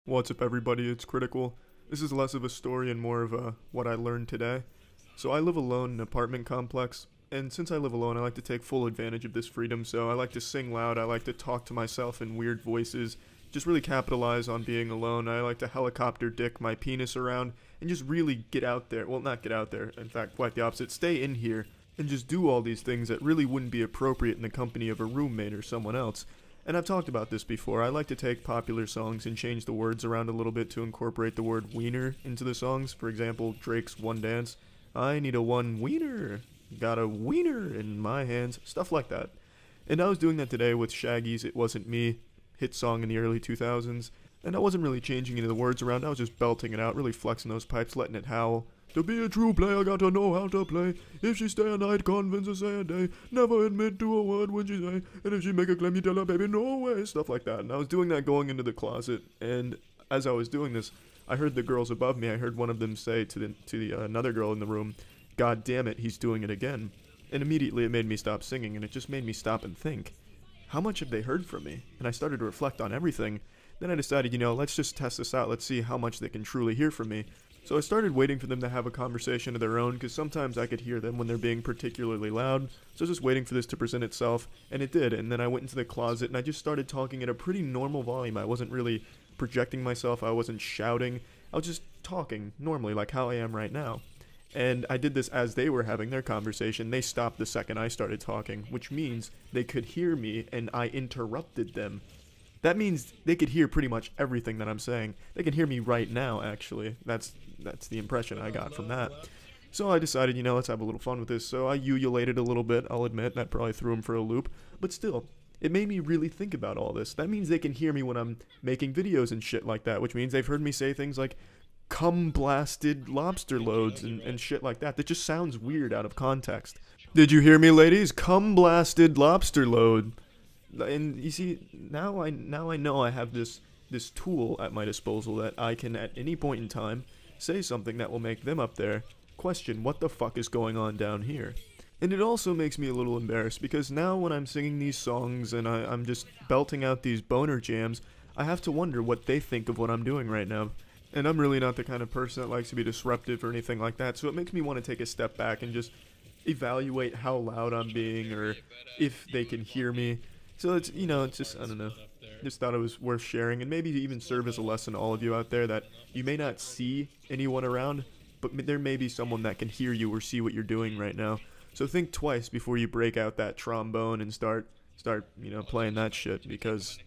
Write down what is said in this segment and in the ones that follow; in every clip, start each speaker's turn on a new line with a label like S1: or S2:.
S1: What's up everybody, it's Critical. This is less of a story and more of a what I learned today. So I live alone in an apartment complex, and since I live alone I like to take full advantage of this freedom, so I like to sing loud, I like to talk to myself in weird voices, just really capitalize on being alone. I like to helicopter dick my penis around, and just really get out there, well not get out there, in fact quite the opposite, stay in here, and just do all these things that really wouldn't be appropriate in the company of a roommate or someone else. And I've talked about this before, I like to take popular songs and change the words around a little bit to incorporate the word wiener into the songs. For example, Drake's One Dance, I need a one wiener, got a wiener in my hands, stuff like that. And I was doing that today with Shaggy's It Wasn't Me, hit song in the early 2000s, and I wasn't really changing any of the words around, I was just belting it out, really flexing those pipes, letting it howl. To be a true player, gotta know how to play. If she stay a night, convince her say a day. Never admit to a word when she say. And if she make a claim, you tell her, baby, no way. Stuff like that. And I was doing that going into the closet. And as I was doing this, I heard the girls above me. I heard one of them say to another girl in the room, God damn it, he's doing it again. And immediately it made me stop singing. And it just made me stop and think, how much have they heard from me? And I started to reflect on everything. Then I decided, let's just test this out. Let's see how much they can truly hear from me. So I started waiting for them to have a conversation of their own, because sometimes I could hear them when they're being particularly loud. So I was just waiting for this to present itself, and it did. And then I went into the closet, and I just started talking at a pretty normal volume. I wasn't really projecting myself, I wasn't shouting. I was just talking normally, like how I am right now. And I did this as they were having their conversation. They stopped the second I started talking, which means they could hear me, and I interrupted them. That means they could hear pretty much everything that I'm saying. They can hear me right now, actually. That's the impression I got from that. So I decided, let's have a little fun with this. So I ejaculated a little bit, I'll admit. That probably threw them for a loop. But still, it made me really think about all this. That means they can hear me when I'm making videos and shit like that, which means they've heard me say things like, cum blasted lobster loads and shit like that. That just sounds weird out of context. Did you hear me, ladies? Cum blasted lobster load. And you see, now I know I have this tool at my disposal that I can at any point in time say something that will make them up there question what the fuck is going on down here. And it also makes me a little embarrassed, because now when I'm singing these songs and I'm just belting out these boner jams, I have to wonder what they think of what I'm doing right now. And I'm really not the kind of person that likes to be disruptive or anything like that, so it makes me want to take a step back and just evaluate how loud I'm being, or if they can hear me. So it's, it's just, I don't know, just thought it was worth sharing, and maybe to even serve as a lesson to all of you out there that you may not see anyone around, but there may be someone that can hear you or see what you're doing right now. So think twice before you break out that trombone and start playing that shit, because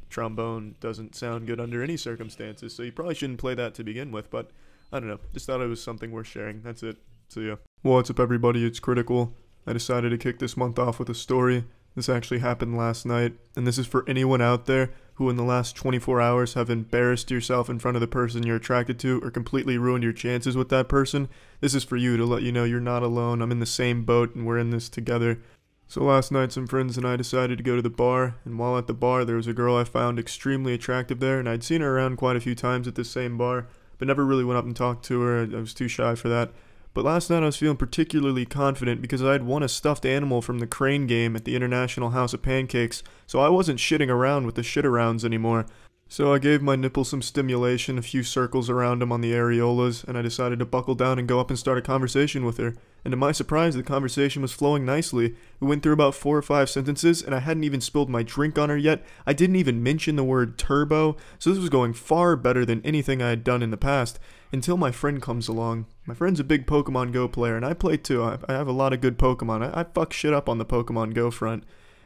S1: trombone doesn't sound good under any circumstances, so you probably shouldn't play that to begin with, but I don't know, just thought it was something worth sharing. That's it. So yeah. What's up everybody, it's Critical. I decided to kick this month off with a story. This actually happened last night, and this is for anyone out there who in the last 24 hours have embarrassed yourself in front of the person you're attracted to or completely ruined your chances with that person. This is for you, to let you know you're not alone. I'm in the same boat and we're in this together. So last night some friends and I decided to go to the bar, and while at the bar there was a girl I found extremely attractive there, and I'd seen her around quite a few times at this same bar, but never really went up and talked to her. I was too shy for that. But last night I was feeling particularly confident because I had won a stuffed animal from the crane game at the International House of Pancakes, so I wasn't shitting around with the shit-arounds anymore. So I gave my nipples some stimulation, a few circles around them on the areolas, and I decided to buckle down and go up and start a conversation with her. And to my surprise, the conversation was flowing nicely. We went through about 4 or 5 sentences, and I hadn't even spilled my drink on her yet. I didn't even mention the word turbo, so this was going far better than anything I had done in the past, until my friend comes along. My friend's a big Pokemon Go player, and I play too. I have a lot of good Pokemon. I fuck shit up on the Pokemon Go front.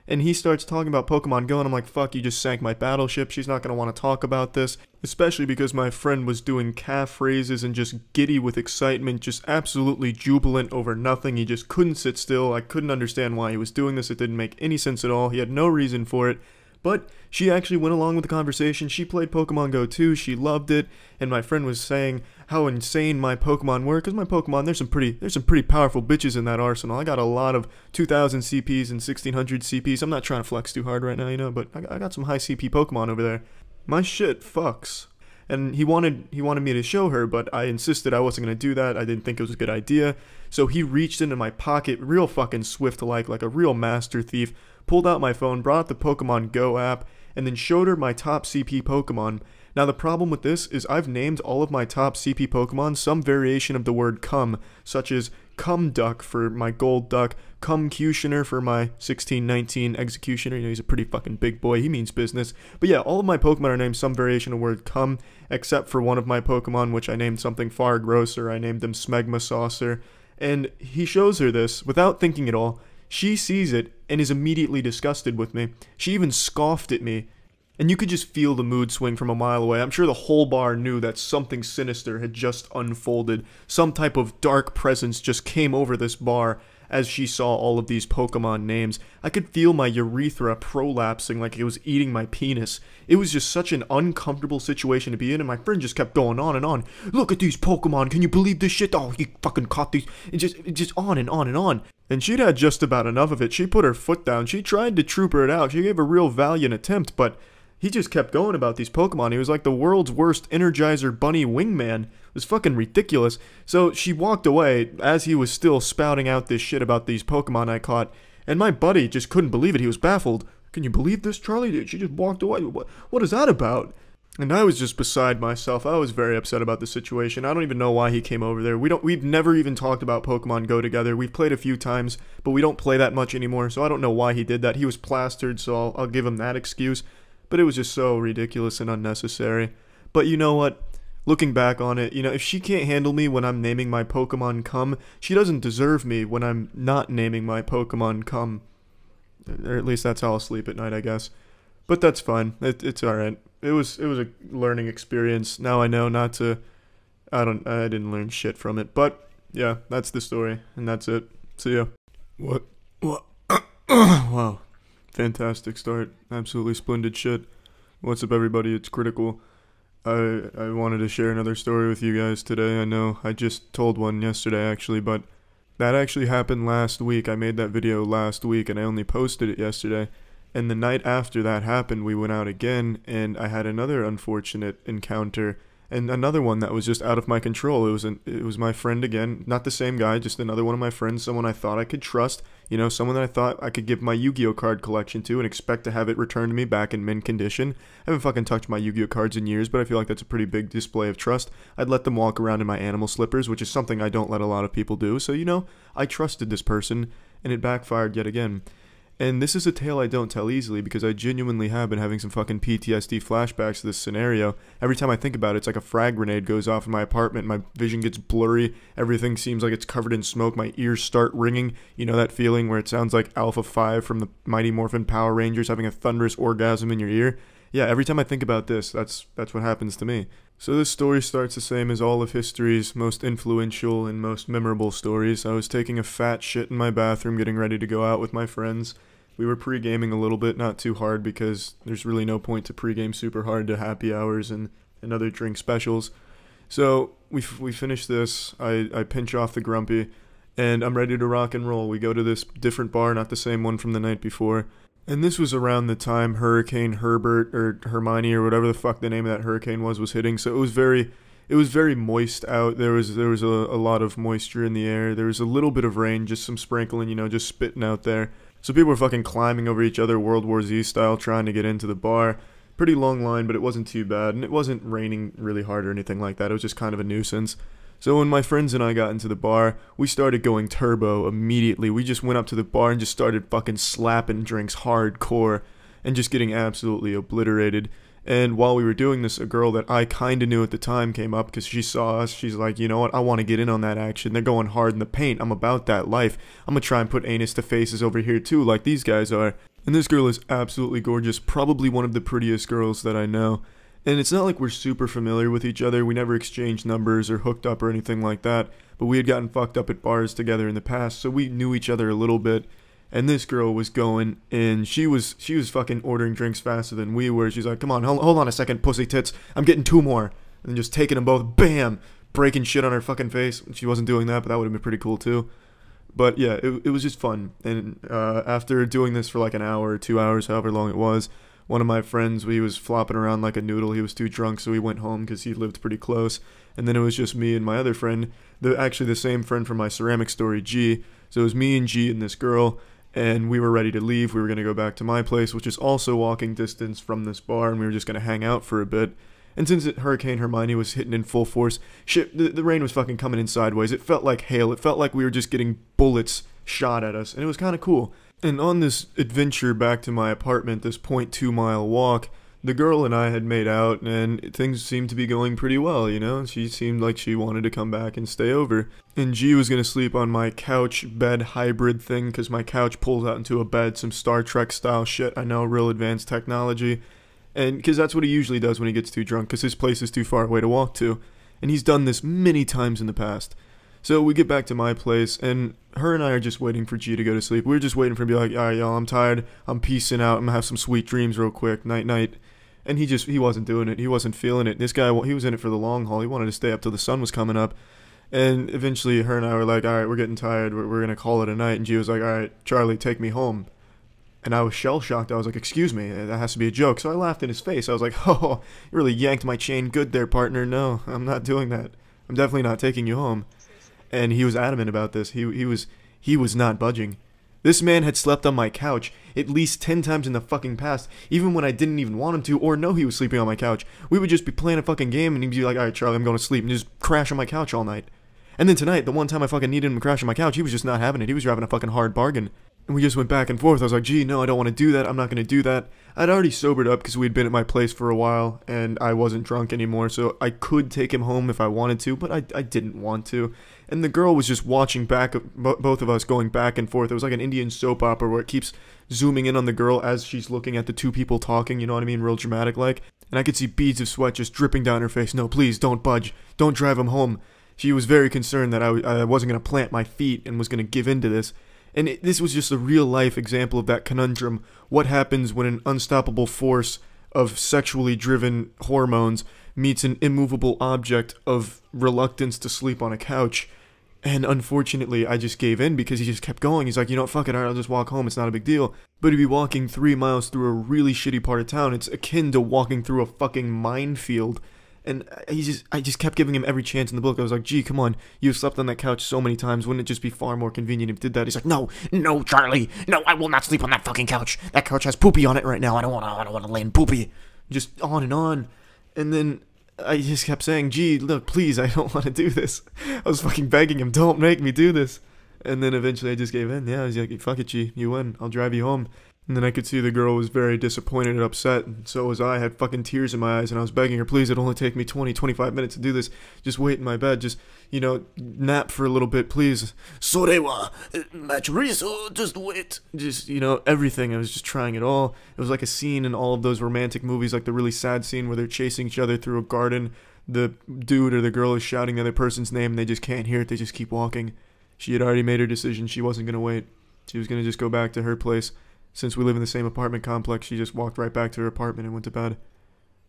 S1: And he starts talking about Pokemon Go, and I'm like, fuck, you just sank my battleship. She's not going to want to talk about this. Especially because my friend was doing calf raises and just giddy with excitement, just absolutely jubilant over nothing. He just couldn't sit still. I couldn't understand why he was doing this. It didn't make any sense at all. He had no reason for it. But she actually went along with the conversation. She played Pokemon Go too. She loved it. And my friend was saying how insane my Pokemon were. Because my Pokemon, there's some pretty powerful bitches in that arsenal. I got a lot of 2000 CPs and 1600 CPs. I'm not trying to flex too hard right now, but I got some high CP Pokemon over there. My shit fucks. And he wanted me to show her, but I insisted I wasn't going to do that. I didn't think it was a good idea. So he reached into my pocket real fucking swift like a real master thief, pulled out my phone, brought up the Pokemon Go app, and then showed her my top CP Pokemon. Now the problem with this is I've named all of my top CP Pokemon some variation of the word cum, such as Cum Duck for my Gold Duck, Cumcutioner for my 1619 Executioner. You know, he's a pretty fucking big boy, he means business. But yeah, all of my Pokemon are named some variation of word cum, except for one of my Pokemon, which I named something far grosser. I named him Smegma Saucer. And he shows her this without thinking at all. She sees it and is immediately disgusted with me. She even scoffed at me. And you could just feel the mood swing from a mile away. I'm sure the whole bar knew that something sinister had just unfolded. Some type of dark presence just came over this bar as she saw all of these Pokemon names. I could feel my urethra prolapsing like it was eating my penis. It was just such an uncomfortable situation to be in, and my friend just kept going on and on. Look at these Pokemon, can you believe this shit? Oh, he fucking caught these. It just on and on and on. And she'd had just about enough of it. She put her foot down. She tried to trooper it out. She gave a real valiant attempt, but he just kept going about these Pokemon. He was like the world's worst Energizer Bunny wingman. It was fucking ridiculous. So she walked away as he was still spouting out this shit about these Pokemon I caught. And my buddy just couldn't believe it. He was baffled. Can you believe this, Charlie? She just walked away. What is that about? And I was just beside myself. I was very upset about the situation. I don't even know why he came over there. We've never even talked about Pokemon Go together. We've played a few times, but we don't play that much anymore. So I don't know why he did that. He was plastered, so I'll give him that excuse. But it was just so ridiculous and unnecessary. But you know what? Looking back on it, you know, if she can't handle me when I'm naming my Pokemon cum, she doesn't deserve me when I'm not naming my Pokemon cum. Or at least that's how I'll sleep at night, I guess. But that's fine. It's alright. It was a learning experience. Now I know not to... I didn't learn shit from it. But, yeah, that's the story. And that's it. See ya. What? Wow. Fantastic start. Absolutely splendid shit. What's up, everybody? It's Critical. I wanted to share another story with you guys today. I know I just told one yesterday, actually, but that actually happened last week. I made that video last week, and I only posted it yesterday. And the night after that happened, we went out again, and I had another unfortunate encounter, and another one that was just out of my control. It was my friend again, not the same guy, just another one of my friends, someone I thought I could trust, you know, someone that I thought I could give my Yu-Gi-Oh card collection to and expect to have it returned to me back in mint condition. I haven't fucking touched my Yu-Gi-Oh cards in years, but I feel like that's a pretty big display of trust. I'd let them walk around in my animal slippers, which is something I don't let a lot of people do, so, you know, I trusted this person, and it backfired yet again. And this is a tale I don't tell easily because I genuinely have been having some fucking PTSD flashbacks to this scenario. Every time I think about it, it's like a frag grenade goes off in my apartment, my vision gets blurry, everything seems like it's covered in smoke, my ears start ringing. You know that feeling where it sounds like Alpha 5 from the Mighty Morphin Power Rangers having a thunderous orgasm in your ear? Yeah, every time I think about this, that's what happens to me. So this story starts the same as all of history's most influential and most memorable stories. I was taking a fat shit in my bathroom getting ready to go out with my friends. We were pre-gaming a little bit, not too hard because there's really no point to pre-game super hard to happy hours and other drink specials. So we finish this, I pinch off the Grumpy, and I'm ready to rock and roll. We go to this different bar, not the same one from the night before. And this was around the time Hurricane Herbert or Hermione or whatever the fuck the name of that hurricane was hitting. So it was very moist out. There was a lot of moisture in the air. There was a little bit of rain, just some sprinkling, you know, just spitting out there. So people were fucking climbing over each other, World War Z style, trying to get into the bar. Pretty long line, but it wasn't too bad, and it wasn't raining really hard or anything like that. It was just kind of a nuisance. So when my friends and I got into the bar, we started going turbo immediately. We just went up to the bar and just started fucking slapping drinks hardcore and just getting absolutely obliterated. And while we were doing this, a girl that I kinda knew at the time came up because she saw us. She's like, you know what, I want to get in on that action. They're going hard in the paint. I'm about that life. I'm gonna try and put anus to faces over here too, like these guys are. And this girl is absolutely gorgeous, probably one of the prettiest girls that I know. And it's not like we're super familiar with each other. We never exchanged numbers or hooked up or anything like that. But we had gotten fucked up at bars together in the past, so we knew each other a little bit. And this girl was going, and she was fucking ordering drinks faster than we were. She's like, come on, hold on a second, pussy tits. I'm getting 2 more. And just taking them both, bam, breaking shit on her fucking face. She wasn't doing that, but that would have been pretty cool too. But yeah, it was just fun. And after doing this for like an hour or 2 hours, however long it was, one of my friends, he was flopping around like a noodle. He was too drunk, so he went home because he lived pretty close. And then it was just me and my other friend, actually the same friend from my ceramic story, G. So it was me and G and this girl. And we were ready to leave. We were going to go back to my place, which is also walking distance from this bar, and we were just going to hang out for a bit. And since Hurricane Hermione was hitting in full force, shit, the rain was fucking coming in sideways. It felt like hail. It felt like we were just getting bullets shot at us, and it was kind of cool. And on this adventure back to my apartment, this 0.2 mile walk, the girl and I had made out, and things seemed to be going pretty well, you know? She seemed like she wanted to come back and stay over. And G was going to sleep on my couch bed hybrid thing, because my couch pulls out into a bed, some Star Trek style shit, I know, real advanced technology. And because that's what he usually does when he gets too drunk, because his place is too far away to walk to. And he's done this many times in the past. So we get back to my place, and her and I are just waiting for G to go to sleep. We're just waiting for him to be like, alright, y'all, I'm tired. I'm peacing out. I'm gonna have some sweet dreams real quick. Night, night. And he wasn't doing it. He wasn't feeling it. This guy, he was in it for the long haul. He wanted to stay up till the sun was coming up. And eventually, her and I were like, alright, we're getting tired. We're gonna call it a night. And G was like, alright, Charlie, take me home. And I was shell-shocked. I was like, excuse me, that has to be a joke. So I laughed in his face. I was like, oh, you really yanked my chain good there, partner. No, I'm not doing that. I'm definitely not taking you home. And he was adamant about this. He was not budging. This man had slept on my couch at least 10 times in the fucking past, even when I didn't even want him to or know he was sleeping on my couch. We would just be playing a fucking game and he'd be like, alright, Charlie, I'm going to sleep, and just crash on my couch all night. And then tonight, the one time I fucking needed him to crash on my couch, he was just not having it. He was driving a fucking hard bargain. And we just went back and forth. I was like, gee, no, I don't want to do that. I'm not going to do that. I'd already sobered up because we'd been at my place for a while, and I wasn't drunk anymore, so I could take him home if I wanted to, but I didn't want to. And the girl was just watching back, both of us going back and forth. It was like an Indian soap opera where it keeps zooming in on the girl as she's looking at the two people talking, you know what I mean, real dramatic like. And I could see beads of sweat just dripping down her face. No, please, don't budge. Don't drive him home. She was very concerned that I wasn't going to plant my feet and was going to give in to this. And this was just a real-life example of that conundrum. What happens when an unstoppable force of sexually driven hormones meets an immovable object of reluctance to sleep on a couch? And unfortunately, I just gave in because he just kept going. He's like, you know what, fuck it, alright, I'll just walk home, it's not a big deal. But he'd be walking 3 miles through a really shitty part of town. It's akin to walking through a fucking minefield. And I just kept giving him every chance in the book. I was like, gee, come on, you've slept on that couch so many times, wouldn't it just be far more convenient if you did that? He's like, no, Charlie, no, I will not sleep on that fucking couch. That couch has poopy on it right now, I don't want to lay in poopy. Just on. And then I just kept saying, gee, look, please, I don't want to do this. I was fucking begging him, don't make me do this. And then eventually I just gave in. Yeah, I was like, fuck it, G, you win, I'll drive you home. And then I could see the girl was very disappointed and upset, and so was I. Had fucking tears in my eyes, and I was begging her, please, it'll only take me 20-25 minutes to do this. Just wait in my bed, just, you know, nap for a little bit, please. Sorewa, machurizo, just wait. Just, you know, everything. I was just trying it all. It was like a scene in all of those romantic movies, like the really sad scene where they're chasing each other through a garden. The dude or the girl is shouting the other person's name, and they just can't hear it, they just keep walking. She had already made her decision, she wasn't going to wait. She was going to just go back to her place. Since we live in the same apartment complex, she just walked right back to her apartment and went to bed.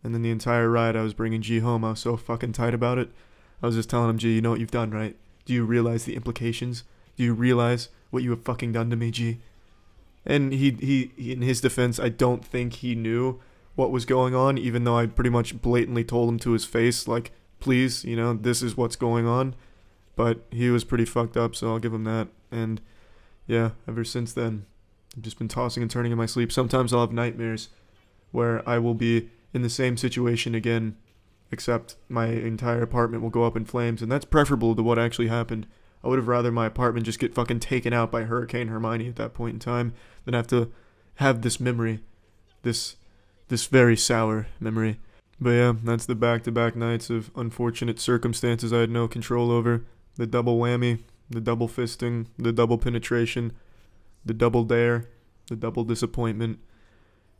S1: And then the entire ride, I was bringing G home. I was so fucking tight about it. I was just telling him, G, you know what you've done, right? Do you realize the implications? Do you realize what you have fucking done to me, G? And he in his defense, I don't think he knew what was going on, even though I pretty much blatantly told him to his face, like, please, you know, this is what's going on. But he was pretty fucked up, so I'll give him that. And yeah, ever since then, I've just been tossing and turning in my sleep. Sometimes I'll have nightmares where I will be in the same situation again, except my entire apartment will go up in flames, and that's preferable to what actually happened. I would have rather my apartment just get fucking taken out by Hurricane Hermione at that point in time than have to have this memory, this very sour memory. But yeah, that's the back-to-back nights of unfortunate circumstances I had no control over. The double whammy, the double fisting, the double penetration, the double dare, the double disappointment.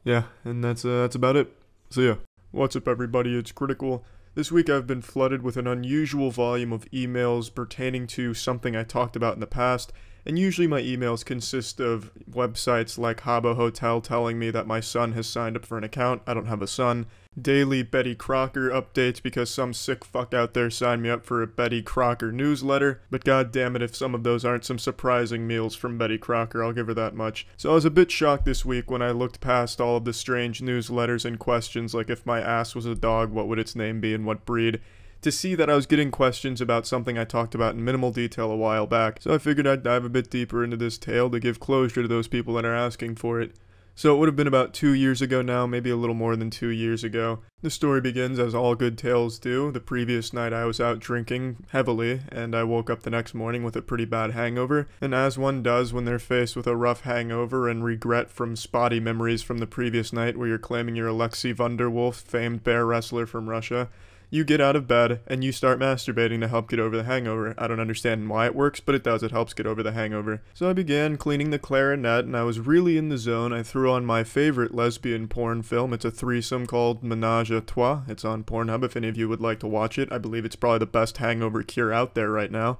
S1: Yeah, and that's about it. So yeah. What's up, everybody? It's Critical. This week I've been flooded with an unusual volume of emails pertaining to something I talked about in the past, and usually my emails consist of websites like Habbo Hotel telling me that my son has signed up for an account. I don't have a son. Daily Betty Crocker updates because some sick fuck out there signed me up for a Betty Crocker newsletter, but god damn it if some of those aren't some surprising meals from Betty Crocker, I'll give her that much. So I was a bit shocked this week when I looked past all of the strange newsletters and questions like if my ass was a dog, what would its name be and what breed, to see that I was getting questions about something I talked about in minimal detail a while back. So I figured I'd dive a bit deeper into this tale to give closure to those people that are asking for it. So it would have been about 2 years ago now, maybe a little more than 2 years ago. The story begins as all good tales do. The previous night I was out drinking heavily, and I woke up the next morning with a pretty bad hangover. And as one does when they're faced with a rough hangover and regret from spotty memories from the previous night where you're claiming you're Alexei Vanderwolf, famed bear wrestler from Russia, you get out of bed and you start masturbating to help get over the hangover. I don't understand why it works, but it does. It helps get over the hangover. So I began cleaning the clarinet, and I was really in the zone. I threw on my favorite lesbian porn film. It's a threesome called Ménage à Trois. It's on Pornhub if any of you would like to watch it. I believe it's probably the best hangover cure out there right now.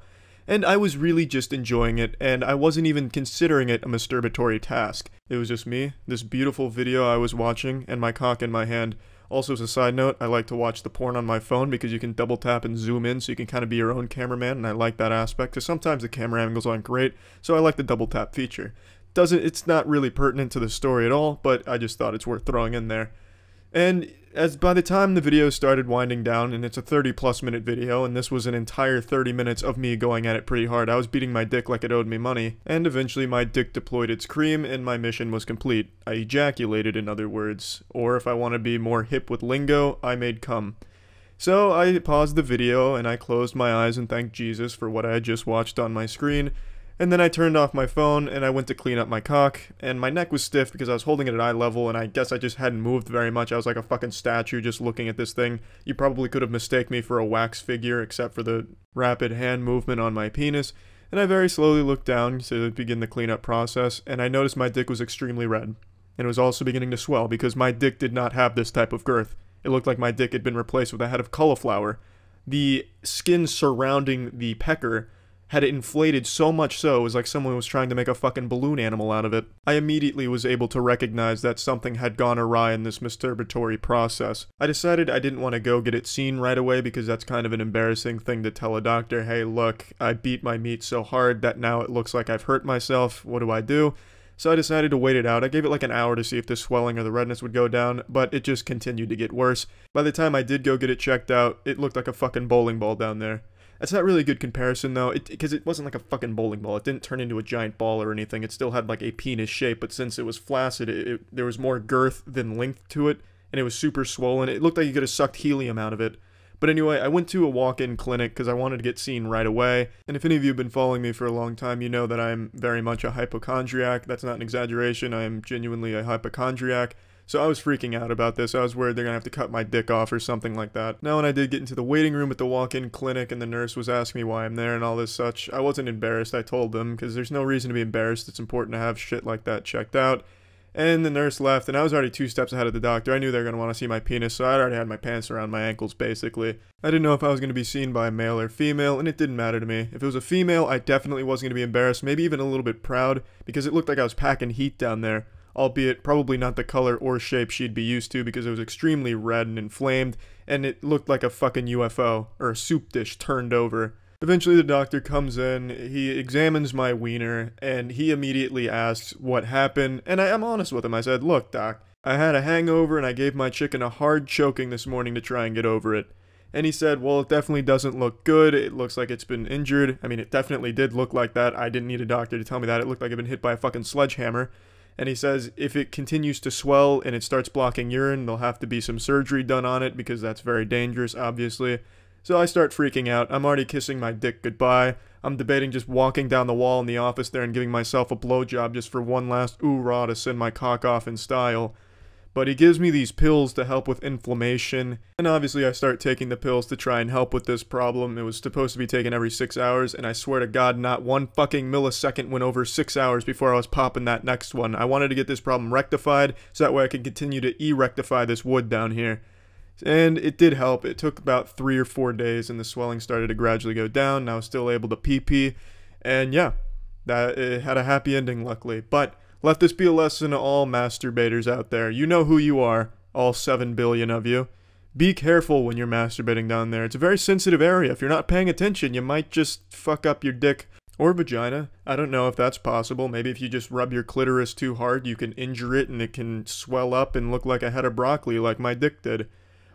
S1: And I was really just enjoying it, and I wasn't even considering it a masturbatory task. It was just me, this beautiful video I was watching, and my cock in my hand. Also, as a side note, I like to watch the porn on my phone because you can double tap and zoom in so you can kind of be your own cameraman, and I like that aspect because sometimes the camera angles aren't great, so I like the double tap feature. It's not really pertinent to the story at all, but I just thought it's worth throwing in there. And as by the time the video started winding down, and it's a 30+ minute video, and this was an entire 30 minutes of me going at it pretty hard. I was beating my dick like it owed me money, and eventually my dick deployed its cream and my mission was complete. I ejaculated, in other words, or if I want to be more hip with lingo, I made cum. So I paused the video and I closed my eyes and thanked Jesus for what I had just watched on my screen. And then I turned off my phone and I went to clean up my cock, and my neck was stiff because I was holding it at eye level, and I guess I just hadn't moved very much. I was like a fucking statue just looking at this thing. You probably could have mistaken me for a wax figure except for the rapid hand movement on my penis. And I very slowly looked down to begin the cleanup process, and I noticed my dick was extremely red. And it was also beginning to swell because my dick did not have this type of girth. It looked like my dick had been replaced with a head of cauliflower. The skin surrounding the pecker had it inflated so much so it was like someone was trying to make a fucking balloon animal out of it. I immediately was able to recognize that something had gone awry in this masturbatory process. I decided I didn't want to go get it seen right away because that's kind of an embarrassing thing to tell a doctor. Hey, look, I beat my meat so hard that now it looks like I've hurt myself. What do I do? So I decided to wait it out. I gave it like an hour to see if the swelling or the redness would go down, but it just continued to get worse. By the time I did go get it checked out, it looked like a fucking bowling ball down there. That's not really a good comparison though, because it wasn't like a fucking bowling ball. It didn't turn into a giant ball or anything. It still had like a penis shape, but since it was flaccid, there was more girth than length to it, and it was super swollen. It looked like you could have sucked helium out of it. But anyway, I went to a walk-in clinic because I wanted to get seen right away. And if any of you have been following me for a long time, you know that I'm very much a hypochondriac. That's not an exaggeration. I am genuinely a hypochondriac. So I was freaking out about this. I was worried they're gonna have to cut my dick off or something like that. Now when I did get into the waiting room at the walk-in clinic and the nurse was asking me why I'm there and all this such, I wasn't embarrassed. I told them, because there's no reason to be embarrassed. It's important to have shit like that checked out. And the nurse left, and I was already 2 steps ahead of the doctor. I knew they were going to want to see my penis, so I already had my pants around my ankles, basically. I didn't know if I was going to be seen by a male or female, and it didn't matter to me. If it was a female, I definitely wasn't going to be embarrassed, maybe even a little bit proud, because it looked like I was packing heat down there. Albeit probably not the color or shape she'd be used to, because it was extremely red and inflamed, and it looked like a fucking UFO, or a soup dish turned over. Eventually the doctor comes in, he examines my wiener, and he immediately asks what happened, and I'm honest with him. I said, look doc, I had a hangover and I gave my chicken a hard choking this morning to try and get over it. And he said, well, it definitely doesn't look good, it looks like it's been injured. I mean, it definitely did look like that. I didn't need a doctor to tell me that. It looked like it'd been hit by a fucking sledgehammer. And he says if it continues to swell and it starts blocking urine, there'll have to be some surgery done on it because that's very dangerous, obviously. So I start freaking out. I'm already kissing my dick goodbye. I'm debating just walking down the wall in the office there and giving myself a blowjob just for one last ooh-rah to send my cock off in style. But he gives me these pills to help with inflammation, and obviously I start taking the pills to try and help with this problem. It was supposed to be taken every 6 hours, and I swear to God, not one fucking millisecond went over 6 hours before I was popping that next one. I wanted to get this problem rectified, so that way I could continue to e-rectify this wood down here. And it did help. It took about 3 or 4 days, and the swelling started to gradually go down, and I was still able to pee-pee, and yeah, it had a happy ending, luckily. But let this be a lesson to all masturbators out there. You know who you are, all 7 billion of you. Be careful when you're masturbating down there. It's a very sensitive area. If you're not paying attention, you might just fuck up your dick or vagina. I don't know if that's possible. Maybe if you just rub your clitoris too hard, you can injure it and it can swell up and look like a head of broccoli like my dick did.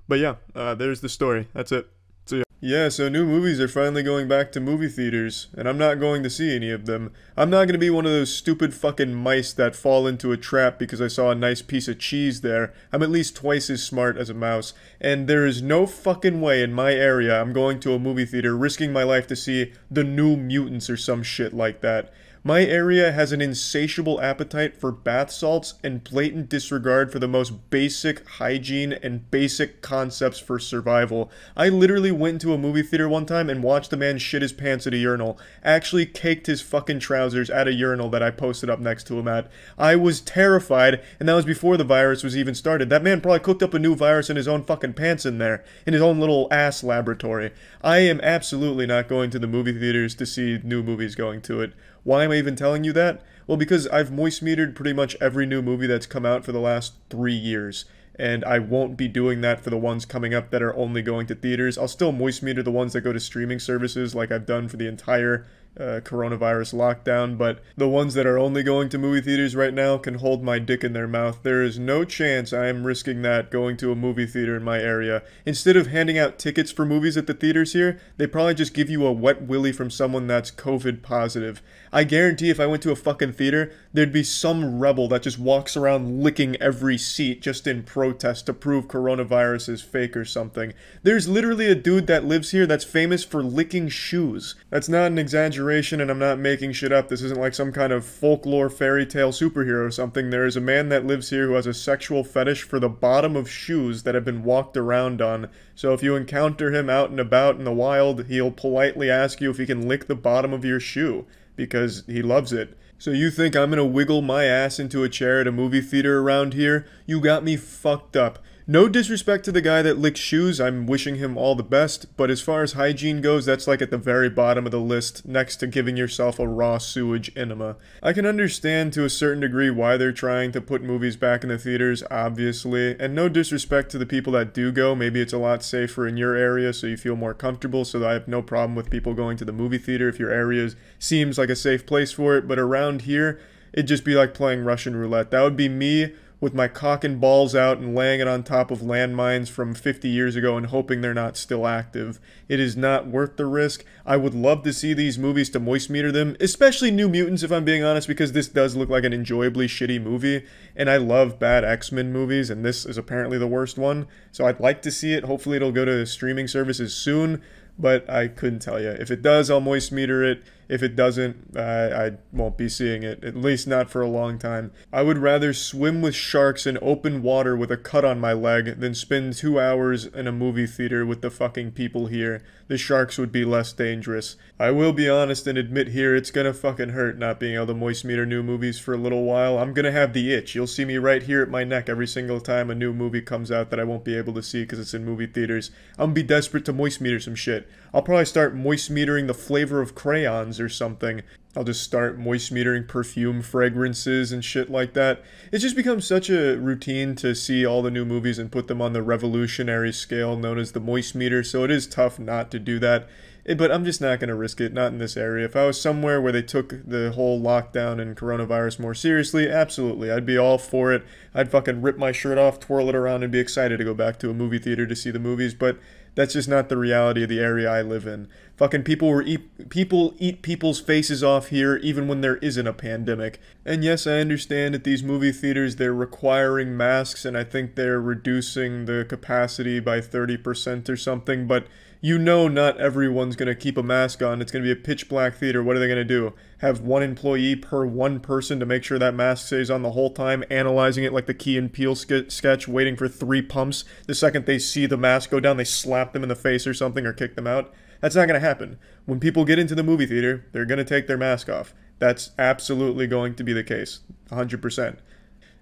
S1: But yeah, there's the story. That's it. See ya. Yeah, so new movies are finally going back to movie theaters, and I'm not going to see any of them. I'm not going to be one of those stupid fucking mice that fall into a trap because I saw a nice piece of cheese there. I'm at least twice as smart as a mouse, and there is no fucking way in my area I'm going to a movie theater risking my life to see The New Mutants or some shit like that. My area has an insatiable appetite for bath salts and blatant disregard for the most basic hygiene and basic concepts for survival. I literally went to a movie theater one time and watched a man shit his pants at a urinal. Actually caked his fucking trousers at a urinal that I posted up next to him at. I was terrified, and that was before the virus was even started. That man probably cooked up a new virus in his own fucking pants in there, in his own little ass laboratory. I am absolutely not going to the movie theaters to see new movies going to it. Why am I even telling you that? Well, because I've moist metered pretty much every new movie that's come out for the last 3 years. And I won't be doing that for the ones coming up that are only going to theaters. I'll still moist meter the ones that go to streaming services like I've done for the entire coronavirus lockdown, but the ones that are only going to movie theaters right now can hold my dick in their mouth. There is no chance I am risking that going to a movie theater in my area. Instead of handing out tickets for movies at the theaters here, they probably just give you a wet willy from someone that's COVID positive. I guarantee if I went to a fucking theater, there'd be some rebel that just walks around licking every seat just in protest to prove coronavirus is fake or something. There's literally a dude that lives here that's famous for licking shoes. That's not an exaggeration, and I'm not making shit up. This isn't like some kind of folklore fairy tale superhero or something. There is a man that lives here who has a sexual fetish for the bottom of shoes that have been walked around on. So if you encounter him out and about in the wild, he'll politely ask you if he can lick the bottom of your shoe, because he loves it. So you think I'm gonna wiggle my ass into a chair at a movie theater around here? You got me fucked up. No disrespect to the guy that licks shoes, I'm wishing him all the best, but as far as hygiene goes, that's like at the very bottom of the list, next to giving yourself a raw sewage enema. I can understand to a certain degree why they're trying to put movies back in the theaters, obviously, and no disrespect to the people that do go. Maybe it's a lot safer in your area so you feel more comfortable, so I have no problem with people going to the movie theater if your area seems like a safe place for it, but around here, it'd just be like playing Russian roulette. That would be me with my cock and balls out and laying it on top of landmines from 50 years ago and hoping they're not still active. It is not worth the risk. I would love to see these movies to moist meter them, especially New Mutants if I'm being honest, because this does look like an enjoyably shitty movie, and I love bad X-Men movies, and this is apparently the worst one, so I'd like to see it. Hopefully it'll go to streaming services soon, but I couldn't tell you. If it does, I'll moist meter it. If it doesn't, I won't be seeing it, at least not for a long time. I would rather swim with sharks in open water with a cut on my leg than spend 2 hours in a movie theater with the fucking people here. The sharks would be less dangerous. I will be honest and admit here, it's gonna fucking hurt not being able to moist meter new movies for a little while. I'm gonna have the itch. You'll see me right here at my neck every single time a new movie comes out that I won't be able to see because it's in movie theaters. I'm gonna be desperate to moist meter some shit. I'll probably start moist metering the flavor of crayons or something. I'll just start moist metering perfume fragrances and shit like that. It's just become such a routine to see all the new movies and put them on the revolutionary scale known as the moist meter, so it is tough not to do that. But I'm just not going to risk it, not in this area. If I was somewhere where they took the whole lockdown and coronavirus more seriously, absolutely, I'd be all for it. I'd fucking rip my shirt off, twirl it around, and be excited to go back to a movie theater to see the movies, but that's just not the reality of the area I live in. Fucking people eat people's faces off here even when there isn't a pandemic. And yes, I understand at these movie theaters they're requiring masks, and I think they're reducing the capacity by 30% or something, but you know not everyone's going to keep a mask on. It's going to be a pitch black theater. What are they going to do? Have one employee per one person to make sure that mask stays on the whole time, analyzing it like the Key and Peele sketch, waiting for 3 pumps. The second they see the mask go down, they slap them in the face or something or kick them out. That's not going to happen. When people get into the movie theater, they're going to take their mask off. That's absolutely going to be the case. 100%.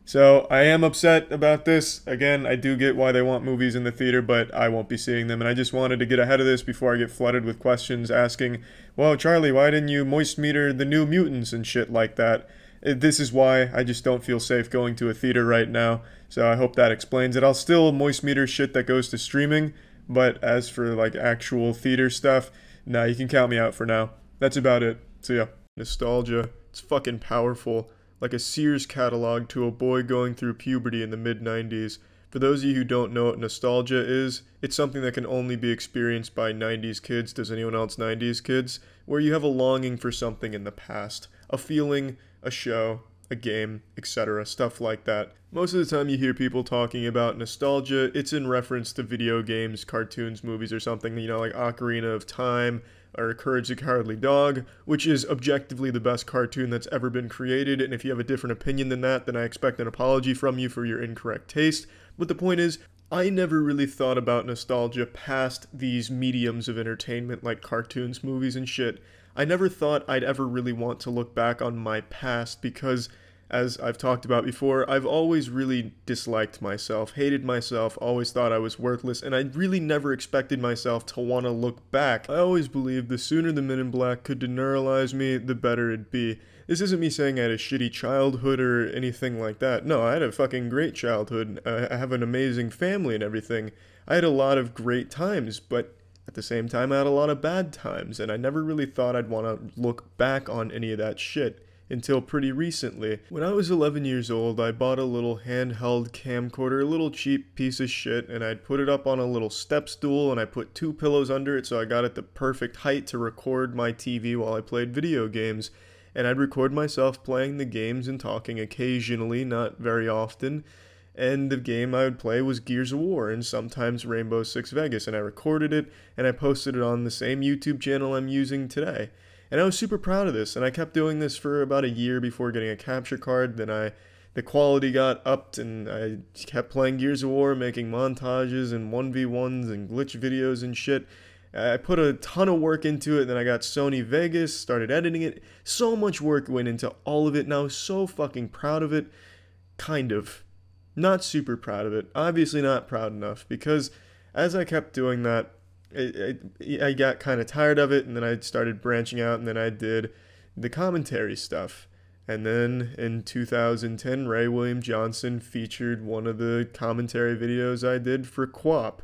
S1: So I am upset about this. Again, I do get why they want movies in the theater, but I won't be seeing them. And I just wanted to get ahead of this before I get flooded with questions asking, well, Charlie, why didn't you moist meter the New Mutants and shit like that? This is why I just don't feel safe going to a theater right now. So I hope that explains it. I'll still moist meter shit that goes to streaming, but as for like actual theater stuff, nah, you can count me out for now. That's about it. So yeah, nostalgia. It's fucking powerful. Like a Sears catalog to a boy going through puberty in the mid-90s. For those of you who don't know what nostalgia is, it's something that can only be experienced by 90s kids. Does anyone else 90s kids? Where you have a longing for something in the past. A feeling, a show, a game, etc. Stuff like that. Most of the time you hear people talking about nostalgia, it's in reference to video games, cartoons, movies, or something, you know, like Ocarina of Time, or Courage the Cowardly Dog, which is objectively the best cartoon that's ever been created, and if you have a different opinion than that, then I expect an apology from you for your incorrect taste. But the point is, I never really thought about nostalgia past these mediums of entertainment like cartoons, movies, and shit. I never thought I'd ever really want to look back on my past because, as I've talked about before, I've always really disliked myself, hated myself, always thought I was worthless, and I really never expected myself to want to look back. I always believed the sooner the Men in Black could deneuralize me, the better it'd be. This isn't me saying I had a shitty childhood or anything like that. No, I had a fucking great childhood. I have an amazing family and everything. I had a lot of great times, but at the same time I had a lot of bad times, and I never really thought I'd want to look back on any of that shit until pretty recently. When I was 11 years old, I bought a little handheld camcorder, a little cheap piece of shit, and I'd put it up on a little step stool, and I put 2 pillows under it so I got it the perfect height to record my TV while I played video games. And I'd record myself playing the games and talking occasionally, not very often. And the game I would play was Gears of War and sometimes Rainbow Six Vegas, and I recorded it and I posted it on the same YouTube channel I'm using today. And I was super proud of this, and I kept doing this for about a year before getting a capture card. Then the quality got upped, and I kept playing Gears of War, making montages and 1v1s and glitch videos and shit. I put a ton of work into it, then I got Sony Vegas, started editing it. So much work went into all of it, and I was so fucking proud of it. Kind of. Not super proud of it. Obviously not proud enough, because as I kept doing that, I got kind of tired of it, and then I started branching out, and then I did the commentary stuff. And then in 2010, Ray William Johnson featured one of the commentary videos I did for QWOP.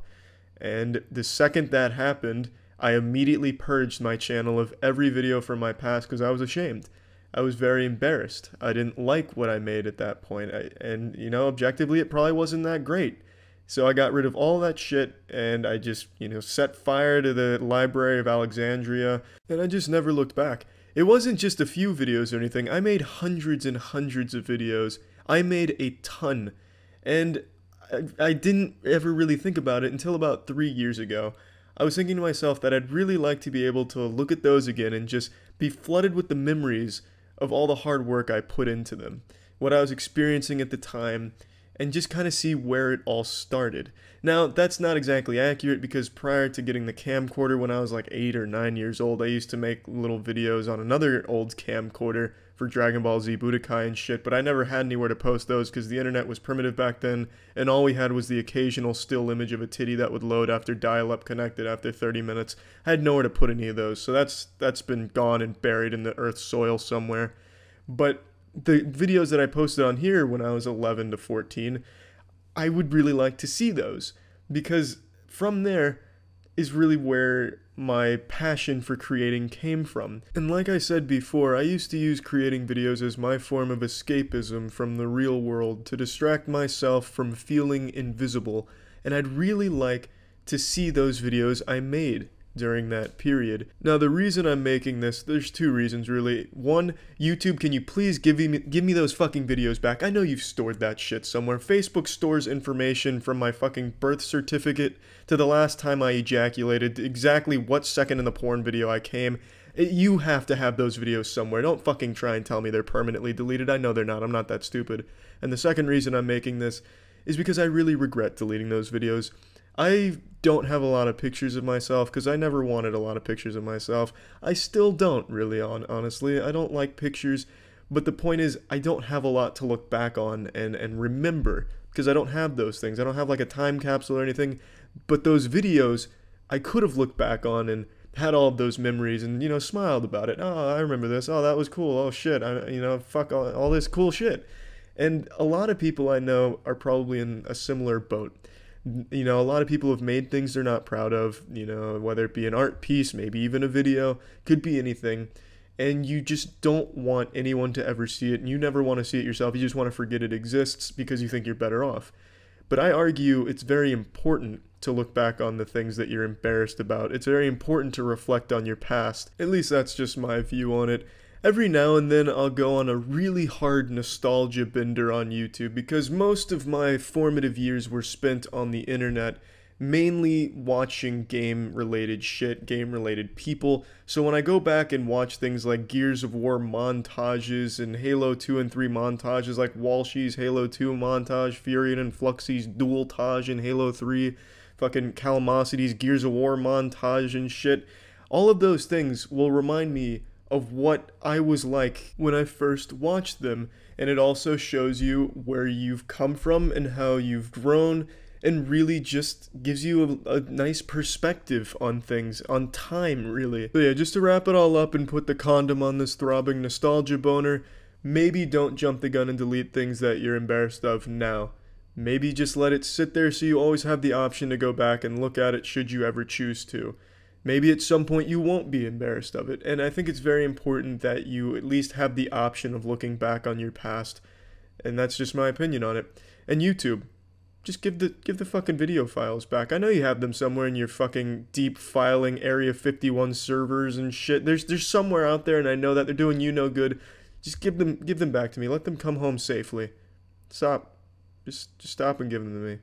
S1: And the second that happened, I immediately purged my channel of every video from my past because I was ashamed. I was very embarrassed. I didn't like what I made at that point. And, you know, objectively, it probably wasn't that great. So I got rid of all that shit, and I just, you know, set fire to the Library of Alexandria, and I just never looked back. It wasn't just a few videos or anything. I made hundreds and hundreds of videos. I made a ton. And I didn't ever really think about it until about 3 years ago. I was thinking to myself that I'd really like to be able to look at those again and just be flooded with the memories of all the hard work I put into them, what I was experiencing at the time, and just kind of see where it all started. Now, that's not exactly accurate because prior to getting the camcorder when I was like 8 or 9 years old, I used to make little videos on another old camcorder for Dragon Ball Z Budokai and shit, but I never had anywhere to post those because the internet was primitive back then, and all we had was the occasional still image of a titty that would load after dial-up connected after 30 minutes. I had nowhere to put any of those, so that's been gone and buried in the earth's soil somewhere. But the videos that I posted on here when I was 11 to 14, I would really like to see those, because from there is really where my passion for creating came from. And like I said before, I used to use creating videos as my form of escapism from the real world to distract myself from feeling invisible, and I'd really like to see those videos I made during that period. Now, the reason I'm making this, there's 2 reasons really. One, YouTube, can you please give me those fucking videos back? I know you've stored that shit somewhere. Facebook stores information from my fucking birth certificate to the last time I ejaculated, to exactly what second in the porn video I came. You have to have those videos somewhere. Don't fucking try and tell me they're permanently deleted. I know they're not. I'm not that stupid. And the second reason I'm making this is because I really regret deleting those videos. I don't have a lot of pictures of myself because I never wanted a lot of pictures of myself. I still don't really, honestly. I don't like pictures, but the point is I don't have a lot to look back on and remember because I don't have those things. I don't have like a time capsule or anything, but those videos I could have looked back on and had all of those memories and, you know, smiled about it. Oh, I remember this. Oh, that was cool. Oh, shit. Fuck all this cool shit. And a lot of people I know are probably in a similar boat. You know, a lot of people have made things they're not proud of, you know, whether it be an art piece, maybe even a video, could be anything. And you just don't want anyone to ever see it, and you never want to see it yourself. You just want to forget it exists because you think you're better off. but I argue it's very important to look back on the things that you're embarrassed about. It's very important to reflect on your past. At least that's just my view on it. Every now and then I'll go on a really hard nostalgia bender on YouTube because most of my formative years were spent on the internet, mainly watching game-related shit, game-related people. So when I go back and watch things like Gears of War montages and Halo 2 and 3 montages, like Walshy's Halo 2 montage, Furion and Fluxy's Dual-tage in Halo 3, fucking Calamosity's Gears of War montage and shit, all of those things will remind me of what I was like when I first watched them, and it also shows you where you've come from and how you've grown, and really just gives you a nice perspective on things, on time, really. So yeah, just to wrap it all up and put the condom on this throbbing nostalgia boner, maybe don't jump the gun and delete things that you're embarrassed of now. Maybe just let it sit there so you always have the option to go back and look at it should you ever choose to. Maybe at some point you won't be embarrassed of it, and I think it's very important that you at least have the option of looking back on your past, and that's just my opinion on it. And YouTube, just give the fucking video files back. I know you have them somewhere in your fucking deep filing Area 51 servers and shit. There's somewhere out there, and I know that they're doing you no good. Just give them back to me. Let them come home safely. Stop. Just stop and give them to me.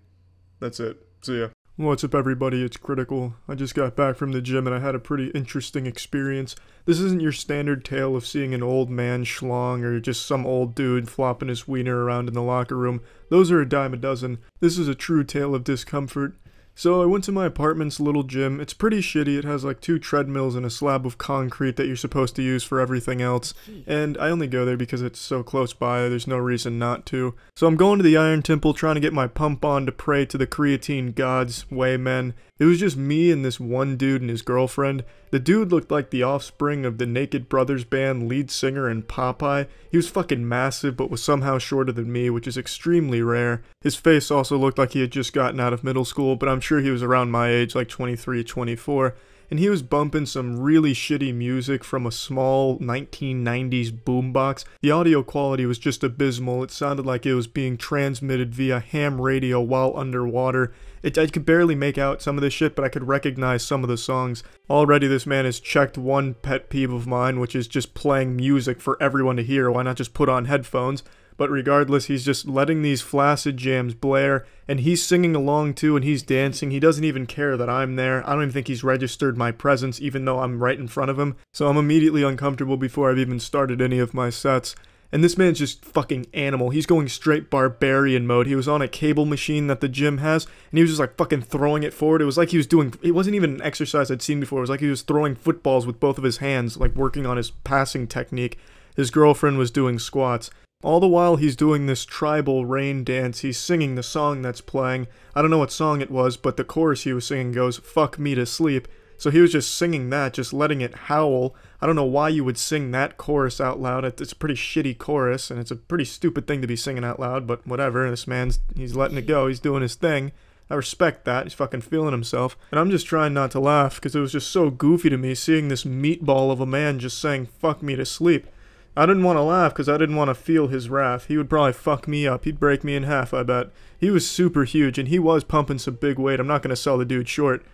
S1: That's it. See ya. What's up, everybody? It's Critical. I just got back from the gym and I had a pretty interesting experience. This isn't your standard tale of seeing an old man schlong or just some old dude flopping his wiener around in the locker room. Those are a dime a dozen. This is a true tale of discomfort. So I went to my apartment's little gym. It's pretty shitty. It has like 2 treadmills and a slab of concrete that you're supposed to use for everything else. And I only go there because it's so close by. There's no reason not to. So I'm going to the Iron Temple trying to get my pump on to pray to the creatine gods, way men. It was just me and this one dude and his girlfriend. The dude looked like the offspring of the Naked Brothers band lead singer in Popeye. He was fucking massive but was somehow shorter than me, which is extremely rare. His face also looked like he had just gotten out of middle school, but I'm sure he was around my age, like 23, 24. And he was bumping some really shitty music from a small 1990s boombox. The audio quality was just abysmal. It sounded like it was being transmitted via ham radio while underwater. I could barely make out some of this shit, but I could recognize some of the songs. Already this man has checked one pet peeve of mine, which is just playing music for everyone to hear. Why not just put on headphones? But regardless, he's just letting these flaccid jams blare, and he's singing along too, and he's dancing. He doesn't even care that I'm there. I don't even think he's registered my presence, even though I'm right in front of him. So I'm immediately uncomfortable before I've even started any of my sets. And this man's just fucking animal. He's going straight barbarian mode. He was on a cable machine that the gym has, and he was just like fucking throwing it forward. It was like he was doing, it wasn't even an exercise I'd seen before. It was like he was throwing footballs with both of his hands, like working on his passing technique. His girlfriend was doing squats. All the while he's doing this tribal rain dance, he's singing the song that's playing. I don't know what song it was, but the chorus he was singing goes, "Fuck me to sleep." So he was just singing that, just letting it howl. I don't know why you would sing that chorus out loud. It's a pretty shitty chorus, and it's a pretty stupid thing to be singing out loud, but whatever. This man's, he's letting it go. He's doing his thing. I respect that. He's fucking feeling himself. And I'm just trying not to laugh, because it was just so goofy to me seeing this meatball of a man just saying, "Fuck me to sleep." I didn't want to laugh because I didn't want to feel his wrath. He would probably fuck me up. He'd break me in half, I bet. He was super huge, and he was pumping some big weight. I'm not going to sell the dude short.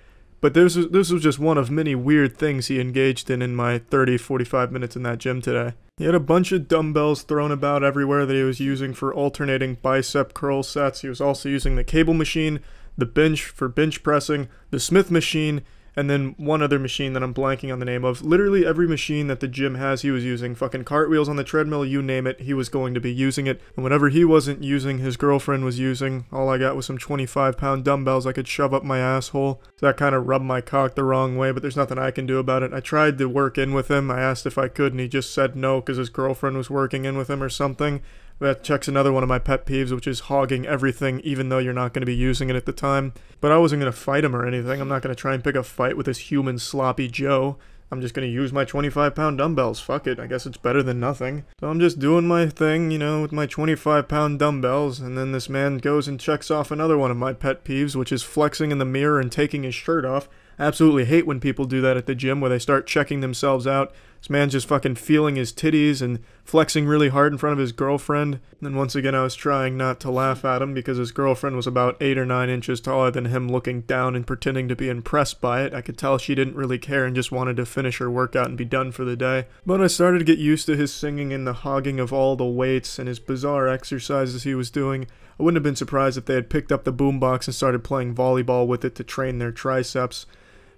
S1: But this was just one of many weird things he engaged in my 30-45 minutes in that gym today. He had a bunch of dumbbells thrown about everywhere that he was using for alternating bicep curl sets. He was also using the cable machine, the bench for bench pressing, the Smith machine, and then one other machine that I'm blanking on the name of. Literally every machine that the gym has he was using. Fucking cartwheels on the treadmill, you name it, he was going to be using it. And whatever he wasn't using, his girlfriend was using. All I got was some 25-pound dumbbells I could shove up my asshole. So that kind of rubbed my cock the wrong way, but there's nothing I can do about it. I tried to work in with him. I asked if I could, and he just said no because his girlfriend was working in with him or something. That checks another one of my pet peeves, which is hogging everything, even though you're not going to be using it at the time. But I wasn't going to fight him or anything. I'm not going to try and pick a fight with this human sloppy Joe. I'm just going to use my 25-pound dumbbells. Fuck it. I guess it's better than nothing. So I'm just doing my thing, you know, with my 25-pound dumbbells. And then this man goes and checks off another one of my pet peeves, which is flexing in the mirror and taking his shirt off. I absolutely hate when people do that at the gym, where they start checking themselves out, This man's just fucking feeling his titties and flexing really hard in front of his girlfriend. And then once again, I was trying not to laugh at him because his girlfriend was about 8 or 9 inches taller than him, looking down and pretending to be impressed by it. I could tell she didn't really care and just wanted to finish her workout and be done for the day. But I started to get used to his singing and the hogging of all the weights and his bizarre exercises he was doing. I wouldn't have been surprised if they had picked up the boombox and started playing volleyball with it to train their triceps.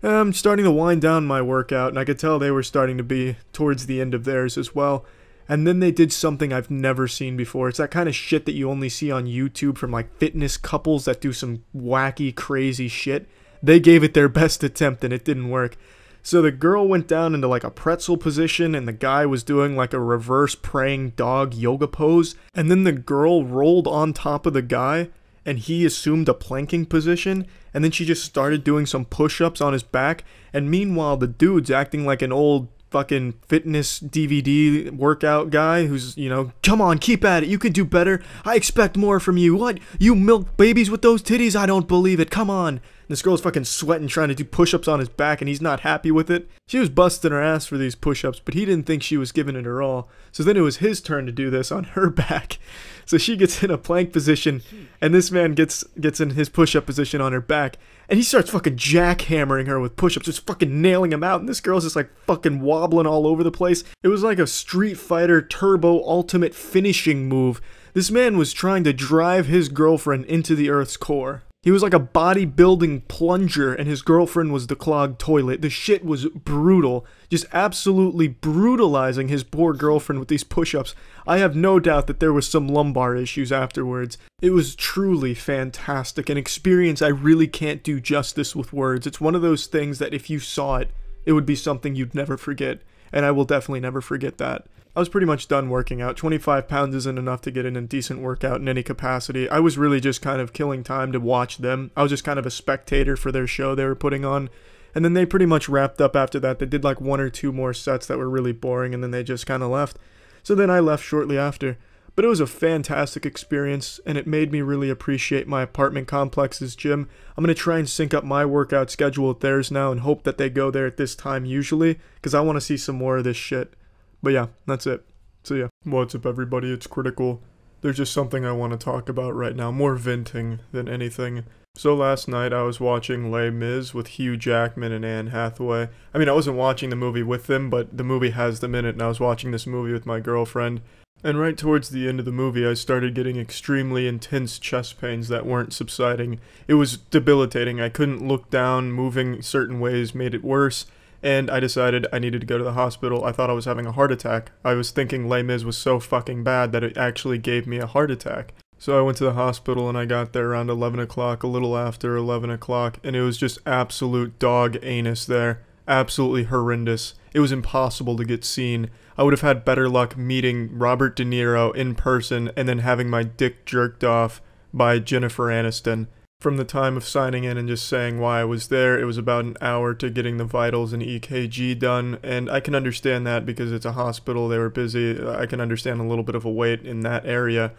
S1: I'm starting to wind down my workout, and I could tell they were starting to be towards the end of theirs as well. And then they did something I've never seen before. It's that kind of shit that you only see on YouTube from like fitness couples that do some wacky, crazy shit. They gave it their best attempt and it didn't work. So the girl went down into like a pretzel position and the guy was doing like a reverse praying dog yoga pose. And then the girl rolled on top of the guy and he assumed a planking position, and then she just started doing some push-ups on his back, and meanwhile the dude's acting like an old fucking fitness DVD workout guy who's, you know, come on, keep at it, you can do better, I expect more from you, what, you milk babies with those titties, I don't believe it, come on. And this girl's fucking sweating trying to do push-ups on his back and he's not happy with it. She was busting her ass for these push-ups, but he didn't think she was giving it her all. So then it was his turn to do this on her back. So she gets in a plank position and this man gets in his push-up position on her back and he starts fucking jackhammering her with push-ups, just fucking nailing him out, and this girl's just like fucking wobbling all over the place. It was like a Street Fighter Turbo ultimate finishing move. This man was trying to drive his girlfriend into the Earth's core. He was like a bodybuilding plunger and his girlfriend was the clogged toilet. The shit was brutal. Just absolutely brutalizing his poor girlfriend with these push-ups. I have no doubt that there was some lumbar issues afterwards. It was truly fantastic. An experience I really can't do justice with words. It's one of those things that if you saw it, it would be something you'd never forget. And I will definitely never forget that. I was pretty much done working out. 25 pounds isn't enough to get in a decent workout in any capacity. I was really just kind of killing time to watch them. I was just kind of a spectator for their show they were putting on. And then they pretty much wrapped up after that. They did like 1 or 2 more sets that were really boring and then they just kind of left. So then I left shortly after. But it was a fantastic experience and it made me really appreciate my apartment complex's gym. I'm going to try and sync up my workout schedule with theirs now and hope that they go there at this time usually, because I want to see some more of this shit. But yeah, that's it. See ya. What's up everybody, it's Critical. There's just something I want to talk about right now, more venting than anything. So last night I was watching Les Mis with Hugh Jackman and Anne Hathaway. I mean, I wasn't watching the movie with them, but the movie has them in it and I was watching this movie with my girlfriend. And right towards the end of the movie I started getting extremely intense chest pains that weren't subsiding. It was debilitating. I couldn't look down, moving certain ways made it worse. And I decided I needed to go to the hospital. I thought I was having a heart attack. I was thinking Les Mis was so fucking bad that it actually gave me a heart attack. So I went to the hospital and I got there around 11 o'clock, a little after 11 o'clock, and it was just absolute dog anus there. Absolutely horrendous. It was impossible to get seen. I would have had better luck meeting Robert De Niro in person and then having my dick jerked off by Jennifer Aniston. From the time of signing in and just saying why I was there, it was about an hour to getting the vitals and EKG done, and I can understand that because it's a hospital, they were busy. I can understand a little bit of a wait in that area,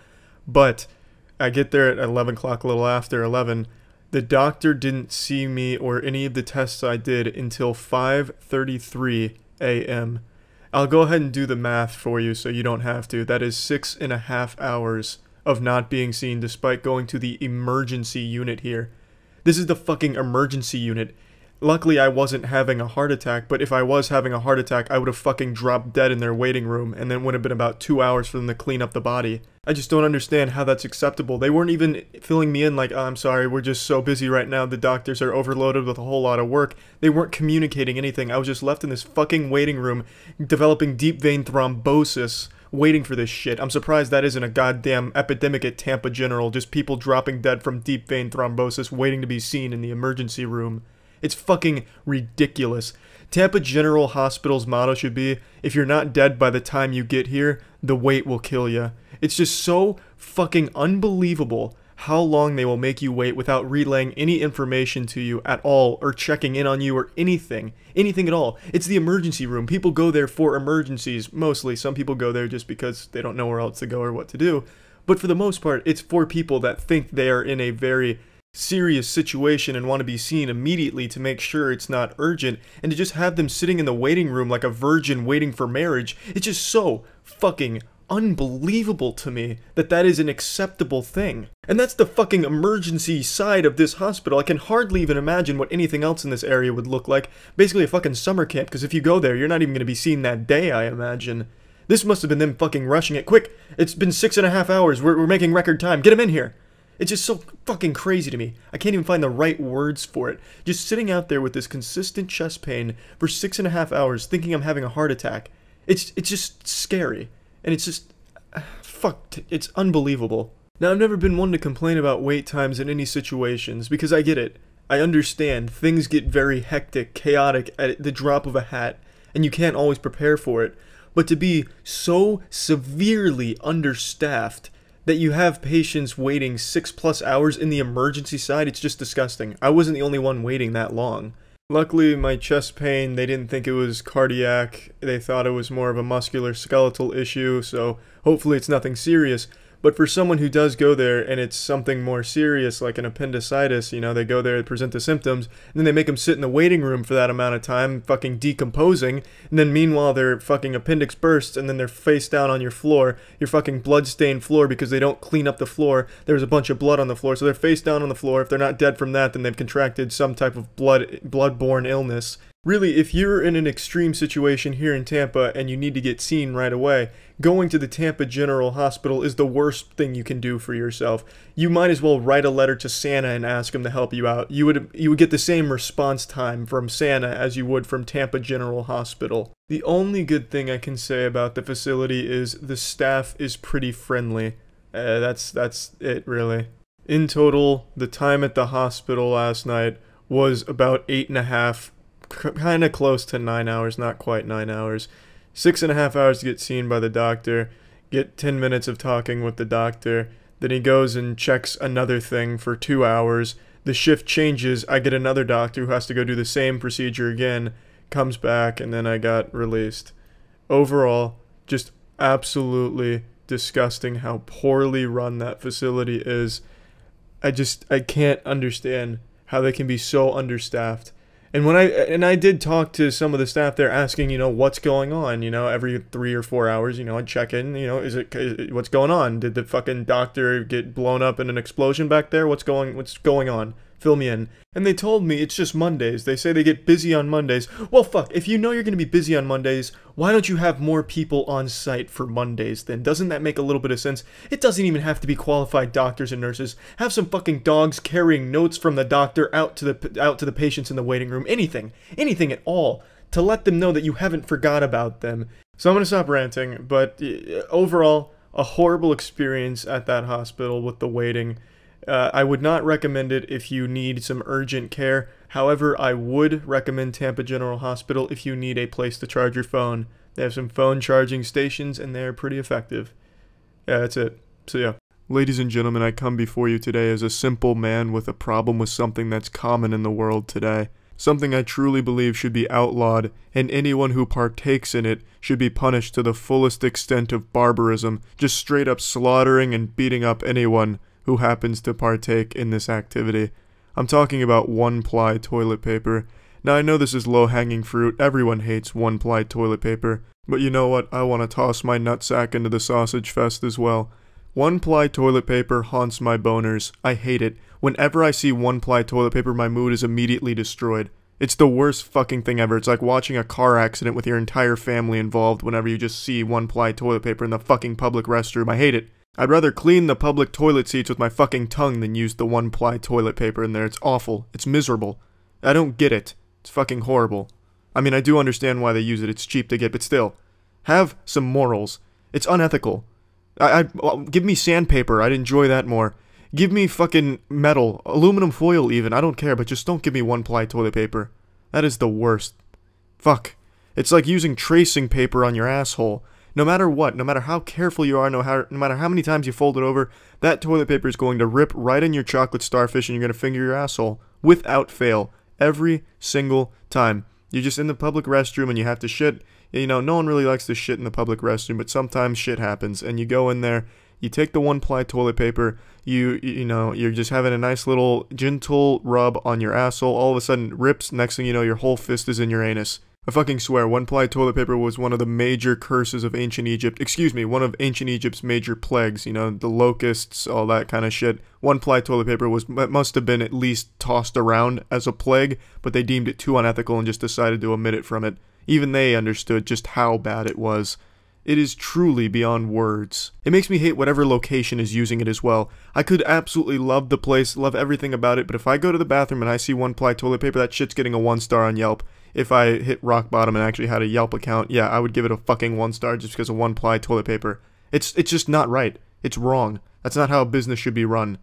S1: but I get there at 11 o'clock, a little after 11. The doctor didn't see me or any of the tests I did until 5:33 a.m. I'll go ahead and do the math for you so you don't have to. That is 6.5 hours of not being seen despite going to the emergency unit here. This is the fucking emergency unit. Luckily I wasn't having a heart attack, but if I was having a heart attack I would have fucking dropped dead in their waiting room and then would have been about 2 hours for them to clean up the body. I just don't understand how that's acceptable. They weren't even filling me in like, oh, I'm sorry, we're just so busy right now, the doctors are overloaded with a whole lot of work. They weren't communicating anything. I was just left in this fucking waiting room developing deep vein thrombosis, waiting for this shit. I'm surprised that isn't a goddamn epidemic at Tampa General, just people dropping dead from deep vein thrombosis waiting to be seen in the emergency room. It's fucking ridiculous. Tampa General Hospital's motto should be, if you're not dead by the time you get here, the wait will kill you. It's just so fucking unbelievable how long they will make you wait without relaying any information to you at all or checking in on you or anything. Anything at all. It's the emergency room. People go there for emergencies, mostly. Some people go there just because they don't know where else to go or what to do. But for the most part, it's for people that think they are in a very serious situation and want to be seen immediately to make sure it's not urgent, and to just have them sitting in the waiting room like a virgin waiting for marriage, it's just so fucking unbelievable to me that that is an acceptable thing. And that's the fucking emergency side of this hospital. I can hardly even imagine what anything else in this area would look like. Basically a fucking summer camp, because if you go there, you're not even going to be seen that day, I imagine. This must have been them fucking rushing it. Quick! It's been 6.5 hours. We're making record time. Get him in here! It's just so fucking crazy to me. I can't even find the right words for it. Just sitting out there with this consistent chest pain for 6.5 hours thinking I'm having a heart attack. It's just scary. And it's just, fuck, it's unbelievable. Now, I've never been one to complain about wait times in any situations, because I get it. I understand. Things get very hectic, chaotic at the drop of a hat, and you can't always prepare for it. But to be so severely understaffed that you have patients waiting 6+ hours in the emergency side, it's just disgusting. I wasn't the only one waiting that long. Luckily, my chest pain, they didn't think it was cardiac. They thought it was more of a musculoskeletal issue, so hopefully it's nothing serious. But for someone who does go there and it's something more serious, like an appendicitis, you know, they go there, present the symptoms, and then they make them sit in the waiting room for that amount of time, fucking decomposing, and then meanwhile their fucking appendix bursts, and then they're face down on your floor, your fucking blood-stained floor, because they don't clean up the floor. There's a bunch of blood on the floor, so they're face down on the floor. If they're not dead from that, then they've contracted some type of blood-borne illness. Really, if you're in an extreme situation here in Tampa and you need to get seen right away, going to the Tampa General Hospital is the worst thing you can do for yourself. You might as well write a letter to Santa and ask him to help you out. You would get the same response time from Santa as you would from Tampa General Hospital. The only good thing I can say about the facility is the staff is pretty friendly. That's it, really. In total, the time at the hospital last night was about 8.5, kind of close to 9 hours, not quite 9 hours. 6.5 hours to get seen by the doctor, get 10 minutes of talking with the doctor, then he goes and checks another thing for 2 hours. The shift changes, I get another doctor who has to go do the same procedure again, comes back, and then I got released. Overall, just absolutely disgusting how poorly run that facility is. I can't understand how they can be so understaffed. And I did talk to some of the staff there asking, you know, what's going on, you know, every 3 or 4 hours, you know, I'd check in, you know, what's going on? Did the fucking doctor get blown up in an explosion back there? What's going on? Fill me in. And they told me it's just Mondays. They say they get busy on Mondays. Well, fuck, if you know you're going to be busy on Mondays, why don't you have more people on site for Mondays then? Doesn't that make a little bit of sense? It doesn't even have to be qualified doctors and nurses. Have some fucking dogs carrying notes from the doctor out to the patients in the waiting room. Anything at all, to let them know that you haven't forgot about them. So I'm going to stop ranting, but overall, a horrible experience at that hospital with the waiting. I would not recommend it if you need some urgent care. However, I would recommend Tampa General Hospital if you need a place to charge your phone. They have some phone charging stations, and they're pretty effective. Yeah, that's it. So yeah. Ladies and gentlemen, I come before you today as a simple man with a problem with something that's common in the world today. Something I truly believe should be outlawed, and anyone who partakes in it should be punished to the fullest extent of barbarism, just straight up slaughtering and beating up anyone who happens to partake in this activity. I'm talking about one-ply toilet paper. Now I know this is low-hanging fruit, everyone hates one-ply toilet paper, but you know what, I want to toss my nutsack into the sausage fest as well. One-ply toilet paper haunts my boners. I hate it. Whenever I see one-ply toilet paper, my mood is immediately destroyed. It's the worst fucking thing ever. It's like watching a car accident with your entire family involved whenever you just see one-ply toilet paper in the fucking public restroom. I hate it. I'd rather clean the public toilet seats with my fucking tongue than use the one-ply toilet paper in there. It's awful. It's miserable. I don't get it. It's fucking horrible. I mean, I do understand why they use it. It's cheap to get, but still. Have some morals. It's unethical. Give me sandpaper. I'd enjoy that more. Give me fucking metal. Aluminum foil even. I don't care, but just don't give me one-ply toilet paper. That is the worst. Fuck. It's like using tracing paper on your asshole. No matter what, no matter how careful you are, no matter how many times you fold it over, that toilet paper is going to rip right in your chocolate starfish and you're going to finger your asshole. Without fail. Every single time. You're just in the public restroom and you have to shit. You know, no one really likes to shit in the public restroom, but sometimes shit happens. And you go in there, You take the one-ply toilet paper, you know, you're just having a nice little gentle rub on your asshole, all of a sudden it rips, next thing you know, your whole fist is in your anus. I fucking swear, one-ply toilet paper was one of the major curses of ancient Egypt. Excuse me, one of ancient Egypt's major plagues, you know, the locusts, all that kind of shit. One-ply toilet paper must have been at least tossed around as a plague, but they deemed it too unethical and just decided to omit it from it. Even they understood just how bad it was. It is truly beyond words. It makes me hate whatever location is using it as well. I could absolutely love the place, love everything about it, but if I go to the bathroom and I see one-ply toilet paper, that shit's getting a 1-star on Yelp. If I hit rock bottom and actually had a Yelp account, yeah, I would give it a fucking 1-star just because of one-ply toilet paper. It's just not right. It's wrong. That's not how a business should be run.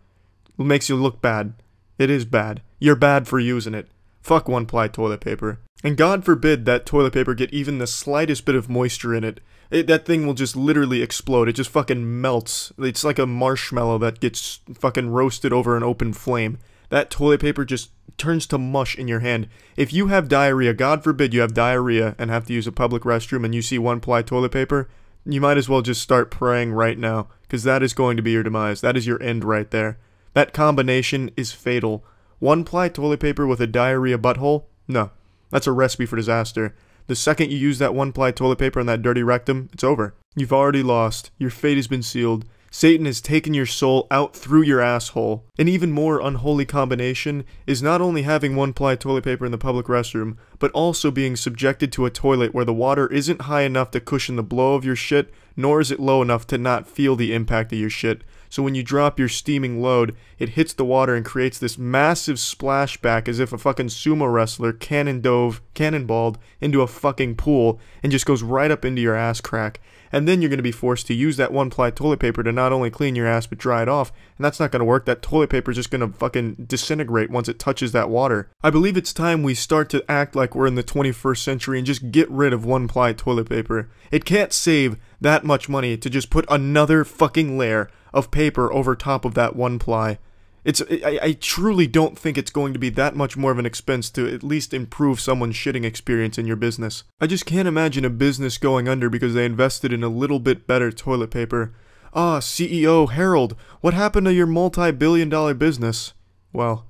S1: It makes you look bad. It is bad. You're bad for using it. Fuck one-ply toilet paper. And God forbid that toilet paper get even the slightest bit of moisture in it. That thing will just literally explode. It just fucking melts. It's like a marshmallow that gets fucking roasted over an open flame. That toilet paper just turns to mush in your hand. If you have diarrhea, God forbid you have diarrhea and have to use a public restroom and you see one-ply toilet paper, you might as well just start praying right now, because that is going to be your demise. That is your end right there. That combination is fatal. One-ply toilet paper with a diarrhea butthole? No. That's a recipe for disaster. The second you use that one-ply toilet paper on that dirty rectum, it's over. You've already lost. Your fate has been sealed. Satan has taken your soul out through your asshole. An even more unholy combination is not only having one-ply toilet paper in the public restroom, but also being subjected to a toilet where the water isn't high enough to cushion the blow of your shit, nor is it low enough to not feel the impact of your shit. So when you drop your steaming load, it hits the water and creates this massive splashback as if a fucking sumo wrestler cannonballed into a fucking pool and just goes right up into your ass crack. And then you're going to be forced to use that one-ply toilet paper to not only clean your ass but dry it off. And that's not going to work. That toilet paper is just going to fucking disintegrate once it touches that water. I believe it's time we start to act like we're in the 21st century and just get rid of one-ply toilet paper. It can't save that much money to just put another fucking layer of paper over top of that one-ply. I truly don't think it's going to be that much more of an expense to at least improve someone's shitting experience in your business. I just can't imagine a business going under because they invested in a little bit better toilet paper. Ah, CEO Harold, what happened to your multi-billion-dollar business? Well,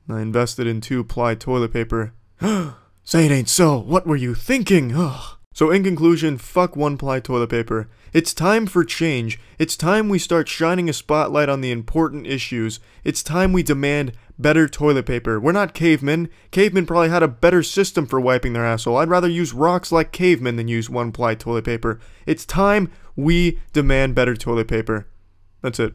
S1: I invested in 2-ply toilet paper. Say it ain't so. What were you thinking? Ugh. So in conclusion, fuck one-ply toilet paper. It's time for change. It's time we start shining a spotlight on the important issues. It's time we demand better toilet paper. We're not cavemen. Cavemen probably had a better system for wiping their asshole. I'd rather use rocks like cavemen than use one-ply toilet paper. It's time we demand better toilet paper. That's it.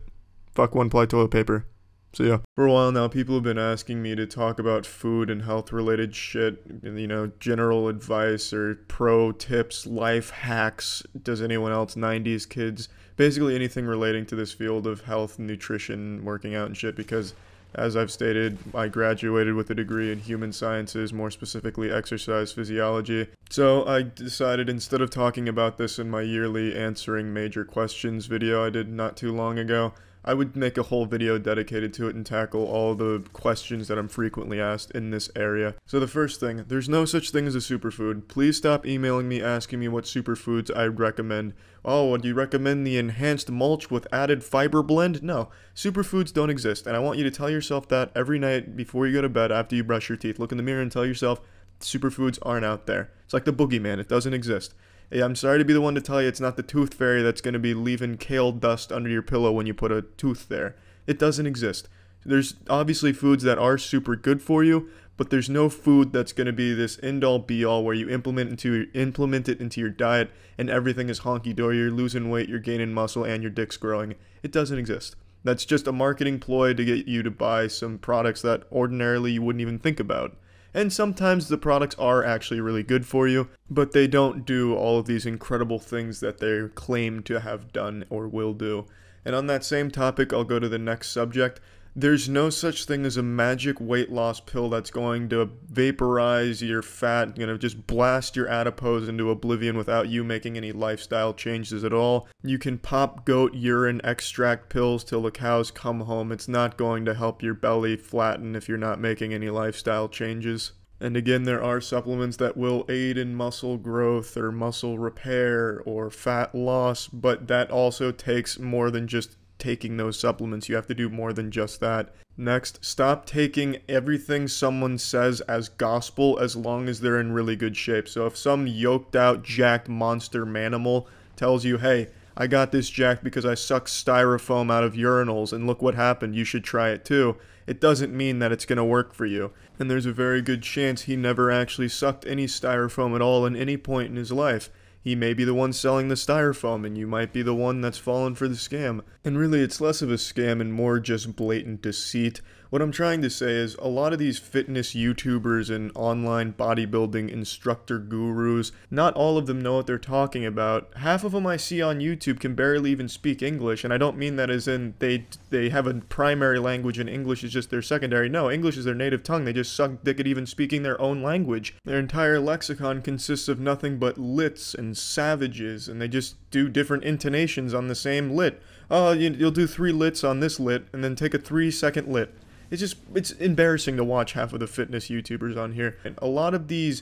S1: Fuck one-ply toilet paper. So yeah, for a while now, people have been asking me to talk about food and health-related shit, you know, general advice or pro tips, life hacks, does anyone else, 90s kids, basically anything relating to this field of health, nutrition, working out and shit, because, as I've stated, I graduated with a degree in human sciences, more specifically exercise physiology. So I decided, instead of talking about this in my yearly answering major questions video I did not too long ago, I would make a whole video dedicated to it and tackle all the questions that I'm frequently asked in this area. So the first thing, there's no such thing as a superfood. Please stop emailing me asking me what superfoods I'd recommend. Oh, would you recommend the enhanced mulch with added fiber blend? No, superfoods don't exist, and I want you to tell yourself that every night before you go to bed after you brush your teeth. Look in the mirror and tell yourself superfoods aren't out there. It's like the boogeyman, it doesn't exist. Yeah, I'm sorry to be the one to tell you it's not the tooth fairy that's going to be leaving kale dust under your pillow when you put a tooth there. It doesn't exist. There's obviously foods that are super good for you, but there's no food that's going to be this end-all be-all where you implement it into your diet and everything is honky-dory, you're losing weight, you're gaining muscle, and your dick's growing. It doesn't exist. That's just a marketing ploy to get you to buy some products that ordinarily you wouldn't even think about. And sometimes the products are actually really good for you, but they don't do all of these incredible things that they claim to have done or will do. And on that same topic, I'll go to the next subject. There's no such thing as a magic weight loss pill that's going to vaporize your fat, just blast your adipose into oblivion without you making any lifestyle changes at all. You can pop goat urine extract pills till the cows come home. It's not going to help your belly flatten if you're not making any lifestyle changes. And again, there are supplements that will aid in muscle growth or muscle repair or fat loss, but that also takes more than just taking those supplements. You have to do more than just that. Next, stop taking everything someone says as gospel as long as they're in really good shape. So if some yoked out, jacked monster manimal tells you, hey, I got this jacked because I sucked styrofoam out of urinals and look what happened, you should try it too, it doesn't mean that it's going to work for you. And there's a very good chance he never actually sucked any styrofoam at all at any point in his life. He may be the one selling the styrofoam, and you might be the one that's fallen for the scam. And really, it's less of a scam and more just blatant deceit. What I'm trying to say is, a lot of these fitness YouTubers and online bodybuilding instructor gurus, not all of them know what they're talking about. Half of them I see on YouTube can barely even speak English, and I don't mean that as in they have a primary language and English is just their secondary. No, English is their native tongue. They just suck dick at even speaking their own language. Their entire lexicon consists of nothing but lits and savages, and they just do different intonations on the same lit. Oh, you'll do 3 lits on this lit, and then take a 3-second lit. It's embarrassing to watch half of the fitness YouTubers on here. And a lot of these,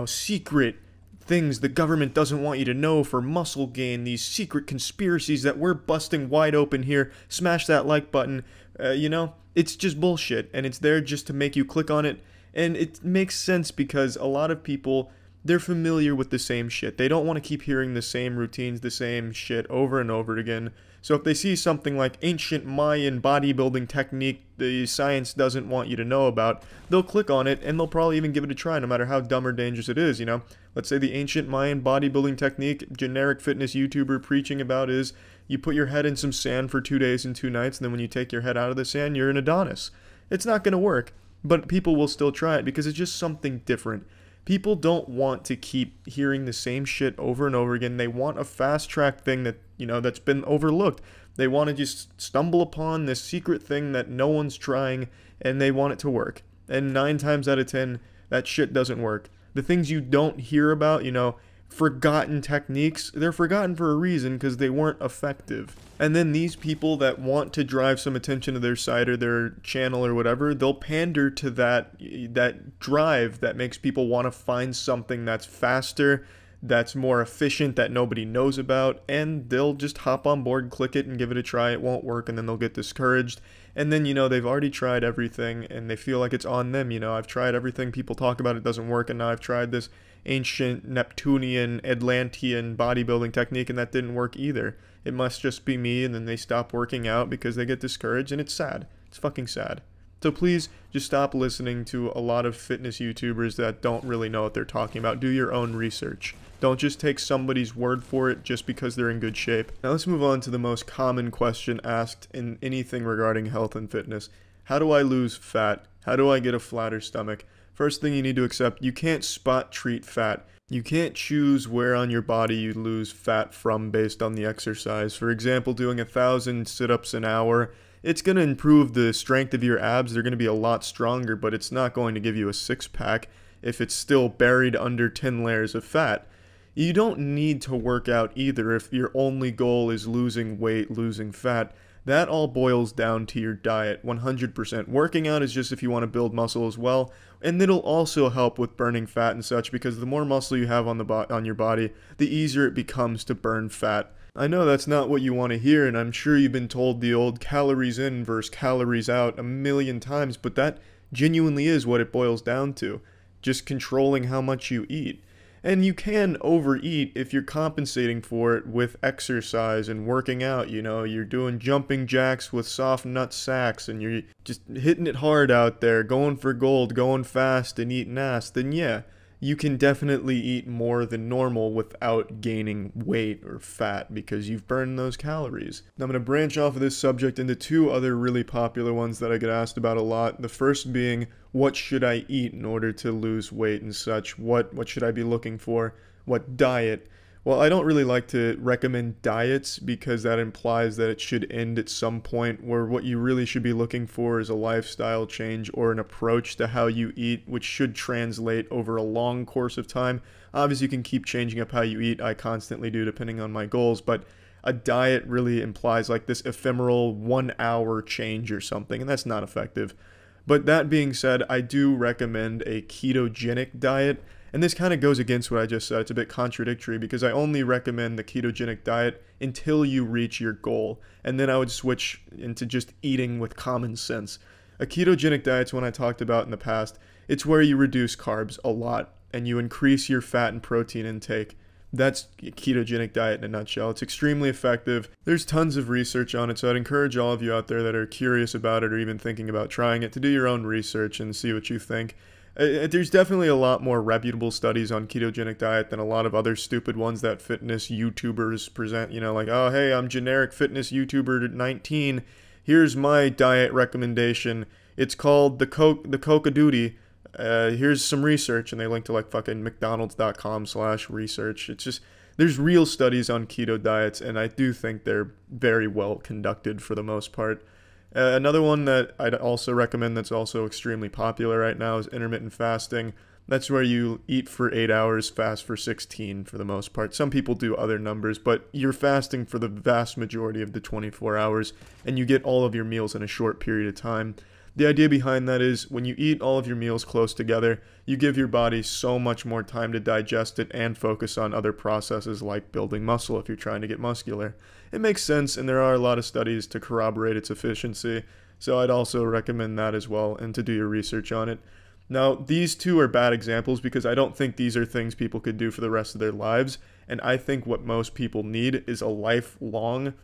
S1: secret things the government doesn't want you to know for muscle gain, these secret conspiracies that we're busting wide open here, smash that like button, it's just bullshit. And it's there just to make you click on it. And it makes sense because a lot of people, they're familiar with the same shit. They don't want to keep hearing the same routines, the same shit over and over again. So if they see something like ancient Mayan bodybuilding technique the science doesn't want you to know about, they'll click on it and they'll probably even give it a try no matter how dumb or dangerous it is, Let's say the ancient Mayan bodybuilding technique generic fitness YouTuber preaching about is you put your head in some sand for 2 days and 2 nights, and then when you take your head out of the sand, you're an Adonis. It's not going to work, but people will still try it because it's just something different. People don't want to keep hearing the same shit over and over again. They want a fast-track thing that, that's been overlooked. They want to just stumble upon this secret thing that no one's trying, and they want it to work. And 9 times out of 10, that shit doesn't work. The things you don't hear about, forgotten techniques, they're forgotten for a reason because they weren't effective. And then these people that want to drive some attention to their site or their channel or whatever, they'll pander to that drive that makes people want to find something that's faster, that's more efficient, that nobody knows about, and they'll just hop on board, click it, and give it a try. It won't work, and then they'll get discouraged. And then, they've already tried everything, and they feel like it's on them. I've tried everything people talk about, it doesn't work, and now I've tried this ancient Neptunian, Atlantean bodybuilding technique, and that didn't work either. It must just be me, and then they stop working out because they get discouraged, and it's sad. It's fucking sad. So please, just stop listening to a lot of fitness YouTubers that don't really know what they're talking about. Do your own research. Don't just take somebody's word for it just because they're in good shape. Now let's move on to the most common question asked in anything regarding health and fitness. How do I lose fat? How do I get a flatter stomach? First thing you need to accept, you can't spot treat fat. You can't choose where on your body you lose fat from based on the exercise. For example, doing 1,000 sit-ups an hour, it's going to improve the strength of your abs. They're going to be a lot stronger, but it's not going to give you a six-pack if it's still buried under 10 layers of fat. You don't need to work out either if your only goal is losing weight, losing fat. That all boils down to your diet, 100%. Working out is just if you want to build muscle as well, and it'll also help with burning fat and such because the more muscle you have on your body, the easier it becomes to burn fat. I know that's not what you want to hear, and I'm sure you've been told the old calories in versus calories out a million times, but that genuinely is what it boils down to. Just controlling how much you eat. And you can overeat if you're compensating for it with exercise and working out. You're doing jumping jacks with soft nut sacks and you're just hitting it hard out there, going for gold, going fast and eating ass, then yeah, you can definitely eat more than normal without gaining weight or fat because you've burned those calories. Now I'm going to branch off of this subject into 2 other really popular ones that I get asked about a lot. The first being, what should I eat in order to lose weight and such? What should I be looking for? What diet? Well, I don't really like to recommend diets because that implies that it should end at some point, where what you really should be looking for is a lifestyle change or an approach to how you eat, which should translate over a long course of time. Obviously, you can keep changing up how you eat. I constantly do depending on my goals, but a diet really implies like this ephemeral 1-hour change or something, and that's not effective. But that being said, I do recommend a ketogenic diet. And this kind of goes against what I just said. It's a bit contradictory because I only recommend the ketogenic diet until you reach your goal. And then I would switch into just eating with common sense. A ketogenic diet's one I talked about in the past. It's where you reduce carbs a lot and you increase your fat and protein intake. That's a ketogenic diet in a nutshell. It's extremely effective. There's tons of research on it, so I'd encourage all of you out there that are curious about it or even thinking about trying it to do your own research and see what you think. There's definitely a lot more reputable studies on ketogenic diet than a lot of other stupid ones that fitness YouTubers present. You know, like, oh, hey, I'm generic fitness YouTuber 19. Here's my diet recommendation. It's called the Coca-Doodie. Here's some research, and they link to like fucking mcdonalds.com/research. It's just, there's real studies on keto diets, and I do think they're very well conducted for the most part. Another one that I'd also recommend that's also extremely popular right now is intermittent fasting. That's where you eat for 8 hours, fast for 16 for the most part. Some people do other numbers, but you're fasting for the vast majority of the 24 hours, and you get all of your meals in a short period of time. The idea behind that is when you eat all of your meals close together, you give your body so much more time to digest it and focus on other processes like building muscle if you're trying to get muscular. It makes sense, and there are a lot of studies to corroborate its efficiency, so I'd also recommend that as well and to do your research on it. Now, these two are bad examples because I don't think these are things people could do for the rest of their lives, and I think what most people need is a lifelong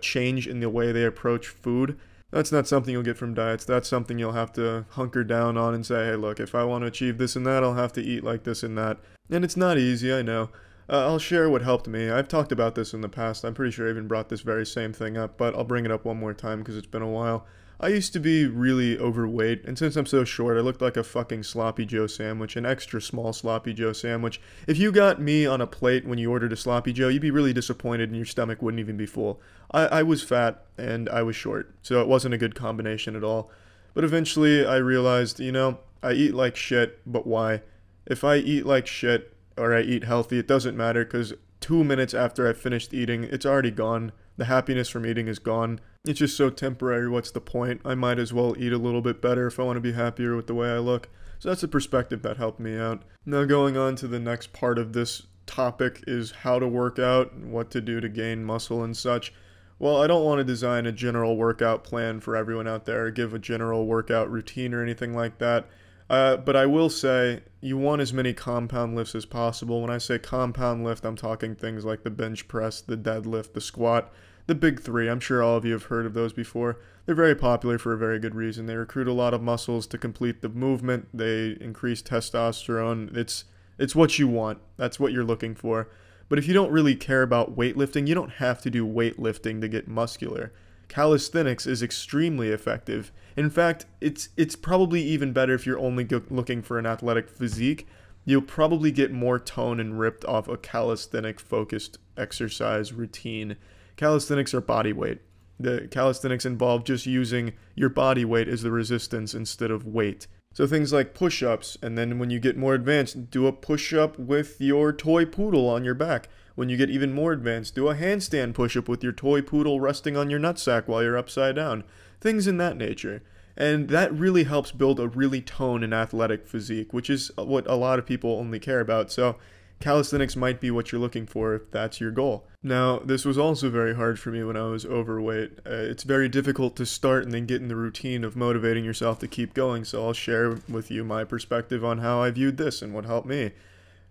S1: change in the way they approach food. That's not something you'll get from diets. That's something you'll have to hunker down on and say, hey, look, if I want to achieve this and that, I'll have to eat like this and that. And it's not easy, I know. I'll share what helped me. I've talked about this in the past. I'm pretty sure I even brought this very same thing up, but I'll bring it up one more time because it's been a while. I used to be really overweight, and since I'm so short, I looked like a fucking Sloppy Joe sandwich, an extra small Sloppy Joe sandwich. If you got me on a plate when you ordered a Sloppy Joe, you'd be really disappointed and your stomach wouldn't even be full. I was fat and I was short, so it wasn't a good combination at all. But eventually I realized, you know, I eat like shit, but why? If I eat like shit or I eat healthy, it doesn't matter because 2 minutes after I've finished eating, it's already gone. The happiness from eating is gone. It's just so temporary, what's the point? I might as well eat a little bit better if I want to be happier with the way I look. So that's a perspective that helped me out. Now going on to the next part of this topic is how to work out, and what to do to gain muscle and such. Well, I don't want to design a general workout plan for everyone out there or give a general workout routine or anything like that. But I will say you want as many compound lifts as possible. When I say compound lift, I'm talking things like the bench press, the deadlift, the squat, the big three. I'm sure all of you have heard of those before. They're very popular for a very good reason. They recruit a lot of muscles to complete the movement. They increase testosterone. It's what you want. That's what you're looking for. But if you don't really care about weightlifting, you don't have to do weightlifting to get muscular. Calisthenics is extremely effective. In fact, it's probably even better if you're only looking for an athletic physique. You'll probably get more tone and ripped off a calisthenic-focused exercise routine. Calisthenics are body weight. The calisthenics involve just using your body weight as the resistance instead of weight. So things like push-ups, and then when you get more advanced, do a push-up with your toy poodle on your back. When you get even more advanced, do a handstand push-up with your toy poodle resting on your nutsack while you're upside down. Things in that nature. And that really helps build a really toned and athletic physique, which is what a lot of people only care about. So calisthenics might be what you're looking for if that's your goal. Now, this was also very hard for me when I was overweight. It's very difficult to start and then get in the routine of motivating yourself to keep going, so I'll share with you my perspective on how I viewed this and what helped me.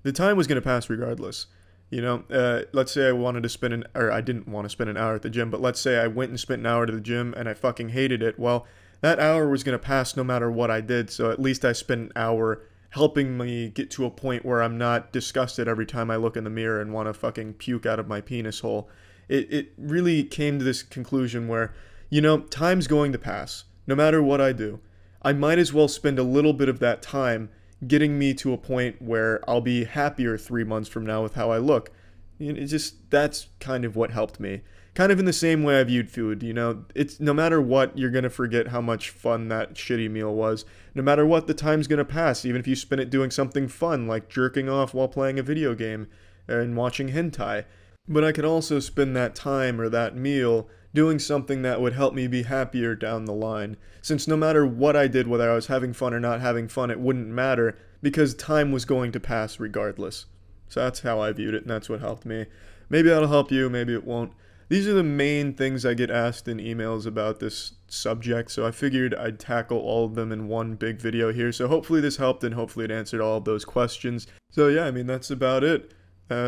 S1: The time was going to pass regardless. You know, let's say I wanted to spend I didn't want to spend an hour at the gym, but let's say I went and spent an hour to the gym and I fucking hated it. Well, that hour was going to pass no matter what I did, so at least I spent an hour helping me get to a point where I'm not disgusted every time I look in the mirror and want to fucking puke out of my penis hole. It really came to this conclusion where, you know, time's going to pass. No matter what I do, I might as well spend a little bit of that time getting me to a point where I'll be happier 3 months from now with how I look. That's kind of what helped me. Kind of in the same way I viewed food, you know, it's no matter what, you're going to forget how much fun that shitty meal was. No matter what, the time's going to pass, even if you spend it doing something fun, like jerking off while playing a video game and watching hentai. But I could also spend that time or that meal doing something that would help me be happier down the line. Since no matter what I did, whether I was having fun or not having fun, it wouldn't matter because time was going to pass regardless. So that's how I viewed it, and that's what helped me. Maybe that'll help you, maybe it won't. These are the main things I get asked in emails about this subject, so I figured I'd tackle all of them in one big video here. So hopefully this helped, and hopefully it answered all of those questions. So yeah, I mean, that's about it.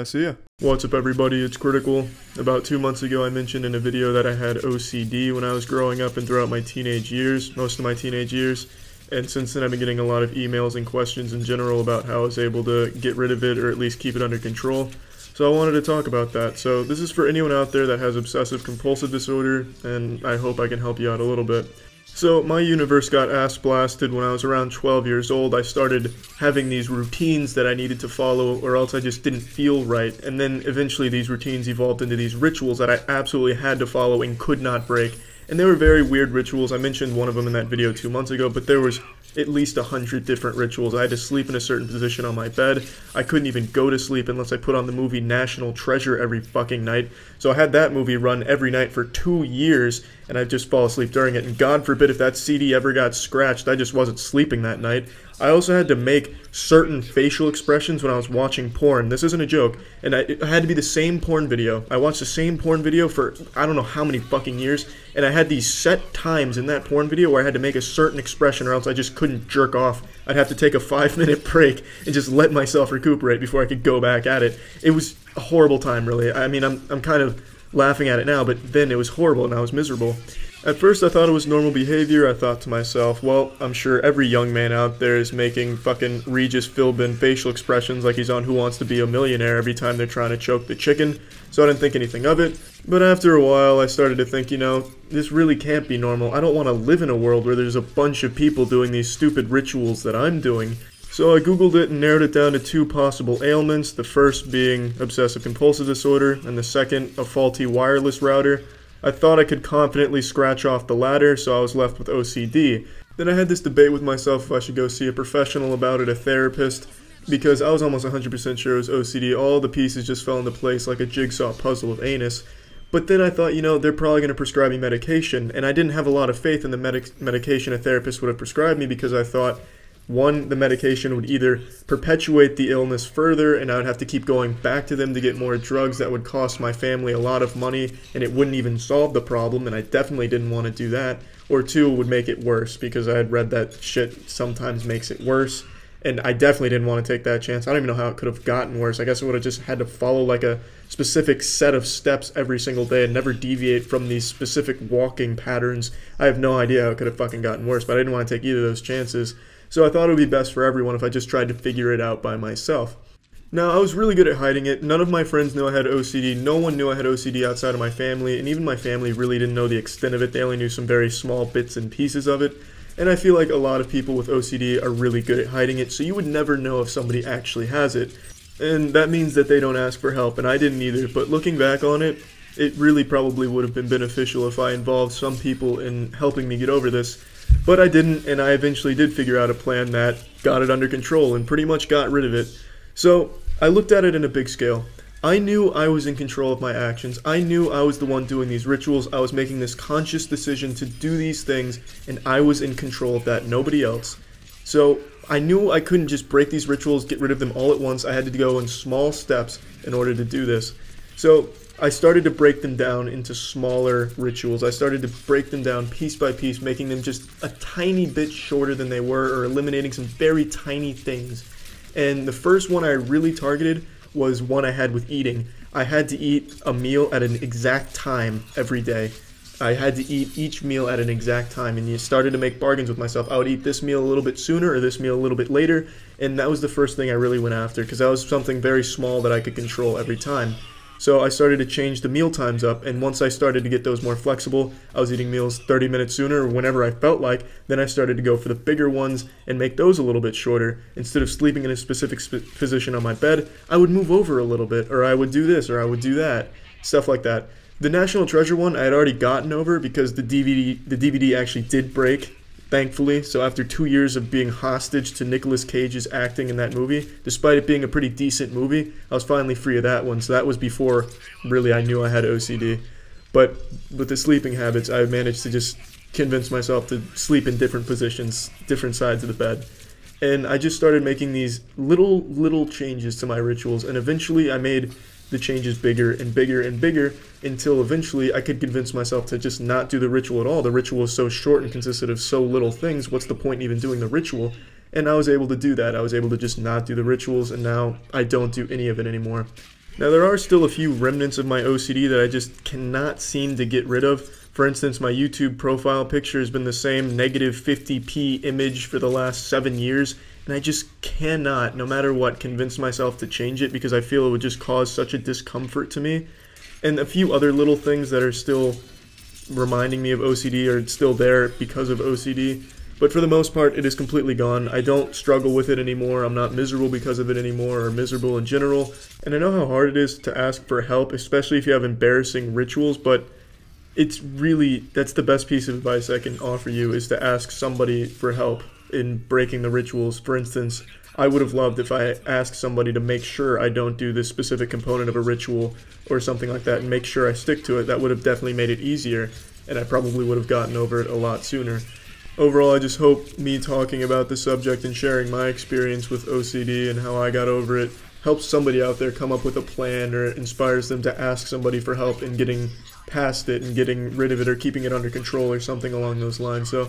S1: See ya. What's up, everybody? It's Critical. About 2 months ago, I mentioned in a video that I had OCD when I was growing up and throughout my teenage years, most of my teenage years. And since then, I've been getting a lot of emails and questions in general about how I was able to get rid of it or at least keep it under control. So I wanted to talk about that. So this is for anyone out there that has obsessive compulsive disorder, and I hope I can help you out a little bit. So my universe got ass blasted when I was around 12 years old. I started having these routines that I needed to follow or else I just didn't feel right. And then eventually these routines evolved into these rituals that I absolutely had to follow and could not break. And they were very weird rituals. I mentioned one of them in that video 2 months ago, but there was at least 100 different rituals. I had to sleep in a certain position on my bed. I couldn't even go to sleep unless I put on the movie National Treasure every fucking night. So I had that movie run every night for 2 years, and I'd just fall asleep during it. And God forbid if that CD ever got scratched, I just wasn't sleeping that night. I also had to make certain facial expressions when I was watching porn. This isn't a joke. And it had to be the same porn video. I watched the same porn video for I don't know how many fucking years. And I had these set times in that porn video where I had to make a certain expression or else I just couldn't jerk off. I'd have to take a 5-minute break and just let myself recuperate before I could go back at it. It was a horrible time, really. I mean, I'm kind of laughing at it now, but then it was horrible and I was miserable. At first I thought it was normal behavior. I thought to myself, well, I'm sure every young man out there is making fucking Regis Philbin facial expressions like he's on Who Wants to Be a Millionaire every time they're trying to choke the chicken, so I didn't think anything of it. But after a while I started to think, you know, this really can't be normal. I don't want to live in a world where there's a bunch of people doing these stupid rituals that I'm doing. So I googled it and narrowed it down to 2 possible ailments, the first being obsessive compulsive disorder and the second a faulty wireless router. I thought I could confidently scratch off the latter, so I was left with OCD. Then I had this debate with myself if I should go see a professional about it, a therapist, because I was almost 100% sure it was OCD. All the pieces just fell into place like a jigsaw puzzle of anus. But then I thought, you know, they're probably going to prescribe me medication, and I didn't have a lot of faith in the medication a therapist would have prescribed me because I thought, one, the medication would either perpetuate the illness further and I would have to keep going back to them to get more drugs that would cost my family a lot of money and it wouldn't even solve the problem, and I definitely didn't want to do that. Or 2, it would make it worse because I had read that shit sometimes makes it worse, and I definitely didn't want to take that chance. I don't even know how it could have gotten worse. I guess I would have just had to follow like a specific set of steps every single day and never deviate from these specific walking patterns. I have no idea how it could have fucking gotten worse, but I didn't want to take either of those chances. So I thought it would be best for everyone if I just tried to figure it out by myself. Now, I was really good at hiding it. None of my friends knew I had OCD. No one knew I had OCD outside of my family, and even my family really didn't know the extent of it. They only knew some very small bits and pieces of it. And I feel like a lot of people with OCD are really good at hiding it, so you would never know if somebody actually has it. And that means that they don't ask for help, and I didn't either. But looking back on it, it really probably would have been beneficial if I involved some people in helping me get over this. But I didn't, and I eventually did figure out a plan that got it under control and pretty much got rid of it. So I looked at it in a big scale. I knew I was in control of my actions. I knew I was the one doing these rituals. I was making this conscious decision to do these things, and I was in control of that, nobody else. So I knew I couldn't just break these rituals, get rid of them all at once. I had to go in small steps in order to do this. So I started to break them down into smaller rituals. I started to break them down piece by piece, making them just a tiny bit shorter than they were, or eliminating some very tiny things. And the first one I really targeted was one I had with eating. I had to eat a meal at an exact time every day. I had to eat each meal at an exact time, and you started to make bargains with myself. I would eat this meal a little bit sooner or this meal a little bit later, and that was the first thing I really went after, because that was something very small that I could control every time. So I started to change the meal times up, and once I started to get those more flexible, I was eating meals 30 minutes sooner or whenever I felt like, then I started to go for the bigger ones and make those a little bit shorter. Instead of sleeping in a specific position on my bed, I would move over a little bit, or I would do this, or I would do that, stuff like that. The National Treasure one I had already gotten over because the DVD actually did break, thankfully. So after 2 years of being hostage to Nicolas Cage's acting in that movie, despite it being a pretty decent movie, I was finally free of that one. So that was before really I knew I had OCD. But with the sleeping habits, I managed to just convince myself to sleep in different positions, different sides of the bed. And I just started making these little changes to my rituals, and eventually I made the changes bigger and bigger and bigger until eventually I could convince myself to just not do the ritual at all. The ritual was so short and consisted of so little things. What's the point in even doing the ritual? And I was able to do that. I was able to just not do the rituals, and now I don't do any of it anymore. Now, there are still a few remnants of my OCD that I just cannot seem to get rid of. For instance, my YouTube profile picture has been the same negative 50p image for the last 7 years, and I just cannot, no matter what, convince myself to change it because I feel it would just cause such a discomfort to me. And a few other little things that are still reminding me of OCD are still there because of OCD. But for the most part, it is completely gone. I don't struggle with it anymore. I'm not miserable because of it anymore, or miserable in general. And I know how hard it is to ask for help, especially if you have embarrassing rituals, but it's really, that's the best piece of advice I can offer you, is to ask somebody for help in breaking the rituals. For instance, I would have loved if I asked somebody to make sure I don't do this specific component of a ritual or something like that and make sure I stick to it. That would have definitely made it easier, and I probably would have gotten over it a lot sooner. Overall, I just hope me talking about the subject and sharing my experience with OCD and how I got over it helps somebody out there come up with a plan, or inspires them to ask somebody for help in getting past it and getting rid of it or keeping it under control or something along those lines. So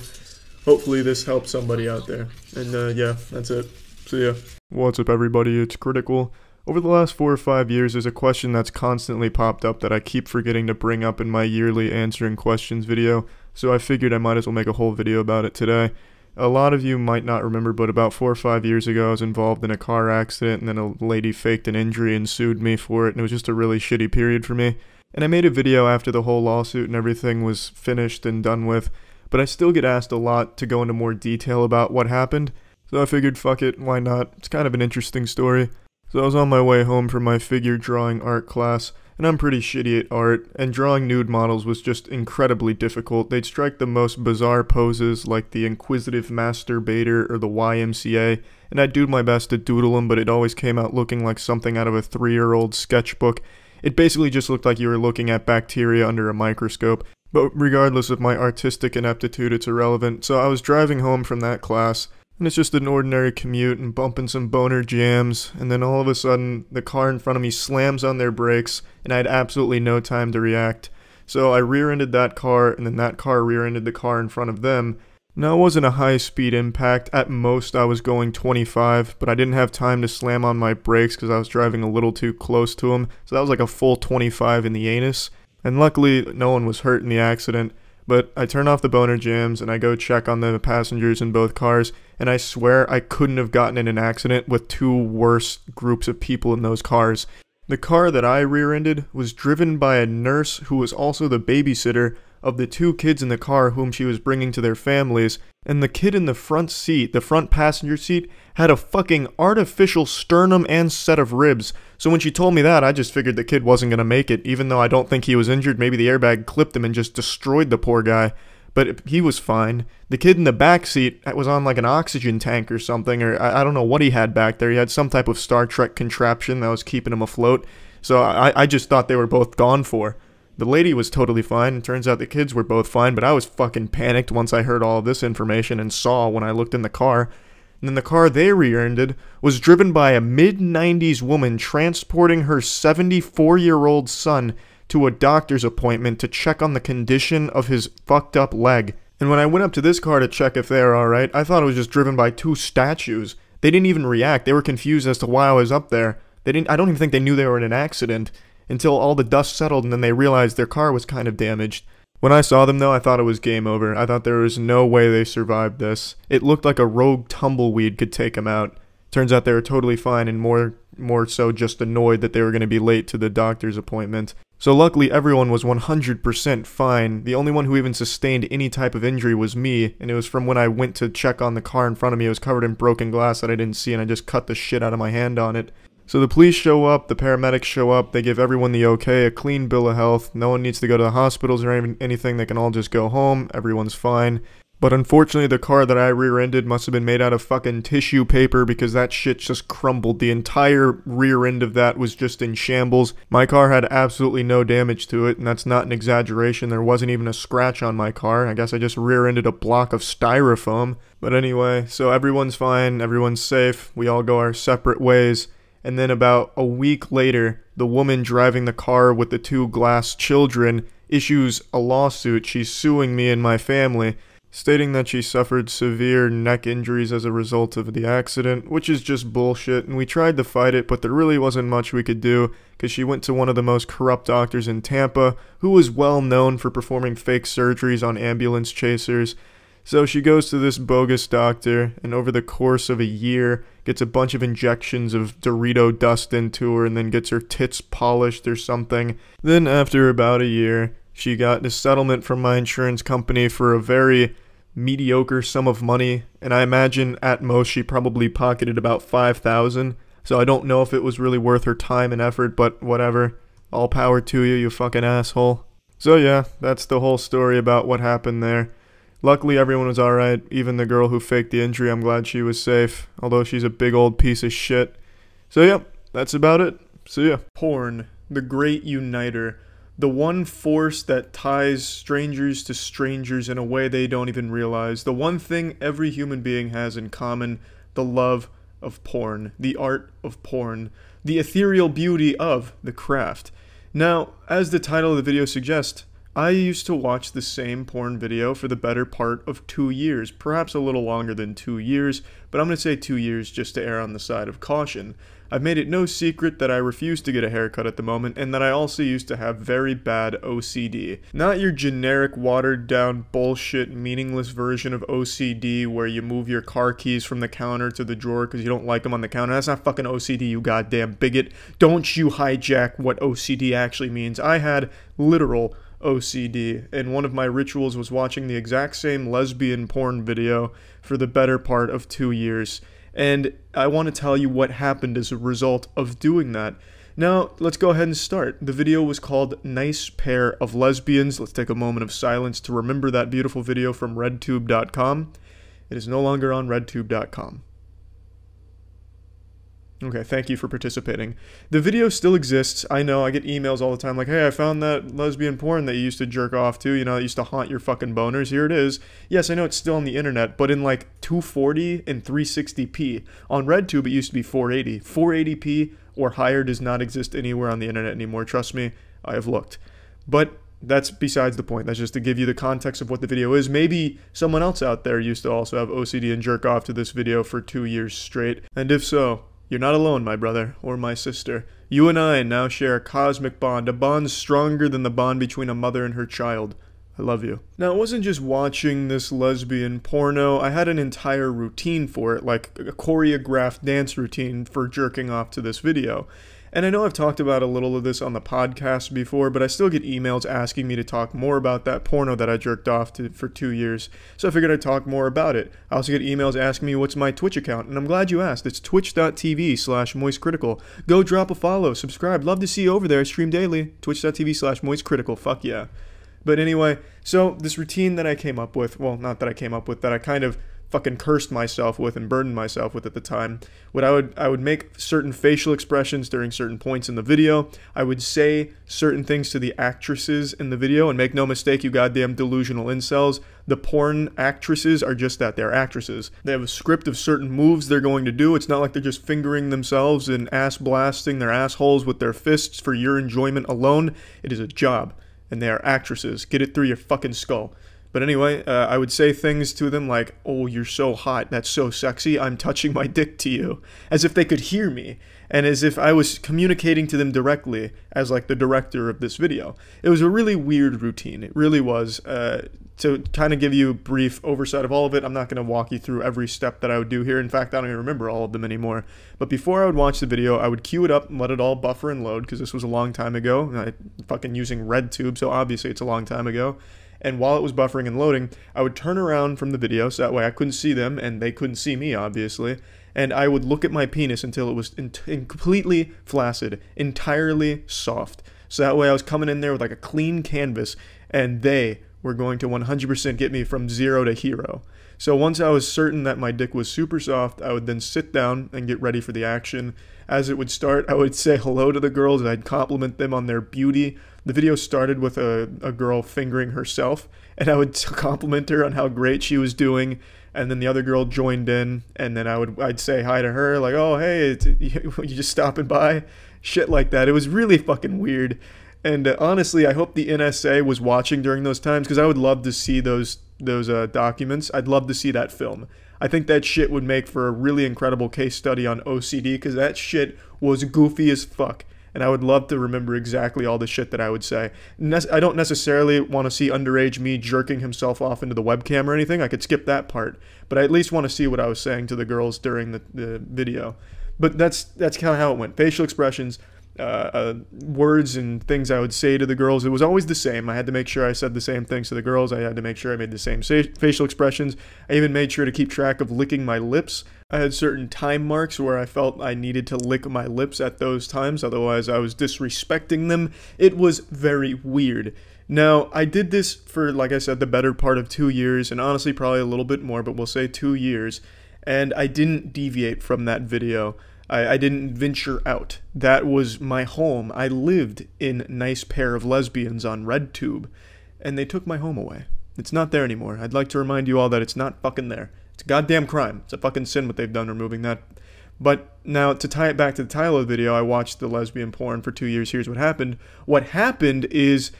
S1: hopefully this helps somebody out there. And yeah, that's it. See ya. What's up, everybody? It's Critical. Over the last 4 or 5 years, there's a question that's constantly popped up that I keep forgetting to bring up in my yearly answering questions video, so I figured I might as well make a whole video about it today. A lot of you might not remember, but about 4 or 5 years ago, I was involved in a car accident, and then a lady faked an injury and sued me for it, and it was just a really shitty period for me. And I made a video after the whole lawsuit and everything was finished and done with, but I still get asked a lot to go into more detail about what happened, so I figured fuck it, why not? It's kind of an interesting story. So I was on my way home from my figure drawing art class, and I'm pretty shitty at art, and drawing nude models was just incredibly difficult. They'd strike the most bizarre poses like the Inquisitive Masturbator or the YMCA, and I'd do my best to doodle them, but it always came out looking like something out of a 3-year-old sketchbook. It basically just looked like you were looking at bacteria under a microscope. But regardless of my artistic ineptitude, it's irrelevant. So I was driving home from that class, and it's just an ordinary commute and bumping some boner jams, and then all of a sudden, the car in front of me slams on their brakes, and I had absolutely no time to react. So I rear-ended that car, and then that car rear-ended the car in front of them. Now, it wasn't a high-speed impact. At most, I was going 25, but I didn't have time to slam on my brakes because I was driving a little too close to them, so that was like a full 25 in the anus. And luckily, no one was hurt in the accident. But I turn off the boner jams and I go check on the passengers in both cars, and I swear I couldn't have gotten in an accident with 2 worse groups of people in those cars. The car that I rear-ended was driven by a nurse who was also the babysitter of the 2 kids in the car whom she was bringing to their families, and the kid in the front seat, the front passenger seat, had a fucking artificial sternum and set of ribs. So when she told me that, I just figured the kid wasn't gonna make it, even though I don't think he was injured. Maybe the airbag clipped him and just destroyed the poor guy. But he was fine. The kid in the back seat was on like an oxygen tank or something, or I don't know what he had back there. He had some type of Star Trek contraption that was keeping him afloat. So I just thought they were both gone for. The lady was totally fine, and turns out the kids were both fine, but I was fucking panicked once I heard all of this information and saw when I looked in the car. And then the car they rear-ended was driven by a mid-90s woman transporting her 74-year-old son to a doctor's appointment to check on the condition of his fucked up leg. And when I went up to this car to check if they were alright, I thought it was just driven by 2 statues. They didn't even react. They were confused as to why I was up there. I don't even think they knew they were in an accident until all the dust settled, and then they realized their car was kind of damaged. When I saw them, though, I thought it was game over. I thought there was no way they survived this. It looked like a rogue tumbleweed could take them out. Turns out they were totally fine, and more so just annoyed that they were going to be late to the doctor's appointment. So luckily, everyone was 100% fine. The only one who even sustained any type of injury was me, and it was from when I went to check on the car in front of me. It was covered in broken glass that I didn't see, and I just cut the shit out of my hand on it. So the police show up, the paramedics show up, they give everyone the okay, a clean bill of health, no one needs to go to the hospitals or anything, they can all just go home, everyone's fine. But unfortunately, the car that I rear-ended must have been made out of fucking tissue paper because that shit just crumbled. The entire rear end of that was just in shambles. My car had absolutely no damage to it, and that's not an exaggeration. There wasn't even a scratch on my car. I guess I just rear-ended a block of styrofoam. But anyway, so everyone's fine, everyone's safe. We all go our separate ways. And then about a week later, the woman driving the car with the 2 glass children issues a lawsuit. She's suing me and my family, stating that she suffered severe neck injuries as a result of the accident, which is just bullshit, and we tried to fight it, but there really wasn't much we could do, because she went to one of the most corrupt doctors in Tampa, who was well known for performing fake surgeries on ambulance chasers. So she goes to this bogus doctor, and over the course of a year, gets a bunch of injections of Dorito dust into her, and then gets her tits polished or something. Then after about a year, she got a settlement from my insurance company for a very mediocre sum of money, and I imagine at most she probably pocketed about $5,000, so I don't know if it was really worth her time and effort, but whatever. All power to you, you fucking asshole. So yeah, that's the whole story about what happened there. Luckily everyone was alright, even the girl who faked the injury. I'm glad she was safe, although she's a big old piece of shit. So yeah, that's about it. See ya. Porn, the great uniter. The one force that ties strangers to strangers in a way they don't even realize. The one thing every human being has in common, the love of porn, the art of porn, the ethereal beauty of the craft. Now, as the title of the video suggests, I used to watch the same porn video for the better part of 2 years, perhaps a little longer than 2 years, but I'm going to say 2 years just to err on the side of caution. I've made it no secret that I refuse to get a haircut at the moment, and that I also used to have very bad OCD. Not your generic watered down bullshit meaningless version of OCD where you move your car keys from the counter to the drawer because you don't like them on the counter. That's not fucking OCD, you goddamn bigot. Don't you hijack what OCD actually means. I had literal OCD, and one of my rituals was watching the exact same lesbian porn video for the better part of 2 years. And I want to tell you what happened as a result of doing that. Now, let's go ahead and start. The video was called Nice Pair of Lesbians. Let's take a moment of silence to remember that beautiful video from redtube.com. It is no longer on redtube.com. Okay, thank you for participating. The video still exists. I know, I get emails all the time like, hey, I found that lesbian porn that you used to jerk off to, you know, that used to haunt your fucking boners. Here it is. Yes, I know it's still on the internet, but in like 240 and 360p. On RedTube, it used to be 480. 480p or higher does not exist anywhere on the internet anymore. Trust me, I have looked. But that's besides the point. That's just to give you the context of what the video is. Maybe someone else out there used to also have OCD and jerk off to this video for 2 years straight. And if so, you're not alone, my brother, or my sister. You and I now share a cosmic bond, a bond stronger than the bond between a mother and her child. I love you. Now, it wasn't just watching this lesbian porno. I had an entire routine for it, like a choreographed dance routine for jerking off to this video. And I know I've talked about a little of this on the podcast before, but I still get emails asking me to talk more about that porno that I jerked off to for 2 years. So I figured I'd talk more about it. I also get emails asking me what's my Twitch account, and I'm glad you asked. It's twitch.tv/moistcritical. Go drop a follow, subscribe. Love to see you over there. I stream daily. Twitch.tv/moistcritical. Fuck yeah. But anyway, so this routine that I came up with, well, not that I came up with, that I kind of fucking cursed myself with and burdened myself with at the time. I would make certain facial expressions during certain points in the video. I would say certain things to the actresses in the video, and make no mistake, you goddamn delusional incels, the porn actresses are just that, they're actresses. They have a script of certain moves they're going to do. It's not like they're just fingering themselves and ass blasting their assholes with their fists for your enjoyment alone. It is a job, and they are actresses. Get it through your fucking skull. But anyway, I would say things to them like, oh, you're so hot, that's so sexy, I'm touching my dick to you. As if they could hear me, and as if I was communicating to them directly as like the director of this video. It was a really weird routine, it really was. To kind of give you a brief oversight of all of it, I'm not going to walk you through every step that I would do here. In fact, I don't even remember all of them anymore. But before I would watch the video, I would queue it up and let it all buffer and load, because this was a long time ago. I'm fucking using RedTube, so obviously it's a long time ago. And while it was buffering and loading, I would turn around from the video, so that way I couldn't see them, and they couldn't see me, obviously. And I would look at my penis until it was completely flaccid, entirely soft. So that way I was coming in there with like a clean canvas, and they were going to 100% get me from 0 to hero. So once I was certain that my dick was super soft, I would then sit down and get ready for the action. As it would start, I would say hello to the girls and I'd compliment them on their beauty. The video started with a girl fingering herself, and I would compliment her on how great she was doing. And then the other girl joined in, and then I'd say hi to her, like, oh, hey, you just stopping by? Shit like that. It was really fucking weird. And honestly, I hope the NSA was watching during those times, because I would love to see those documents. I'd love to see that film. I think that shit would make for a really incredible case study on OCD, because that shit was goofy as fuck. And I would love to remember exactly all the shit that I would say. I don't necessarily want to see underage me jerking himself off into the webcam or anything. I could skip that part. But I at least want to see what I was saying to the girls during the video. But that's kind of how it went. Facial expressions, words and things I would say to the girls. It was always the same. I had to make sure I said the same things to the girls. I had to make sure I made the same facial expressions. I even made sure to keep track of licking my lips. I had certain time marks where I felt I needed to lick my lips at those times, otherwise I was disrespecting them. It was very weird. Now, I did this for, like I said, the better part of 2 years, and honestly probably a little bit more, but we'll say 2 years, and I didn't deviate from that video. I didn't venture out. That was my home. I lived in Nice Pair of Lesbians on RedTube, and they took my home away. It's not there anymore. I'd like to remind you all that it's not fucking there. It's a goddamn crime. It's a fucking sin what they've done removing that. But now, to tie it back to the title of the video, I watched the lesbian porn for 2 years. Here's what happened. What happened is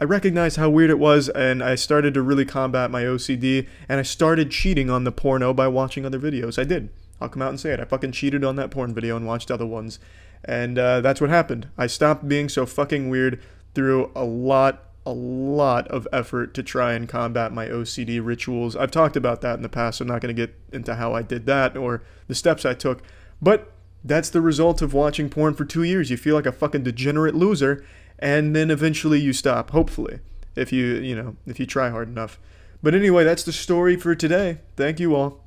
S1: I recognized how weird it was, and I started to really combat my OCD, and I started cheating on the porno by watching other videos. I did. I'll come out and say it. I fucking cheated on that porn video and watched other ones. And that's what happened. I stopped being so fucking weird through a lot of effort to try and combat my OCD rituals. I've talked about that in the past, so I'm not going to get into how I did that or the steps I took. But that's the result of watching porn for 2 years. You feel like a fucking degenerate loser, and then eventually you stop, hopefully, if you try hard enough. But anyway, that's the story for today. Thank you all.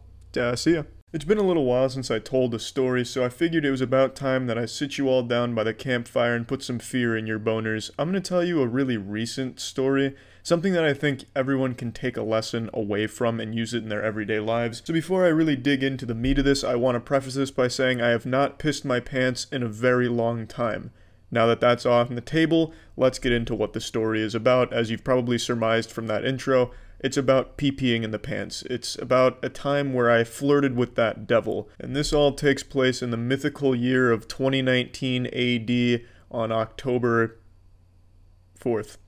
S1: See ya. It's been a little while since I told a story, so I figured it was about time that I sit you all down by the campfire and put some fear in your boners. I'm going to tell you a really recent story, something that I think everyone can take a lesson away from and use it in their everyday lives. So before I really dig into the meat of this, I want to preface this by saying I have not pissed my pants in a very long time. Now that that's off the table, let's get into what the story is about. As you've probably surmised from that intro, it's about pee-peeing in the pants. It's about a time where I flirted with that devil. And this all takes place in the mythical year of 2019 AD on October 4th.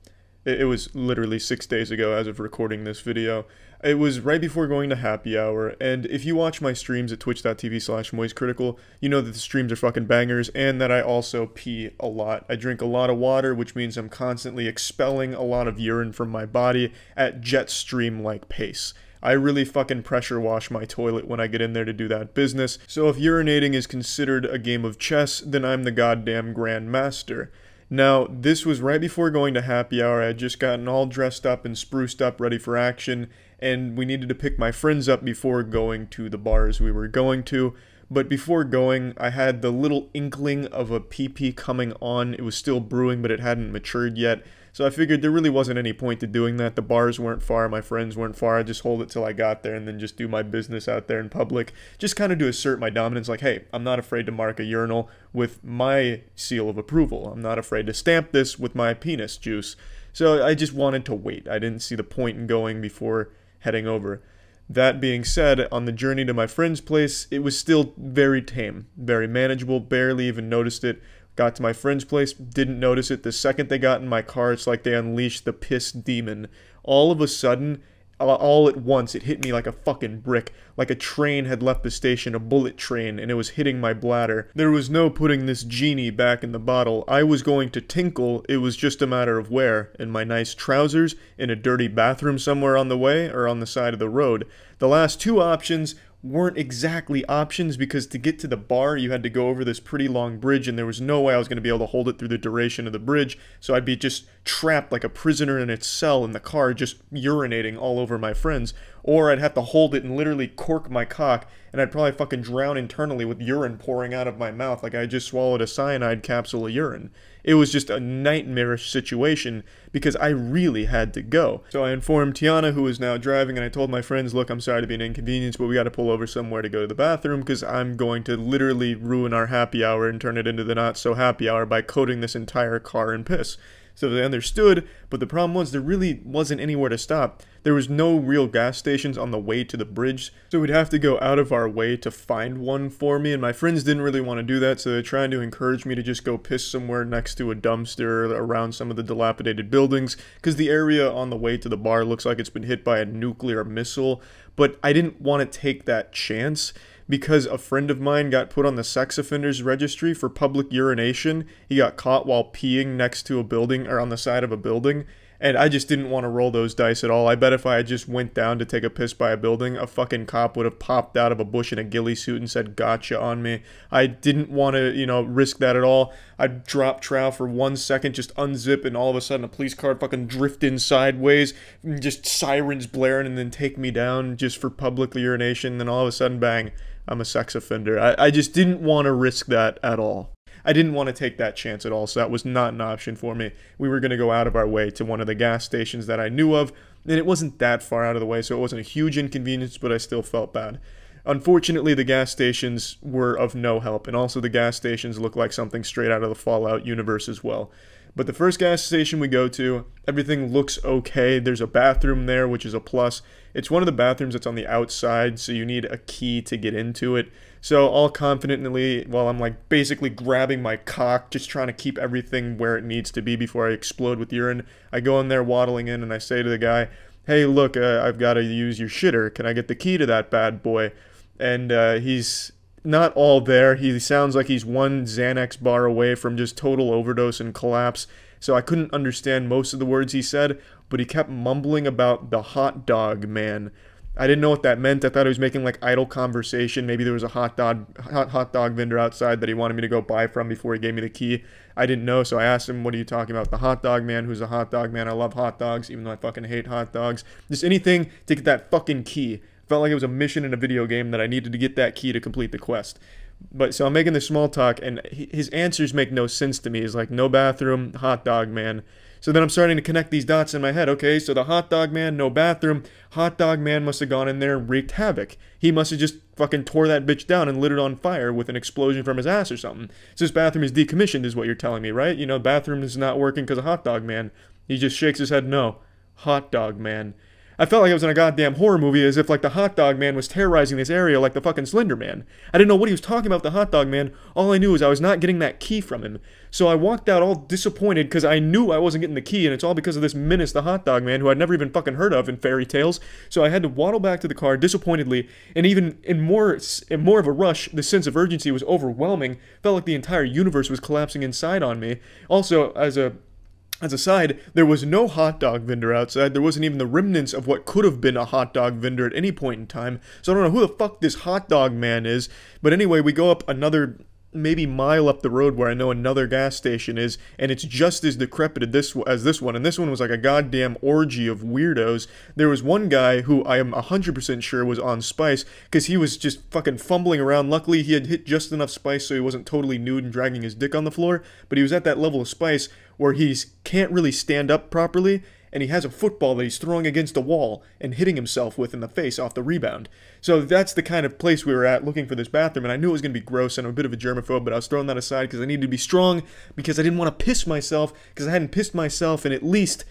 S1: It was literally 6 days ago as of recording this video. It was right before going to happy hour, and if you watch my streams at twitch.tv/moistcritical, you know that the streams are fucking bangers, and that I also pee a lot. I drink a lot of water, which means I'm constantly expelling a lot of urine from my body at jet stream-like pace. I really fucking pressure wash my toilet when I get in there to do that business, so if urinating is considered a game of chess, then I'm the goddamn grandmaster. Now, this was right before going to happy hour. I had just gotten all dressed up and spruced up, ready for action, and we needed to pick my friends up before going to the bars we were going to. But before going, I had the little inkling of a pee-pee coming on. It was still brewing, but it hadn't matured yet. So I figured there really wasn't any point to doing that. The bars weren't far, my friends weren't far. I'd just hold it till I got there and then just do my business out there in public. Just kind of to assert my dominance, like, hey, I'm not afraid to mark a urinal with my seal of approval. I'm not afraid to stamp this with my penis juice. So I just wanted to wait. I didn't see the point in going before heading over. That being said, on the journey to my friend's place, it was still very tame, very manageable, barely even noticed it. Got to my friend's place, didn't notice it. The second they got in my car, it's like they unleashed the piss demon. All of a sudden, all at once, it hit me like a fucking brick. Like a train had left the station, a bullet train, and it was hitting my bladder. There was no putting this genie back in the bottle. I was going to tinkle, it was just a matter of where. In my nice trousers, in a dirty bathroom somewhere on the way, or on the side of the road. The last two options weren't exactly options, because to get to the bar you had to go over this pretty long bridge, and there was no way I was going to be able to hold it through the duration of the bridge, so I'd be just trapped like a prisoner in its cell in the car, just urinating all over my friends. or I'd have to hold it and literally cork my cock, and I'd probably fucking drown internally with urine pouring out of my mouth like I just swallowed a cyanide capsule of urine. It was just a nightmarish situation because I really had to go. So I informed Tiana, who was now driving, and I told my friends, look, I'm sorry to be an inconvenience, but we got to pull over somewhere to go to the bathroom because I'm going to literally ruin our happy hour and turn it into the not so happy hour by coating this entire car in piss. So they understood, but the problem was there really wasn't anywhere to stop. There was no real gas stations on the way to the bridge, so we'd have to go out of our way to find one for me, and my friends didn't really want to do that, so they're trying to encourage me to just go piss somewhere next to a dumpster around some of the dilapidated buildings, because the area on the way to the bar looks like it's been hit by a nuclear missile, but I didn't want to take that chance, because a friend of mine got put on the sex offenders registry for public urination. He got caught while peeing next to a building, or on the side of a building, and I just didn't want to roll those dice at all. I bet if I had just went down to take a piss by a building, a fucking cop would have popped out of a bush in a ghillie suit and said, gotcha on me. I didn't want to, risk that at all. I'd drop trow for 1 second, just unzip, and all of a sudden a police car fucking drift in sideways, just sirens blaring, and then take me down just for public urination, and then all of a sudden, bang, I'm a sex offender. I just didn't want to risk that at all. I didn't want to take that chance at all, so that was not an option for me. We were going to go out of our way to one of the gas stations that I knew of, and it wasn't that far out of the way, so it wasn't a huge inconvenience, but I still felt bad. Unfortunately, the gas stations were of no help, and also the gas stations look like something straight out of the Fallout universe as well. But the first gas station we go to, everything looks okay. There's a bathroom there, which is a plus. It's one of the bathrooms that's on the outside, so you need a key to get into it. So all confidently, while I'm like basically grabbing my cock, just trying to keep everything where it needs to be before I explode with urine, I go in there waddling in and I say to the guy, hey, look, I've got to use your shitter. Can I get the key to that bad boy? And he's not all there. He sounds like he's one Xanax bar away from just total overdose and collapse. So I couldn't understand most of the words he said, but he kept mumbling about the hot dog man. I didn't know what that meant. I thought he was making like idle conversation. Maybe there was a hot dog vendor outside that he wanted me to go buy from before he gave me the key. I didn't know, so I asked him, what are you talking about? The hot dog man? Who's a hot dog man? I love hot dogs, even though I fucking hate hot dogs. Just anything to get that fucking key. Felt like it was a mission in a video game that I needed to get that key to complete the quest. But so I'm making this small talk, and his answers make no sense to me. He's like, no bathroom, hot dog man. So then I'm starting to connect these dots in my head. Okay, so the hot dog man, no bathroom. Hot dog man must have gone in there and wreaked havoc. He must have just fucking tore that bitch down and lit it on fire with an explosion from his ass or something. So this bathroom is decommissioned is what you're telling me, right? The bathroom is not working because of hot dog man. He just shakes his head, no. Hot dog man. I felt like I was in a goddamn horror movie, as if like the hot dog man was terrorizing this area like the fucking Slender Man. I didn't know what he was talking about, the hot dog man. All I knew was I was not getting that key from him. So I walked out all disappointed because I knew I wasn't getting the key, and it's all because of this menace, the hot dog man, who I'd never even fucking heard of in fairy tales. So I had to waddle back to the car disappointedly, and even in more of a rush, the sense of urgency was overwhelming. Felt like the entire universe was collapsing inside on me. Also, as a side, there was no hot dog vendor outside. There wasn't even the remnants of what could have been a hot dog vendor at any point in time. So I don't know who the fuck this hot dog man is. But anyway, we go up another maybe mile up the road where I know another gas station is, and it's just as decrepit as this one. And this one was like a goddamn orgy of weirdos. There was one guy who I am 100% sure was on spice, because he was just fucking fumbling around. Luckily, he had hit just enough spice so he wasn't totally nude and dragging his dick on the floor, but he was at that level of spice where he can't really stand up properly, and he has a football that he's throwing against a wall and hitting himself with in the face off the rebound. So that's the kind of place we were at looking for this bathroom, and I knew it was going to be gross, and I'm a bit of a germaphobe, but I was throwing that aside because I needed to be strong, because I didn't want to piss myself, because I hadn't pissed myself in at least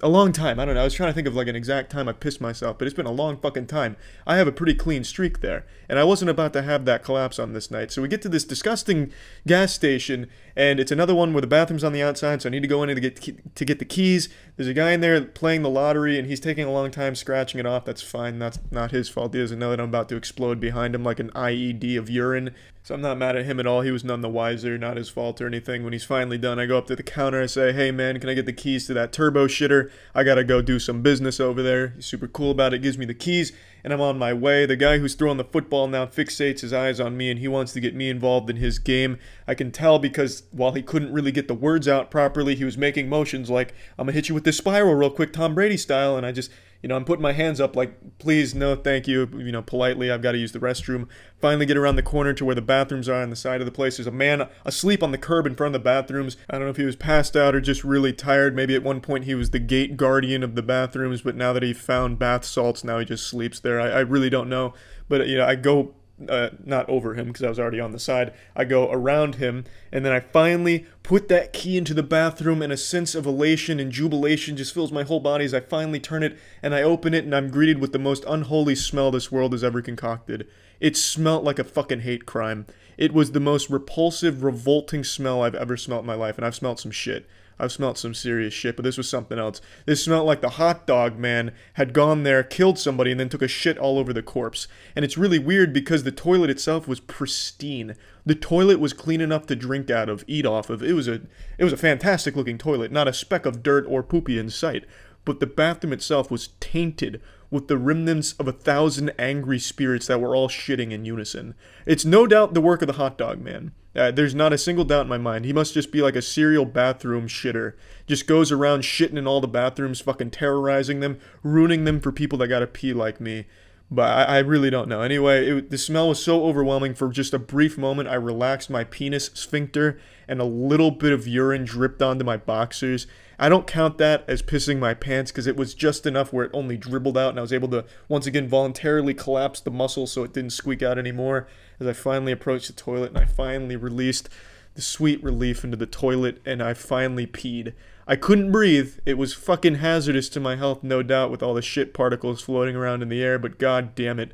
S1: a long time. I don't know, I was trying to think of like an exact time I pissed myself, but it's been a long fucking time. I have a pretty clean streak there, and I wasn't about to have that collapse on this night. So we get to this disgusting gas station, and it's another one where the bathroom's on the outside, so I need to go in to get the keys. There's a guy in there playing the lottery, and he's taking a long time scratching it off. That's fine, that's not his fault. He doesn't know that I'm about to explode behind him like an IED of urine. So I'm not mad at him at all. He was none the wiser, not his fault or anything. When he's finally done, I go up to the counter, I say, hey man, can I get the keys to that turbo shitter? I gotta go do some business over there. He's super cool about it, gives me the keys, and I'm on my way. The guy who's throwing the football now fixates his eyes on me, and he wants to get me involved in his game. I can tell because while he couldn't really get the words out properly, he was making motions like, I'm gonna hit you with this spiral real quick, Tom Brady style, and I just, You know, I'm putting my hands up like, please, no, thank you, you know, politely, I've got to use the restroom. Finally get around the corner to where the bathrooms are on the side of the place. There's a man asleep on the curb in front of the bathrooms. I don't know if he was passed out or just really tired. Maybe at one point he was the gate guardian of the bathrooms, but now that he found bath salts, now he just sleeps there. I really don't know. But, you know, I go... not over him because I was already on the side. I go around him, and then I finally put that key into the bathroom, and a sense of elation and jubilation just fills my whole body as I finally turn it, and I open it, and I'm greeted with the most unholy smell this world has ever concocted. It smelled like a fucking hate crime. It was the most repulsive, revolting smell I've ever smelled in my life, and I've smelled some shit. I've smelled some serious shit, but this was something else. This smelled like the hot dog man had gone there, killed somebody, and then took a shit all over the corpse. And it's really weird because the toilet itself was pristine. The toilet was clean enough to drink out of, eat off of. It was a fantastic looking toilet, not a speck of dirt or poopy in sight. But the bathroom itself was tainted with the remnants of 1,000 angry spirits that were all shitting in unison. It's no doubt the work of the hot dog man. There's not a single doubt in my mind. He must just be like a serial bathroom shitter. Just goes around shitting in all the bathrooms, fucking terrorizing them, ruining them for people that gotta pee like me. But I really don't know. Anyway, the smell was so overwhelming. For just a brief moment, I relaxed my penis sphincter, and a little bit of urine dripped onto my boxers. I don't count that as pissing my pants because it was just enough where it only dribbled out, and I was able to once again voluntarily collapse the muscle so it didn't squeak out anymore as I finally approached the toilet, and I finally released the sweet relief into the toilet, and I finally peed. I couldn't breathe. It was fucking hazardous to my health, no doubt, with all the shit particles floating around in the air, but god damn it,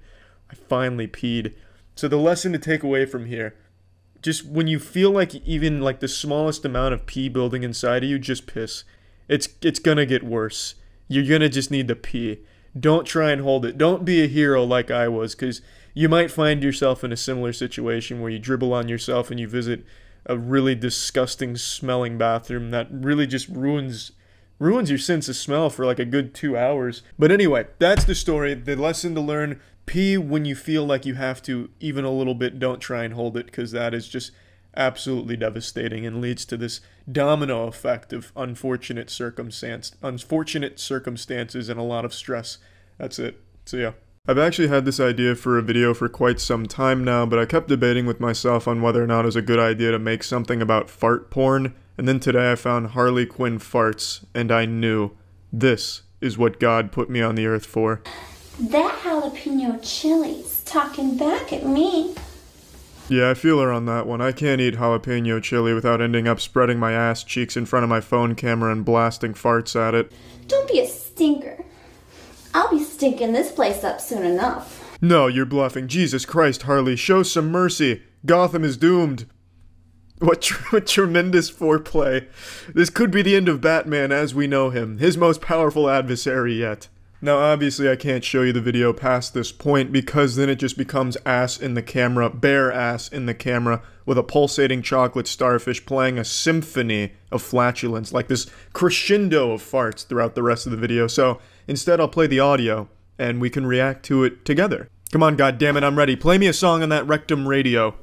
S1: I finally peed. So the lesson to take away from here, just when you feel like even like the smallest amount of pee building inside of you, just piss. It's gonna get worse. You're gonna just need to pee. Don't try and hold it. Don't be a hero like I was, because you might find yourself in a similar situation where you dribble on yourself and you visit a really disgusting smelling bathroom that really just ruins your sense of smell for like a good 2 hours. But anyway, that's the story. The lesson to learn: pee when you feel like you have to, even a little bit. Don't try and hold it, because that is just absolutely devastating and leads to this domino effect of unfortunate circumstances and a lot of stress. That's it. So yeah. I've actually had this idea for a video for quite some time now, but I kept debating with myself on whether or not it was a good idea to make something about fart porn, and then today I found Harley Quinn farts, and I knew this is what God put me on the earth for.
S2: That jalapeno chili's talking back at me.
S1: Yeah, I feel her on that one. I can't eat jalapeno chili without ending up spreading my ass cheeks in front of my phone camera and blasting farts at it.
S2: Don't be a stinker. I'll be stinking this place up soon enough.
S1: No, you're bluffing. Jesus Christ, Harley, show some mercy. Gotham is doomed. What tremendous foreplay. This could be the end of Batman as we know him, his most powerful adversary yet. Now, obviously, I can't show you the video past this point because then it just becomes ass in the camera, bare ass in the camera, with a pulsating chocolate starfish playing a symphony of flatulence, like this crescendo of farts throughout the rest of the video. So instead, I'll play the audio, and we can react to it together. Come on, goddammit, I'm ready. Play me a song on that rectum radio.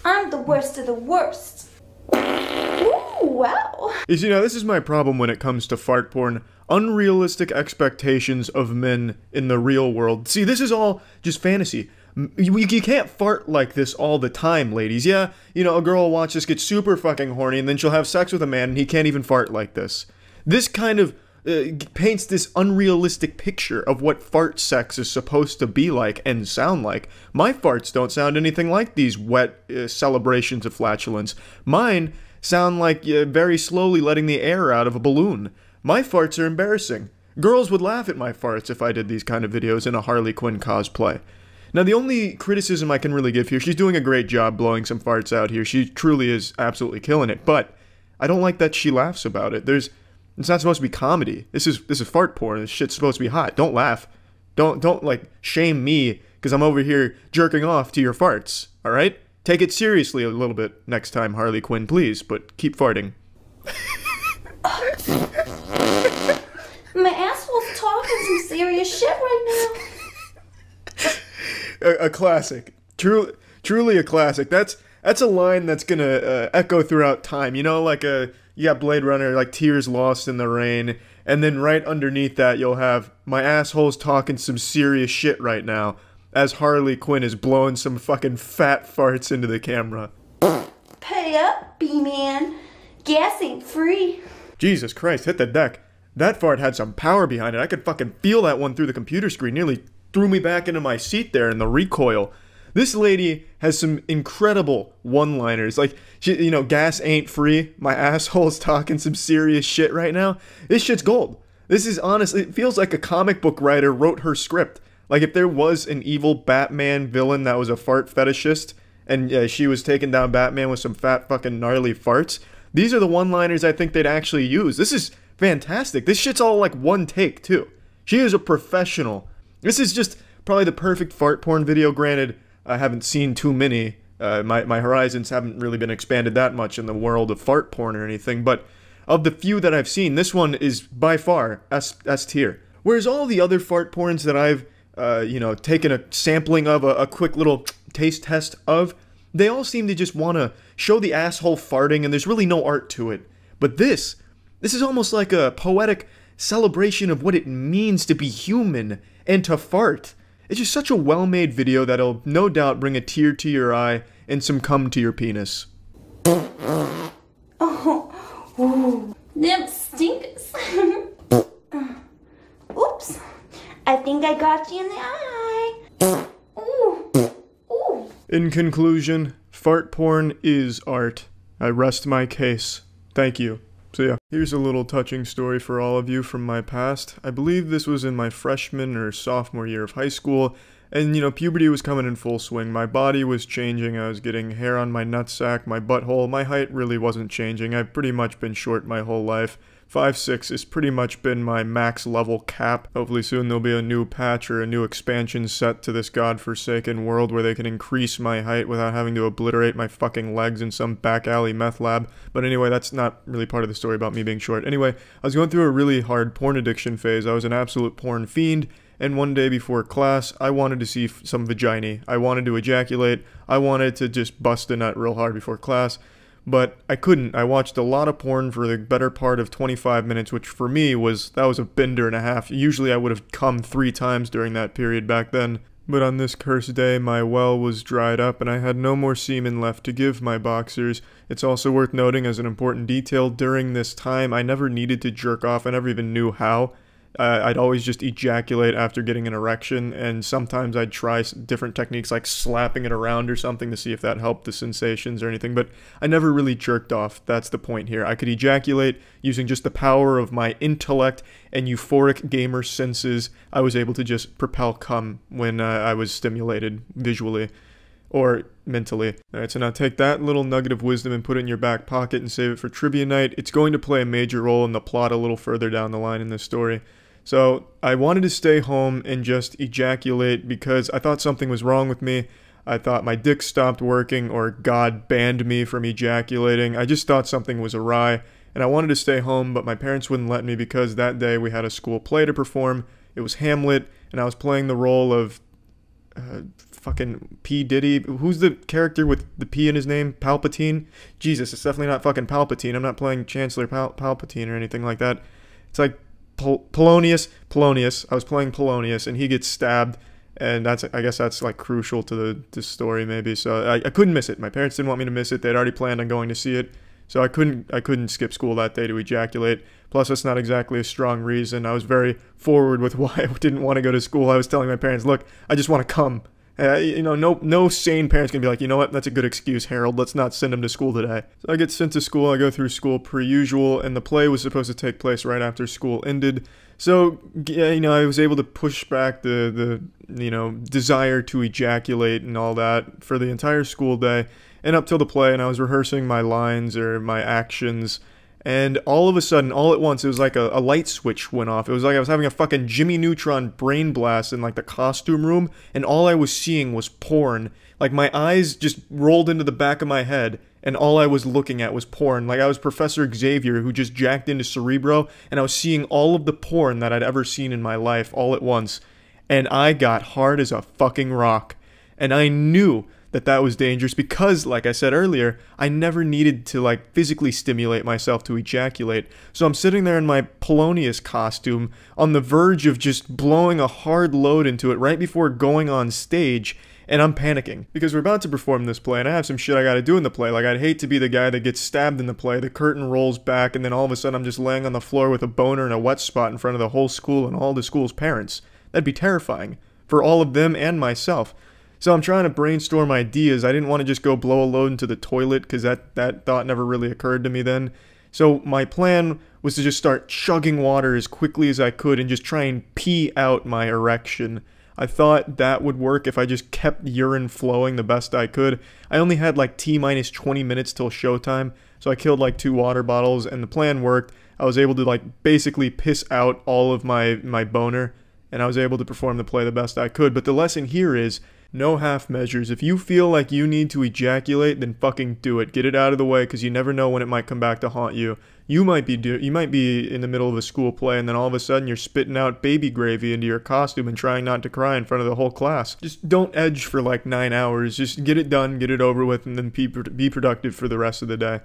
S2: I'm the worst of the worst. Ooh, wow.
S1: You know, this is my problem when it comes to fart porn. Unrealistic expectations of men in the real world. See, this is all just fantasy. You can't fart like this all the time, ladies. Yeah, you know, a girl will watch this, get super fucking horny, and then she'll have sex with a man, and he can't even fart like this. This kind of paints this unrealistic picture of what fart sex is supposed to be like and sound like. My farts don't sound anything like these wet celebrations of flatulence. Mine sound like very slowly letting the air out of a balloon. My farts are embarrassing. Girls would laugh at my farts if I did these kind of videos in a Harley Quinn cosplay. Now, the only criticism I can really give here, she's doing a great job blowing some farts out here. She truly is absolutely killing it, but I don't like that she laughs about it. It's not supposed to be comedy. This is fart porn. This shit's supposed to be hot. Don't laugh. Don't like shame me because I'm over here jerking off to your farts. All right? Take it seriously a little bit next time, Harley Quinn, please, but keep farting.
S2: My asshole's talking some serious shit right now.
S1: A classic. Truly a classic. That's a line that's gonna echo throughout time. You know, like you got Blade Runner, like Tears Lost in the Rain, And then right underneath that, you'll have, my asshole's talking some serious shit right now, as Harley Quinn is blowing some fucking fat farts into the camera.
S2: Pay up, B-man. Gas ain't free.
S1: Jesus Christ, hit the deck. That fart had some power behind it. I could fucking feel that one through the computer screen. Nearly threw me back into my seat there in the recoil. This lady has some incredible one-liners. Like, you know, gas ain't free. My asshole's talking some serious shit right now. This shit's gold. This is honestly, it feels like a comic book writer wrote her script. Like, if there was an evil Batman villain that was a fart fetishist, and she was taking down Batman with some fat fucking gnarly farts, these are the one-liners I think they'd actually use. This is fantastic. This shit's all like one take, too. She is a professional. This is just probably the perfect fart porn video. Granted, I haven't seen too many. My horizons haven't really been expanded that much in the world of fart porn or anything, but of the few that I've seen, this one is by far S tier. Whereas all the other fart porns that I've, you know, taken a sampling of, a quick little taste test of, they all seem to just want to show the asshole farting, and there's really no art to it. But this is almost like a poetic celebration of what it means to be human and to fart. It's just such a well-made video that'll no doubt bring a tear to your eye and some cum to your penis.
S2: Oh, ooh, them stinkers. Oops, I think I got you in the eye. Ooh, ooh.
S1: In conclusion, fart porn is art. I rest my case. Thank you. So yeah, here's a little touching story for all of you from my past. I believe this was in my freshman or sophomore year of high school, and you know, puberty was coming in full swing. My body was changing, I was getting hair on my nutsack, my butthole. My height really wasn't changing. I've pretty much been short my whole life. 5'6" has pretty much been my max level cap. Hopefully soon there'll be a new patch or a new expansion set to this godforsaken world where they can increase my height without having to obliterate my fucking legs in some back alley meth lab. But anyway, that's not really part of the story about me being short. Anyway, I was going through a really hard porn addiction phase. I was an absolute porn fiend, and one day before class, I wanted to see some vagina. I wanted to ejaculate. I wanted to just bust a nut real hard before class. But I couldn't. I watched a lot of porn for the better part of 25 minutes, which for me was a bender and a half. Usually I would have come 3 times during that period back then. But on this cursed day, my well was dried up and I had no more semen left to give my boxers. It's also worth noting as an important detail, during this time I never needed to jerk off. I never even knew how. I'd always just ejaculate after getting an erection, and sometimes I'd try different techniques like slapping it around or something to see if that helped the sensations or anything, but I never really jerked off. That's the point here. I could ejaculate using just the power of my intellect and euphoric gamer senses. I was able to just propel cum when I was stimulated visually or mentally. Alright, so now take that little nugget of wisdom and put it in your back pocket and save it for trivia night. It's going to play a major role in the plot a little further down the line in this story. So I wanted to stay home and just ejaculate because I thought something was wrong with me. I thought my dick stopped working or God banned me from ejaculating. I just thought something was awry, and I wanted to stay home, but my parents wouldn't let me because that day we had a school play to perform. It was Hamlet, and I was playing the role of fucking P. Diddy. Who's the character with the P in his name? Palpatine? Jesus, it's definitely not fucking Palpatine. I'm not playing Chancellor Palpatine or anything like that. It's like Polonius. I was playing Polonius, and he gets stabbed, and I guess that's like crucial to the story maybe. So I couldn't miss it. My parents didn't want me to miss it. They'd already planned on going to see it, so I couldn't skip school that day to ejaculate. Plus, that's not exactly a strong reason. I was very forward with why I didn't want to go to school. I was telling my parents, look, I just want to come. You know, no sane parent's gonna be like, you know what, that's a good excuse, Harold, let's not send him to school today. So I get sent to school, I go through school per usual, and the play was supposed to take place right after school ended. So, you know, I was able to push back the you know, desire to ejaculate and all that for the entire school day, and up till the play, and I was rehearsing my lines or my actions, and all of a sudden, all at once, it was like a light switch went off. It was like I was having a fucking Jimmy Neutron brain blast in like the costume room, and all I was seeing was porn. Like my eyes just rolled into the back of my head, and all I was looking at was porn. Like I was Professor Xavier who just jacked into Cerebro, and I was seeing all of the porn that I'd ever seen in my life all at once. And I got hard as a fucking rock. And I knew that was dangerous because, like I said earlier, I never needed to like physically stimulate myself to ejaculate. So I'm sitting there in my Polonius costume on the verge of just blowing a hard load into it right before going on stage, and I'm panicking because we're about to perform this play and I have some shit I gotta do in the play. Like, I'd hate to be the guy that gets stabbed in the play, the curtain rolls back, and then all of a sudden I'm just laying on the floor with a boner and a wet spot in front of the whole school and all the school's parents. That'd be terrifying for all of them and myself. So I'm trying to brainstorm ideas. I didn't want to just go blow a load into the toilet because that thought never really occurred to me then. So my plan was to just start chugging water as quickly as I could and just try and pee out my erection. I thought that would work if I just kept urine flowing the best I could. I only had like T-minus 20 minutes till showtime, so I killed like 2 water bottles and the plan worked. I was able to like basically piss out all of my boner, and I was able to perform the play the best I could. But the lesson here is, no half measures. If you feel like you need to ejaculate, then fucking do it. Get it out of the way, because you never know when it might come back to haunt you. You might be in the middle of a school play, and then all of a sudden you're spitting out baby gravy into your costume and trying not to cry in front of the whole class. Just don't edge for like 9 hours. Just get it done, get it over with, and then be productive for the rest of the day.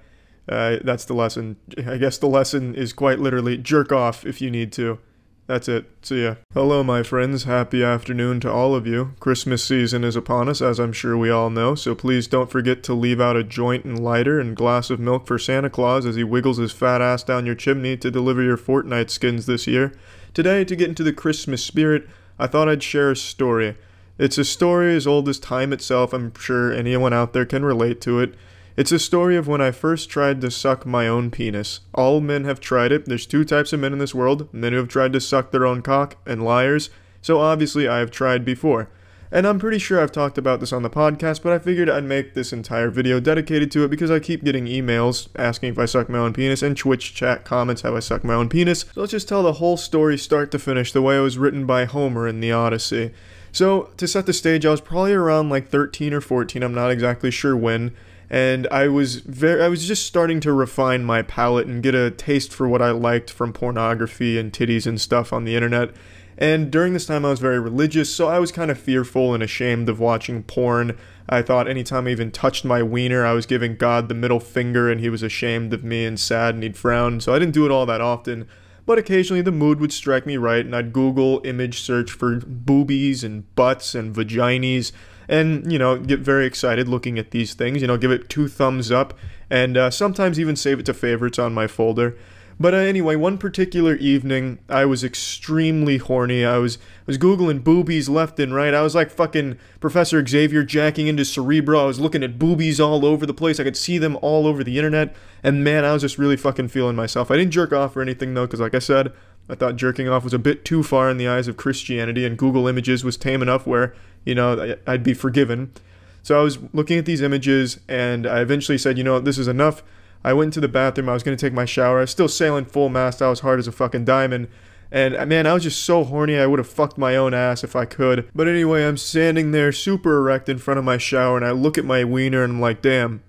S1: That's the lesson. I guess the lesson is quite literally jerk off if you need to. That's it. See ya. Hello, my friends. Happy afternoon to all of you. Christmas season is upon us, as I'm sure we all know, so please don't forget to leave out a joint and lighter and glass of milk for Santa Claus as he wiggles his fat ass down your chimney to deliver your Fortnite skins this year. Today, to get into the Christmas spirit, I thought I'd share a story. It's a story as old as time itself. I'm sure anyone out there can relate to it. It's a story of when I first tried to suck my own penis. All men have tried it. There's 2 types of men in this world: men who have tried to suck their own cock, and liars. So obviously I have tried before. And I'm pretty sure I've talked about this on the podcast, but I figured I'd make this entire video dedicated to it because I keep getting emails asking if I suck my own penis, and Twitch chat comments how I suck my own penis. So let's just tell the whole story start to finish the way it was written by Homer in the Odyssey. So to set the stage, I was probably around like 13 or 14, I'm not exactly sure when. And I was just starting to refine my palate and get a taste for what I liked from pornography and titties and stuff on the internet. And during this time I was very religious, so I was kind of fearful and ashamed of watching porn. I thought anytime I even touched my wiener, I was giving God the middle finger and he was ashamed of me and sad and he'd frown, so I didn't do it all that often. But occasionally the mood would strike me right and I'd Google image search for boobies and butts and vaginis, and, you know, get very excited looking at these things, you know, give it 2 thumbs up, and sometimes even save it to favorites on my folder. But anyway, one particular evening, I was extremely horny. I was Googling boobies left and right. I was like fucking Professor Xavier jacking into Cerebro. I was looking at boobies all over the place. I could see them all over the internet, and man, I was just really fucking feeling myself. I didn't jerk off or anything, though, because like I said, I thought jerking off was a bit too far in the eyes of Christianity, and Google Images was tame enough where, you know, I'd be forgiven. So I was looking at these images, and I eventually said, you know, this is enough. I went into the bathroom, I was going to take my shower. I was still sailing full mast, I was hard as a fucking diamond. And man, I was just so horny, I would have fucked my own ass if I could. But anyway, I'm standing there super erect in front of my shower, and I look at my wiener, and I'm like, damn,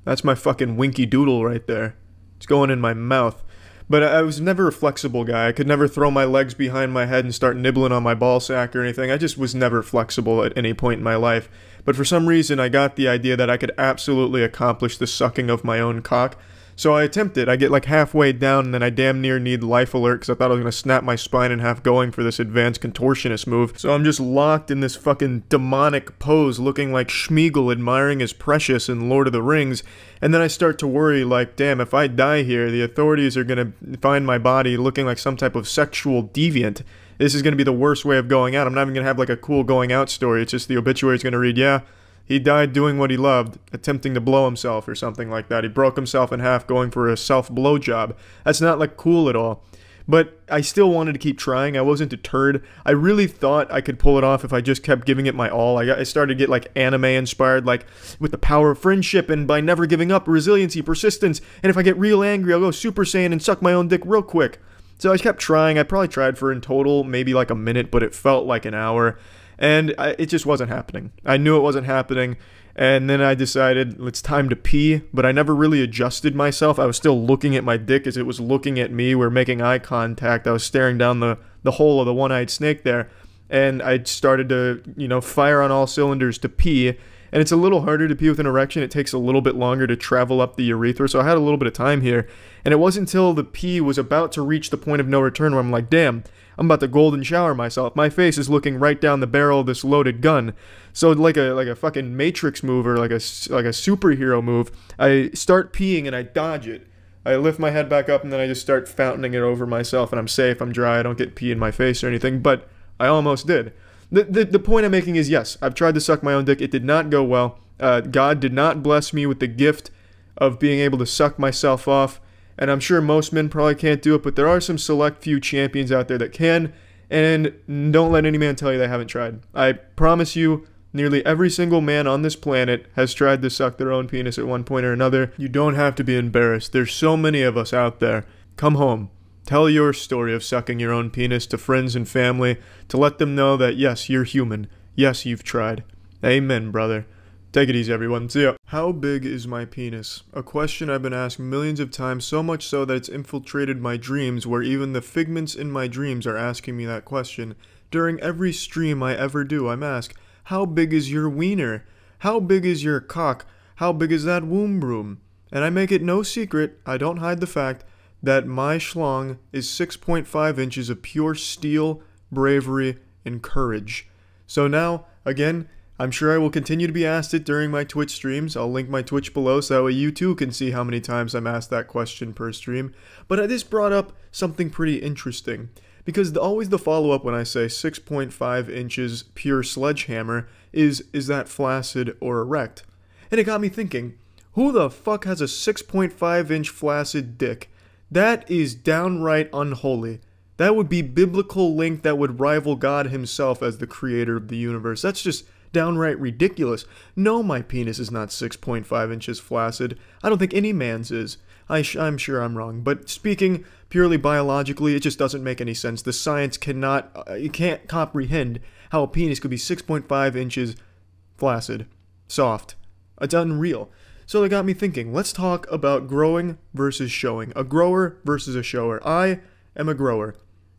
S1: that's my fucking winky doodle right there. It's going in my mouth. But I was never a flexible guy. I could never throw my legs behind my head and start nibbling on my ball sack or anything. I just was never flexible at any point in my life. But for some reason, I got the idea that I could absolutely accomplish the sucking of my own cock. So I attempted. I get like halfway down, and then I damn near need life alert because I thought I was going to snap my spine in half going for this advanced contortionist move. So I'm just locked in this fucking demonic pose, looking like Schmeagol admiring his precious in Lord of the Rings. And then I start to worry, like, damn, if I die here, the authorities are going to find my body looking like some type of sexual deviant. This is going to be the worst way of going out. I'm not even going to have like a cool going out story. It's just the obituary is going to read, yeah, he died doing what he loved, attempting to blow himself or something like that. He broke himself in half going for a self-blowjob. That's not like cool at all. But I still wanted to keep trying. I wasn't deterred. I really thought I could pull it off if I just kept giving it my all. I started to get like anime inspired, like with the power of friendship and by never giving up, resiliency, persistence, and if I get real angry, I'll go Super Saiyan and suck my own dick real quick. So I kept trying. I probably tried for in total maybe like a minute, but it felt like an hour. And it just wasn't happening. I knew it wasn't happening, and then I decided it's time to pee, but I never really adjusted myself. I was still looking at my dick as it was looking at me. We were making eye contact. I was staring down the hole of the one-eyed snake there, and I started to, you know, fire on all cylinders to pee, and it's a little harder to pee with an erection. It takes a little bit longer to travel up the urethra, so I had a little bit of time here, and it wasn't until the pee was about to reach the point of no return where I'm like, damn, I'm about to golden shower myself. My face is looking right down the barrel of this loaded gun. So like a fucking Matrix move, or like a superhero move, I start peeing and I dodge it. I lift my head back up and then I just start fountaining it over myself, and I'm safe, I'm dry, I don't get pee in my face or anything, but I almost did. The point I'm making is, yes, I've tried to suck my own dick. It did not go well. God did not bless me with the gift of being able to suck myself off, and I'm sure most men probably can't do it, but there are some select few champions out there that can, and don't let any man tell you they haven't tried. I promise you, nearly every single man on this planet has tried to suck their own penis at one point or another. You don't have to be embarrassed. There's so many of us out there. Come home. Tell your story of sucking your own penis to friends and family to let them know that, yes, you're human. Yes, you've tried. Amen, brother. Take it easy, everyone. See ya. How big is my penis? A question I've been asked millions of times, so much so that it's infiltrated my dreams, where even the figments in my dreams are asking me that question. During every stream I ever do, I'm asked, how big is your wiener? How big is your cock? How big is that womb room? And I make it no secret, I don't hide the fact, that my schlong is 6.5 inches of pure steel, bravery, and courage. So now, again, I'm sure I will continue to be asked it during my Twitch streams. I'll link my Twitch below so that way you too can see how many times I'm asked that question per stream. But this brought up something pretty interesting, because always the follow-up when I say 6.5 inches pure sledgehammer is that flaccid or erect? And it got me thinking, who the fuck has a 6.5 inch flaccid dick? That is downright unholy. That would be biblical length that would rival God himself as the creator of the universe. That's just downright ridiculous. No, my penis is not 6.5 inches flaccid. I don't think any man's is. I'm sure I'm wrong, but speaking purely biologically, it just doesn't make any sense. The science you can't comprehend how a penis could be 6.5 inches flaccid, soft. It's unreal. So that got me thinking, let's talk about growing versus showing. A grower versus a shower. I am a grower.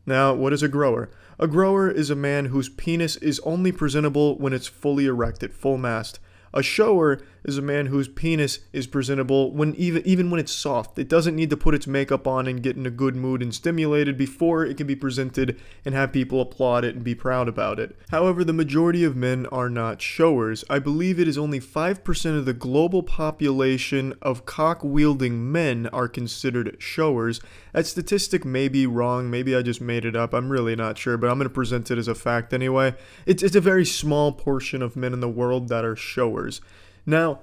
S1: Now, what is a grower? A grower is a man whose penis is only presentable when it's fully erect, at full mast. A shower is a man whose penis is presentable when even when it's soft. It doesn't need to put its makeup on and get in a good mood and stimulated before it can be presented and have people applaud it and be proud about it. However, the majority of men are not showers. I believe it is only 5% of the global population of cock-wielding men are considered showers. That statistic may be wrong. Maybe I just made it up. I'm really not sure, but I'm going to present it as a fact anyway. It's a very small portion of men in the world that are showers. Now,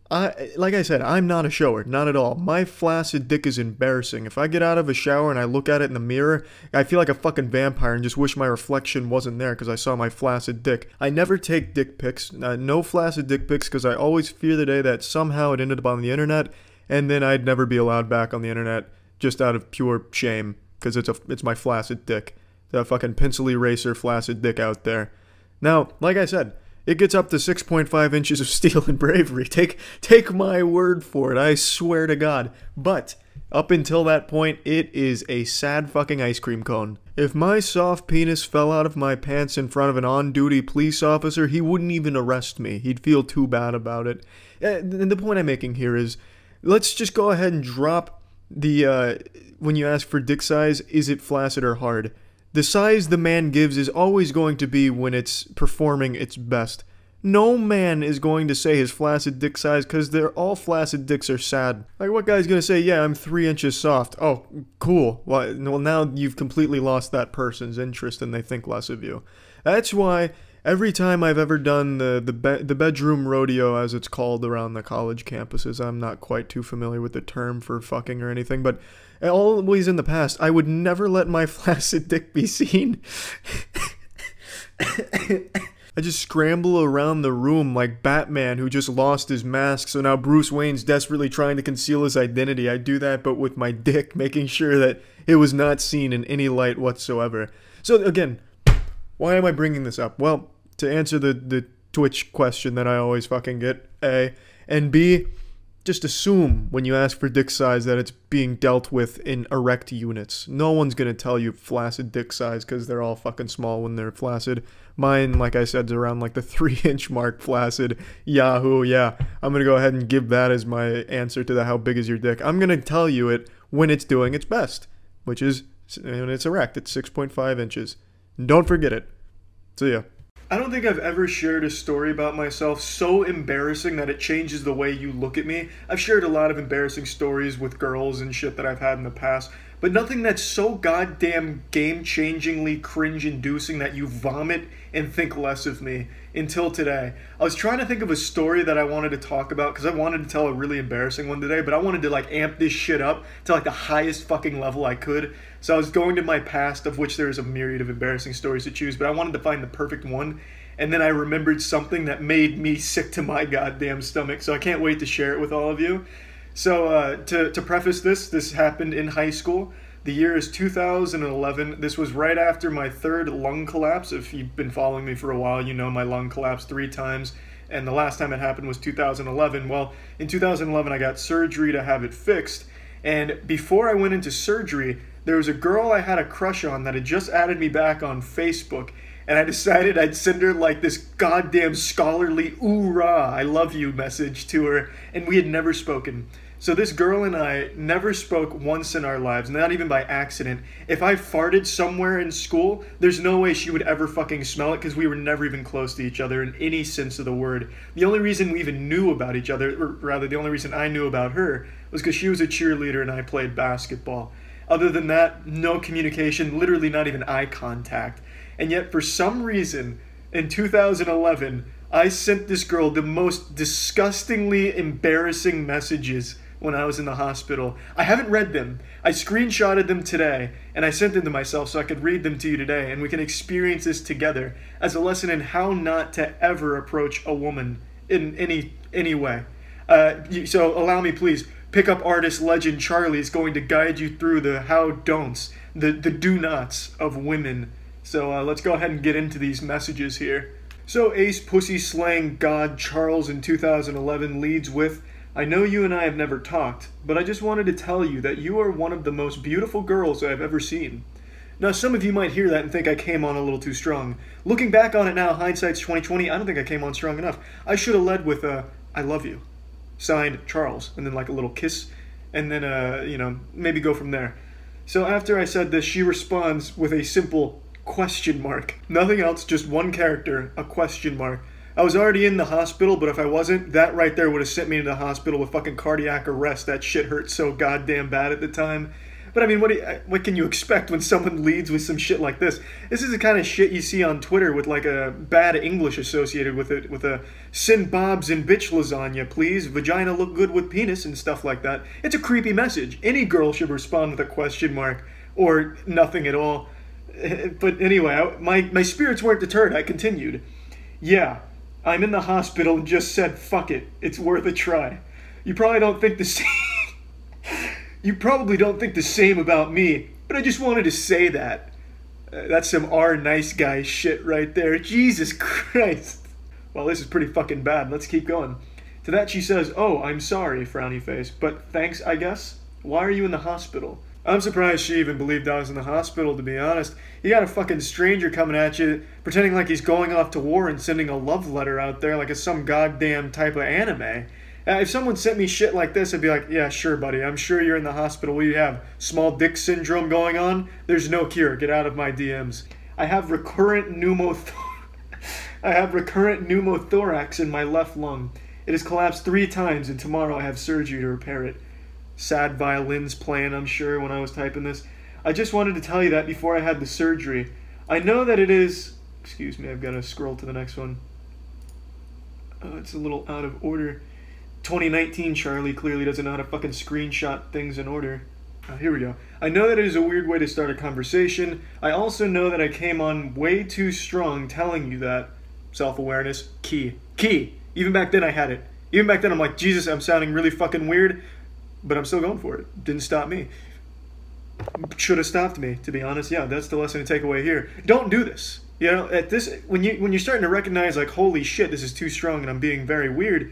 S1: like I said, I'm not a shower, not at all. My flaccid dick is embarrassing. If I get out of a shower and I look at it in the mirror, I feel like a fucking vampire and just wish my reflection wasn't there because I saw my flaccid dick. I never take dick pics, no flaccid dick pics, because I always fear the day that somehow it ended up on the internet, and then I'd never be allowed back on the internet just out of pure shame because it's my flaccid dick. The fucking pencil eraser flaccid dick out there. Now, like I said, it gets up to 6.5 inches of steel and bravery. Take my word for it, I swear to God. But up until that point, it is a sad fucking ice cream cone. If my soft penis fell out of my pants in front of an on-duty police officer, he wouldn't even arrest me. He'd feel too bad about it. And the point I'm making here is, let's just go ahead and drop the, when you ask for dick size, is it flaccid or hard? The size the man gives is always going to be when it's performing its best. No man is going to say his flaccid dick size because all flaccid dicks are sad. Like, what guy's going to say, yeah, I'm 3 inches soft. Oh, cool. Well, now you've completely lost that person's interest and they think less of you. That's why every time I've ever done the bedroom rodeo, as it's called around the college campuses, I'm not quite too familiar with the term for fucking or anything, but always in the past, I would never let my flaccid dick be seen. I just scramble around the room like Batman who just lost his mask, so now Bruce Wayne's desperately trying to conceal his identity. I do that, but with my dick, making sure that it was not seen in any light whatsoever. So again, why am I bringing this up? Well, to answer the Twitch question that I always fucking get, A, and B, just assume when you ask for dick size that it's being dealt with in erect units. No one's gonna tell you flaccid dick size because they're all fucking small when they're flaccid. Mine, like I said, is around like the 3-inch mark flaccid. Yahoo, yeah. I'm gonna go ahead and give that as my answer to the how big is your dick. I'm gonna tell you it when it's doing its best, which is when it's erect. It's 6.5 inches. Don't forget it. See ya. I don't think I've ever shared a story about myself so embarrassing that it changes the way you look at me. I've shared a lot of embarrassing stories with girls and shit that I've had in the past, but nothing that's so goddamn game-changingly cringe-inducing that you vomit and think less of me until today. I was trying to think of a story that I wanted to talk about because I wanted to tell a really embarrassing one today, but I wanted to like amp this shit up to like the highest fucking level I could. So I was going to my past, of which there's a myriad of embarrassing stories to choose, but I wanted to find the perfect one. And then I remembered something that made me sick to my goddamn stomach, so I can't wait to share it with all of you. So to preface this happened in high school. The year is 2011. This was right after my third lung collapse. If you've been following me for a while, you know my lung collapsed 3 times. And the last time it happened was 2011. Well, in 2011, I got surgery to have it fixed. And before I went into surgery, there was a girl I had a crush on that had just added me back on Facebook. And I decided I'd send her like this goddamn scholarly "oorah, I love you" message to her. And we had never spoken. So this girl and I never spoke once in our lives, not even by accident. If I farted somewhere in school, there's no way she would ever fucking smell it because we were never even close to each other in any sense of the word. The only reason we even knew about each other, or rather the only reason I knew about her, was because she was a cheerleader and I played basketball. Other than that, no communication, literally not even eye contact. And yet for some reason, in 2011, I sent this girl the most disgustingly embarrassing messages when I was in the hospital. I haven't read them. I screenshotted them today, and I sent them to myself so I could read them to you today, and we can experience this together as a lesson in how not to ever approach a woman in any way. So allow me, please. Pickup artist legend Charlie is going to guide you through the how-don'ts, the do-nots of women. So let's go ahead and get into these messages here. So ace pussy slaying god Charles in 2011 leads with, "I know you and I have never talked, but I just wanted to tell you that you are one of the most beautiful girls I have ever seen." Now some of you might hear that and think I came on a little too strong. Looking back on it now, hindsight's 2020, I don't think I came on strong enough. I should have led with "I love you." Signed Charles, and then like a little kiss, and then you know, maybe go from there. So after I said this, she responds with a simple question mark. Nothing else, just one character, a question mark. I was already in the hospital, but if I wasn't, that right there would have sent me into the hospital with fucking cardiac arrest. That shit hurt so goddamn bad at the time. But I mean, what can you expect when someone leads with some shit like this? This is the kind of shit you see on Twitter with like a bad English associated with it, with a "send bobs and bitch lasagna, please, vagina look good with penis" and stuff like that. It's a creepy message. Any girl should respond with a question mark or nothing at all. But anyway, my spirits weren't deterred. I continued. "Yeah, I'm in the hospital and just said, fuck it. It's worth a try. You probably don't think the same. You probably don't think the same about me, but I just wanted to say that." That's some nice guy shit right there. Jesus Christ. Well, this is pretty fucking bad. Let's keep going. To that she says, "Oh, I'm sorry," frowny face, "but thanks, I guess. Why are you in the hospital?" I'm surprised she even believed I was in the hospital, to be honest. You got a fucking stranger coming at you, pretending like he's going off to war and sending a love letter out there like it's some goddamn type of anime. If someone sent me shit like this, I'd be like, "Yeah, sure, buddy. I'm sure you're in the hospital. What do you have? Small dick syndrome going on? There's no cure. Get out of my DMs. I have recurrent pneumothorax in my left lung. It has collapsed 3 times, and tomorrow I have surgery to repair it." Sad violins playing, I'm sure, when I was typing this. "I just wanted to tell you that before I had the surgery. I know that it is..." Excuse me, I've got to scroll to the next one. It's a little out of order. 2019 Charlie clearly doesn't know how to fucking screenshot things in order. Here we go. "I know that it is a weird way to start a conversation. I also know that I came on way too strong telling you that." Self-awareness, key. Key! Even back then I had it. Even back then I'm like, Jesus, I'm sounding really fucking weird. But I'm still going for it. Didn't stop me. Should have stopped me, to be honest. Yeah, that's the lesson to take away here. Don't do this. You know, at this, when you're starting to recognize like, holy shit, this is too strong and I'm being very weird,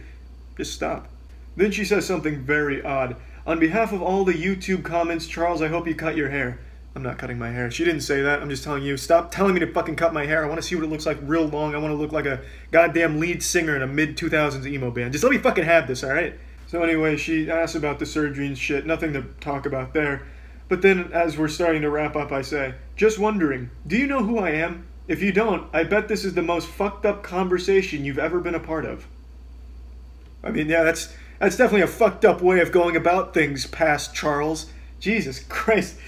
S1: just stop. Then she says something very odd. On behalf of all the YouTube comments, Charles, I hope you cut your hair. I'm not cutting my hair. She didn't say that. I'm just telling you. Stop telling me to fucking cut my hair. I want to see what it looks like real long. I want to look like a goddamn lead singer in a mid-2000s emo band. Just let me fucking have this, alright? So anyway, she asked about the surgery and shit. Nothing to talk about there. But then, as we're starting to wrap up, I say, just wondering, do you know who I am? If you don't, I bet this is the most fucked up conversation you've ever been a part of. I mean, yeah, that's definitely a fucked up way of going about things, past Charles. Jesus Christ.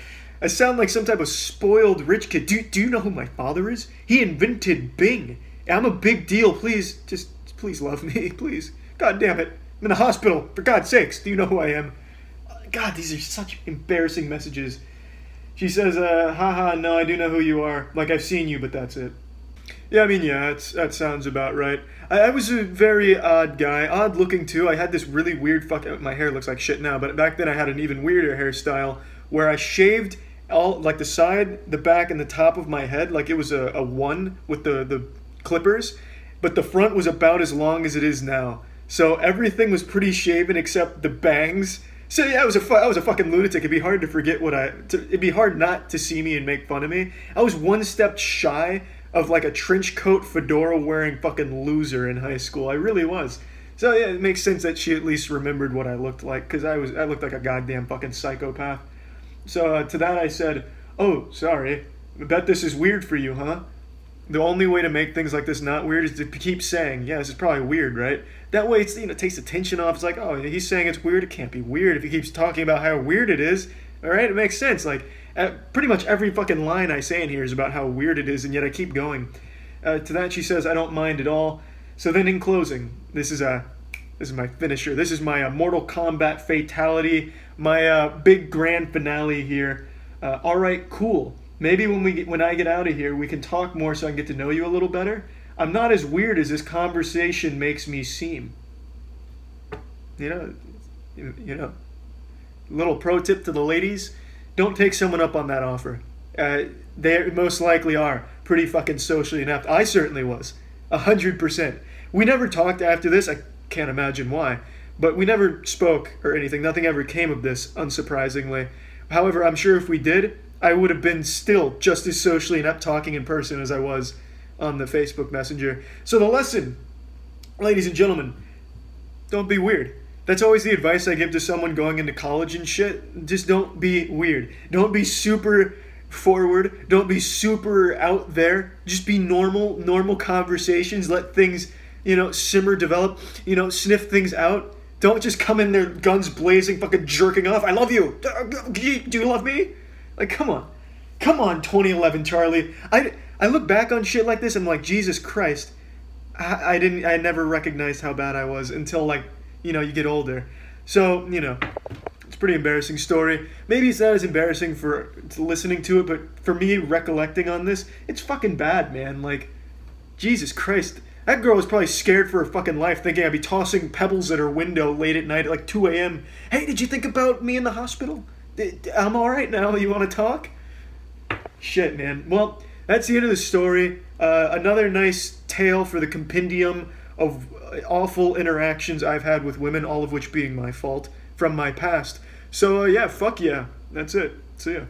S1: I sound like some type of spoiled rich kid. Do you know who my father is? He invented Bing. I'm a big deal. Please, please love me, please. God damn it. I'm in the hospital. For God's sakes, do you know who I am? God, these are such embarrassing messages. She says, haha, no, I do know who you are. Like, I've seen you, but that's it. Yeah, I mean, yeah, that sounds about right. I was a very odd guy. Odd looking, too. I had this really weird my hair looks like shit now, but back then I had an even weirder hairstyle where I shaved all, like, the side, the back, and the top of my head. Like, it was a one with the clippers, but the front was about as long as it is now. So everything was pretty shaven except the bangs. So yeah, I was a fucking lunatic. It'd be hard to forget it'd be hard not to see me and make fun of me. I was one step shy of like a trench coat fedora wearing fucking loser in high school. I really was. So yeah, it makes sense that she at least remembered what I looked like, because I looked like a goddamn fucking psychopath. So to that I said, oh, sorry. I bet this is weird for you, huh? The only way to make things like this not weird is to keep saying, yeah, this is probably weird, right? That way, it's, it takes the tension off. It's like, oh, he's saying it's weird. It can't be weird if he keeps talking about how weird it is. All right, it makes sense. Like, pretty much every fucking line I say in here is about how weird it is, and yet I keep going. To that, she says, I don't mind at all. So then, in closing, this is my finisher. This is my Mortal Kombat fatality. My big grand finale here. All right, cool. Maybe when I get out of here, we can talk more so I can get to know you a little better. I'm not as weird as this conversation makes me seem. You know. Little pro tip to the ladies: don't take someone up on that offer. They most likely are pretty fucking socially inept. I certainly was, 100%. We never talked after this. I can't imagine why, but we never spoke or anything. Nothing ever came of this, unsurprisingly. However, I'm sure if we did, I would have been still just as socially inept talking in person as I was on the Facebook Messenger. So the lesson, ladies and gentlemen, don't be weird. That's always the advice I give to someone going into college and shit. Just don't be weird. Don't be super forward. Don't be super out there. Just be normal conversations. Let things, simmer, develop, sniff things out. Don't just come in there guns blazing, fucking jerking off. I love you. Do you love me? Like, come on. Come on, 2011 Charlie. I look back on shit like this and I'm like, Jesus Christ. I never recognized how bad I was until, like, you get older. So, it's a pretty embarrassing story. Maybe it's not as embarrassing for listening to it, but for me, recollecting on this, it's fucking bad, man. Like, Jesus Christ. That girl was probably scared for her fucking life, thinking I'd be tossing pebbles at her window late at night at like 2 a.m. Hey, did you think about me in the hospital? I'm alright now. You want to talk? Shit, man. Well, that's the end of the story. Another nice tale for the compendium of awful interactions I've had with women, all of which being my fault from my past. So, yeah, fuck yeah. That's it. See ya.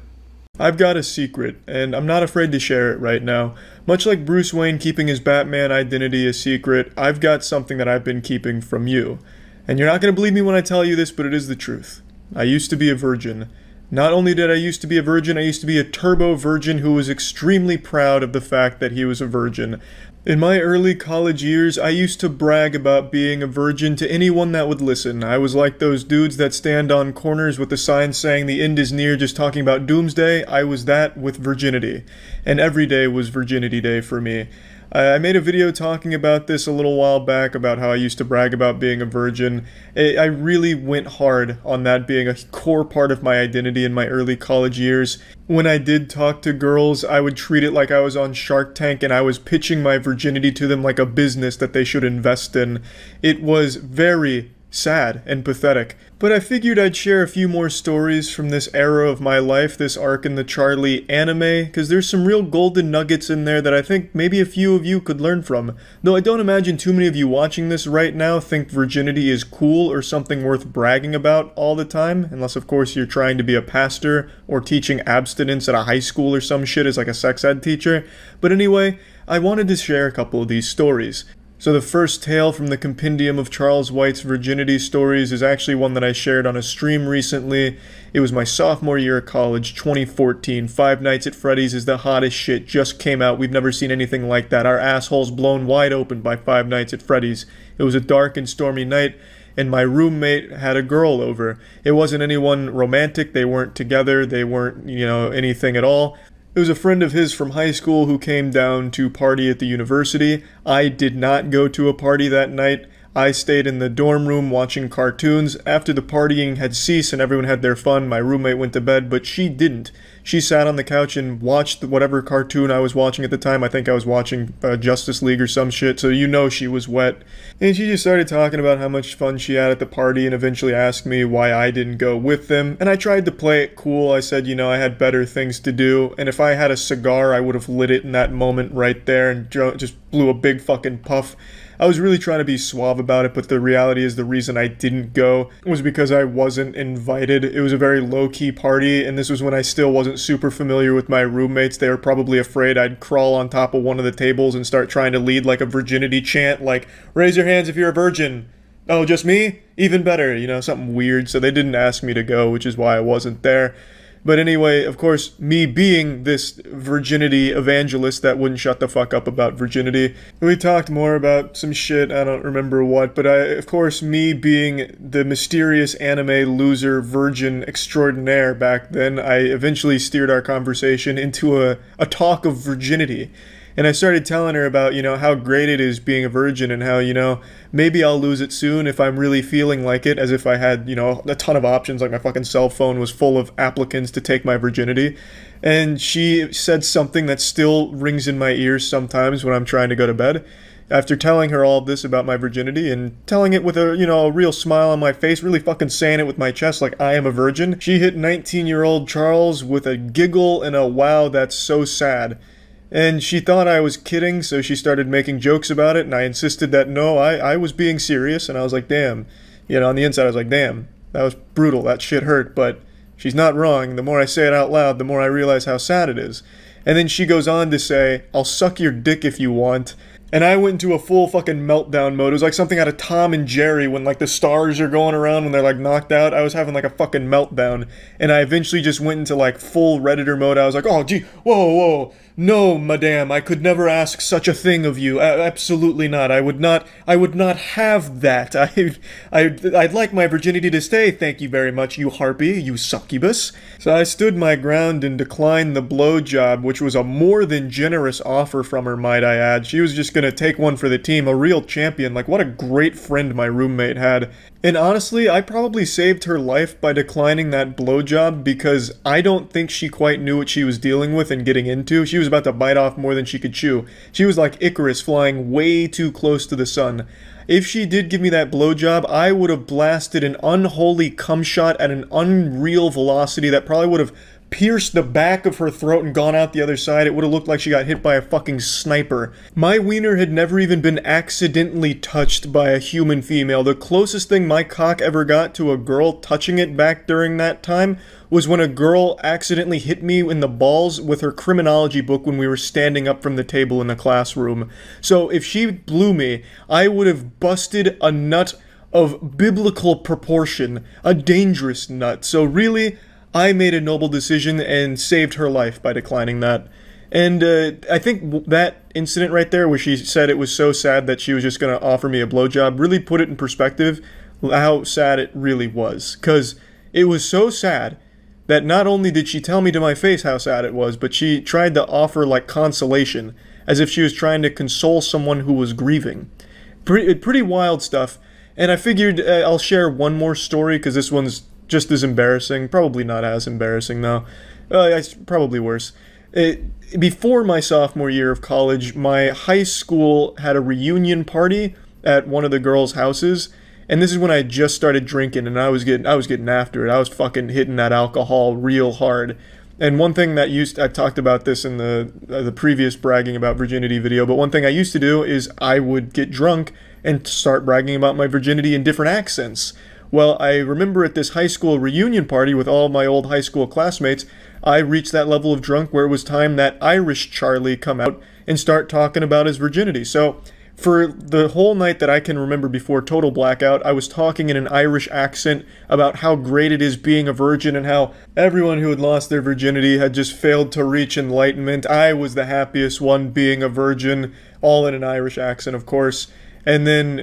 S1: I've got a secret, and I'm not afraid to share it right now. Much like Bruce Wayne keeping his Batman identity a secret, I've got something that I've been keeping from you. And you're not going to believe me when I tell you this, but it is the truth. I used to be a virgin. Not only did I used to be a virgin, I used to be a turbo virgin who was extremely proud of the fact that he was a virgin. In my early college years, I used to brag about being a virgin to anyone that would listen. I was like those dudes that stand on corners with the sign saying the end is near, just talking about doomsday. I was that with virginity. And every day was Virginity Day for me. I made a video talking about this a little while back, about how I used to brag about being a virgin. I really went hard on that being a core part of my identity in my early college years. When I did talk to girls, I would treat it like I was on Shark Tank and I was pitching my virginity to them like a business that they should invest in. It was very sad and pathetic. But I figured I'd share a few more stories from this era of my life, this arc in the Charlie anime, because there's some real golden nuggets in there that I think maybe a few of you could learn from. Though I don't imagine too many of you watching this right now think virginity is cool or something worth bragging about all the time, unless of course you're trying to be a pastor or teaching abstinence at a high school or some shit as like a sex ed teacher. But anyway, I wanted to share a couple of these stories. So the first tale from the compendium of Charles White's virginity stories is actually one that I shared on a stream recently. It was my sophomore year of college, 2014. Five Nights at Freddy's is the hottest shit, just came out. We've never seen anything like that. Our assholes blown wide open by Five Nights at Freddy's. It was a dark and stormy night, and my roommate had a girl over. It wasn't anyone romantic, they weren't together, they weren't, anything at all. It was a friend of his from high school who came down to party at the university. I did not go to a party that night. I stayed in the dorm room watching cartoons. After the partying had ceased and everyone had their fun, my roommate went to bed, but she didn't. She sat on the couch and watched whatever cartoon I was watching at the time. I think I was watching Justice League or some shit, so she was wet. And she just started talking about how much fun she had at the party and eventually asked me why I didn't go with them. And I tried to play it cool. I said, I had better things to do. And if I had a cigar, I would have lit it in that moment right there and just blew a big fucking puff. I was really trying to be suave about it, but the reality is the reason I didn't go was because I wasn't invited. It was a very low-key party, and this was when I still wasn't super familiar with my roommates. They were probably afraid I'd crawl on top of one of the tables and start trying to lead like a virginity chant, like, raise your hands if you're a virgin. Oh, just me? Even better, something weird. So they didn't ask me to go, which is why I wasn't there. But anyway, of course, me being this virginity evangelist that wouldn't shut the fuck up about virginity, we talked more about some shit, I don't remember what, but of course, me being the mysterious anime loser virgin extraordinaire back then, I eventually steered our conversation into a talk of virginity. And I started telling her about, how great it is being a virgin and how, maybe I'll lose it soon if I'm really feeling like it, as if I had, a ton of options, like my fucking cell phone was full of applicants to take my virginity. And she said something that still rings in my ears sometimes when I'm trying to go to bed. After telling her all of this about my virginity and telling it with a, a real smile on my face, really fucking saying it with my chest like I am a virgin, she hit 19-year-old Charles with a giggle and a wow, that's so sad. And she thought I was kidding, so she started making jokes about it, and I insisted that no, I was being serious, and I was like, damn. On the inside I was like, damn, that was brutal, that shit hurt, but she's not wrong. The more I say it out loud, the more I realize how sad it is. And then she goes on to say, I'll suck your dick if you want. And I went into a full fucking meltdown mode. It was like something out of Tom and Jerry when like the stars are going around when they're like knocked out. I was having like a fucking meltdown. And I eventually just went into like full Redditor mode. I was like, oh gee, whoa. No, madame, I could never ask such a thing of you. Absolutely not. I would not have that. I'd like my virginity to stay, thank you very much, you harpy, you succubus. So I stood my ground and declined the blowjob, which was a more than generous offer from her, might I add. She was just gonna take one for the team, a real champion. Like, what a great friend my roommate had. And honestly, I probably saved her life by declining that blowjob because I don't think she quite knew what she was dealing with and getting into. She was about to bite off more than she could chew. She was like Icarus flying way too close to the sun. If she did give me that blowjob, I would have blasted an unholy cum shot at an unreal velocity that probably would have pierced the back of her throat and gone out the other side. It would have looked like she got hit by a fucking sniper. My wiener had never even been accidentally touched by a human female. The closest thing my cock ever got to a girl touching it back during that time was when a girl accidentally hit me in the balls with her criminology book when we were standing up from the table in the classroom. So if she blew me, I would have busted a nut of biblical proportion, a dangerous nut. So really, I made a noble decision and saved her life by declining that. And I think that incident right there where she said it was so sad that she was just going to offer me a blowjob really put it in perspective how sad it really was. Because it was so sad that not only did she tell me to my face how sad it was, but she tried to offer like consolation, as if she was trying to console someone who was grieving. Pretty wild stuff. And I figured I'll share one more story because this one's just as embarrassing. Probably not as embarrassing, though. Probably worse. Before my sophomore year of college, my high school had a reunion party at one of the girls' houses, And this is when I just started drinking, and I was getting after it. I was fucking hitting that alcohol real hard. And one thing that I talked about this in the previous bragging about virginity video, but one thing I used to do is I would get drunk and start bragging about my virginity in different accents. Well, I remember at this high school reunion party with all my old high school classmates, I reached that level of drunk where it was time that Irish Charlie come out and start talking about his virginity. So for the whole night that I can remember before total blackout, I was talking in an Irish accent about how great it is being a virgin and how everyone who had lost their virginity had just failed to reach enlightenment. I was the happiest one being a virgin, all in an Irish accent, of course. And then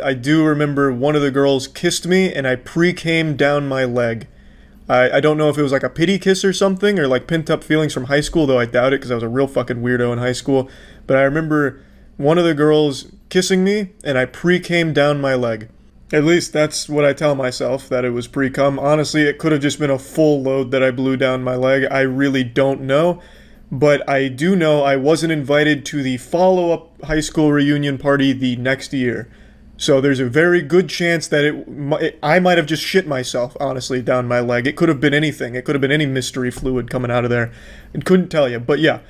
S1: I do remember one of the girls kissed me, and I pre-came down my leg. I don't know if it was like a pity kiss or something, or like pent-up feelings from high school, though I doubt it because I was a real fucking weirdo in high school. But I remember one of the girls kissing me, and I pre-came down my leg. At least that's what I tell myself, that it was pre-cum. Honestly, it could have just been a full load that I blew down my leg. I really don't know. But I do know I wasn't invited to the follow-up high school reunion party the next year. So there's a very good chance that I might have just shit myself, honestly, down my leg. It could have been anything. It could have been any mystery fluid coming out of there. I couldn't tell you. But yeah,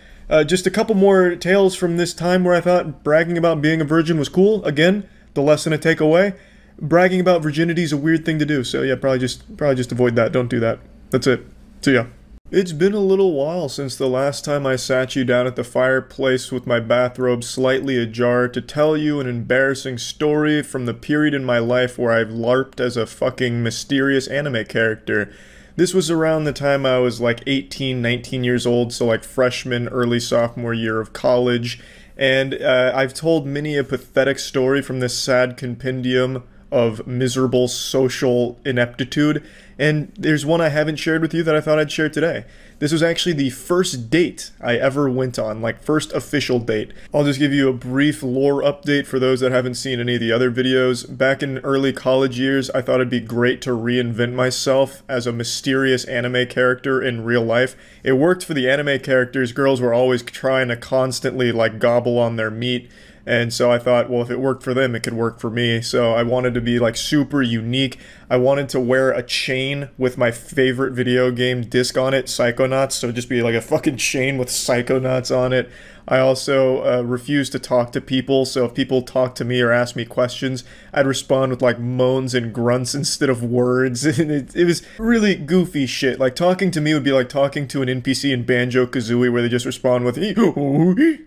S1: just a couple more tales from this time where I thought bragging about being a virgin was cool. Again, the lesson to take away. Bragging about virginity is a weird thing to do. So yeah, probably just avoid that. Don't do that. That's it. See ya. It's been a little while since the last time I sat you down at the fireplace with my bathrobe slightly ajar to tell you an embarrassing story from the period in my life where I've LARPed as a fucking mysterious anime character. This was around the time I was like 18, 19 years old, so like freshman, early sophomore year of college, and I've told many a pathetic story from this sad compendium of miserable social ineptitude, and there's one I haven't shared with you that I thought I'd share today. This was actually the first date I ever went on, like first official date. I'll just give you a brief lore update for those that haven't seen any of the other videos. Back in early college years, I thought it'd be great to reinvent myself as a mysterious anime character in real life. It worked for the anime characters. Girls were always trying to constantly like gobble on their meat. And so I thought, well, if it worked for them, it could work for me. So I wanted to be like super unique. I wanted to wear a chain with my favorite video game disc on it, Psychonauts. So just be like a fucking chain with Psychonauts on it. I also refused to talk to people. So if people talked to me or asked me questions, I'd respond with like moans and grunts instead of words. And it was really goofy shit. Like talking to me would be like talking to an NPC in Banjo-Kazooie where they just respond with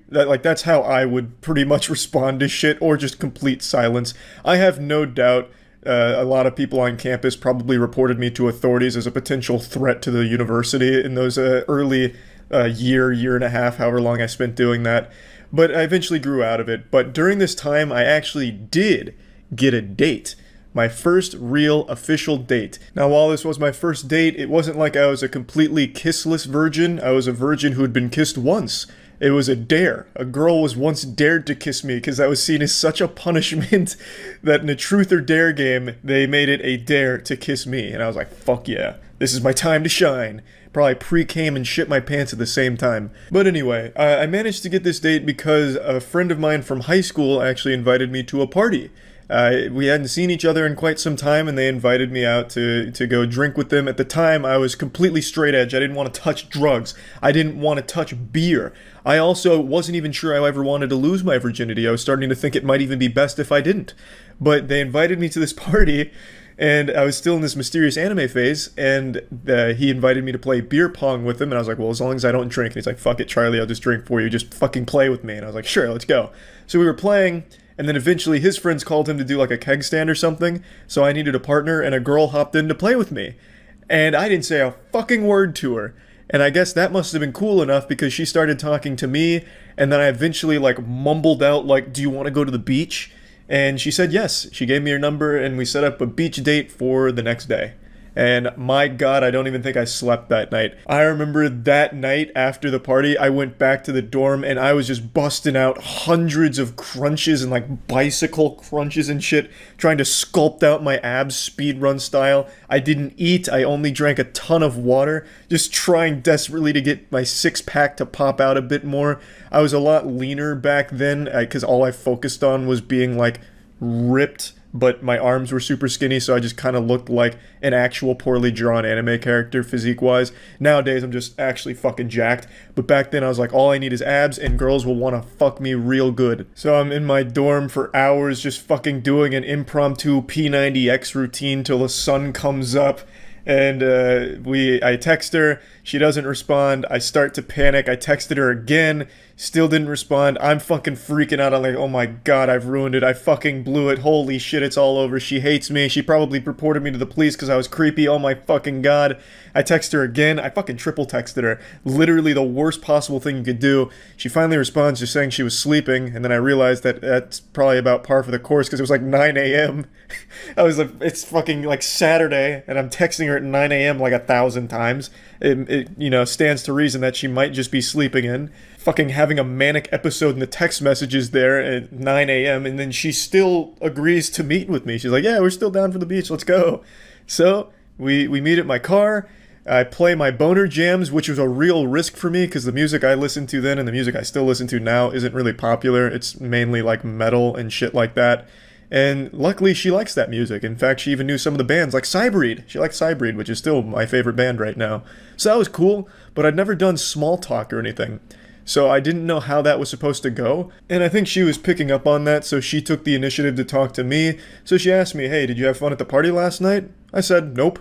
S1: that's how I would pretty much respond to shit, or just complete silence. I have no doubt a lot of people on campus probably reported me to authorities as a potential threat to the university in those early year and a half, however long I spent doing that. But I eventually grew out of it. But during this time, I actually did get a date. My first real official date. Now, while this was my first date, it wasn't like I was a completely kissless virgin. I was a virgin who had been kissed once. It was a dare. A girl was once dared to kiss me because that was seen as such a punishment that in a truth or dare game, they made it a dare to kiss me. And I was like, fuck yeah, this is my time to shine. Probably pre-came and shit my pants at the same time. But anyway, I managed to get this date because a friend of mine from high school actually invited me to a party. We hadn't seen each other in quite some time, and they invited me out to go drink with them. At the time, I was completely straight edge. I didn't want to touch drugs. I didn't want to touch beer. I also wasn't even sure I ever wanted to lose my virginity. I was starting to think it might even be best if I didn't. But they invited me to this party, and I was still in this mysterious anime phase, and he invited me to play beer pong with him, and I was like, well, as long as I don't drink. And he's like, fuck it, Charlie, I'll just drink for you. Just fucking play with me. And I was like, sure, let's go. So we were playing, and then eventually his friends called him to do like a keg stand or something, so I needed a partner, and a girl hopped in to play with me. And I didn't say a fucking word to her. And I guess that must have been cool enough because she started talking to me, and then I eventually like mumbled out like, do you want to go to the beach? And she said yes. She gave me her number, and we set up a beach date for the next day. And my God, I don't even think I slept that night. I remember that night after the party, I went back to the dorm and I was just busting out hundreds of crunches and like bicycle crunches and shit, trying to sculpt out my abs speedrun style. I didn't eat. I only drank a ton of water, just trying desperately to get my six-pack to pop out a bit more. I was a lot leaner back then because all I focused on was being like ripped but my arms were super skinny, so I just kind of looked like an actual poorly drawn anime character physique-wise. Nowadays, I'm just actually fucking jacked, but back then I was like, all I need is abs, and girls will want to fuck me real good. So I'm in my dorm for hours just fucking doing an impromptu P90X routine till the sun comes up, and I text her, she doesn't respond, I start to panic, I texted her again, still didn't respond. I'm fucking freaking out. I'm like, oh my god, I've ruined it. I fucking blew it. Holy shit, it's all over. She hates me. She probably reported me to the police because I was creepy. Oh my fucking god. I text her again. I fucking triple texted her. Literally the worst possible thing you could do. She finally responds just saying she was sleeping, and then I realized that that's probably about par for the course because it was like 9 a.m. I was like, it's fucking like Saturday, and I'm texting her at 9 a.m. like 1,000 times. It you know, stands to reason that she might just be sleeping in. Fucking having a manic episode in the text messages there at 9 a.m. and then she still agrees to meet with me. She's like, yeah, we're still down for the beach, let's go. So we meet at my car. I play my boner jams, which was a real risk for me because the music I listened to then and the music I still listen to now isn't really popular. It's mainly like metal and shit like that. And luckily she likes that music. In fact, she even knew some of the bands like Cybreed. She likes Cybreed, which is still my favorite band right now. So that was cool, but I'd never done small talk or anything. So I didn't know how that was supposed to go, and I think she was picking up on that, so she took the initiative to talk to me. So she asked me, hey, did you have fun at the party last night? I said, nope.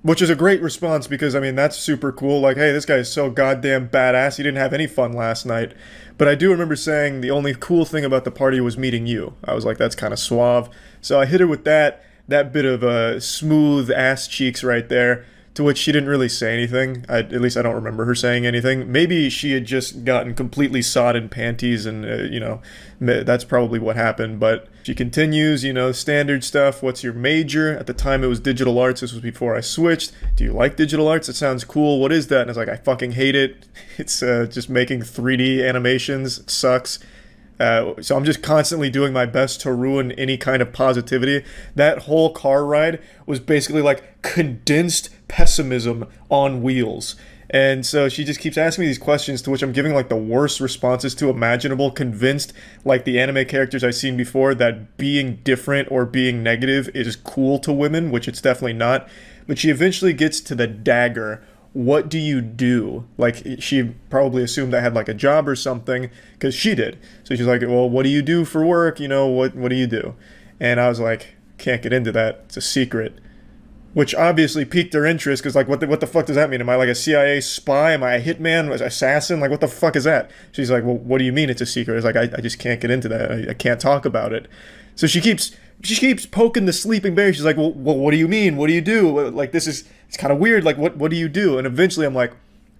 S1: Which is a great response because, I mean, that's super cool. Like, hey, this guy is so goddamn badass, he didn't have any fun last night. But I do remember saying the only cool thing about the party was meeting you. I was like, that's kind of suave. So I hit her with that bit of smooth ass cheeks right there. To which she didn't really say anything. At least I don't remember her saying anything. Maybe she had just gotten completely sodden panties and, you know, that's probably what happened. But she continues, you know, standard stuff. What's your major? At the time it was digital arts. This was before I switched. Do you like digital arts? It sounds cool. What is that? And I was like, I fucking hate it. It's just making 3D animations. It sucks. So I'm just constantly doing my best to ruin any kind of positivity. That whole car ride was basically like condensed pessimism on wheels. And so she just keeps asking me these questions to which I'm giving like the worst responses to imaginable, convinced like the anime characters I've seen before that being different or being negative is cool to women, which it's definitely not. But she eventually gets to the dagger. What do you do? Like, she probably assumed I had like a job or something because she did. So she's like, well, what do you do for work? You know, what do you do? And I was like, can't get into that. It's a secret. Which obviously piqued her interest because, like, what the fuck does that mean? Am I like a CIA spy? Am I a hitman? An assassin? Like, what the fuck is that? She's like, well, what do you mean it's a secret? It's like, I just can't get into that. I can't talk about it. So she keeps poking the sleeping bear. She's like, well, what do you mean? What do you do? Like, it's kind of weird. Like, what do you do? And eventually I'm like,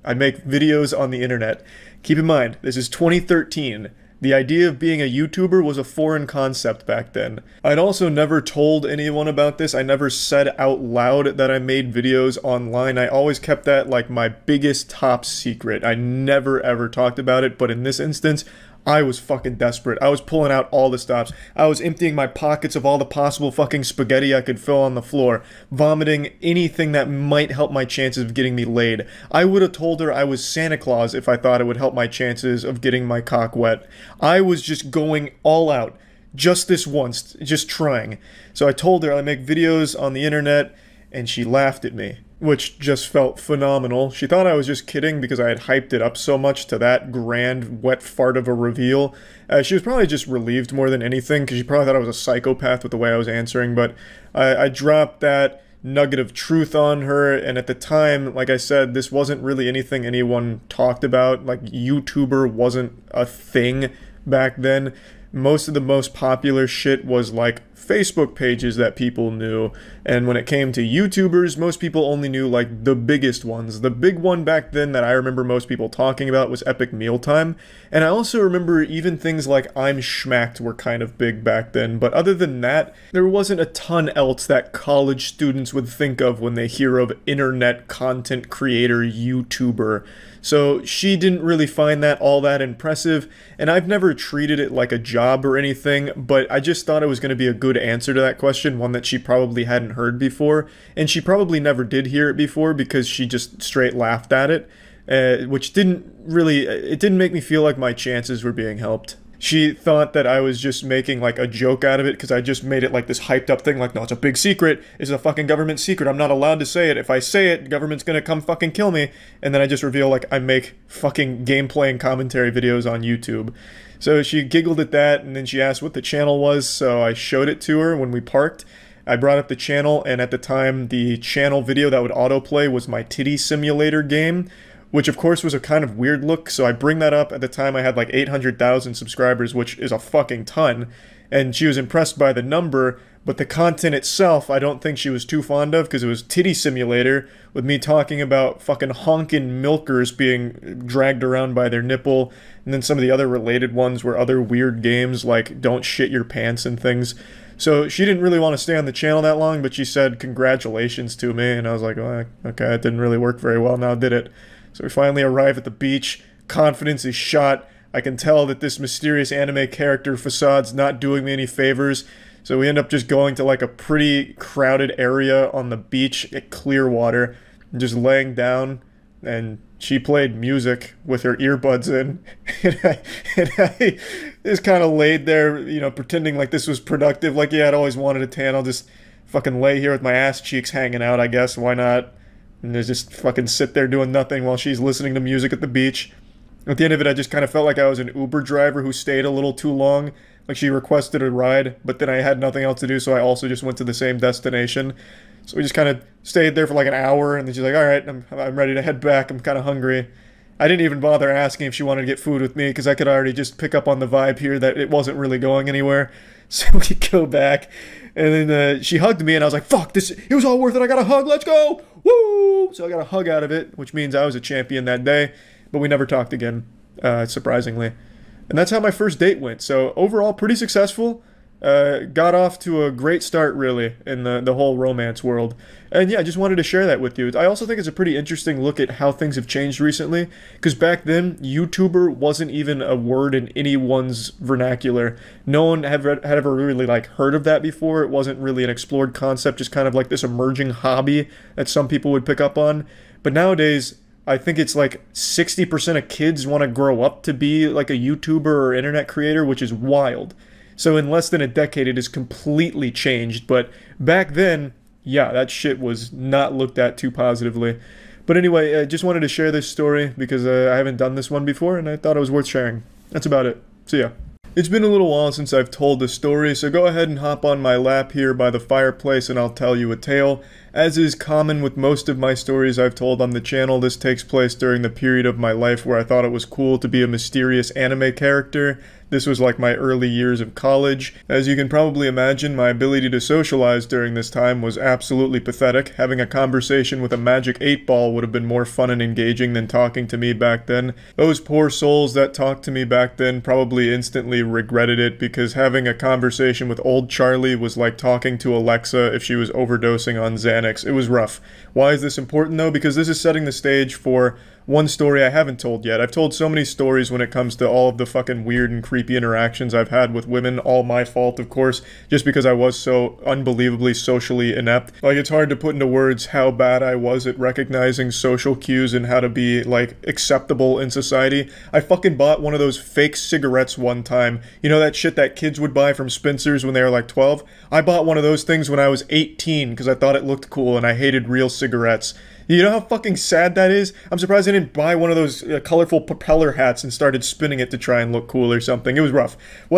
S1: I make videos on the internet. Keep in mind, this is 2013. The idea of being a YouTuber was a foreign concept back then. I'd also never told anyone about this. I never said out loud that I made videos online. I always kept that like my biggest top secret. I never ever talked about it, but in this instance, I was fucking desperate. I was pulling out all the stops. I was emptying my pockets of all the possible fucking spaghetti I could fill on the floor, vomiting anything that might help my chances of getting me laid. I would have told her I was Santa Claus if I thought it would help my chances of getting my cock wet. I was just going all out. Just this once. Just trying. So I told her I make videos on the internet, and she laughed at me, which just felt phenomenal. She thought I was just kidding because I had hyped it up so much to that grand wet fart of a reveal. She was probably just relieved more than anything because she probably thought I was a psychopath with the way I was answering, but I dropped that nugget of truth on her, and at the time, like I said, this wasn't really anything anyone talked about. Like, YouTuber wasn't a thing back then. Most of the most popular shit was like Facebook pages that people knew, and when it came to YouTubers, most people only knew like the biggest ones. The big one back then that I remember most people talking about was Epic Mealtime, and I also remember even things like I'm Schmacked were kind of big back then, but other than that, there wasn't a ton else that college students would think of when they hear of internet content creator YouTuber. So she didn't really find that all that impressive, and I've never treated it like a job or anything, but I just thought it was going to be a good answer to that question, one that she probably hadn't heard before, and she probably never did hear it before because she just straight laughed at it, which didn't make me feel like my chances were being helped. She thought that I was just making like a joke out of it because I just made it like this hyped up thing, like, no, it's a big secret. It's a fucking government secret. I'm not allowed to say it. If I say it, the government's gonna come fucking kill me. And then I just reveal like I make fucking gameplay and commentary videos on YouTube. So she giggled at that, and then she asked what the channel was, so I showed it to her when we parked. I brought up the channel, and at the time, the channel video that would autoplay was my titty simulator game, which of course was a kind of weird look, so I bring that up. At the time I had like 800,000 subscribers, which is a fucking ton, and she was impressed by the number, but the content itself I don't think she was too fond of, because it was titty simulator, with me talking about fucking honkin' milkers being dragged around by their nipple, and then some of the other related ones were other weird games like don't shit your pants and things. So she didn't really want to stay on the channel that long, but she said congratulations to me, and I was like, well, okay, it didn't really work very well, now did it? So we finally arrive at the beach, confidence is shot, I can tell that this mysterious anime character facade's not doing me any favors, so we end up just going to like a pretty crowded area on the beach at Clearwater, and just laying down, and she played music with her earbuds in, and I just kind of laid there, you know, pretending like this was productive, like, yeah, I'd always wanted a tan, I'll just fucking lay here with my ass cheeks hanging out, I guess, why not? And just fucking sit there doing nothing while she's listening to music at the beach. At the end of it, I just kind of felt like I was an Uber driver who stayed a little too long. Like, she requested a ride, but then I had nothing else to do, so I also just went to the same destination. So we just kind of stayed there for like an hour, and then she's like, alright, I'm ready to head back, I'm kind of hungry. I didn't even bother asking if she wanted to get food with me, because I could already just pick up on the vibe here that it wasn't really going anywhere. So we go back, and then she hugged me, and I was like, fuck, it was all worth it, I got a hug, let's go! Woo! So I got a hug out of it, which means I was a champion that day, but we never talked again, surprisingly. And that's how my first date went. So overall, pretty successful. Got off to a great start, really, in the whole romance world. And yeah, I just wanted to share that with you. I also think it's a pretty interesting look at how things have changed recently, because back then, YouTuber wasn't even a word in anyone's vernacular. No one had ever really like heard of that before. It wasn't really an explored concept, just kind of like this emerging hobby that some people would pick up on. But nowadays, I think it's like 60% of kids want to grow up to be like a YouTuber or internet creator, which is wild. So in less than a decade, it has completely changed. But back then, yeah, that shit was not looked at too positively. But anyway, I just wanted to share this story because I haven't done this one before, and I thought it was worth sharing. That's about it. See ya. It's been a little while since I've told this story, so go ahead and hop on my lap here by the fireplace and I'll tell you a tale. As is common with most of my stories I've told on the channel, this takes place during the period of my life where I thought it was cool to be a mysterious anime character. This was like my early years of college. As you can probably imagine, my ability to socialize during this time was absolutely pathetic. Having a conversation with a magic 8-ball would have been more fun and engaging than talking to me back then. Those poor souls that talked to me back then probably instantly regretted it, because having a conversation with old Charlie was like talking to Alexa if she was overdosing on Xanax. It was rough. Why is this important though? Because this is setting the stage for one story I haven't told yet. I've told so many stories when it comes to all of the fucking weird and creepy interactions I've had with women. All my fault, of course, just because I was so unbelievably socially inept. Like, it's hard to put into words how bad I was at recognizing social cues and how to be, like, acceptable in society. I fucking bought one of those fake cigarettes one time. You know that shit that kids would buy from Spencer's when they were like 12? I bought one of those things when I was 18 because I thought it looked cool and I hated real cigarettes. You know how fucking sad that is? I'm surprised I didn't buy one of those colorful propeller hats and started spinning it to try and look cool or something. It was rough.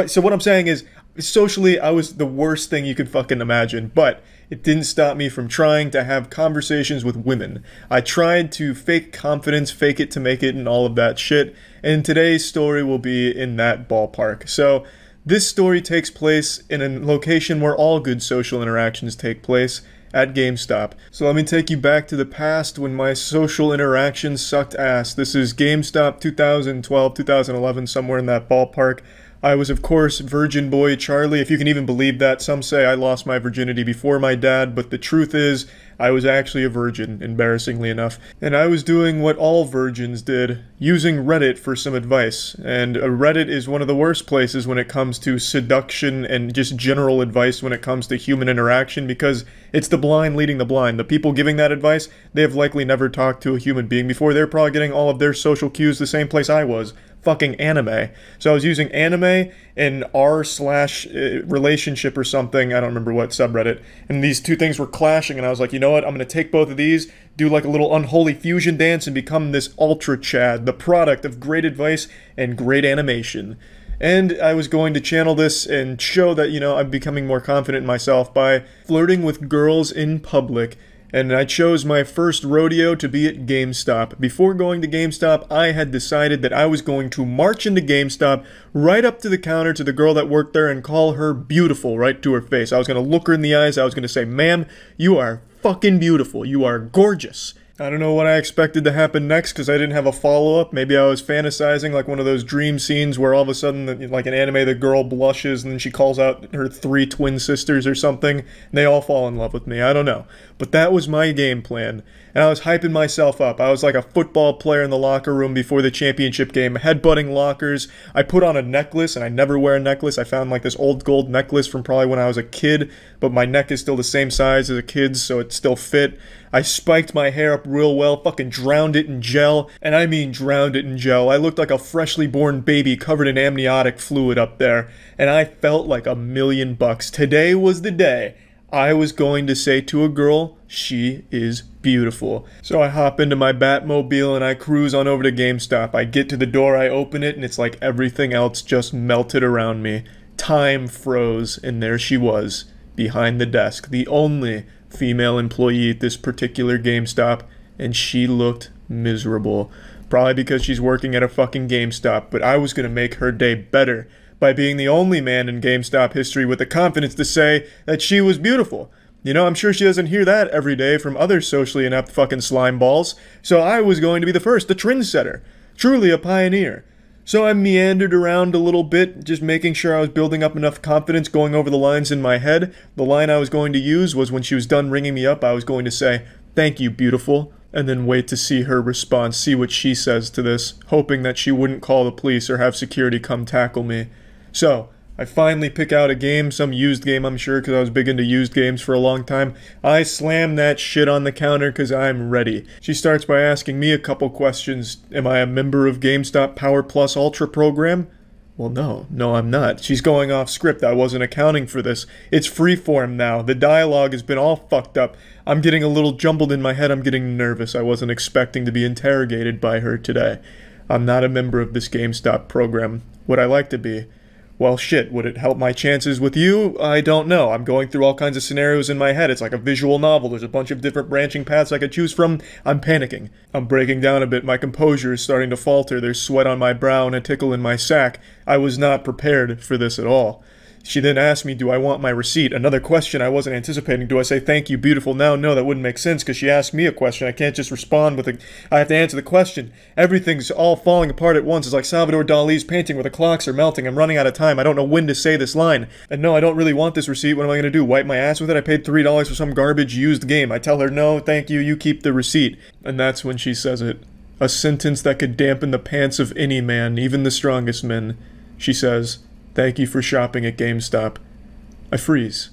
S1: So what I'm saying is, socially, I was the worst thing you could fucking imagine, but it didn't stop me from trying to have conversations with women. I tried to fake confidence, fake it to make it, and all of that shit, and today's story will be in that ballpark. So, this story takes place in a location where all good social interactions take place, at Gamestop. So let me take you back to the past when my social interactions sucked ass. This is Gamestop 2012, 2011, somewhere in that ballpark. I was, of course, virgin boy Charlie, if you can even believe that. Some say I lost my virginity before my dad, but the truth is, I was actually a virgin, embarrassingly enough. And I was doing what all virgins did, using Reddit for some advice. And Reddit is one of the worst places when it comes to seduction and just general advice when it comes to human interaction, because it's the blind leading the blind. The people giving that advice, they have likely never talked to a human being before. They're probably getting all of their social cues the same place I was. fucking anime. So I was using anime and r/relationship or something. I don't remember what subreddit. And these two things were clashing, and I was like, you know what? I'm going to take both of these, do like a little unholy fusion dance, and become this ultra Chad, the product of great advice and great animation. And I was going to channel this and show that, you know, I'm becoming more confident in myself by flirting with girls in public. And I chose my first rodeo to be at Gamestop. Before going to Gamestop, I had decided that I was going to march into Gamestop, right up to the counter to the girl that worked there, and call her beautiful right to her face. I was going to look her in the eyes. I was going to say, ma'am, you are fucking beautiful. You are gorgeous. I don't know what I expected to happen next because I didn't have a follow-up. Maybe I was fantasizing like one of those dream scenes where all of a sudden, like an anime, the girl blushes and then she calls out her 3 twin sisters or something, and they all fall in love with me. I don't know. But that was my game plan. And I was hyping myself up. I was like a football player in the locker room before the championship game, headbutting lockers. I put on a necklace, and I never wear a necklace. I found like this old gold necklace from probably when I was a kid, but my neck is still the same size as a kid's, so it still fit. I spiked my hair up real well, fucking drowned it in gel, and I mean drowned it in gel. I looked like a freshly born baby covered in amniotic fluid up there, and I felt like $1,000,000. Today was the day I was going to say to a girl, she is beautiful. So I hop into my Batmobile and I cruise on over to GameStop. I get to the door, I open it, and it's like everything else just melted around me. Time froze, and there she was, behind the desk, the only female employee at this particular GameStop, and she looked miserable. Probably because she's working at a fucking GameStop, but I was gonna make her day better by being the only man in GameStop history with the confidence to say that she was beautiful. You know, I'm sure she doesn't hear that every day from other socially inept fucking slime balls, so I was going to be the first, the trendsetter, truly a pioneer. So I meandered around a little bit, just making sure I was building up enough confidence, going over the lines in my head. The line I was going to use was when she was done ringing me up, I was going to say, "Thank you, beautiful," and then wait to see her response, see what she says to this, hoping that she wouldn't call the police or have security come tackle me. So, I finally pick out a game, some used game I'm sure, because I was big into used games for a long time. I slam that shit on the counter because I'm ready. She starts by asking me a couple questions. Am I a member of GameStop Power Plus Ultra program? Well, no, I'm not. She's going off script. I wasn't accounting for this. It's freeform now. The dialogue has been all fucked up. I'm getting a little jumbled in my head. I'm getting nervous. I wasn't expecting to be interrogated by her today. I'm not a member of this GameStop program. Would I like to be? Well, shit, would it help my chances with you? I don't know. I'm going through all kinds of scenarios in my head. It's like a visual novel. There's a bunch of different branching paths I could choose from. I'm panicking. I'm breaking down a bit. My composure is starting to falter. There's sweat on my brow and a tickle in my sack. I was not prepared for this at all. She then asked me, do I want my receipt? Another question I wasn't anticipating. Do I say, "Thank you, beautiful," now? No, that wouldn't make sense because she asked me a question. I can't just respond with a... I have to answer the question. Everything's all falling apart at once. It's like Salvador Dali's painting where the clocks are melting. I'm running out of time. I don't know when to say this line. And no, I don't really want this receipt. What am I going to do? Wipe my ass with it? I paid $3 for some garbage used game. I tell her, no, thank you. You keep the receipt. And that's when she says it. A sentence that could dampen the pants of any man, even the strongest men. She says, "Thank you for shopping at GameStop." I freeze.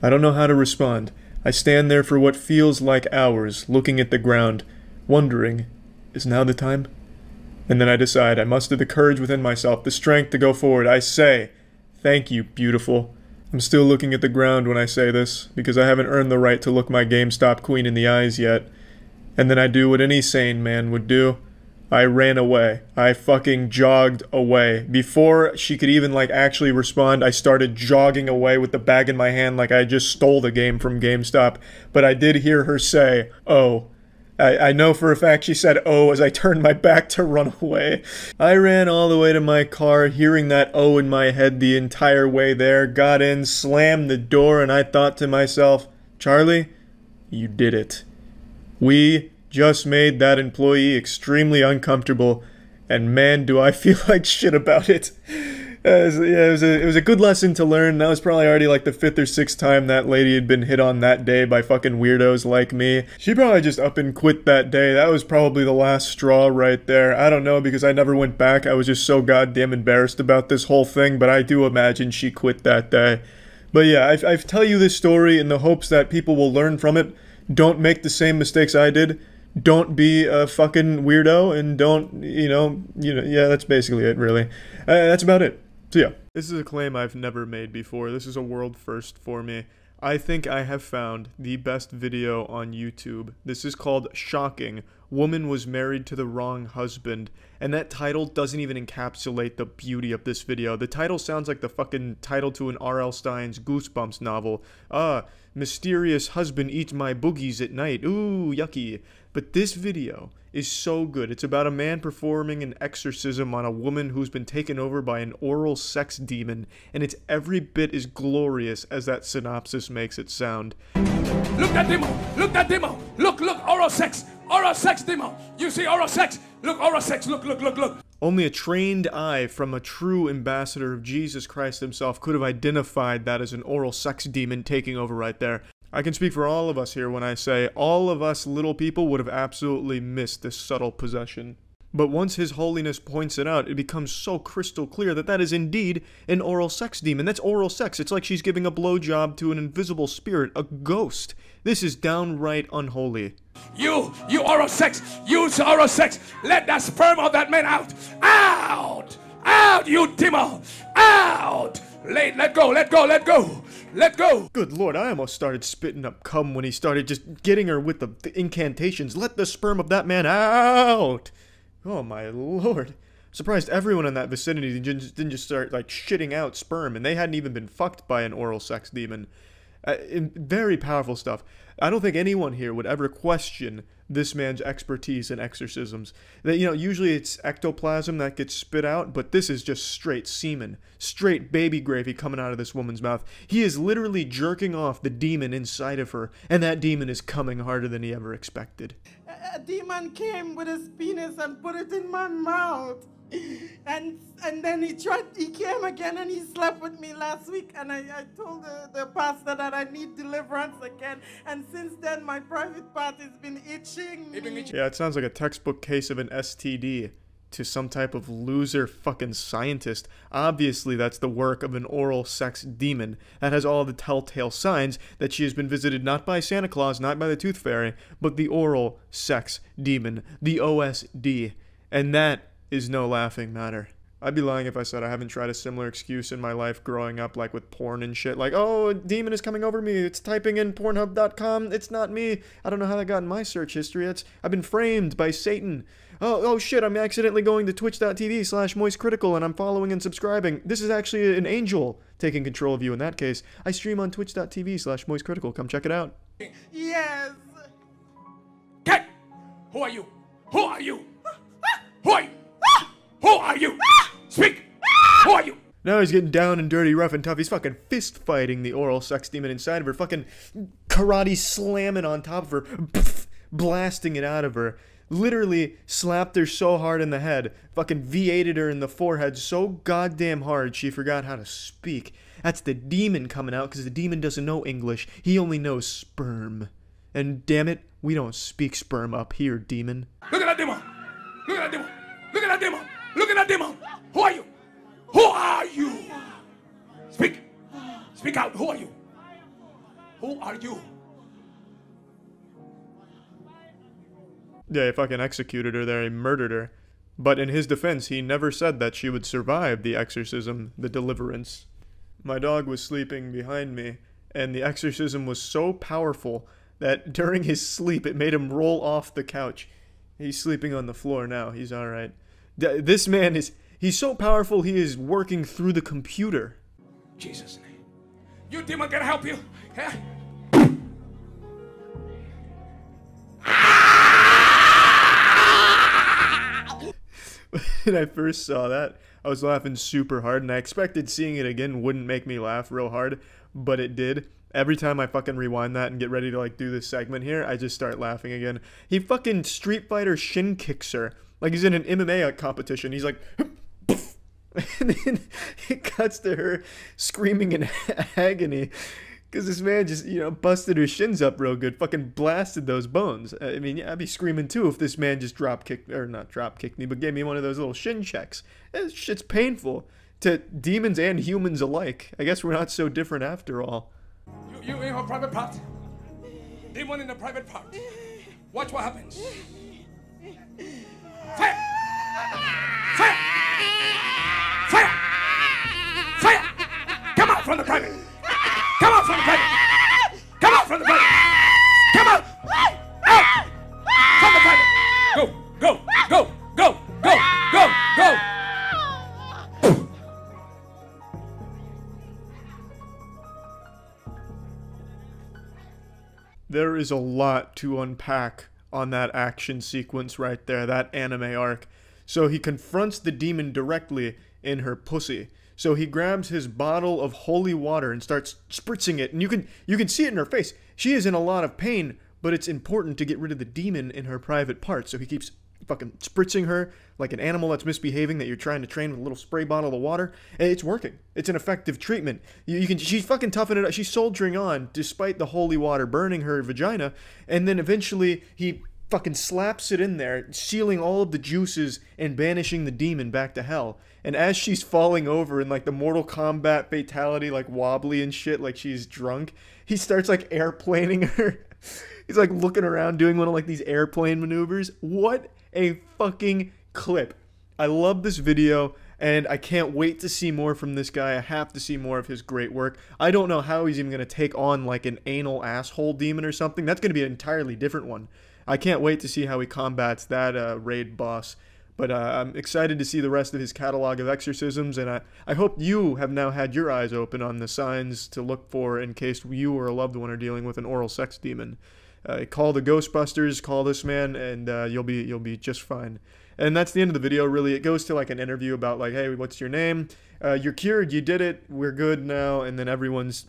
S1: I don't know how to respond. I stand there for what feels like hours, looking at the ground, wondering, is now the time? And then I decide I muster the courage within myself, the strength to go forward. I say, "Thank you, beautiful." I'm still looking at the ground when I say this, because I haven't earned the right to look my GameStop queen in the eyes yet. And then I do what any sane man would do. I ran away. I fucking jogged away. Before she could even, like, actually respond, I started jogging away with the bag in my hand like I just stole the game from GameStop. But I did hear her say, "Oh." I know for a fact she said, "Oh," as I turned my back to run away. I ran all the way to my car, hearing that "oh" in my head the entire way there, got in, slammed the door, and I thought to myself, Charlie, you did it. We just made that employee extremely uncomfortable, and man, do I feel like shit about it. It was a good lesson to learn. That was probably already like the 5th or 6th time that lady had been hit on that day by fucking weirdos like me. She probably just up and quit that day. That was probably the last straw right there. I don't know, because I never went back. I was just so goddamn embarrassed about this whole thing, but I do imagine she quit that day. But yeah, I tell you this story in the hopes that people will learn from it. Don't make the same mistakes I did. don't be a fucking weirdo, and don't, yeah, that's basically it, really. That's about it. So yeah, this is a claim I've never made before. This is a world first for me. I think I have found the best video on YouTube. This is called Shocking. Woman was married to the wrong husband. And that title doesn't even encapsulate the beauty of this video. The title sounds like the fucking title to an R.L. Stine's Goosebumps novel. Mysterious husband eats my boogies at night. Ooh, yucky. But this video is so good. It's about a man performing an exorcism on a woman who's been taken over by an oral sex demon, and it's every bit as glorious as that synopsis makes it sound.
S3: Look that demo! Look that demo! Look, oral sex! Oral sex demo! You see oral sex? Look, oral sex! Look!
S1: Only a trained eye from a true ambassador of Jesus Christ himself could have identified that as an oral sex demon taking over right there. I can speak for all of us here when I say all of us little people would have absolutely missed this subtle possession. But once His Holiness points it out, it becomes so crystal clear that that is indeed an oral sex demon. That's oral sex. It's like she's giving a blowjob to an invisible spirit, a ghost. This is downright unholy.
S3: You oral sex! Use oral sex! Let that sperm of that man out! Out! Out, you demon! Out! Let go!
S1: Good lord, I almost started spitting up cum when he started just getting her with the incantations. Let the sperm of that man out! Oh my lord. Surprised everyone in that vicinity didn't just start like shitting out sperm, and they hadn't even been fucked by an oral sex demon. Very powerful stuff. I don't think anyone here would ever question this man's expertise in exorcisms. That, usually it's ectoplasm that gets spit out, but this is just straight semen. Straight baby gravy coming out of this woman's mouth. He is literally jerking off the demon inside of her, and that demon is coming harder than he ever expected.
S4: A demon came with his penis and put it in my mouth. And then he came again and he slept with me last week, and I told the pastor that I need deliverance again, and since then my private part has been itching.
S1: Yeah, it sounds like a textbook case of an STD to some type of loser fucking scientist. Obviously that's the work of an oral sex demon that has all the telltale signs that she has been visited not by Santa Claus, not by the Tooth Fairy, but the oral sex demon, the OSD, and that is no laughing matter. I'd be lying if I said I haven't tried a similar excuse in my life growing up, like with porn and shit. Like, oh, a demon is coming over me. It's typing in Pornhub.com. It's not me. I don't know how that got in my search history. I've been framed by Satan. Oh shit, I'm accidentally going to twitch.tv/moistcritical and I'm following and subscribing. This is actually an angel taking control of you in that case. I stream on twitch.tv/moistcritical. Come check it out.
S4: Yes.
S3: Okay. Who are you? Who are you? Who are you? Who are you? Speak! Who are you?
S1: Now he's getting down and dirty, rough and tough. He's fucking fist fighting the oral sex demon inside of her. Fucking karate slamming on top of her. Blasting it out of her. Literally slapped her so hard in the head. Fucking V8'd her in the forehead so goddamn hard she forgot how to speak. That's the demon coming out because the demon doesn't know English. He only knows sperm. And damn it, we don't speak sperm up here, demon.
S3: Look at that demon! Look at that demon! Look at that demon! Look at that demon! Who are you? Who are you? Speak! Speak out! Who are you? Who are you?
S1: Yeah, he fucking executed her there. He murdered her. But in his defense, he never said that she would survive the exorcism, the deliverance. My dog was sleeping behind me, and the exorcism was so powerful that during his sleep, it made him roll off the couch. He's sleeping on the floor now. He's alright. This man he's so powerful, he is working through the computer.
S3: Jesus' name. You demon can help you. Yeah?
S1: When I first saw that, I was laughing super hard, and I expected seeing it again wouldn't make me laugh real hard, but it did. Every time I fucking rewind that and get ready to like do this segment here, I just start laughing again. He fucking Street Fighter shin kicks her like he's in an MMA competition. He's like, and then it cuts to her screaming in agony because this man just, busted her shins up real good, fucking blasted those bones. I mean, yeah, I'd be screaming too if this man just not drop kicked me, but gave me one of those little shin checks. That shit's painful to demons and humans alike. I guess we're not so different after all.
S3: You in her private part. Demon in the private part. Watch what happens. Fire! Fire! Fire! Fire! Come out from the private! Come out from the private! Come out from the private! Come out! Out! From the private! Go! Go! Go! Go! Go! Go! Go!
S1: There is a lot to unpack on that action sequence right there, that anime arc. So he confronts the demon directly in her pussy. So he grabs his bottle of holy water and starts spritzing it, and you can see it in her face. She is in a lot of pain, but it's important to get rid of the demon in her private parts. So he keeps fucking spritzing her like an animal that's misbehaving that you're trying to train with a little spray bottle of water, and it's working. It's an effective treatment. She's fucking toughing it up. She's soldiering on despite the holy water burning her vagina, and then eventually he fucking slaps it in there, sealing all of the juices and banishing the demon back to hell. And as she's falling over in like the Mortal Kombat fatality, like wobbly and shit, like she's drunk, he starts like airplaning her. He's like looking around doing one of like these airplane maneuvers. What a fucking clip. I love this video and I can't wait to see more from this guy. I have to see more of his great work. I don't know how he's even going to take on like an anal asshole demon or something. That's going to be an entirely different one. I can't wait to see how he combats that raid boss. But I'm excited to see the rest of his catalog of exorcisms, and I hope you have now had your eyes open on the signs to look for in case you or a loved one are dealing with an oral sex demon. Call the Ghostbusters, call this man, and you'll be just fine. And that's the end of the video, really. It goes to like an interview about like, hey, what's your name? You're cured, you did it, we're good now, and then everyone's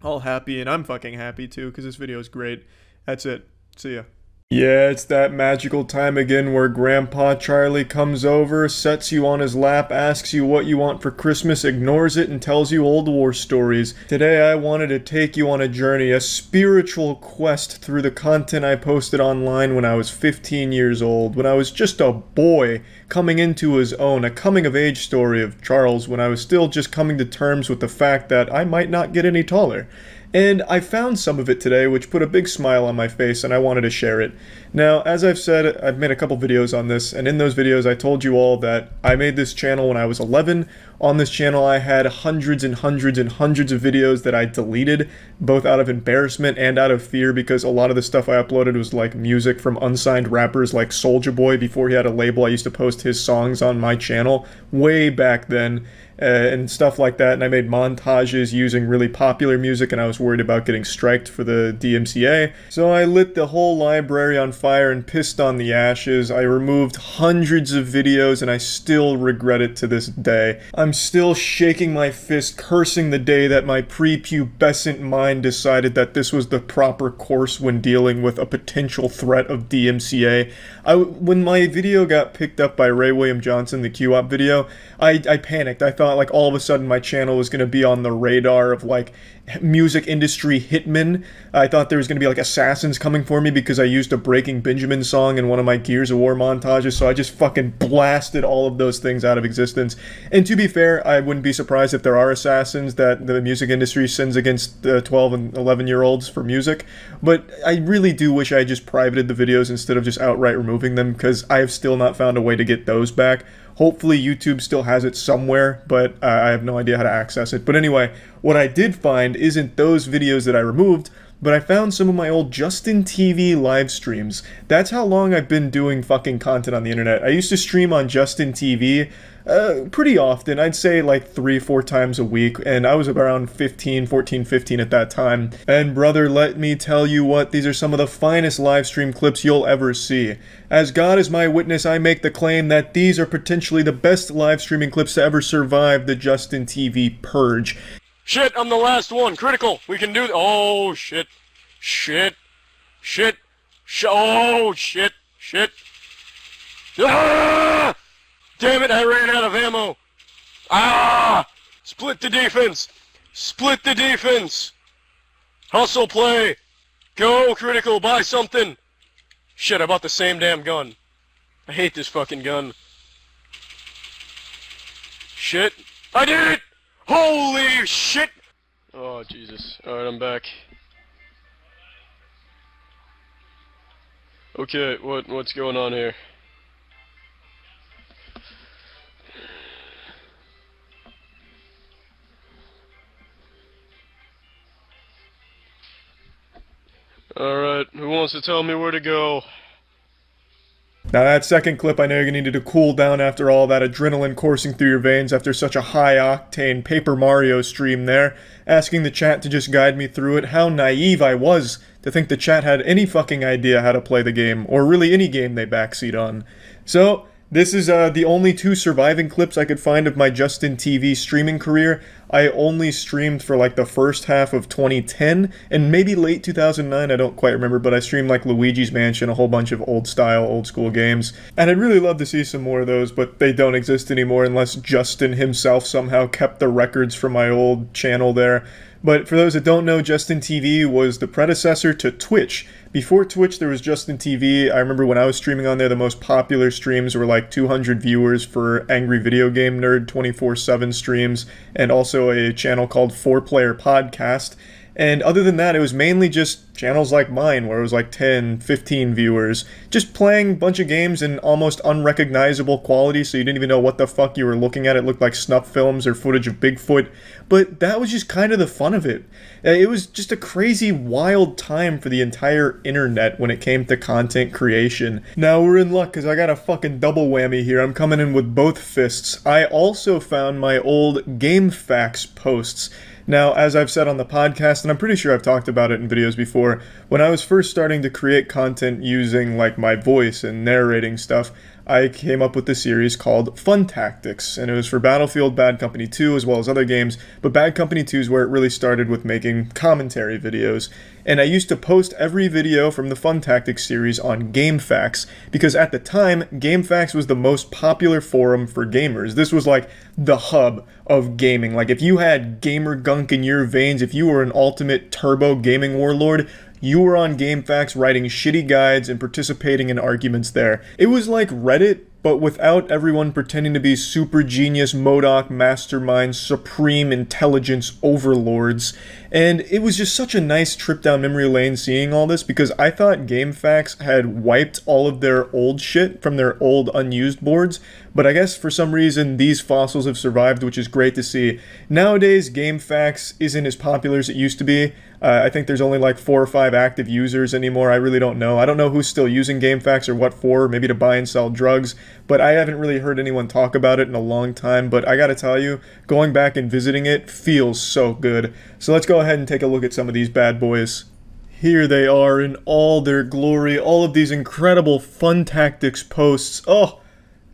S1: all happy, and I'm fucking happy too, because this video is great. That's it. See ya. Yeah, it's that magical time again where Grandpa Charlie comes over, sets you on his lap, asks you what you want for Christmas, ignores it, and tells you old war stories. Today I wanted to take you on a journey, a spiritual quest through the content I posted online when I was 15 years old, when I was just a boy coming into his own, a coming-of-age story of Charles when I was still just coming to terms with the fact that I might not get any taller. And I found some of it today, which put a big smile on my face, and I wanted to share it. Now, as I've said, I've made a couple videos on this, and in those videos I told you all that I made this channel when I was 11. On this channel I had hundreds and hundreds and hundreds of videos that I deleted, both out of embarrassment and out of fear, because a lot of the stuff I uploaded was like music from unsigned rappers like Soulja Boy. Before he had a label, I used to post his songs on my channel way back then. And stuff like that, and I made montages using really popular music, and I was worried about getting striked for the DMCA. So I lit the whole library on fire and pissed on the ashes. I removed hundreds of videos, and I still regret it to this day. I'm still shaking my fist, cursing the day that my prepubescent mind decided that this was the proper course when dealing with a potential threat of DMCA. When my video got picked up by Ray William Johnson, the Q-Op video, I panicked. I thought like all of a sudden my channel was going to be on the radar of like music industry hitmen. I thought there was going to be like assassins coming for me because I used a Breaking Benjamin song in one of my Gears of War montages, so I just fucking blasted all of those things out of existence. And to be fair, I wouldn't be surprised if there are assassins that the music industry sends against 12 and 11-year-olds for music, but I really do wish I had just privated the videos instead of just outright removing them, because I have still not found a way to get those back. Hopefully YouTube still has it somewhere, but I have no idea how to access it. But anyway, what I did find isn't those videos that I removed, but I found some of my old Justin TV live streams. That's how long I've been doing fucking content on the internet. I used to stream on Justin TV pretty often. I'd say like 3-4 times a week, and I was around 14, 15 at that time. And brother, let me tell you what, these are some of the finest live stream clips you'll ever see. As God is my witness, I make the claim that these are potentially the best live streaming clips to ever survive the Justin TV purge.
S5: Shit, I'm the last one. Critical. We can do oh, shit. Shit. Shit. Oh, shit. Shit. Ah! Damn it, I ran out of ammo. Ah! Split the defense. Split the defense. Hustle play. Go, critical. Buy something. Shit, I bought the same damn gun. I hate this fucking gun. Shit. I did it! Holy shit! Oh, Jesus. Alright, I'm back. Okay, what's going on here? Alright, who wants to tell me where to go?
S1: Now that second clip, I know you're gonna need to cool down after all that adrenaline coursing through your veins after such a high-octane Paper Mario stream there, asking the chat to just guide me through it. How naive I was to think the chat had any fucking idea how to play the game, or really any game they backseat on. So, this is the only 2 surviving clips I could find of my Justin TV streaming career. I only streamed for like the first half of 2010, and maybe late 2009, I don't quite remember, but I streamed like Luigi's Mansion, a whole bunch of old style, old school games. And I'd really love to see some more of those, but they don't exist anymore unless Justin himself somehow kept the records from my old channel there. But for those that don't know, Justin TV was the predecessor to Twitch. Before Twitch, there was Justin TV. I remember when I was streaming on there, the most popular streams were like 200 viewers for Angry Video Game Nerd 24/7 streams, and also a channel called 4Player Podcast. And other than that, it was mainly just channels like mine, where it was like 10, 15 viewers, just playing a bunch of games in almost unrecognizable quality, so you didn't even know what the fuck you were looking at. It looked like snuff films or footage of Bigfoot, but that was just kind of the fun of it. It was just a crazy, wild time for the entire internet when it came to content creation. Now we're in luck, because I got a fucking double whammy here. I'm coming in with both fists. I also found my old GameFAQs posts. Now, as I've said on the podcast, and I'm pretty sure I've talked about it in videos before, when I was first starting to create content using, like, my voice and narrating stuff, I came up with the series called Fun Tactics, and it was for Battlefield, Bad Company 2, as well as other games, but Bad Company 2 is where it really started with making commentary videos. And I used to post every video from the Fun Tactics series on GameFAQs, because at the time, GameFAQs was the most popular forum for gamers. This was like the hub of gaming. Like, if you had gamer gunk in your veins, if you were an ultimate turbo gaming warlord, you were on GameFAQs writing shitty guides and participating in arguments there. It was like Reddit, but without everyone pretending to be super genius, MODOK, masterminds, supreme intelligence overlords. And it was just such a nice trip down memory lane seeing all this, because I thought GameFAQs had wiped all of their old shit from their old unused boards, but I guess for some reason these fossils have survived, which is great to see. Nowadays, GameFAQs isn't as popular as it used to be. I think there's only like 4 or 5 active users anymore. I really don't know. I don't know who's still using GameFAQs or what for, maybe to buy and sell drugs, but I haven't really heard anyone talk about it in a long time. But I gotta tell you, going back and visiting it feels so good. So let's go ahead and take a look at some of these bad boys. Here they are in all their glory, all of these incredible Fun Tactics posts. Oh,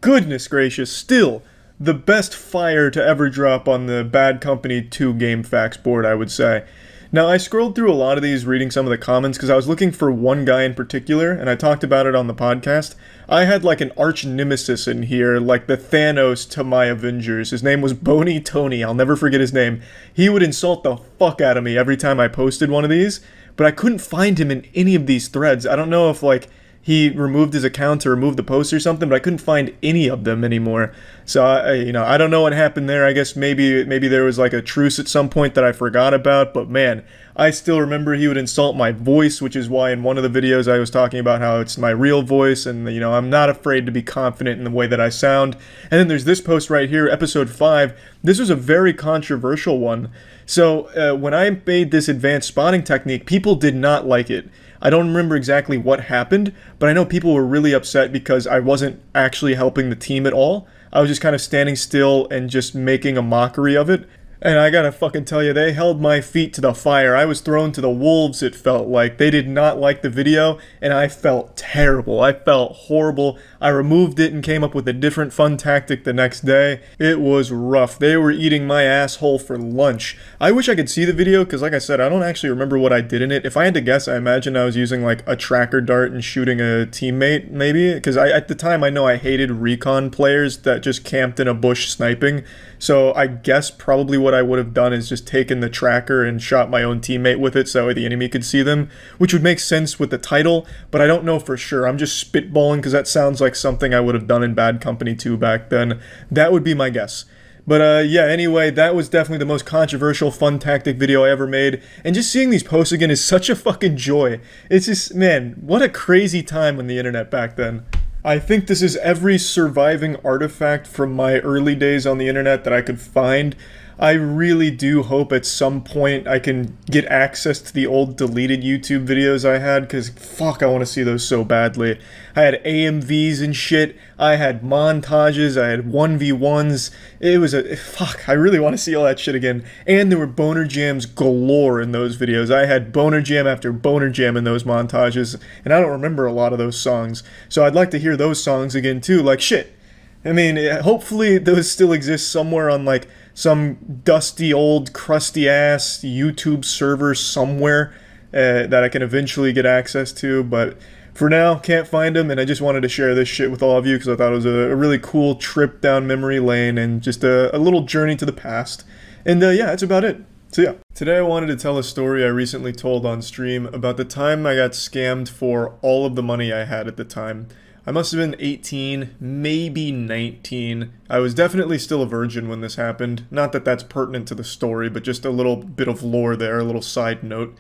S1: goodness gracious, still the best fire to ever drop on the Bad Company 2 GameFAQs board, I would say. Now, I scrolled through a lot of these reading some of the comments because I was looking for one guy in particular, and I talked about it on the podcast. I had like an arch nemesis in here, like the Thanos to my Avengers. His name was Boney Tony. I'll never forget his name. He would insult the fuck out of me every time I posted one of these, but I couldn't find him in any of these threads. I don't know if like he removed his account to remove the post or something, but I couldn't find any of them anymore. So, I don't know what happened there. I guess maybe there was like a truce at some point that I forgot about, but man, I still remember he would insult my voice, which is why in one of the videos I was talking about how it's my real voice, and, I'm not afraid to be confident in the way that I sound. And then there's this post right here, episode 5. This was a very controversial one. So, when I made this advanced spotting technique, people did not like it. I don't remember exactly what happened, but I know people were really upset because I wasn't actually helping the team at all. I was just kind of standing still and just making a mockery of it. And I gotta fucking tell you, they held my feet to the fire. I was thrown to the wolves, it felt like. They did not like the video, and I felt terrible. I felt horrible. I removed it and came up with a different fun tactic the next day. It was rough. They were eating my asshole for lunch. I wish I could see the video, because like I said, I don't actually remember what I did in it. If I had to guess, I imagine I was using like a tracker dart and shooting a teammate, maybe? Because at the time, I know I hated recon players that just camped in a bush sniping. So I guess probably what I would have done is just taken the tracker and shot my own teammate with it so the enemy could see them, which would make sense with the title, but I don't know for sure. I'm just spitballing because that sounds like something I would have done in Bad Company 2 back then. That would be my guess. But yeah, anyway, that was definitely the most controversial fun tactic video I ever made. And just seeing these posts again is such a fucking joy. It's just, man, what a crazy time on the internet back then. I think this is every surviving artifact from my early days on the internet that I could find. I really do hope at some point I can get access to the old deleted YouTube videos I had, because fuck, I want to see those so badly. I had AMVs and shit, I had montages, I had 1v1s, it was a, fuck, I really want to see all that shit again. And there were boner jams galore in those videos. I had boner jam after boner jam in those montages, and I don't remember a lot of those songs, so I'd like to hear those songs again too, like shit. I mean, hopefully those still exist somewhere on like some dusty old crusty ass YouTube server somewhere that I can eventually get access to, but for now can't find them, and I just wanted to share this shit with all of you because I thought it was a really cool trip down memory lane and just a little journey to the past. And yeah, that's about it. So yeah, today I wanted to tell a story I recently told on stream about the time I got scammed for all of the money I had at the time. I must have been 18, maybe 19. I was definitely still a virgin when this happened. Not that that's pertinent to the story, but just a little bit of lore there, a little side note.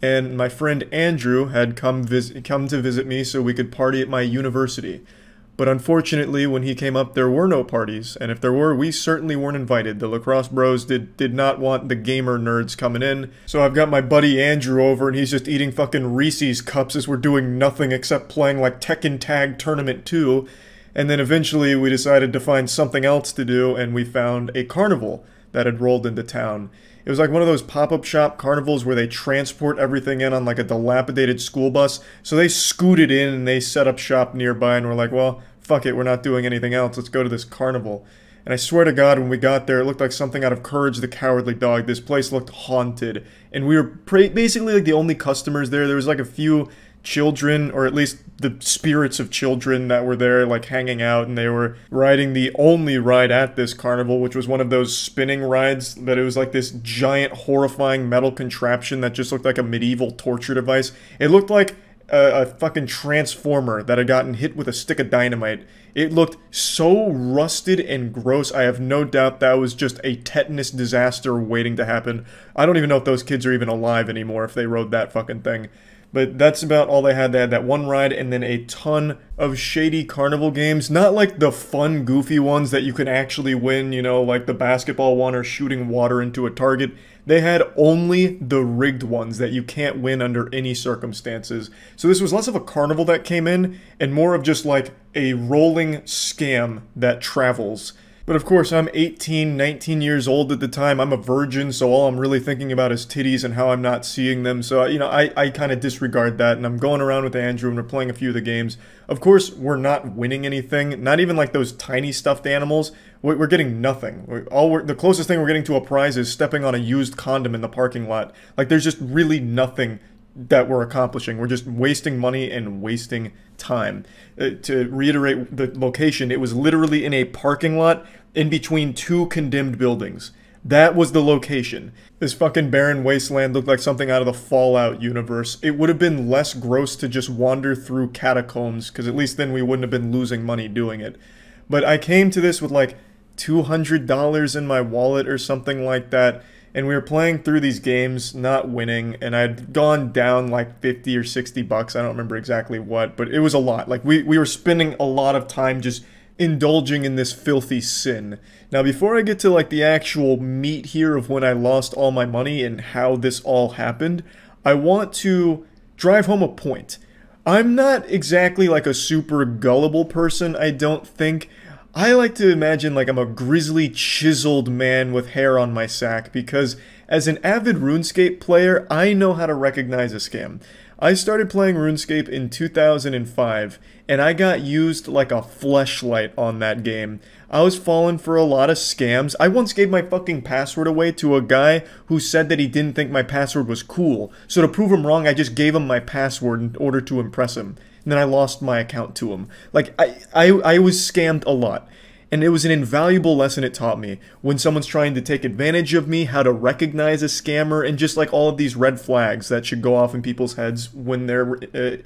S1: And my friend Andrew had come to visit me so we could party at my university. But unfortunately, when he came up, there were no parties, and if there were, we certainly weren't invited. The lacrosse bros did not want the gamer nerds coming in. So I've got my buddy Andrew over, and he's just eating fucking Reese's cups as we're doing nothing except playing like Tekken Tag Tournament 2. And then eventually we decided to find something else to do, and we found a carnival that had rolled into town. It was like one of those pop-up shop carnivals where they transport everything in on like a dilapidated school bus. So they scooted in and they set up shop nearby, and we're like, well, fuck it, we're not doing anything else. Let's go to this carnival. And I swear to God, when we got there, it looked like something out of Courage the Cowardly Dog. This place looked haunted. And we were basically like the only customers there. There was like a few children, or at least the spirits of children that were there, like hanging out, and they were riding the only ride at this carnival, which was one of those spinning rides, but it was like this giant horrifying metal contraption that just looked like a medieval torture device. It looked like a fucking transformer that had gotten hit with a stick of dynamite. It looked so rusted and gross. I have no doubt that was just a tetanus disaster waiting to happen. I don't even know if those kids are even alive anymore if they rode that fucking thing. But that's about all they had. They had that one ride and then a ton of shady carnival games. Not like the fun, goofy ones that you can actually win, you know, like the basketball one or shooting water into a target. They had only the rigged ones that you can't win under any circumstances. So this was less of a carnival that came in and more of just like a rolling scam that travels. But of course, I'm 18, 19 years old at the time. I'm a virgin, so all I'm really thinking about is titties and how I'm not seeing them. So, you know, I kind of disregard that, and I'm going around with Andrew, and we're playing a few of the games. Of course, we're not winning anything, not even like those tiny stuffed animals. We're getting nothing. The closest thing we're getting to a prize is stepping on a used condom in the parking lot. Like, there's just really nothing that we're accomplishing. We're just wasting money and wasting time. To reiterate the location, it was literally in a parking lot in between two condemned buildings. That was the location. This fucking barren wasteland looked like something out of the Fallout universe. It would have been less gross to just wander through catacombs, because at least then we wouldn't have been losing money doing it. But I came to this with like $200 in my wallet or something like that, and we were playing through these games, not winning, and I'd gone down like 50 or 60 bucks, I don't remember exactly what, but it was a lot. Like, we were spending a lot of time just indulging in this filthy sin. Now, before I get to like the actual meat here of when I lost all my money and how this all happened, I want to drive home a point. I'm not exactly like a super gullible person, I don't think. I like to imagine like I'm a grizzly, chiseled man with hair on my sack, because as an avid RuneScape player, I know how to recognize a scam. I started playing RuneScape in 2005, and I got used like a fleshlight on that game. I was falling for a lot of scams. I once gave my fucking password away to a guy who said that he didn't think my password was cool. So to prove him wrong, I just gave him my password in order to impress him. And then I lost my account to him. Like, I was scammed a lot. And it was an invaluable lesson it taught me. When someone's trying to take advantage of me, how to recognize a scammer, and just like all of these red flags that should go off in people's heads when they're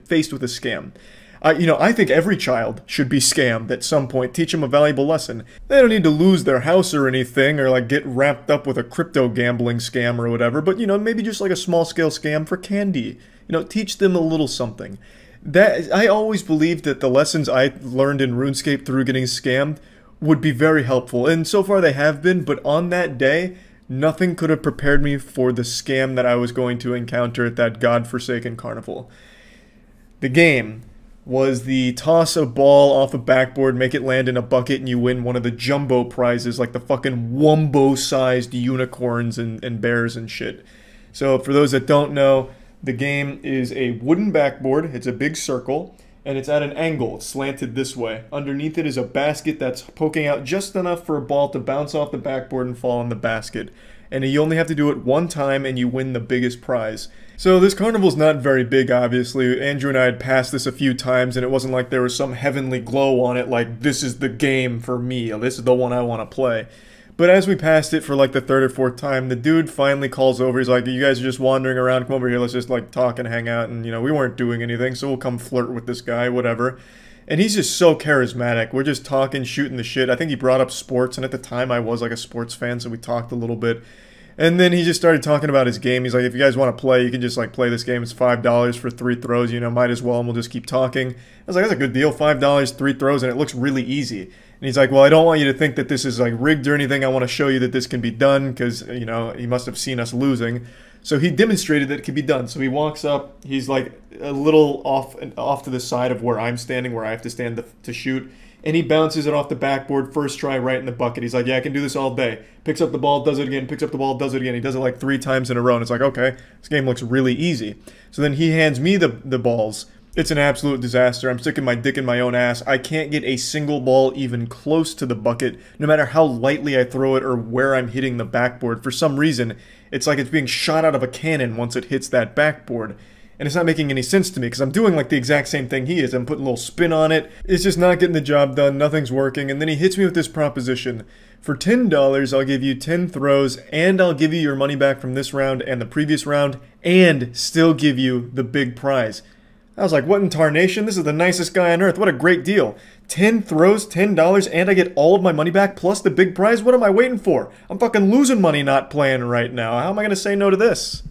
S1: faced with a scam. I think every child should be scammed at some point, teach them a valuable lesson. They don't need to lose their house or anything, or like get wrapped up with a crypto gambling scam or whatever, but maybe just like a small scale scam for candy. Teach them a little something. That I always believed that the lessons I learned in RuneScape through getting scammed would be very helpful, and so far they have been, but on that day, nothing could have prepared me for the scam that I was going to encounter at that godforsaken carnival. The game was the toss a ball off a backboard, make it land in a bucket, and you win one of the jumbo prizes, like the fucking wumbo-sized unicorns and bears and shit. So for those that don't know, the game is a wooden backboard, it's a big circle, and it's at an angle, it's slanted this way. Underneath it is a basket that's poking out just enough for a ball to bounce off the backboard and fall in the basket. And you only have to do it one time and you win the biggest prize. So this carnival's not very big, obviously. Andrew and I had passed this a few times and it wasn't like there was some heavenly glow on it, like this is the game for me, this is the one I want to play. But as we passed it for like the third or fourth time, the dude finally calls over. He's like, you guys are just wandering around, come over here, let's just like talk and hang out. And we weren't doing anything, so we'll come flirt with this guy, whatever. And he's just so charismatic. We're just talking, shooting the shit. I think he brought up sports, and at the time I was like a sports fan, so we talked a little bit. And then he just started talking about his game. He's like, if you guys want to play, you can just like play this game. It's $5 for 3 throws, might as well, and we'll just keep talking. I was like, that's a good deal, $5, 3 throws, and it looks really easy. And he's like, well, I don't want you to think that this is like rigged or anything. I want to show you that this can be done because, he must have seen us losing. So he demonstrated that it could be done. So he walks up, he's like a little off to the side of where I'm standing, where I have to stand to shoot. And he bounces it off the backboard, first try, right in the bucket. He's like, yeah, I can do this all day. Picks up the ball, does it again, picks up the ball, does it again. He does it like 3 times in a row. And it's like, okay, this game looks really easy. So then he hands me the balls. It's an absolute disaster. I'm sticking my dick in my own ass. I can't get a single ball even close to the bucket, no matter how lightly I throw it or where I'm hitting the backboard. For some reason, it's like it's being shot out of a cannon once it hits that backboard. And it's not making any sense to me because I'm doing like the exact same thing he is. I'm putting a little spin on it. It's just not getting the job done. Nothing's working. And then he hits me with this proposition. For $10, I'll give you 10 throws and I'll give you your money back from this round and the previous round and still give you the big prize. I was like, what in tarnation? This is the nicest guy on earth. What a great deal. 10 throws, $10, and I get all of my money back plus the big prize? What am I waiting for? I'm fucking losing money not playing right now. How am I going to say no to this?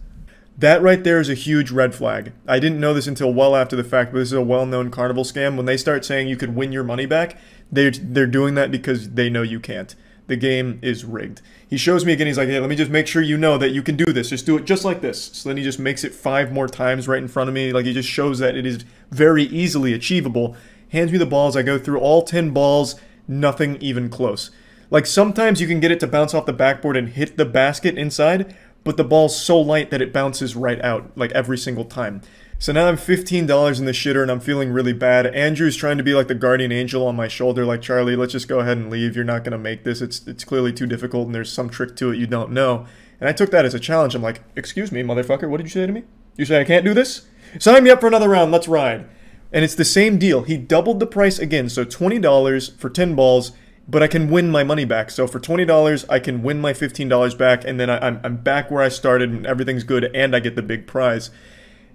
S1: That right there is a huge red flag. I didn't know this until well after the fact, but this is a well-known carnival scam. When they start saying you could win your money back, they're doing that because they know you can't. The game is rigged. He shows me again, he's like, hey, let me just make sure you know that you can do this. Just do it just like this. So then he just makes it 5 more times right in front of me. Like, he just shows that it is very easily achievable. Hands me the balls, I go through all 10 balls, nothing even close. Like, sometimes you can get it to bounce off the backboard and hit the basket inside, but the ball's so light that it bounces right out, like every single time. So now I'm $15 in the shitter and I'm feeling really bad. Andrew's trying to be like the guardian angel on my shoulder, like, Charlie, let's just go ahead and leave. You're not going to make this. It's clearly too difficult and there's some trick to it you don't know. And I took that as a challenge. I'm like, excuse me, motherfucker, what did you say to me? You say I can't do this? Sign me up for another round, let's ride. And it's the same deal. He doubled the price again, so $20 for 10 balls, but I can win my money back. So for $20, I can win my $15 back, and then I'm back where I started and everything's good, and I get the big prize.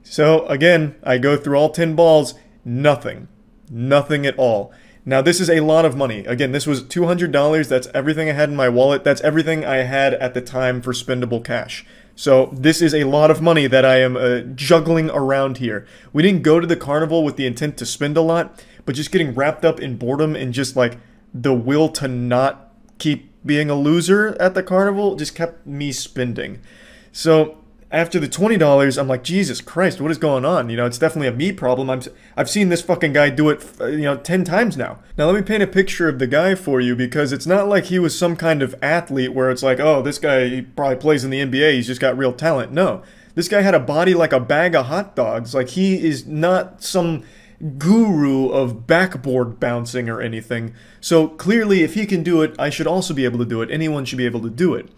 S1: So, again, I go through all 10 balls, nothing. Nothing at all. Now, this is a lot of money. Again, this was $200. That's everything I had in my wallet. That's everything I had at the time for spendable cash. So, this is a lot of money that I am juggling around here. We didn't go to the carnival with the intent to spend a lot, but just getting wrapped up in boredom and just, like, the will to not keep being a loser at the carnival just kept me spending. So, after the $20, I'm like, Jesus Christ, what is going on? It's definitely a me problem. I've seen this fucking guy do it, 10 times now. Now, let me paint a picture of the guy for you, because it's not like he was some kind of athlete where it's like, oh, this guy, he probably plays in the NBA, he's just got real talent. No. This guy had a body like a bag of hot dogs. Like, he is not some guru of backboard bouncing or anything. So, clearly, if he can do it, I should also be able to do it. Anyone should be able to do it.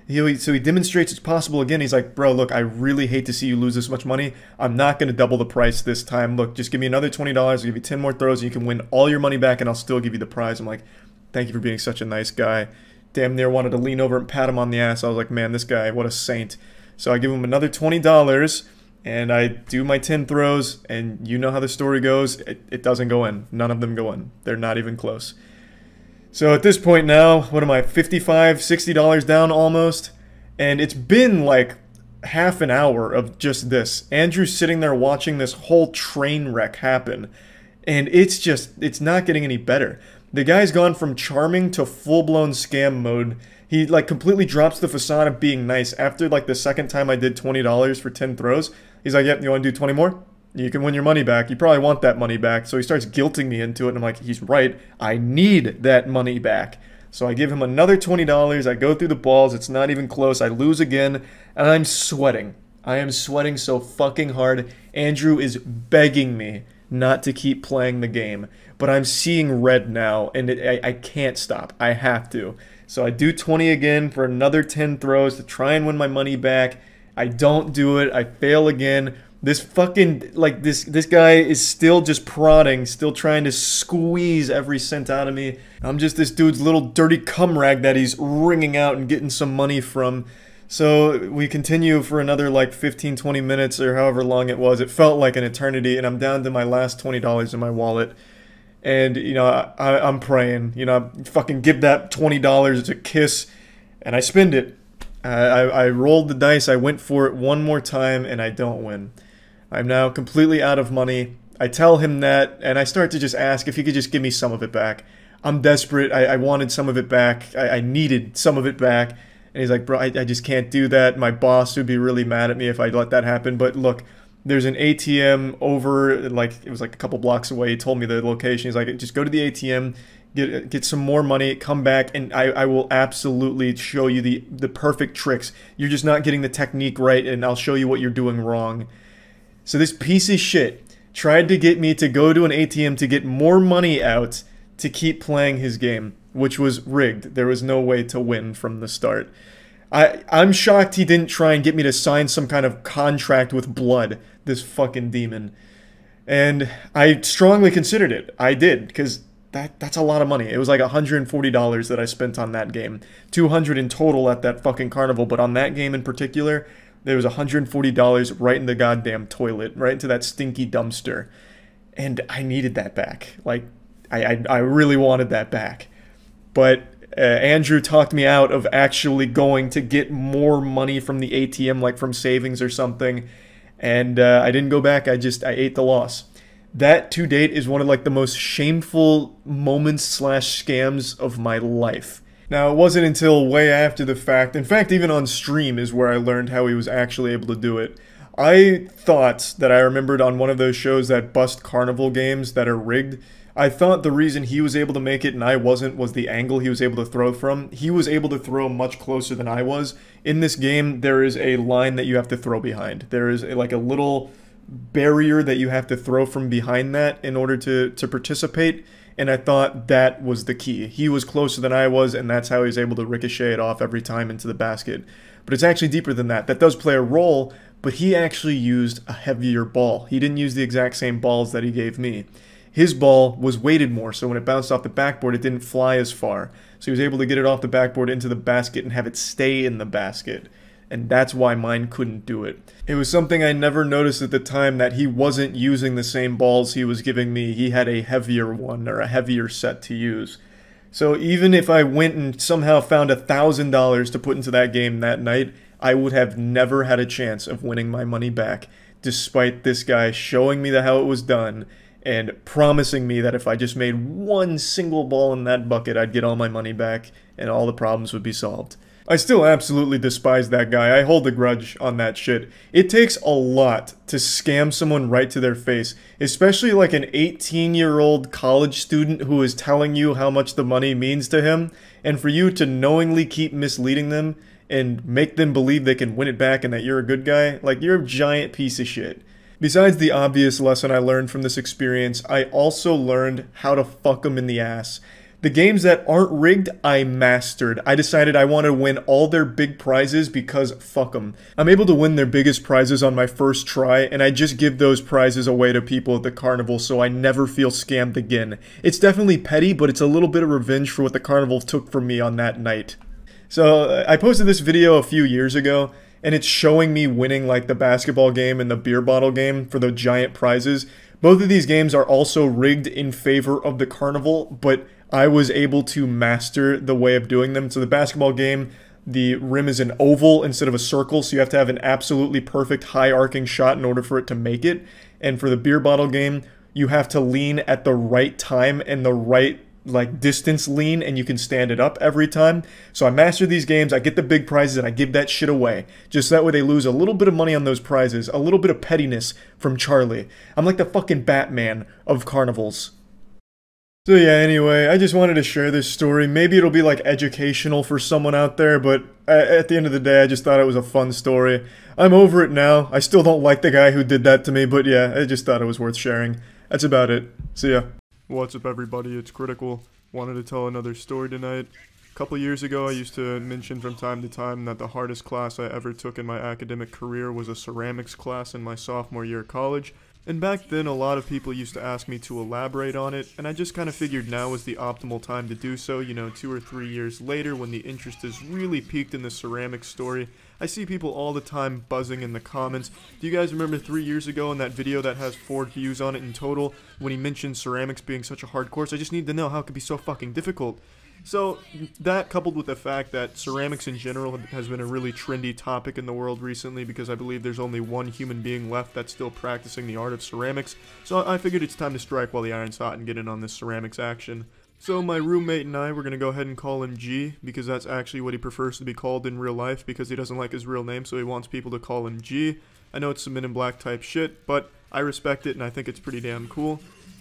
S1: So he demonstrates it's possible again. He's like, bro, look, I really hate to see you lose this much money. I'm not going to double the price this time. Look, just give me another $20. I'll give you 10 more throws and you can win all your money back and I'll still give you the prize. I'm like, thank you for being such a nice guy. Damn near wanted to lean over and pat him on the ass. I was like, man, this guy, what a saint. So I give him another $20 and I do my 10 throws, and you know how the story goes. It doesn't go in. None of them go in. They're not even close. So at this point now, what am I, $55, $60 down almost? And it's been like half an hour of just this. Andrew's sitting there watching this whole train wreck happen. And it's not getting any better. The guy's gone from charming to full-blown scam mode. He like completely drops the facade of being nice. After like the second time I did $20 for 10 throws, he's like, yep, you want to do 20 more? You can win your money back. You probably want that money back. So he starts guilting me into it, and I'm like, he's right. I need that money back. So I give him another $20. I go through the balls. It's not even close. I lose again, and I'm sweating. I am sweating so fucking hard. Andrew is begging me not to keep playing the game. But I'm seeing red now, and I can't stop. I have to. So I do 20 again for another 10 throws to try and win my money back. I don't do it. I fail again. This fucking, like, this guy is still just prodding, still trying to squeeze every cent out of me. I'm just this dude's little dirty cum rag that he's wringing out and getting some money from. So we continue for another, like, 15, 20 minutes or however long it was. It felt like an eternity, and I'm down to my last $20 in my wallet. And, you know, I'm praying, you know, fucking give that $20 a kiss, and I spend it. I rolled the dice, I went for it one more time, and I don't win. I'm now completely out of money. I tell him that, and I start to just ask if he could just give me some of it back. I'm desperate. I wanted some of it back. I needed some of it back. And he's like, bro, I just can't do that. My boss would be really mad at me if I let that happen. But look, there's an ATM over, like, it was like a couple blocks away. He told me the location. He's like, just go to the ATM, get some more money, come back, and I will absolutely show you the perfect tricks. You're just not getting the technique right, and I'll show you what you're doing wrong. So this piece of shit tried to get me to go to an ATM to get more money out to keep playing his game, which was rigged. There was no way to win from the start. I'm shocked he didn't try and get me to sign some kind of contract with blood, this fucking demon. And I strongly considered it. I did, because that's a lot of money. It was like $140 that I spent on that game. $200 in total at that fucking carnival, but on that game in particular, there was $140 right in the goddamn toilet, right into that stinky dumpster. And I needed that back. Like, I really wanted that back. But Andrew talked me out of actually going to get more money from the ATM, like from savings or something. And I didn't go back. I ate the loss. That, to date, is one of like the most shameful moments / scams of my life. Now, it wasn't until way after the fact, in fact, even on stream is where I learned how he was actually able to do it. I thought that I remembered on one of those shows that bust carnival games that are rigged, I thought the reason he was able to make it and I wasn't was the angle he was able to throw from. He was able to throw much closer than I was. In this game, there is a line that you have to throw behind. There is like a little barrier that you have to throw from behind that in order to participate. And I thought that was the key. He was closer than I was, and that's how he was able to ricochet it off every time into the basket. But it's actually deeper than that. That does play a role, but he actually used a heavier ball. He didn't use the exact same balls that he gave me. His ball was weighted more, so when it bounced off the backboard, it didn't fly as far. So he was able to get it off the backboard into the basket and have it stay in the basket. And that's why mine couldn't do it. It was something I never noticed at the time, that he wasn't using the same balls he was giving me. He had a heavier one, or a heavier set to use. So even if I went and somehow found $1,000 to put into that game that night, I would have never had a chance of winning my money back, despite this guy showing me how it was done and promising me that if I just made one single ball in that bucket, I'd get all my money back and all the problems would be solved. I still absolutely despise that guy. I hold a grudge on that shit. It takes a lot to scam someone right to their face, especially like an 18-year-old college student who is telling you how much the money means to him, and for you to knowingly keep misleading them and make them believe they can win it back and that you're a good guy. Like, you're a giant piece of shit. Besides the obvious lesson I learned from this experience, I also learned how to fuck them in the ass. The games that aren't rigged, I mastered. I decided I wanted to win all their big prizes because fuck them. I'm able to win their biggest prizes on my first try, and I just give those prizes away to people at the carnival so I never feel scammed again. It's definitely petty, but it's a little bit of revenge for what the carnival took from me on that night. So, I posted this video a few years ago, and it's showing me winning like the basketball game and the beer bottle game for the giant prizes. Both of these games are also rigged in favor of the carnival, but I was able to master the way of doing them. So the basketball game, the rim is an oval instead of a circle, so you have to have an absolutely perfect high arcing shot in order for it to make it. And for the beer bottle game, you have to lean at the right time and the right like distance lean, and you can stand it up every time. So I master these games, I get the big prizes, and I give that shit away. Just that way they lose a little bit of money on those prizes, a little bit of pettiness from Charlie. I'm like the fucking Batman of carnivals. So yeah, anyway, I just wanted to share this story. Maybe it'll be like educational for someone out there, but at the end of the day, I just thought it was a fun story. I'm over it now. I still don't like the guy who did that to me, but yeah, I just thought it was worth sharing. That's about it. See ya. What's up, everybody? It's Critical. Wanted to tell another story tonight. A couple years ago, I used to mention from time to time that the hardest class I ever took in my academic career was a ceramics class in my sophomore year of college. And back then, a lot of people used to ask me to elaborate on it, and I just kind of figured now was the optimal time to do so. You know, 2 or 3 years later, when the interest is really peaked in the ceramics story. I see people all the time buzzing in the comments. Do you guys remember 3 years ago in that video that has 4 views on it in total, when he mentioned ceramics being such a hard course? I just need to know how it could be so fucking difficult. So, that coupled with the fact that ceramics in general has been a really trendy topic in the world recently, because I believe there's only one human being left that's still practicing the art of ceramics, so I figured it's time to strike while the iron's hot and get in on this ceramics action. So my roommate and I were going to go ahead and call him G, because that's actually what he prefers to be called in real life, because he doesn't like his real name, so he wants people to call him G. I know it's some Men in Black type shit, but I respect it and I think it's pretty damn cool.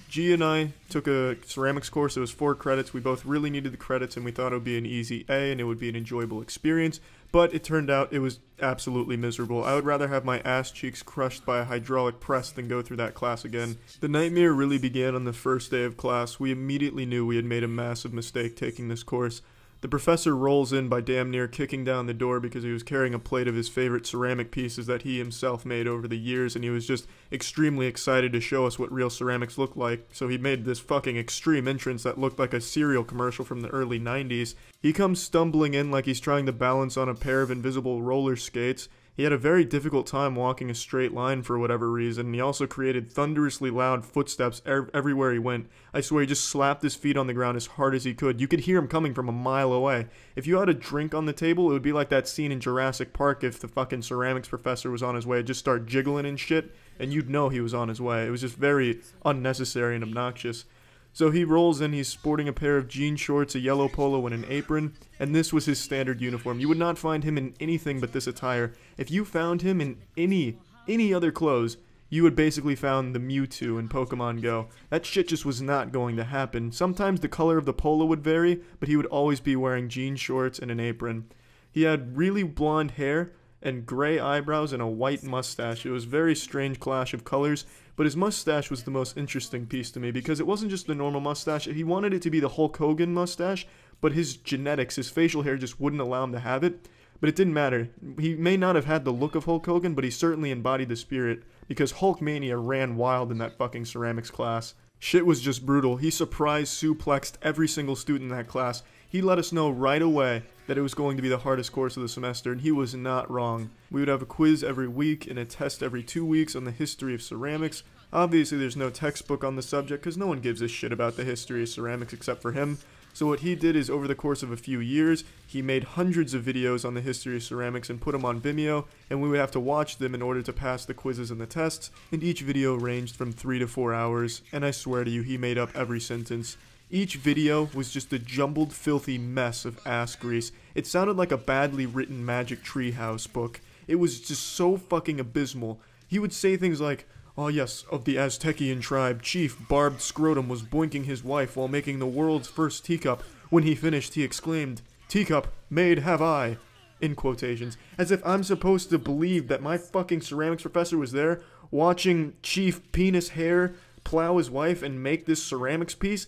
S1: G and I took a ceramics course. It was 4 credits. We both really needed the credits, and we thought it would be an easy A and it would be an enjoyable experience, but it turned out it was absolutely miserable. I would rather have my ass cheeks crushed by a hydraulic press than go through that class again. The nightmare really began on the first day of class. We immediately knew we had made a massive mistake taking this course. The professor rolls in by damn near kicking down the door because he was carrying a plate of his favorite ceramic pieces that he himself made over the years, and he was just extremely excited to show us what real ceramics looked like, so he made this fucking extreme entrance that looked like a cereal commercial from the early 90s. He comes stumbling in like he's trying to balance on a pair of invisible roller skates. He had a very difficult time walking a straight line for whatever reason, and he also created thunderously loud footsteps everywhere he went. I swear he just slapped his feet on the ground as hard as he could. You could hear him coming from a mile away. If you had a drink on the table, it would be like that scene in Jurassic Park if the fucking ceramics professor was on his way. It'd just start jiggling and shit, and you'd know he was on his way. It was just very unnecessary and obnoxious. So he rolls in, he's sporting a pair of jean shorts, a yellow polo, and an apron, and this was his standard uniform. You would not find him in anything but this attire. If you found him in any other clothes, you would basically found the Mewtwo in Pokemon Go. That shit just was not going to happen. Sometimes the color of the polo would vary, but he would always be wearing jean shorts and an apron. He had really blonde hair and gray eyebrows and a white mustache. It was a very strange clash of colors, but his mustache was the most interesting piece to me because it wasn't just the normal mustache. He wanted it to be the Hulk Hogan mustache, but his genetics, his facial hair just wouldn't allow him to have it. But it didn't matter. He may not have had the look of Hulk Hogan, but he certainly embodied the spirit, because Hulkmania ran wild in that fucking ceramics class. Shit was just brutal. He surprise suplexed every single student in that class. He let us know right away that it was going to be the hardest course of the semester, and he was not wrong. We would have a quiz every week and a test every 2 weeks on the history of ceramics. Obviously there's no textbook on the subject because no one gives a shit about the history of ceramics except for him. So what he did is, over the course of a few years, he made hundreds of videos on the history of ceramics and put them on Vimeo, and we would have to watch them in order to pass the quizzes and the tests, and each video ranged from 3 to 4 hours, and I swear to you, he made up every sentence. Each video was just a jumbled, filthy mess of ass grease. It sounded like a badly written Magic Treehouse book. It was just so fucking abysmal. He would say things like, "Oh yes, of the Aztecian tribe, Chief Barbed Scrotum was boinking his wife while making the world's first teacup. When he finished, he exclaimed, 'Teacup, made have I,' in quotations. As if I'm supposed to believe that my fucking ceramics professor was there, watching Chief Penis Hair plow his wife and make this ceramics piece.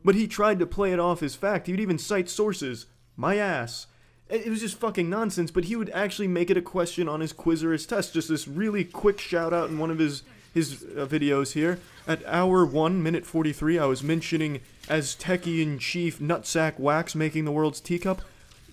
S1: But he tried to play it off as fact. He would even cite sources. My ass. It was just fucking nonsense, but he would actually make it a question on his quiz or his test. Just this really quick shout out in one of his videos here. At hour 1 minute 43, I was mentioning Aztecian Chief Nutsack Wax making the world's teacup.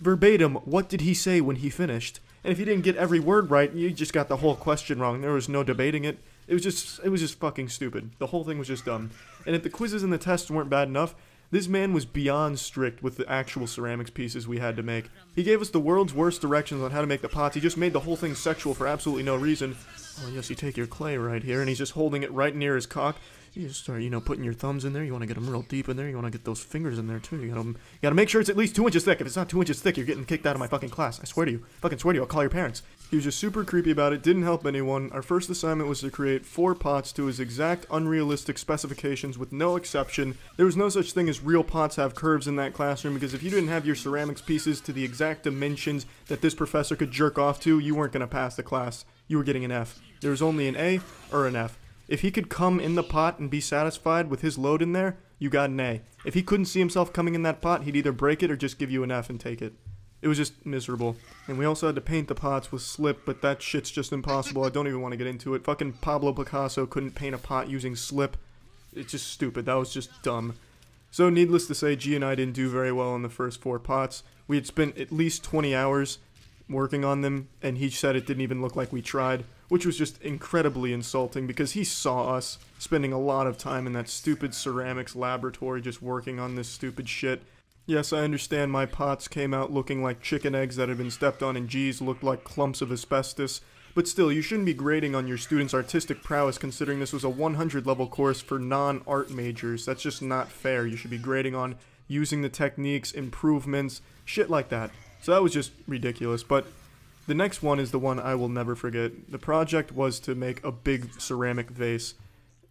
S1: verbatim, what did he say when he finished? And if you didn't get every word right, you just got the whole question wrong. There was no debating it. It was just fucking stupid. The whole thing was just dumb. And if the quizzes and the tests weren't bad enough, this man was beyond strict with the actual ceramics pieces we had to make. He gave us the world's worst directions on how to make the pots. He just made the whole thing sexual for absolutely no reason. Oh yes, you take your clay right here, and he's just holding it right near his cock. You just start, putting your thumbs in there. You want to get them real deep in there. You want to get those fingers in there too. You gotta make sure it's at least 2 inches thick. If it's not 2 inches thick, you're getting kicked out of my fucking class. I swear to you. Fucking swear to you. I'll call your parents. He was just super creepy about it. Didn't help anyone. Our first assignment was to create 4 pots to his exact unrealistic specifications with no exception. There was no such thing as real pots have curves in that classroom, because if you didn't have your ceramics pieces to the exact dimensions that this professor could jerk off to, you weren't gonna pass the class. You were getting an F. There was only an A or an F. If he could come in the pot and be satisfied with his load in there, you got an A. If he couldn't see himself coming in that pot, he'd either break it or just give you an F and take it. It was just miserable. And we also had to paint the pots with slip, but that shit's just impossible. I don't even want to get into it. Fucking Pablo Picasso couldn't paint a pot using slip. It's just stupid. That was just dumb. So needless to say, G and I didn't do very well on the first 4 pots. We had spent at least 20 hours working on them, and he said it didn't even look like we tried, which was just incredibly insulting because he saw us spending a lot of time in that stupid ceramics laboratory just working on this stupid shit. Yes, I understand my pots came out looking like chicken eggs that had been stepped on, and G's looked like clumps of asbestos, but still, you shouldn't be grading on your students' artistic prowess considering this was a 100 level course for non-art majors. That's just not fair. You should be grading on using the techniques, improvements, shit like that. So that was just ridiculous, but the next one is the one I will never forget. The project was to make a big ceramic vase,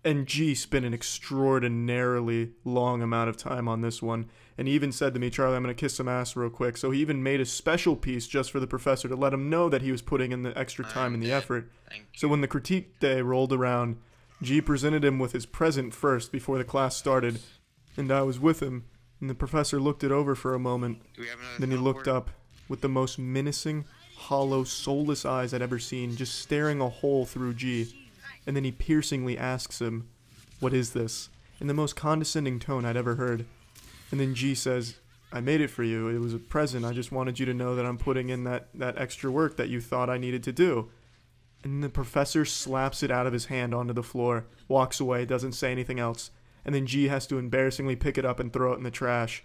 S1: and G spent an extraordinarily long amount of time on this one, and he even said to me, Charlie, I'm going to kiss some ass real quick, so he even made a special piece just for the professor to let him know that he was putting in the extra time and the effort. So when the critique day rolled around, G presented him with his present first before the class started, and I was with him, and the professor looked it over for a moment, then he looked up with the most menacing, hollow, soulless eyes I'd ever seen, just staring a hole through G. And then he piercingly asks him, "What is this?" in the most condescending tone I'd ever heard. And then G says, "I made it for you. It was a present. I just wanted you to know that I'm putting in that extra work that you thought I needed to do." And the professor slaps it out of his hand onto the floor, walks away, doesn't say anything else. And then G has to embarrassingly pick it up and throw it in the trash.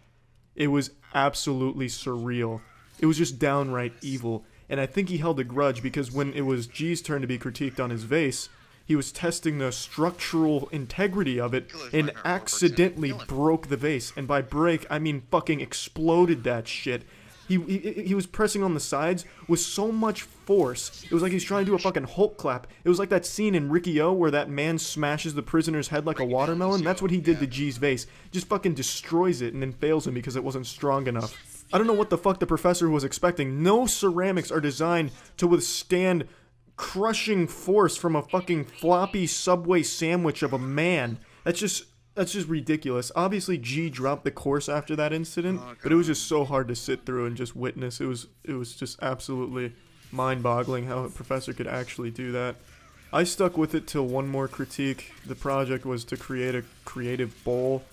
S1: It was absolutely surreal. It was just downright evil. And I think he held a grudge because when it was G's turn to be critiqued on his vase, he was testing the structural integrity of it and accidentally broke the vase. And by break, I mean fucking exploded that shit. He was pressing on the sides with so much force. It was like he's trying to do a fucking Hulk clap. It was like that scene in Ricky-O where that man smashes the prisoner's head like a watermelon. That's what he did to G's vase. Just fucking destroys it and then fails him because it wasn't strong enough. I don't know what the fuck the professor was expecting. No ceramics are designed to withstand crushing force from a fucking floppy Subway sandwich of a man. That's just ridiculous. Obviously, G dropped the course after that incident, but it was just so hard to sit through and just witness. It was just absolutely mind-boggling how a professor could actually do that. I stuck with it till one more critique. The project was to create a creative bowl,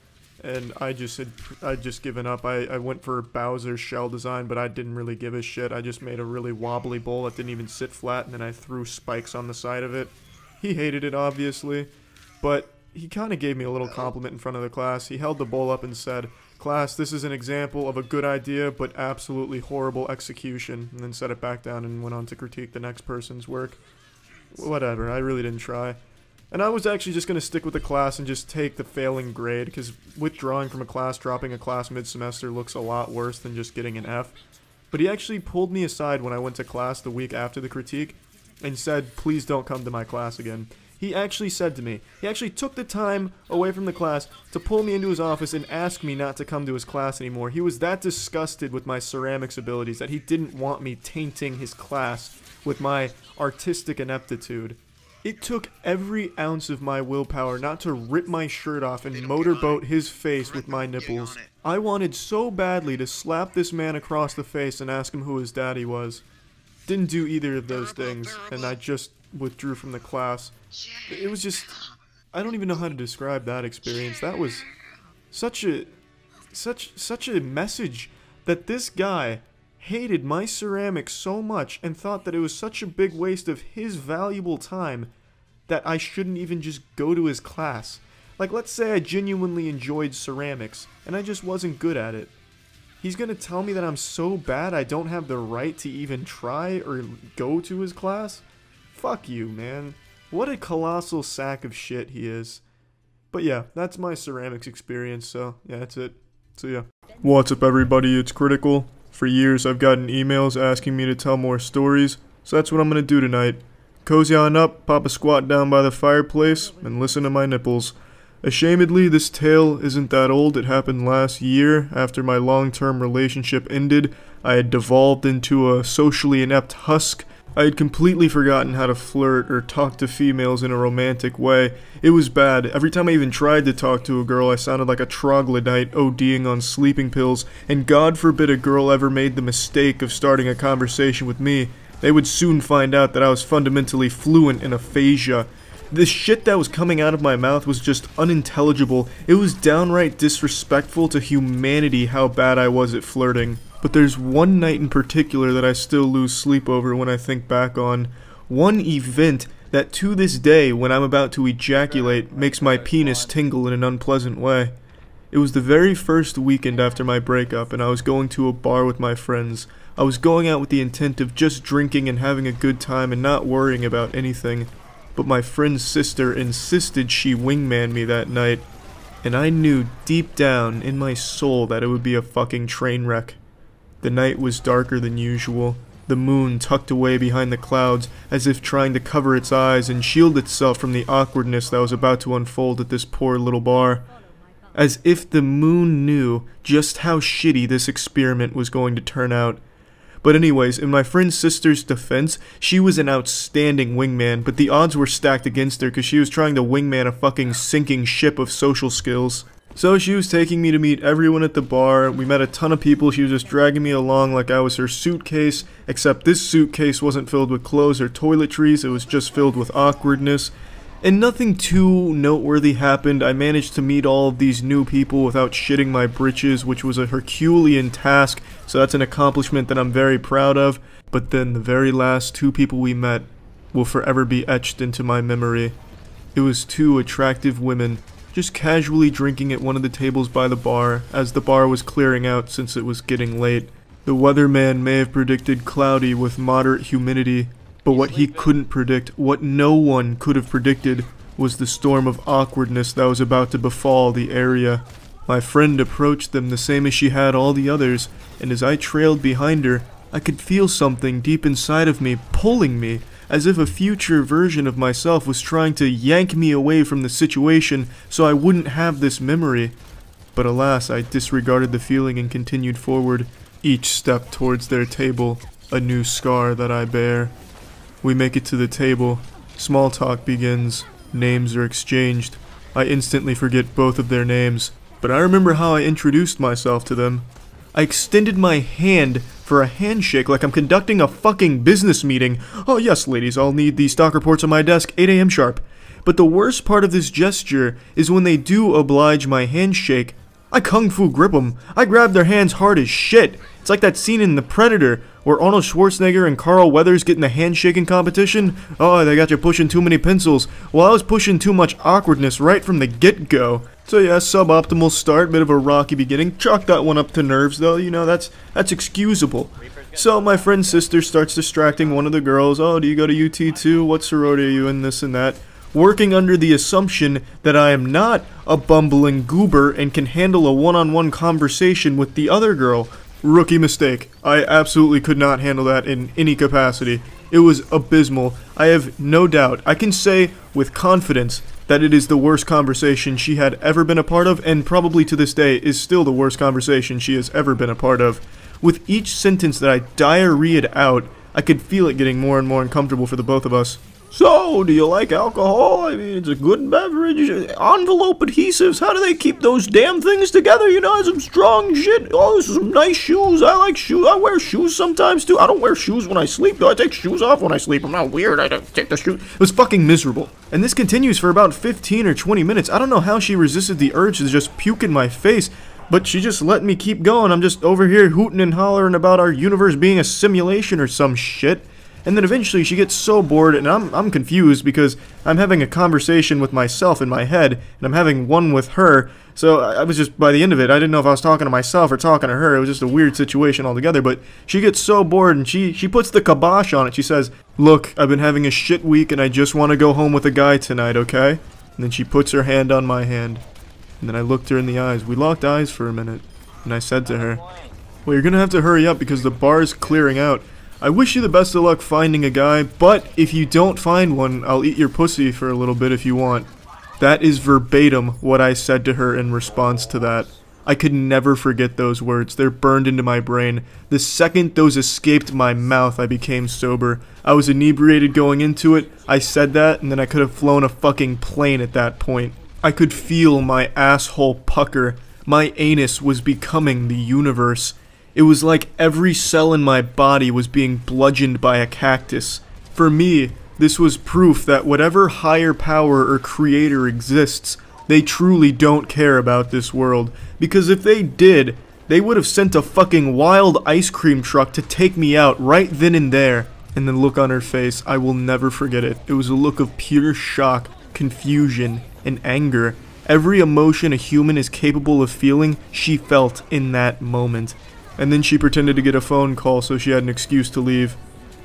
S1: and I'd just given up. I went for Bowser's shell design, but I didn't really give a shit. I just made a really wobbly bowl that didn't even sit flat, and then I threw spikes on the side of it. He hated it, obviously, but he kind of gave me a little compliment in front of the class. He held the bowl up and said, "Class, this is an example of a good idea, but absolutely horrible execution," and then set it back down and went on to critique the next person's work. Whatever, I really didn't try. And I was actually just going to stick with the class and just take the failing grade, because withdrawing from a class, dropping a class mid-semester looks a lot worse than just getting an F. But he actually pulled me aside when I went to class the week after the critique and said, "Please don't come to my class again." He actually said to me, he actually took the time away from the class to pull me into his office and ask me not to come to his class anymore. He was that disgusted with my ceramics abilities that he didn't want me tainting his class with my artistic ineptitude. It took every ounce of my willpower not to rip my shirt off and motorboat his face with my nipples. I wanted so badly to slap this man across the face and ask him who his daddy was. Didn't do either of those things, and I just withdrew from the class. It was just, I don't even know how to describe that experience. That was such a message that this guy hated my ceramics so much and thought that it was such a big waste of his valuable time that I shouldn't even just go to his class. Like, let's say I genuinely enjoyed ceramics and I just wasn't good at it. He's gonna tell me that I'm so bad I don't have the right to even try or go to his class? Fuck you, man. What a colossal sack of shit he is. But yeah, that's my ceramics experience, so yeah, that's it. So yeah. What's up everybody, it's Critical. For years I've gotten emails asking me to tell more stories, so that's what I'm gonna do tonight. Cozy on up, pop a squat down by the fireplace, and listen to my nipples. Ashamedly, this tale isn't that old. It happened last year. After my long-term relationship ended, I had devolved into a socially inept husk. I had completely forgotten how to flirt or talk to females in a romantic way. It was bad. Every time I even tried to talk to a girl, I sounded like a troglodyte ODing on sleeping pills, and God forbid a girl ever made the mistake of starting a conversation with me. They would soon find out that I was fundamentally fluent in aphasia. The shit that was coming out of my mouth was just unintelligible. It was downright disrespectful to humanity how bad I was at flirting. But there's one night in particular that I still lose sleep over when I think back on. One event that to this day, when I'm about to ejaculate, makes my penis tingle in an unpleasant way. It was the very first weekend after my breakup, and I was going to a bar with my friends. I was going out with the intent of just drinking and having a good time and not worrying about anything. But my friend's sister insisted she wingman me that night, and I knew deep down in my soul that it would be a fucking train wreck. The night was darker than usual, the moon tucked away behind the clouds as if trying to cover its eyes and shield itself from the awkwardness that was about to unfold at this poor little bar. As if the moon knew just how shitty this experiment was going to turn out. But anyways, in my friend's sister's defense, she was an outstanding wingman, but the odds were stacked against her because she was trying to wingman a fucking sinking ship of social skills. So she was taking me to meet everyone at the bar. We met a ton of people. She was just dragging me along like I was her suitcase, except this suitcase wasn't filled with clothes or toiletries, it was just filled with awkwardness. And nothing too noteworthy happened. I managed to meet all of these new people without shitting my britches, which was a Herculean task, so that's an accomplishment that I'm very proud of. But then the very last two people we met will forever be etched into my memory. It was two attractive women, just casually drinking at one of the tables by the bar, as the bar was clearing out since it was getting late. The weatherman may have predicted cloudy with moderate humidity, but what he couldn't predict, what no one could have predicted, was the storm of awkwardness that was about to befall the area. My friend approached them the same as she had all the others, and as I trailed behind her, I could feel something deep inside of me pulling me, as if a future version of myself was trying to yank me away from the situation so I wouldn't have this memory. But alas, I disregarded the feeling and continued forward, each step towards their table, a new scar that I bear. We make it to the table. Small talk begins. Names are exchanged. I instantly forget both of their names, but I remember how I introduced myself to them. I extended my hand for a handshake like I'm conducting a fucking business meeting. Oh yes, ladies, I'll need the stock reports on my desk, 8 a.m. sharp. But the worst part of this gesture is when they do oblige my handshake, I kung fu grip them. I grab their hands hard as shit. It's like that scene in The Predator where Arnold Schwarzenegger and Carl Weathers get in the handshaking competition. Oh, they got you pushing too many pencils. Well, I was pushing too much awkwardness right from the get-go. So yeah, suboptimal start, bit of a rocky beginning. Chalk that one up to nerves though, you know, that's excusable. So my friend's sister starts distracting one of the girls. Oh, do you go to UT too? What sorority are you in? This and that. Working under the assumption that I am not a bumbling goober and can handle a one-on-one conversation with the other girl. Rookie mistake. I absolutely could not handle that in any capacity. It was abysmal. I have no doubt. I can say with confidence that it is the worst conversation she had ever been a part of, and probably to this day is still the worst conversation she has ever been a part of. With each sentence that I diarrheaed out, I could feel it getting more and more uncomfortable for the both of us. So, do you like alcohol? I mean, it's a good beverage. Envelope adhesives, how do they keep those damn things together? You know, some strong shit. Oh, this is some nice shoes. I like shoes. I wear shoes sometimes, too. I don't wear shoes when I sleep, though. I take shoes off when I sleep. I'm not weird. I don't take the shoes. It was fucking miserable. And this continues for about 15 or 20 minutes. I don't know how she resisted the urge to just puke in my face. But she just let me keep going. I'm just over here hooting and hollering about our universe being a simulation or some shit. And then eventually she gets so bored, and I'm confused because I'm having a conversation with myself in my head, and I'm having one with her. So I was just, by the end of it, I didn't know if I was talking to myself or talking to her. It was just a weird situation altogether. But she gets so bored, and she puts the kibosh on it. She says, "Look, I've been having a shit week, and I just want to go home with a guy tonight, okay?" And then she puts her hand on my hand. And then I looked her in the eyes. We locked eyes for a minute. And I said to her, "Well, you're gonna have to hurry up because the bar's clearing out. I wish you the best of luck finding a guy, but if you don't find one, I'll eat your pussy for a little bit if you want." That is verbatim what I said to her in response to that. I could never forget those words. They're burned into my brain. The second those escaped my mouth, I became sober. I was inebriated going into it. I said that, and then I could have flown a fucking plane at that point. I could feel my asshole pucker. My anus was becoming the universe. It was like every cell in my body was being bludgeoned by a cactus. For me, this was proof that whatever higher power or creator exists, they truly don't care about this world. Because if they did, they would have sent a fucking wild ice cream truck to take me out right then and there. And the look on her face, I will never forget it. It was a look of pure shock, confusion, and anger. Every emotion a human is capable of feeling, she felt in that moment. And then she pretended to get a phone call so she had an excuse to leave.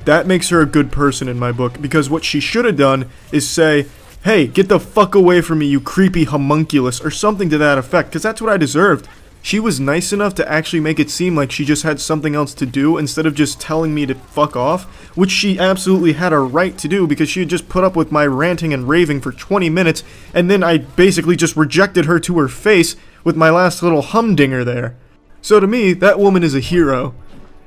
S1: That makes her a good person in my book, because what she should have done is say, "Hey, get the fuck away from me, you creepy homunculus," or something to that effect, because that's what I deserved. She was nice enough to actually make it seem like she just had something else to do instead of just telling me to fuck off, which she absolutely had a right to do because she had just put up with my ranting and raving for 20 minutes, and then I basically just rejected her to her face with my last little humdinger there. So to me, that woman is a hero.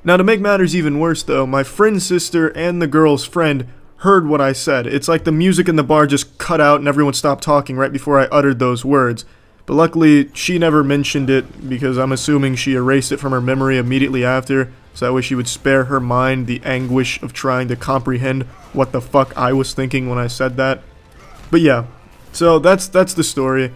S1: Now to make matters even worse though, my friend's sister and the girl's friend heard what I said. It's like the music in the bar just cut out and everyone stopped talking right before I uttered those words. But luckily, she never mentioned it because I'm assuming she erased it from her memory immediately after, so that way she would spare her mind the anguish of trying to comprehend what the fuck I was thinking when I said that. But yeah, so that's the story.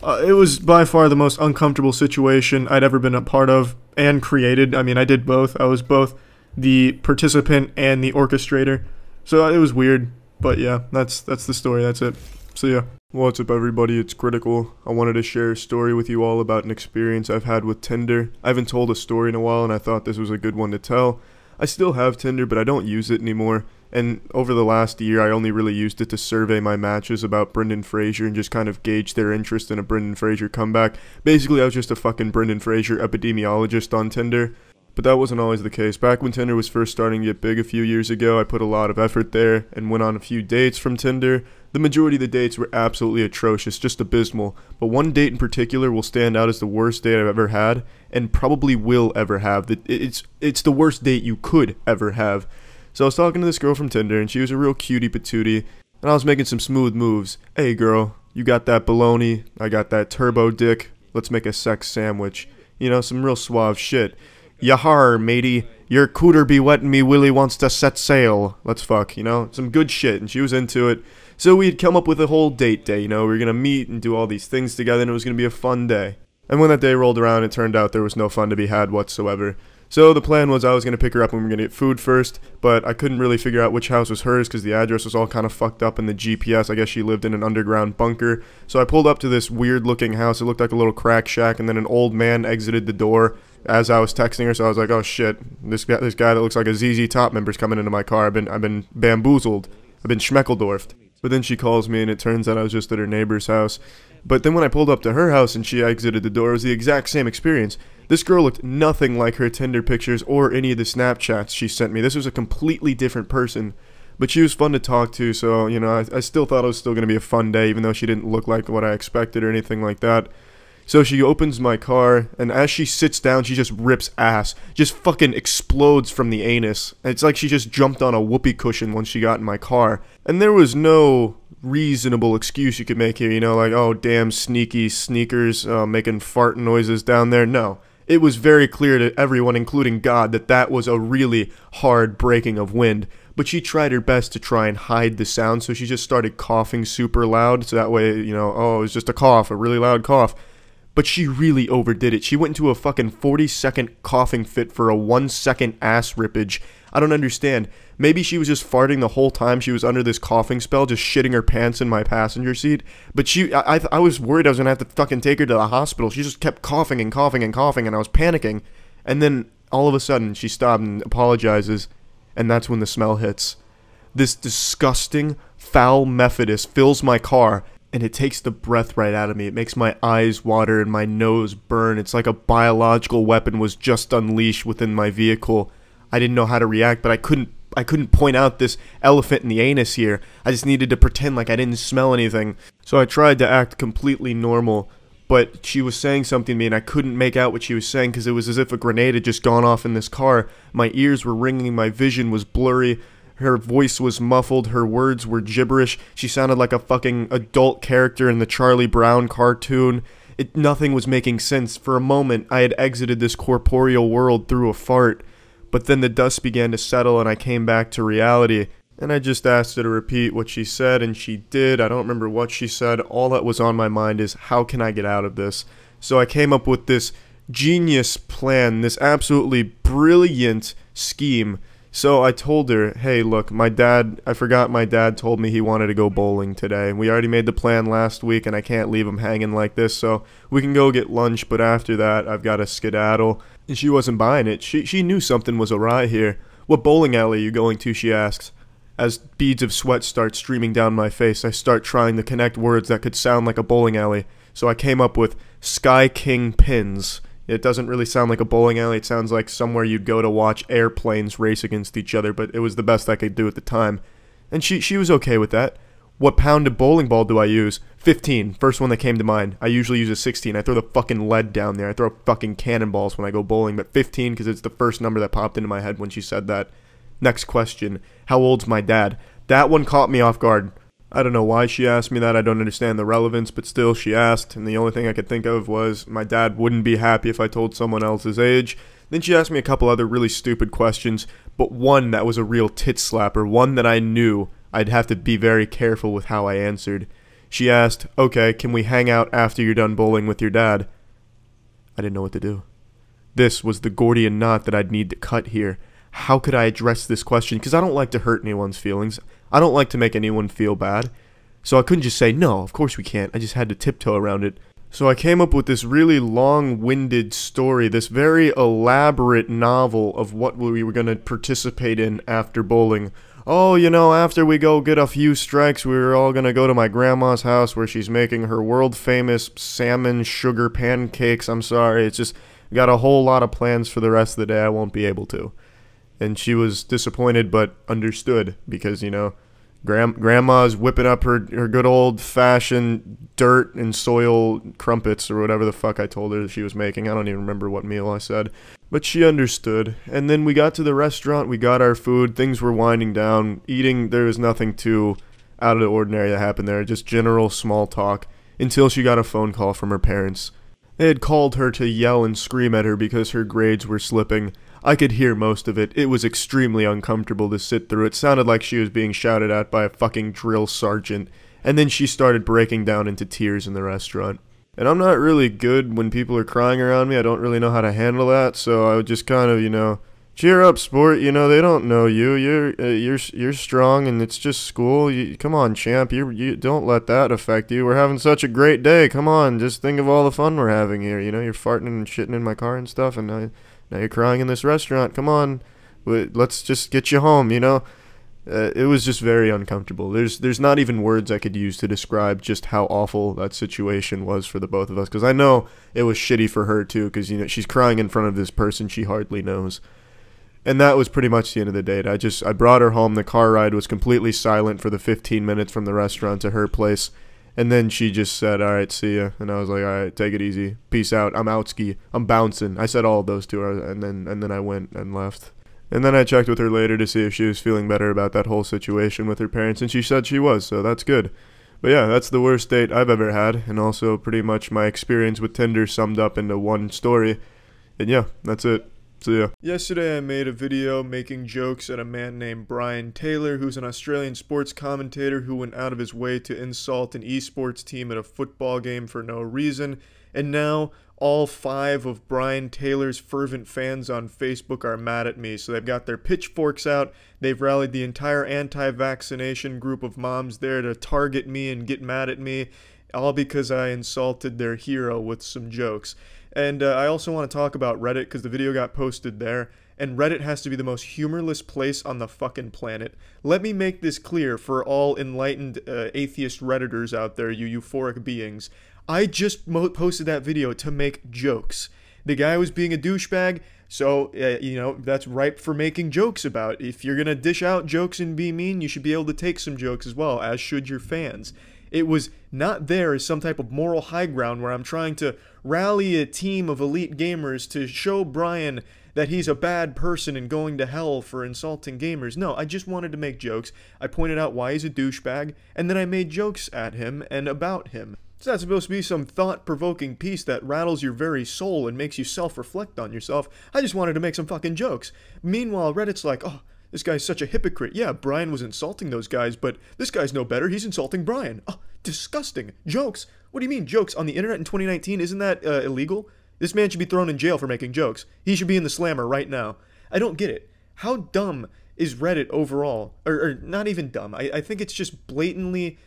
S1: It was by far the most uncomfortable situation I'd ever been a part of and created. I mean, I did both. I was both the participant and the orchestrator. So it was weird, but yeah, that's the story. That's it. So yeah. What's up everybody, it's Critical. I wanted to share a story with you all about an experience I've had with Tinder. I haven't told a story in a while and I thought this was a good one to tell. I still have Tinder, but I don't use it anymore. And over the last year, I only really used it to survey my matches about Brendan Fraser and just kind of gauge their interest in a Brendan Fraser comeback. Basically, I was just a fucking Brendan Fraser epidemiologist on Tinder. But that wasn't always the case. Back when Tinder was first starting to get big a few years ago, I put a lot of effort there and went on a few dates from Tinder. The majority of the dates were absolutely atrocious, just abysmal. But one date in particular will stand out as the worst date I've ever had, and probably will ever have. It's the worst date you could ever have. So I was talking to this girl from Tinder, and she was a real cutie patootie, and I was making some smooth moves. "Hey girl, you got that baloney, I got that turbo dick, let's make a sex sandwich." You know, some real suave shit. "Yahar, matey, your cooter be wetting me willy wants to set sail. Let's fuck," you know, some good shit, and she was into it. So we had come up with a whole date day, you know, we were gonna meet and do all these things together, and it was gonna be a fun day. And when that day rolled around, it turned out there was no fun to be had whatsoever. So the plan was I was gonna pick her up and we were gonna get food first, but I couldn't really figure out which house was hers because the address was all kind of fucked up in the GPS. I guess she lived in an underground bunker. So I pulled up to this weird looking house. It looked like a little crack shack, and then an old man exited the door as I was texting her. So I was like, oh shit, this guy that looks like a ZZ Top member's coming into my car. I've been bamboozled. I've been schmeckeldorfed. But then she calls me and it turns out I was just at her neighbor's house. But then when I pulled up to her house and she exited the door, it was the exact same experience. This girl looked nothing like her Tinder pictures or any of the Snapchats she sent me. This was a completely different person. But she was fun to talk to, so, you know, I still thought it was still going to be a fun day, even though she didn't look like what I expected or anything like that. So she opens my car, and as she sits down, she just rips ass. Just fucking explodes from the anus. It's like she just jumped on a whoopee cushion once she got in my car. And there was no reasonable excuse you could make here, you know, like, oh, damn sneaky sneakers making fart noises down there. No. It was very clear to everyone, including God, that that was a really hard breaking of wind. But she tried her best to try and hide the sound, so she just started coughing super loud, so that way, you know, oh, it was just a cough, a really loud cough. But she really overdid it. She went into a fucking 40-second coughing fit for a 1-second ass rippage. I don't understand. Maybe she was just farting the whole time she was under this coughing spell, just shitting her pants in my passenger seat. But I was worried I was going to have to fucking take her to the hospital. She just kept coughing and coughing and coughing, and I was panicking. And then all of a sudden she stopped and apologizes, and that's when the smell hits. This disgusting, foul Methodist fills my car, and it takes the breath right out of me. It makes my eyes water and my nose burn. It's like a biological weapon was just unleashed within my vehicle. I didn't know how to react, but I couldn't point out this elephant in the anus here. I just needed to pretend like I didn't smell anything. So I tried to act completely normal, but she was saying something to me and I couldn't make out what she was saying because it was as if a grenade had just gone off in this car. My ears were ringing, my vision was blurry. Her voice was muffled, her words were gibberish. She sounded like a fucking adult character in the Charlie Brown cartoon. Nothing was making sense. For a moment, I had exited this corporeal world through a fart. But then the dust began to settle and I came back to reality. And I just asked her to repeat what she said, and she did. I don't remember what she said. All that was on my mind is, how can I get out of this? So I came up with this genius plan, this absolutely brilliant scheme. So I told her, hey, look, I forgot my dad told me he wanted to go bowling today. We already made the plan last week, and I can't leave him hanging like this, so we can go get lunch, but after that, I've got to skedaddle. And she wasn't buying it. She knew something was awry here. What bowling alley are you going to, she asks. As beads of sweat start streaming down my face, I start trying to connect words that could sound like a bowling alley. So I came up with Sky King Pins. It doesn't really sound like a bowling alley. It sounds like somewhere you'd go to watch airplanes race against each other, but it was the best I could do at the time. And she was okay with that. What pounded bowling ball do I use? 15. First one that came to mind. I usually use a 16. I throw the fucking lead down there. I throw fucking cannonballs when I go bowling, but 15 because it's the first number that popped into my head when she said that. Next question. How old's my dad? That one caught me off guard. I don't know why she asked me that. I don't understand the relevance, but still she asked, and the only thing I could think of was my dad wouldn't be happy if I told someone else's age. Then she asked me a couple other really stupid questions, but one that was a real tit slapper, one that I knew I'd have to be very careful with how I answered. She asked, okay, can we hang out after you're done bowling with your dad? I didn't know what to do. This was the Gordian knot that I'd need to cut here. How could I address this question? Because I don't like to hurt anyone's feelings. I don't like to make anyone feel bad. So I couldn't just say, no, of course we can't. I just had to tiptoe around it. So I came up with this really long-winded story, this very elaborate novel of what we were going to participate in after bowling. Oh, you know, after we go get a few strikes, we were all going to go to my grandma's house where she's making her world-famous salmon sugar pancakes. I'm sorry, it's just got a whole lot of plans for the rest of the day I won't be able to. And she was disappointed but understood because, you know, Grandma's whipping up her good old-fashioned dirt and soil crumpets or whatever the fuck I told her that she was making. I don't even remember what meal I said. But she understood. And then we got to the restaurant, we got our food, things were winding down. Eating, there was nothing too out of the ordinary that happened there, just general small talk, until she got a phone call from her parents. They had called her to yell and scream at her because her grades were slipping. I could hear most of it. It was extremely uncomfortable to sit through. It sounded like she was being shouted at by a fucking drill sergeant. And then she started breaking down into tears in the restaurant. And I'm not really good when people are crying around me. I don't really know how to handle that. So I would just kind of, you know, cheer up, sport. You know, they don't know you. You're strong, and it's just school. Come on, champ. You don't let that affect you. We're having such a great day. Come on, just think of all the fun we're having here. You know, you're farting and shitting in my car and stuff, and now you're crying in this restaurant. Come on, let's just get you home, you know? It was just very uncomfortable. There's not even words I could use to describe just how awful that situation was for the both of us. Because I know it was shitty for her, too, because, you know, she's crying in front of this person she hardly knows. And that was pretty much the end of the date. I brought her home. The car ride was completely silent for the 15 minutes from the restaurant to her place. And then she just said, all right, see ya. And I was like, all right, take it easy. Peace out. I'm out ski. I'm bouncing. I said all of those to her, and then I went and left. And then I checked with her later to see if she was feeling better about that whole situation with her parents, and she said she was, so that's good. But yeah, that's the worst date I've ever had, and also pretty much my experience with Tinder summed up into one story. And yeah, that's it. So yeah. Yesterday I made a video making jokes at a man named Brian Taylor, who's an Australian sports commentator who went out of his way to insult an esports team at a football game for no reason. and now all 5 of Brian Taylor's fervent fans on Facebook are mad at me, so they've got their pitchforks out. They've rallied the entire anti-vaccination group of moms there to target me and get mad at me, all because I insulted their hero with some jokes. And I also want to talk about Reddit, because the video got posted there, and Reddit has to be the most humorless place on the fucking planet. Let me make this clear for all enlightened atheist Redditors out there, you euphoric beings. I just posted that video to make jokes. The guy was being a douchebag, so, you know, that's ripe for making jokes about. If you're gonna dish out jokes and be mean, you should be able to take some jokes as well, as should your fans. It was not there as some type of moral high ground where I'm trying to rally a team of elite gamers to show Brian that he's a bad person and going to hell for insulting gamers. No, I just wanted to make jokes. I pointed out why he's a douchebag, and then I made jokes at him and about him. It's not supposed to be some thought-provoking piece that rattles your very soul and makes you self-reflect on yourself. I just wanted to make some fucking jokes. Meanwhile, Reddit's like, oh, this guy's such a hypocrite. Yeah, Brian was insulting those guys, but this guy's no better. He's insulting Brian. Oh, disgusting. Jokes? What do you mean jokes? On the internet in 2019, isn't that illegal? This man should be thrown in jail for making jokes. He should be in the slammer right now. I don't get it. How dumb is Reddit overall? Or not even dumb. I think it's just blatantly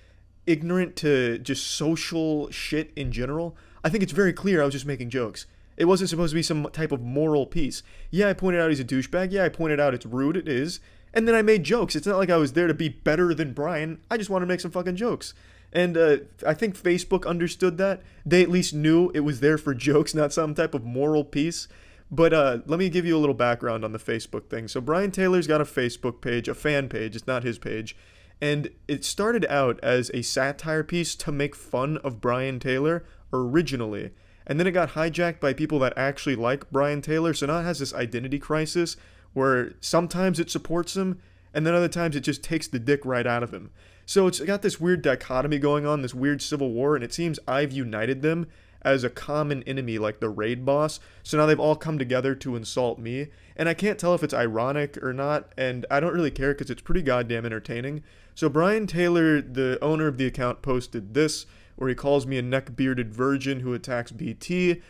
S1: ignorant to just social shit in general. I think it's very clear I was just making jokes. It wasn't supposed to be some type of moral piece. Yeah, I pointed out he's a douchebag. Yeah, I pointed out it's rude. It is. And then I made jokes. It's not like I was there to be better than Brian. I just wanted to make some fucking jokes. And I think Facebook understood that. They at least knew it was there for jokes, not some type of moral piece. But let me give you a little background on the Facebook thing. So Brian Taylor's got a Facebook page, a fan page. It's not his page. And it started out as a satire piece to make fun of Brian Taylor originally. And then it got hijacked by people that actually like Brian Taylor. So now it has this identity crisis where sometimes it supports him and then other times it just takes the dick right out of him. So it's got this weird dichotomy going on, this weird civil war, and it seems I've united them as a common enemy like the raid boss. So now they've all come together to insult me. And I can't tell if it's ironic or not, and I don't really care because it's pretty goddamn entertaining. So Brian Taylor, the owner of the account, posted this, where he calls me a neck-bearded virgin who attacks BT.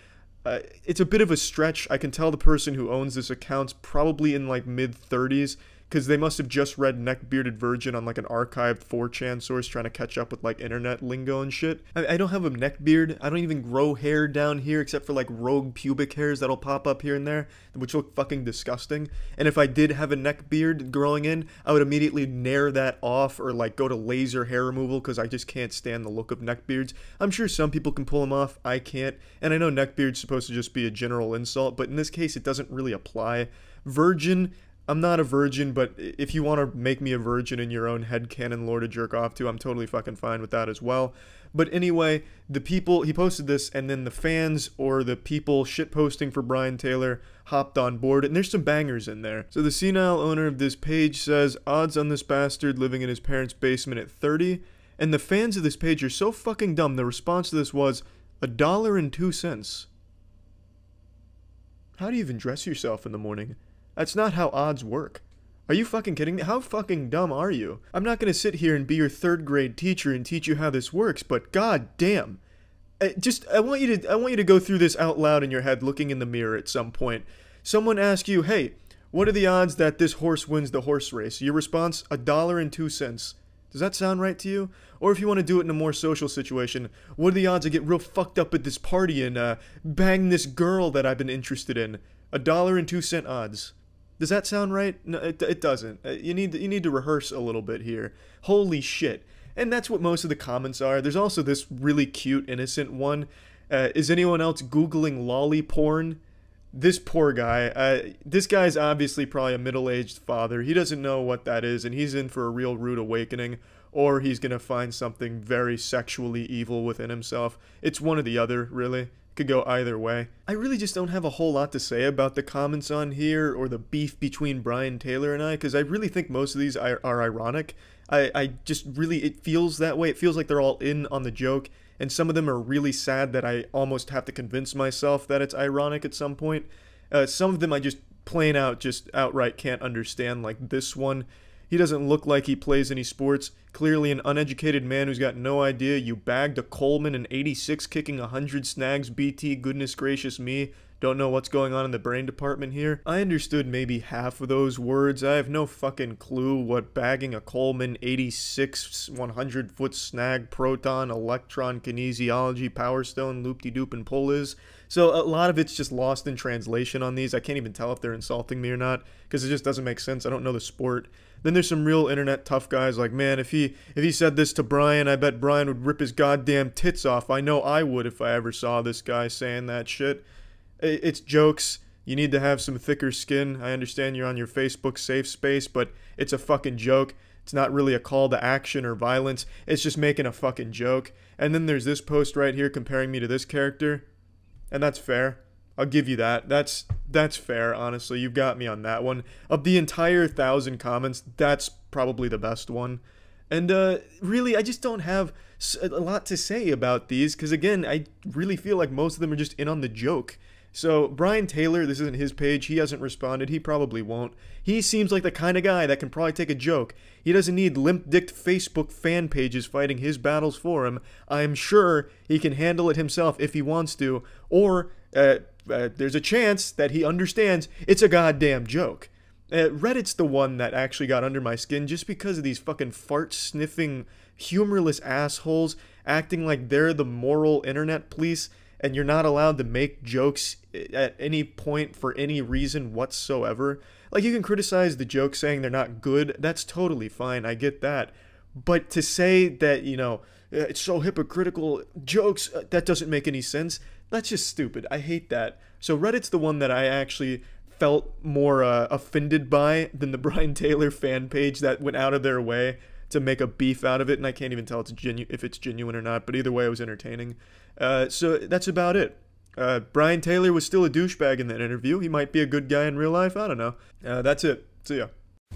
S1: It's a bit of a stretch. I can tell the person who owns this account's probably in like mid-30s, because they must have just read neck-bearded virgin on like an archived 4chan source trying to catch up with like internet lingo and shit. I don't have a neck beard. I don't even grow hair down here except for like rogue pubic hairs that'll pop up here and there, which look fucking disgusting. And if I did have a neck beard growing in, I would immediately nair that off or like go to laser hair removal because I just can't stand the look of neck beards. I'm sure some people can pull them off. I can't. And I know neck beard's supposed to just be a general insult, but in this case it doesn't really apply. Virgin, I'm not a virgin, but if you want to make me a virgin in your own headcanon lore to jerk off to, I'm totally fucking fine with that as well. But anyway, the people, he posted this, and then the fans or the people shitposting for Brian Taylor hopped on board, and there's some bangers in there. So the senile owner of this page says, odds on this bastard living in his parents' basement at 30, and the fans of this page are so fucking dumb, the response to this was, $1.02. How do you even dress yourself in the morning? That's not how odds work. Are you fucking kidding me? How fucking dumb are you? I'm not gonna sit here and be your 3rd grade teacher and teach you how this works, but god damn. I want you to go through this out loud in your head, looking in the mirror at some point. Someone asks you, hey, what are the odds that this horse wins the horse race? Your response, $1.02. Does that sound right to you? Or if you want to do it in a more social situation, what are the odds I get real fucked up at this party and bang this girl that I've been interested in? $1.02 odds. Does that sound right? No, it doesn't. You need to rehearse a little bit here. Holy shit. And that's what most of the comments are. There's also this really cute, innocent one. Is anyone else Googling lolly porn? This poor guy. This guy's obviously probably a middle-aged father. He doesn't know what that is, and he's in for a real rude awakening. Or he's gonna find something very sexually evil within himself. It's one or the other, really. Could go either way. I really just don't have a whole lot to say about the comments on here or the beef between Brian Taylor and I, because I really think most of these are ironic. I just really, it feels that way. It feels like they're all in on the joke, and some of them are really sad that I almost have to convince myself that it's ironic at some point. Some of them I just plain out, just outright can't understand, like this one. He doesn't look like he plays any sports. Clearly an uneducated man who's got no idea. You bagged a Coleman in '86 kicking 100 snags. BT, goodness gracious me. Don't know what's going on in the brain department here. I understood maybe half of those words. I have no fucking clue what bagging a Coleman 86 100-foot snag proton electron kinesiology power stone loop-de-doop and pull is. So a lot of it's just lost in translation on these. I can't even tell if they're insulting me or not because it just doesn't make sense. I don't know the sport. Then there's some real internet tough guys like, man, if he said this to Brian, I bet Brian would rip his goddamn tits off. I know I would if I ever saw this guy saying that shit. It's jokes. You need to have some thicker skin. I understand you're on your Facebook safe space, but it's a fucking joke. It's not really a call to action or violence. It's just making a fucking joke. And then there's this post right here comparing me to this character. And that's fair. I'll give you that. That's fair, honestly. You've got me on that one. Of the entire 1,000 comments, that's probably the best one. And really, I just don't have a lot to say about these because, again, I really feel like most of them are just in on the joke. So Brian Taylor, this isn't his page. He hasn't responded. He probably won't. He seems like the kind of guy that can probably take a joke. He doesn't need limp-dicked Facebook fan pages fighting his battles for him. I'm sure he can handle it himself if he wants to. Or there's a chance that he understands it's a goddamn joke. Reddit's the one that actually got under my skin just because of these fucking fart-sniffing, humorless assholes acting like they're the moral internet police and you're not allowed to make jokes at any point for any reason whatsoever. Like, you can criticize the jokes saying they're not good. That's totally fine. I get that. But to say that, you know, it's so hypocritical, jokes, that doesn't make any sense, that's just stupid. I hate that. So Reddit's the one that I actually felt more offended by than the Brian Taylor fan page that went out of their way to make a beef out of it, and I can't even tell if it's genuine or not, but either way it was entertaining. So that's about it. Brian Taylor was still a douchebag in that interview. He might be a good guy in real life, I don't know. That's it. See ya.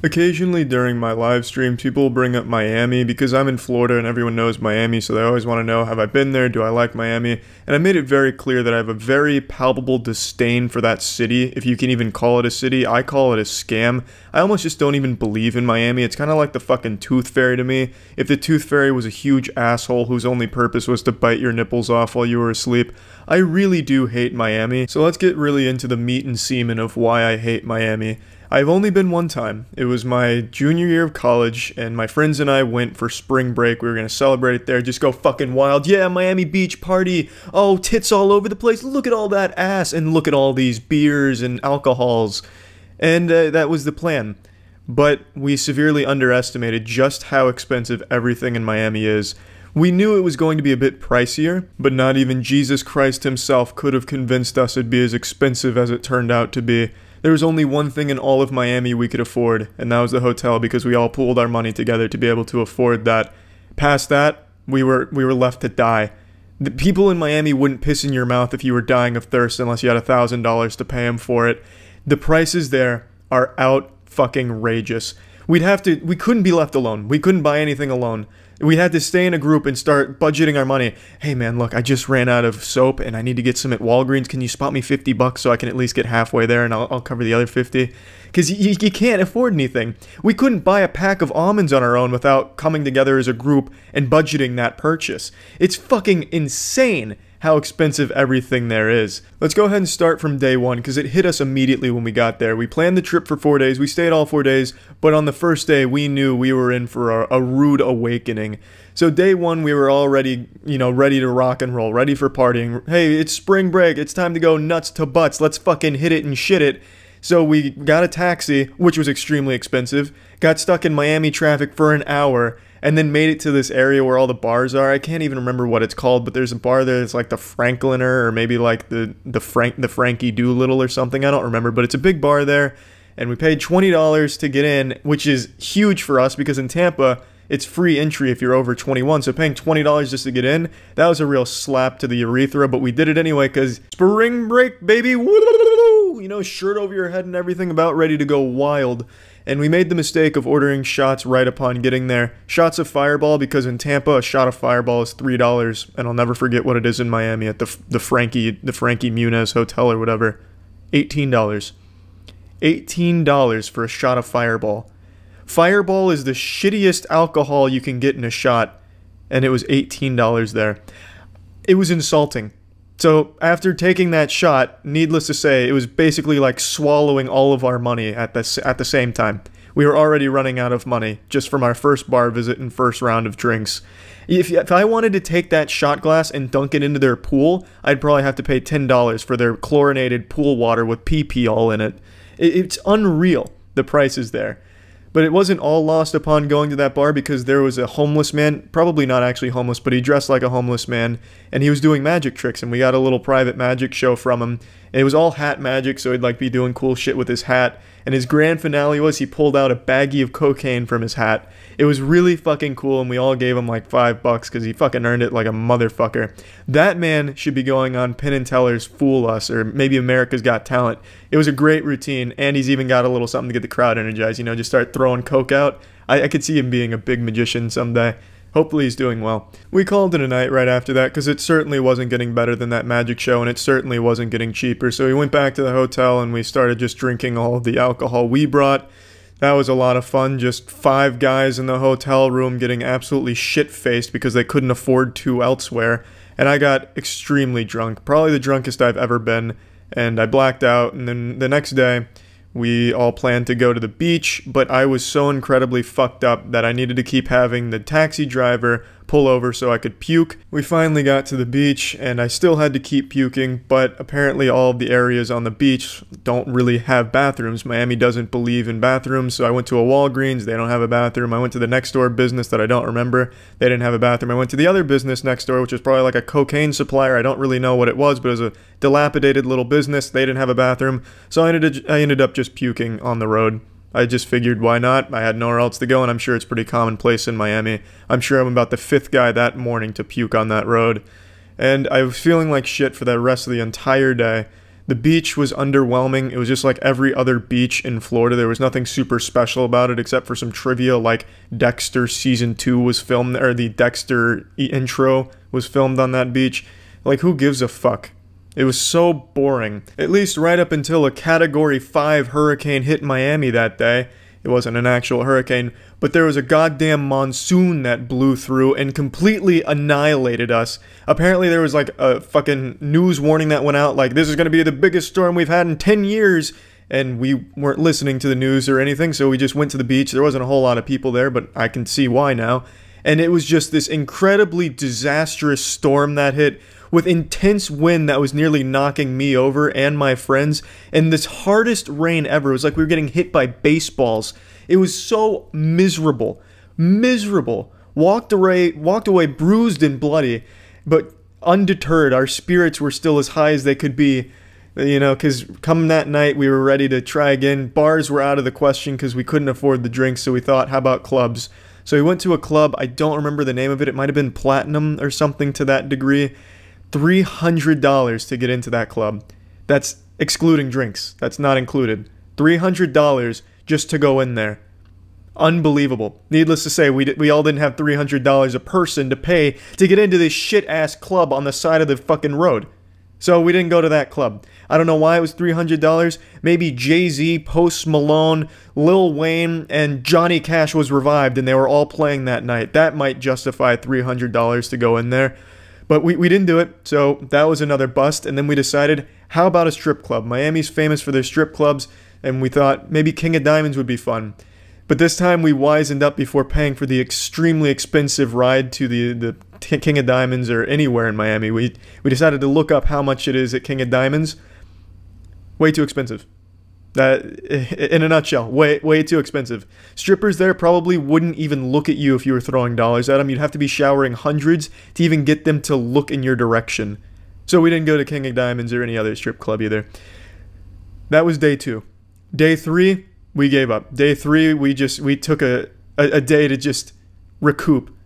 S1: Occasionally during my live streams, people bring up Miami because I'm in Florida and everyone knows Miami, so they always want to know, have I been there? Do I like Miami? And I made it very clear that I have a very palpable disdain for that city, if you can even call it a city. I call it a scam. I almost just don't even believe in Miami. It's kind of like the fucking Tooth Fairy to me. If the Tooth Fairy was a huge asshole whose only purpose was to bite your nipples off while you were asleep, I really do hate Miami. So let's get really into the meat and semen of why I hate Miami. I've only been one time. It was my junior year of college, and my friends and I went for spring break. We were going to celebrate it there, just go fucking wild. Yeah, Miami Beach party. Oh, tits all over the place. Look at all that ass, and look at all these beers and alcohols. And that was the plan. But we severely underestimated just how expensive everything in Miami is. We knew it was going to be a bit pricier, but not even Jesus Christ himself could have convinced us it'd be as expensive as it turned out to be. There was only one thing in all of Miami we could afford, and that was the hotel because we all pooled our money together to be able to afford that. Past that, we were left to die. The people in Miami wouldn't piss in your mouth if you were dying of thirst unless you had $1,000 to pay them for it. The prices there are out-fucking-rageous. We couldn't be left alone. We couldn't buy anything alone. We had to stay in a group and start budgeting our money. Hey man, look, I just ran out of soap and I need to get some at Walgreens. Can you spot me $50 so I can at least get halfway there and I'll cover the other 50? Because you can't afford anything. We couldn't buy a pack of almonds on our own without coming together as a group and budgeting that purchase. It's fucking insane how expensive everything there is. Let's go ahead and start from day one because it hit us immediately when we got there. We planned the trip for 4 days. We stayed all 4 days, but on the first day we knew we were in for a rude awakening. So day one we were already, ready to rock and roll, ready for partying. Hey, it's spring break. It's time to go nuts to butts. Let's fucking hit it and shit it. So we got a taxi, which was extremely expensive, got stuck in Miami traffic for an hour, and then made it to this area where all the bars are. I can't even remember what it's called, but there's a bar there that's like the Frankliner, or maybe like the Frankie Doolittle or something. I don't remember, but it's a big bar there, and we paid $20 to get in, which is huge for us because in Tampa, it's free entry if you're over 21, so paying $20 just to get in, that was a real slap to the urethra, but we did it anyway because spring break, baby, shirt over your head and everything, about ready to go wild. And we made the mistake of ordering shots right upon getting there. Shots of Fireball, because in Tampa, a shot of Fireball is $3, and I'll never forget what it is in Miami at the Frankie Muniz Hotel or whatever. $18. $18 for a shot of Fireball. Fireball is the shittiest alcohol you can get in a shot, and it was $18 there. It was insulting. So after taking that shot, needless to say, it was basically like swallowing all of our money at the same time. We were already running out of money just from our first bar visit and first round of drinks. If I wanted to take that shot glass and dunk it into their pool, I'd probably have to pay $10 for their chlorinated pool water with pee all in it. It's unreal, the prices there. But it wasn't all lost upon going to that bar, because there was a homeless man, probably not actually homeless, but he dressed like a homeless man, and he was doing magic tricks, and we got a little private magic show from him. And it was all hat magic, so he'd like be doing cool shit with his hat. And his grand finale was he pulled out a baggie of cocaine from his hat. It was really fucking cool, and we all gave him like $5 because he fucking earned it like a motherfucker. That man should be going on Penn and Teller's Fool Us, or maybe America's Got Talent. It was a great routine, and he's even got a little something to get the crowd energized. You know, just start throwing coke out. I could see him being a big magician someday. Hopefully he's doing well. We called it a night right after that, because it certainly wasn't getting better than that magic show, and it certainly wasn't getting cheaper. So we went back to the hotel, and we started just drinking all of the alcohol we brought. That was a lot of fun. Just 5 guys in the hotel room getting absolutely shit-faced because they couldn't afford to elsewhere. And I got extremely drunk, probably the drunkest I've ever been, and I blacked out. And then the next day, we all planned to go to the beach, but I was so incredibly fucked up that I needed to keep having the taxi driver pull over so I could puke. We finally got to the beach, and I still had to keep puking, but apparently all of the areas on the beach don't really have bathrooms. Miami doesn't believe in bathrooms, so I went to a Walgreens. They don't have a bathroom. I went to the next door business that I don't remember. They didn't have a bathroom. I went to the other business next door, which was probably like a cocaine supplier. I don't really know what it was, but it was a dilapidated little business. They didn't have a bathroom, so I ended up just puking on the road. I just figured, why not? I had nowhere else to go, and I'm sure it's pretty commonplace in Miami. I'm sure I'm about the 5th guy that morning to puke on that road. And I was feeling like shit for the rest of the entire day. The beach was underwhelming. It was just like every other beach in Florida. There was nothing super special about it except for some trivia, like Dexter Season 2 was filmed, or the Dexter intro was filmed on that beach. Like, who gives a fuck? It was so boring. At least right up until a Category 5 hurricane hit Miami that day. It wasn't an actual hurricane, but there was a goddamn monsoon that blew through and completely annihilated us. Apparently there was like a fucking news warning that went out, like, this is gonna be the biggest storm we've had in 10 years. And we weren't listening to the news or anything, so we just went to the beach. There wasn't a whole lot of people there, but I can see why now. And it was just this incredibly disastrous storm that hit, with intense wind that was nearly knocking me over and my friends, and this hardest rain ever. It was like we were getting hit by baseballs. It was so miserable. Walked away bruised and bloody, but undeterred. Our spirits were still as high as they could be, you know, because come that night we were ready to try again. Bars were out of the question because we couldn't afford the drinks, so we thought, how about clubs? So we went to a club. I don't remember the name of it. It might have been Platinum or something to that degree. $300 to get into that club. That's excluding drinks. That's not included. $300 just to go in there. Unbelievable. Needless to say, we all didn't have $300 a person to pay to get into this shit-ass club on the side of the fucking road. So we didn't go to that club. I don't know why it was $300. Maybe Jay-Z, Post Malone, Lil Wayne, and Johnny Cash was revived and they were all playing that night. That might justify $300 to go in there. But we didn't do it, so that was another bust. And then we decided, how about a strip club? Miami's famous for their strip clubs, and we thought maybe King of Diamonds would be fun. But this time we wisened up before paying for the extremely expensive ride to the King of Diamonds or anywhere in Miami. We decided to look up how much it is at King of Diamonds. Way too expensive. In a nutshell, way too expensive. Strippers there probably wouldn't even look at you if you were throwing dollars at them. You'd have to be showering hundreds to even get them to look in your direction. So we didn't go to King of Diamonds or any other strip club either. That was day 2. Day 3, we gave up. Day 3, we took a day to just recoup.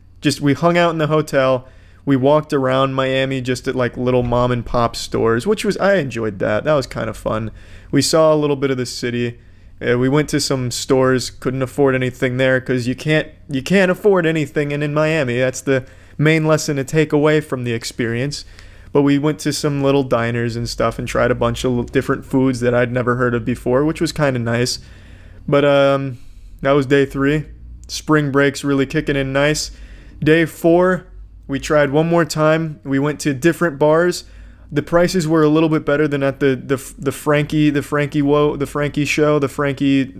S1: We hung out in the hotel. We walked around Miami just at like little mom and pop stores, I enjoyed that. That was kind of fun. We saw a little bit of the city. We went to some stores, couldn't afford anything there because you can't afford anything in Miami. That's the main lesson to take away from the experience. But we went to some little diners and stuff and tried a bunch of different foods that I'd never heard of before, which was kind of nice. But That was day 3. Spring break's really kicking in nice. Day 4, we tried one more time. We went to different bars. The prices were a little bit better than at the Frankie show, the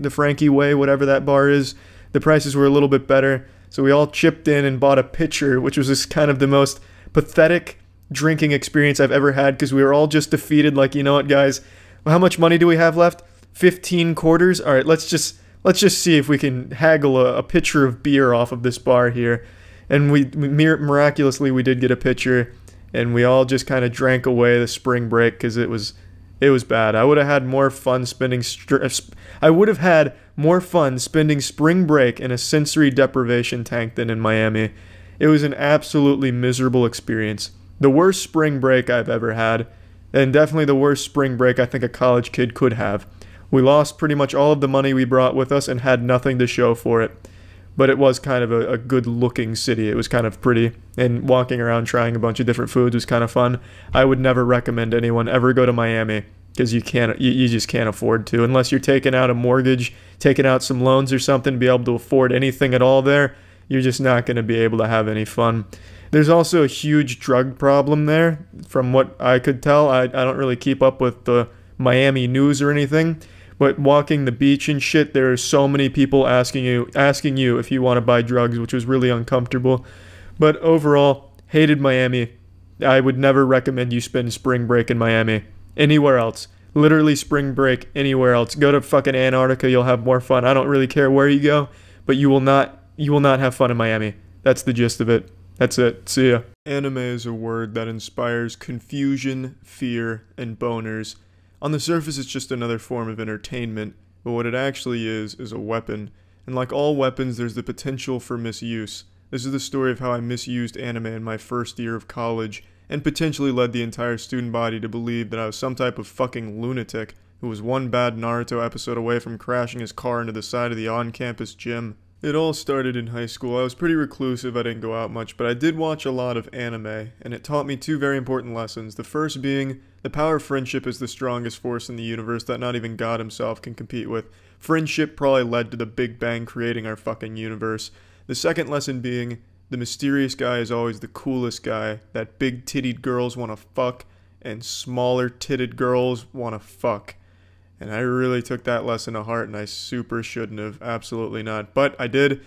S1: Frankie Way, whatever that bar is. The prices were a little bit better. So we all chipped in and bought a pitcher, which was just kind of the most pathetic drinking experience I've ever had, because we were all just defeated. Like, you know what, guys? How much money do we have left? 15 quarters? All right, let's just see if we can haggle a pitcher of beer off of this bar here. And miraculously, we did get a pitcher, and we all just kind of drank away the spring break because it was bad. I would have had more fun spending spring break in a sensory deprivation tank than in Miami. It was an absolutely miserable experience. The worst spring break I've ever had, and definitely the worst spring break I think a college kid could have. We lost pretty much all of the money we brought with us and had nothing to show for it. But it was kind of a good-looking city. It was kind of pretty, and walking around trying a bunch of different foods was kind of fun. I would never recommend anyone ever go to Miami, because you just can't afford to. Unless you're taking out a mortgage, taking out some loans or something to be able to afford anything at all there, you're just not going to be able to have any fun. There's also a huge drug problem there, from what I could tell. I don't really keep up with the Miami news or anything, but walking the beach and shit, there are so many people asking you if you want to buy drugs, which was really uncomfortable. But overall, hated Miami. I would never recommend you spend spring break in Miami. Anywhere else. Literally spring break anywhere else. Go to fucking Antarctica, you'll have more fun. I don't really care where you go, but you will not have fun in Miami. That's the gist of it. That's it. See ya. Anime is a word that inspires confusion, fear, and boners. On the surface, it's just another form of entertainment, but what it actually is a weapon. And like all weapons, there's the potential for misuse. This is the story of how I misused anime in my first year of college, and potentially led the entire student body to believe that I was some type of fucking lunatic who was one bad Naruto episode away from crashing his car into the side of the on-campus gym. It all started in high school. I was pretty reclusive, I didn't go out much, but I did watch a lot of anime, and it taught me 2 very important lessons. The first being, the power of friendship is the strongest force in the universe that not even God himself can compete with. Friendship probably led to the Big Bang creating our fucking universe. The second lesson being, the mysterious guy is always the coolest guy that big-titted girls want to fuck, and smaller-titted girls want to fuck. And I really took that lesson to heart, and I super shouldn't have. Absolutely not. But I did.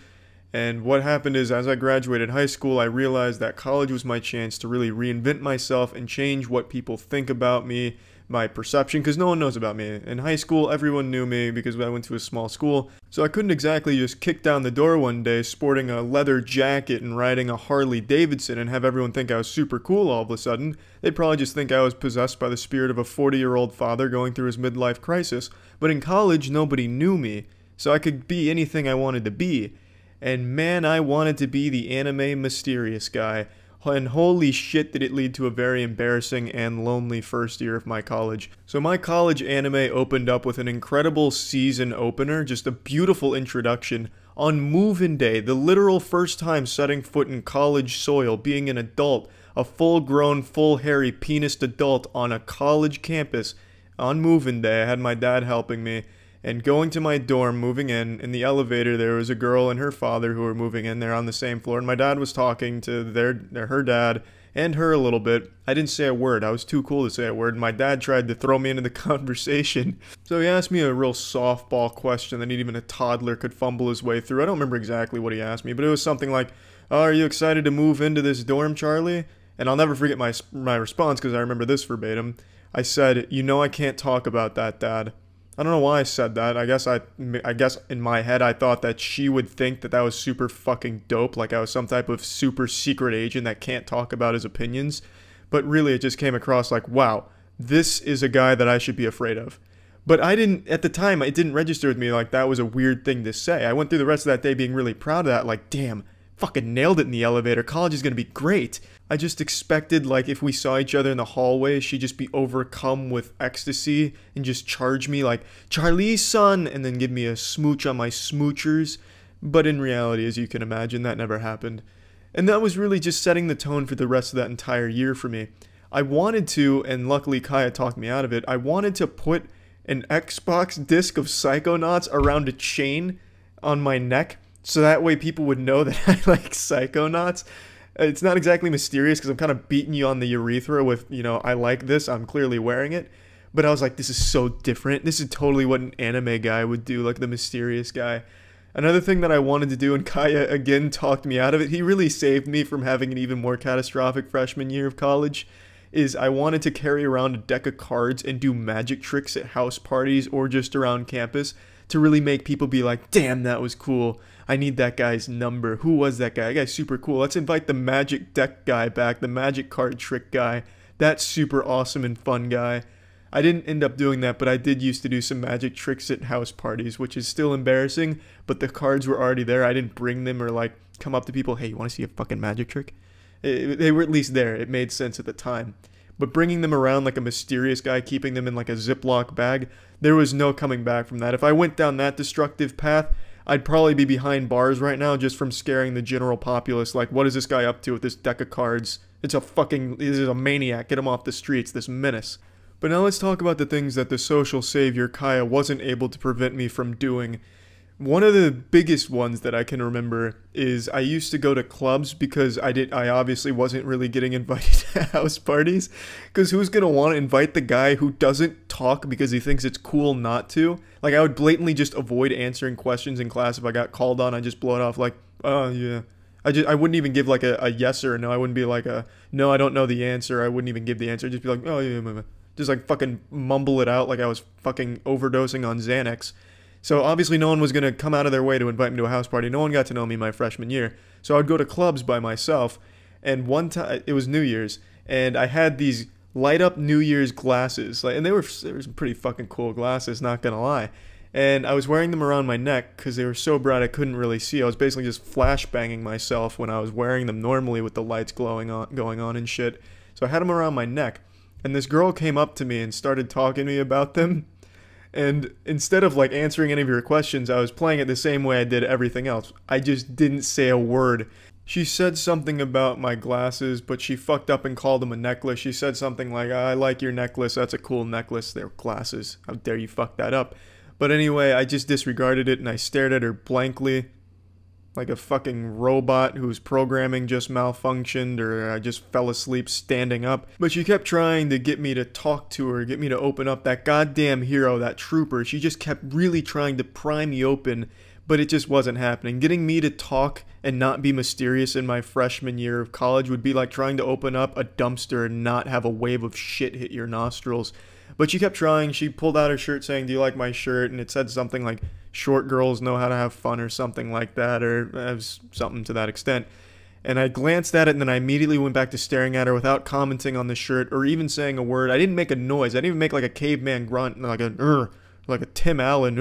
S1: And what happened is, as I graduated high school, I realized that college was my chance to really reinvent myself and change what people think about me, my perception, because no one knows about me. In high school, everyone knew me because I went to a small school, so I couldn't exactly just kick down the door one day sporting a leather jacket and riding a Harley Davidson and have everyone think I was super cool all of a sudden. They'd probably just think I was possessed by the spirit of a 40-year-old father going through his midlife crisis. But in college, nobody knew me, so I could be anything I wanted to be. And man, I wanted to be the anime mysterious guy. And holy shit did it lead to a very embarrassing and lonely first year of my college. So my college anime opened up with an incredible season opener, just a beautiful introduction. On move-in day, the literal first time setting foot in college soil, being an adult, a full-grown, full-hairy, penised adult on a college campus. On move-in day, I had my dad helping me. And going to my dorm, moving in the elevator, there was a girl and her father who were moving in. They're on the same floor, and my dad was talking to her dad and her a little bit. I didn't say a word. I was too cool to say a word. My dad tried to throw me into the conversation. So he asked me a real softball question that even a toddler could fumble his way through. I don't remember exactly what he asked me, but it was something like, "Oh, are you excited to move into this dorm, Charlie?" And I'll never forget my response because I remember this verbatim. I said, "You know I can't talk about that, Dad." I don't know why I said that. I guess in my head I thought that she would think that was super fucking dope, like I was some type of super secret agent that can't talk about his opinions. But really it just came across like, wow, this is a guy that I should be afraid of. But at the time, it didn't register with me like that was a weird thing to say. I went through the rest of that day being really proud of that, like, damn, fucking nailed it in the elevator. College is gonna be great. I just expected, like, if we saw each other in the hallway, she'd just be overcome with ecstasy and just charge me like, "Charlie's son," and then give me a smooch on my smoochers. But in reality, as you can imagine, that never happened. And that was really just setting the tone for the rest of that entire year for me. I wanted to, and luckily Kaya talked me out of it, I wanted to put an Xbox disc of Psychonauts around a chain on my neck, so that way people would know that I like psychonauts. It's not exactly mysterious because I'm kind of beating you on the urethra with, you know, I like this, I'm clearly wearing it. But I was like, this is so different. This is totally what an anime guy would do, like the mysterious guy. Another thing that I wanted to do, and Kaya again talked me out of it, he really saved me from having an even more catastrophic freshman year of college, is I wanted to carry around a deck of cards and do magic tricks at house parties or just around campus to really make people be like, damn, that was cool. I need that guy's number. Who was that guy? That guy's super cool. Let's invite the magic deck guy back, the magic card trick guy. That super awesome and fun guy. I didn't end up doing that, but I did used to do some magic tricks at house parties, which is still embarrassing, but the cards were already there. I didn't bring them or like come up to people, hey, you want to see a fucking magic trick? They were at least there. It made sense at the time. But bringing them around like a mysterious guy, keeping them in like a Ziploc bag, there was no coming back from that. If I went down that destructive path, I'd probably be behind bars right now just from scaring the general populace. Like, what is this guy up to with this deck of cards? This is a maniac. Get him off the streets, this menace. But now let's talk about the things that the social savior Kaya wasn't able to prevent me from doing. One of the biggest ones that I can remember is I used to go to clubs because I obviously wasn't really getting invited to house parties. Because who's going to want to invite the guy who doesn't talk because he thinks it's cool not to? Like, I would blatantly just avoid answering questions in class. If I got called on, I'd just blow it off like, oh yeah. I wouldn't even give like a yes or a no. I wouldn't be like no, I don't know the answer. I wouldn't even give the answer. I'd just be like, oh yeah. Just like fucking mumble it out like I was fucking overdosing on Xanax. So obviously no one was going to come out of their way to invite me to a house party. No one got to know me my freshman year. So I would go to clubs by myself. And one time, it was New Year's, and I had these light up New Year's glasses. And they were some pretty fucking cool glasses, not going to lie. And I was wearing them around my neck because they were so bright I couldn't really see. I was basically just flashbanging myself when I was wearing them normally with the lights going on and shit. So I had them around my neck. And this girl came up to me and started talking to me about them. And instead of like answering any of your questions, I was playing it the same way I did everything else. I just didn't say a word. She said something about my glasses, but she fucked up and called them a necklace. She said something like, I like your necklace. That's a cool necklace. They're glasses. How dare you fuck that up? But anyway, I just disregarded it and I stared at her blankly. Like a fucking robot whose programming just malfunctioned, or I just fell asleep standing up. But she kept trying to get me to talk to her, get me to open up. That goddamn hero, that trooper, she just kept really trying to pry me open, but it just wasn't happening. Getting me to talk and not be mysterious in my freshman year of college would be like trying to open up a dumpster and not have a wave of shit hit your nostrils. But she kept trying. She pulled out her shirt saying, do you like my shirt? And it said something like, short girls know how to have fun or something like that, or something to that extent. And I glanced at it and then I immediately went back to staring at her without commenting on the shirt or even saying a word. I didn't make a noise. I didn't even make like a caveman grunt, like a Tim Allen.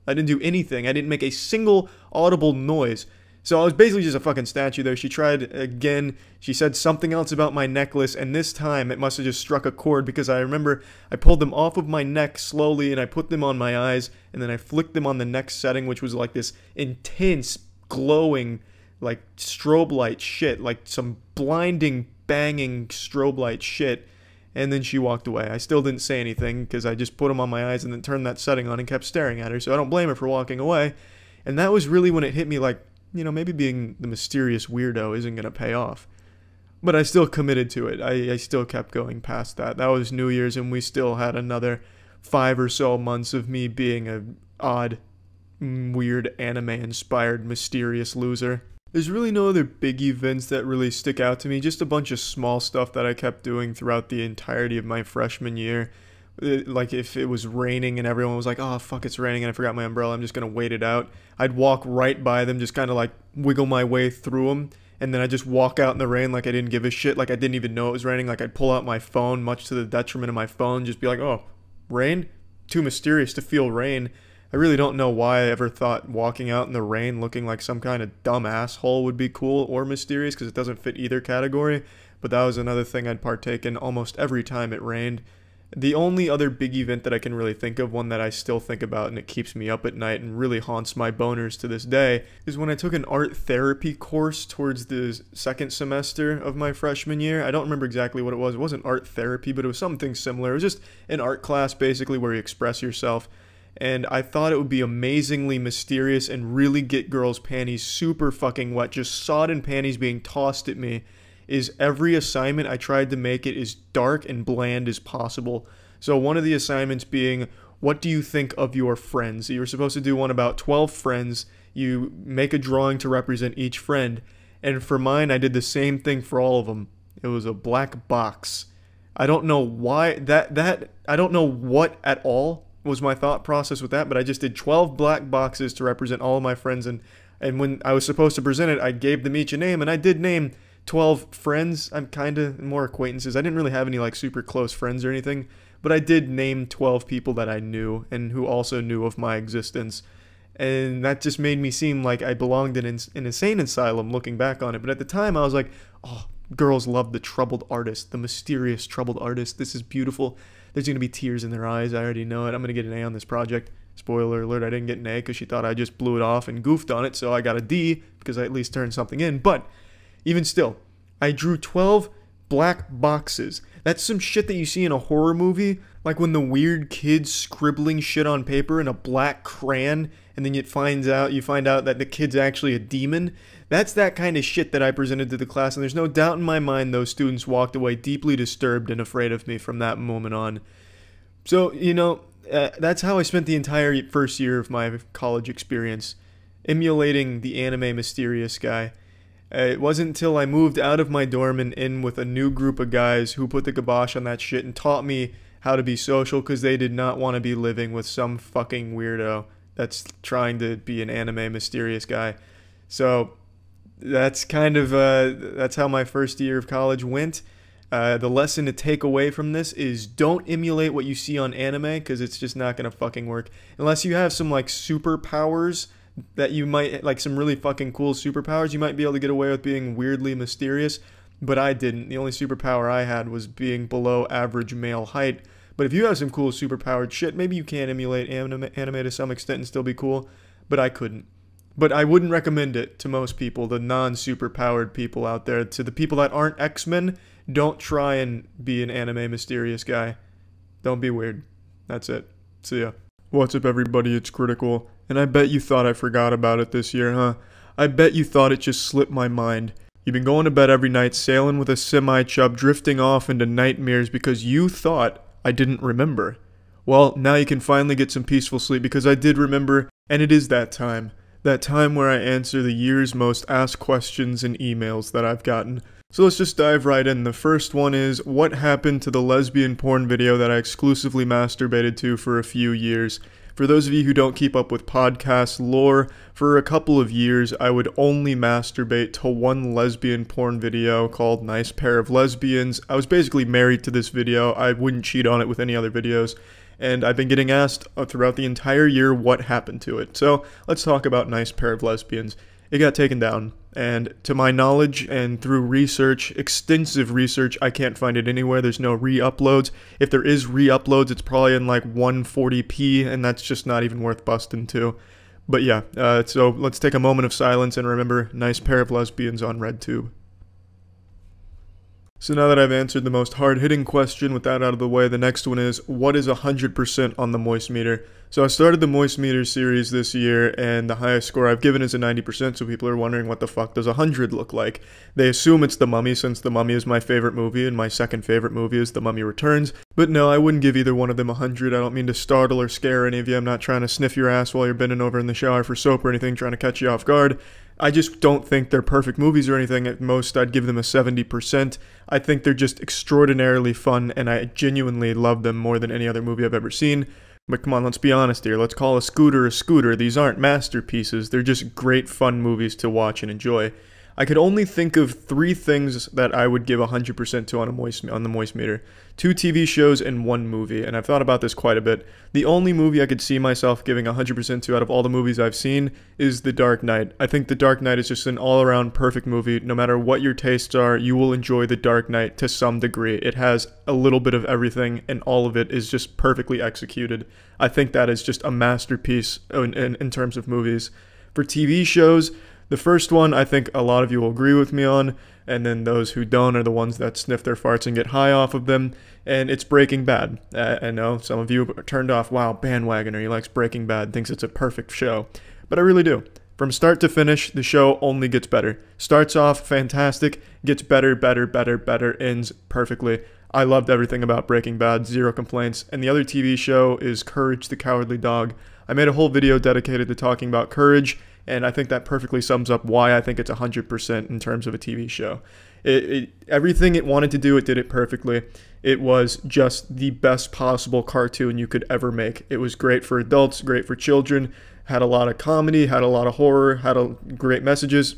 S1: I didn't do anything. I didn't make a single audible noise. So I was basically just a fucking statue there. She tried again. She said something else about my necklace, and this time it must have just struck a chord because I remember I pulled them off of my neck slowly and I put them on my eyes, and then I flicked them on the next setting, which was like this intense, glowing, like strobe light shit, like some blinding, banging strobe light shit. And then she walked away. I still didn't say anything because I just put them on my eyes and then turned that setting on and kept staring at her. So I don't blame her for walking away. And that was really when it hit me like, you know, maybe being the mysterious weirdo isn't going to pay off. But I still committed to it. I still kept going past that. That was New Year's, and we still had another 5 or so months of me being an odd, weird, anime-inspired, mysterious loser. There's really no other big events that really stick out to me. Just a bunch of small stuff that I kept doing throughout the entirety of my freshman year. Like if it was raining and everyone was like, oh fuck, it's raining and I forgot my umbrella, I'm just gonna wait it out. I'd walk right by them, just kind of like wiggle my way through them, and then I'd just walk out in the rain like I didn't give a shit, like I didn't even know it was raining. Like I'd pull out my phone, much to the detriment of my phone, just be like, oh, rain? Too mysterious to feel rain. I really don't know why I ever thought walking out in the rain looking like some kind of dumb asshole would be cool or mysterious, because it doesn't fit either category. But that was another thing I'd partake in almost every time it rained. The only other big event that I can really think of, one that I still think about and it keeps me up at night and really haunts my boners to this day, is when I took an art therapy course towards the second semester of my freshman year. I don't remember exactly what it was. It wasn't art therapy, but it was something similar. It was just an art class basically where you express yourself. and I thought it would be amazingly mysterious and really get girls' panties super fucking wet, just sodden panties being tossed at me, is every assignment I tried to make it as dark and bland as possible. So one of the assignments being, what do you think of your friends? You were supposed to do one about 12 friends. You make a drawing to represent each friend. And for mine, I did the same thing for all of them. It was a black box. I don't know why I don't know what at all was my thought process with that, but I just did 12 black boxes to represent all of my friends, and when I was supposed to present it, I gave them each a name, and I did name 12 friends. I'm kind of more acquaintances. I didn't really have any like super close friends or anything, but I did name 12 people that I knew and who also knew of my existence. And that just made me seem like I belonged in an insane asylum looking back on it. But at the time, I was like, oh, girls love the troubled artist, the mysterious troubled artist. This is beautiful. There's going to be tears in their eyes. I already know it. I'm going to get an A on this project. Spoiler alert, I didn't get an A because she thought I just blew it off and goofed on it. So I got a D because I at least turned something in. But even still, I drew 12 black boxes. That's some shit that you see in a horror movie. Like when the weird kid's scribbling shit on paper in a black crayon, and then you find out that the kid's actually a demon. That's that kind of shit that I presented to the class, and there's no doubt in my mind those students walked away deeply disturbed and afraid of me from that moment on. So, that's how I spent the entire first year of my college experience, emulating the anime mysterious guy. It wasn't until I moved out of my dorm and in with a new group of guys who put the kibosh on that shit and taught me how to be social, because they did not want to be living with some fucking weirdo that's trying to be an anime mysterious guy. So that's kind of that's how my first year of college went. The lesson to take away from this is don't emulate what you see on anime, because it's just not gonna fucking work unless you have some like superpowers that you might like, some really fucking cool superpowers. You might be able to get away with being weirdly mysterious, but I didn't. The only superpower I had was being below average male height. But if you have some cool superpowered shit, maybe you can emulate anime to some extent and still be cool, but I couldn't. But I wouldn't recommend it to most people, the non-superpowered people out there. To the people that aren't X-Men, don't try and be an anime mysterious guy. Don't be weird. That's it. See ya. What's up, everybody? It's Critical. And I bet you thought I forgot about it this year, huh? I bet you thought it just slipped my mind. You've been going to bed every night, sailing with a semi-chub, drifting off into nightmares because you thought I didn't remember. Well, now you can finally get some peaceful sleep, because I did remember, and it is that time. That time where I answer the year's most asked questions and emails that I've gotten. So let's just dive right in. The first one is, what happened to the lesbian porn video that I exclusively masturbated to for a few years? For those of you who don't keep up with podcast lore, for a couple of years I would only masturbate to one lesbian porn video called Nice Pair of Lesbians. I was basically married to this video. I wouldn't cheat on it with any other videos. And I've been getting asked throughout the entire year what happened to it. So let's talk about Nice Pair of Lesbians. It got taken down, and to my knowledge and through research, extensive research, I can't find it anywhere. There's no re-uploads. If there is re-uploads, it's probably in like 140p, and that's just not even worth busting to. But yeah, so let's take a moment of silence and remember Nice Pair of Lesbians on RedTube. So now that I've answered the most hard-hitting question with that out of the way, the next one is, what is 100% on the Moist Meter? So I started the Moist Meter series this year, and the highest score I've given is a 90%, so people are wondering what the fuck does 100 look like. They assume it's The Mummy, since The Mummy is my favorite movie, and my second favorite movie is The Mummy Returns. But no, I wouldn't give either one of them 100. I don't mean to startle or scare any of you. I'm not trying to sniff your ass while you're bending over in the shower for soap or anything, trying to catch you off guard. I just don't think they're perfect movies or anything. At most, I'd give them a 70%. I think they're just extraordinarily fun, and I genuinely love them more than any other movie I've ever seen. But come on, let's be honest here. Let's call a scooter a scooter. These aren't masterpieces. They're just great, fun movies to watch and enjoy. I could only think of 3 things that I would give 100% to on the Moist Meter. 2 TV shows and 1 movie, and I've thought about this quite a bit. The only movie I could see myself giving 100% to out of all the movies I've seen is The Dark Knight. I think The Dark Knight is just an all-around perfect movie. No matter what your tastes are, you will enjoy The Dark Knight to some degree. It has a little bit of everything, and all of it is just perfectly executed. I think that is just a masterpiece in terms of movies. For TV shows, the first one, I think a lot of you will agree with me on, and then those who don't are the ones that sniff their farts and get high off of them, and it's Breaking Bad. I know some of you are turned off. Wow, bandwagoner, he likes Breaking Bad, thinks it's a perfect show. But I really do. From start to finish, the show only gets better. Starts off fantastic, gets better, ends perfectly. I loved everything about Breaking Bad, zero complaints. And the other TV show is Courage the Cowardly Dog. I made a whole video dedicated to talking about Courage, and I think that perfectly sums up why I think it's 100% in terms of a TV show. Everything it wanted to do, it did it perfectly. It was just the best possible cartoon you could ever make. It was great for adults, great for children, had a lot of comedy, had a lot of horror, had great messages.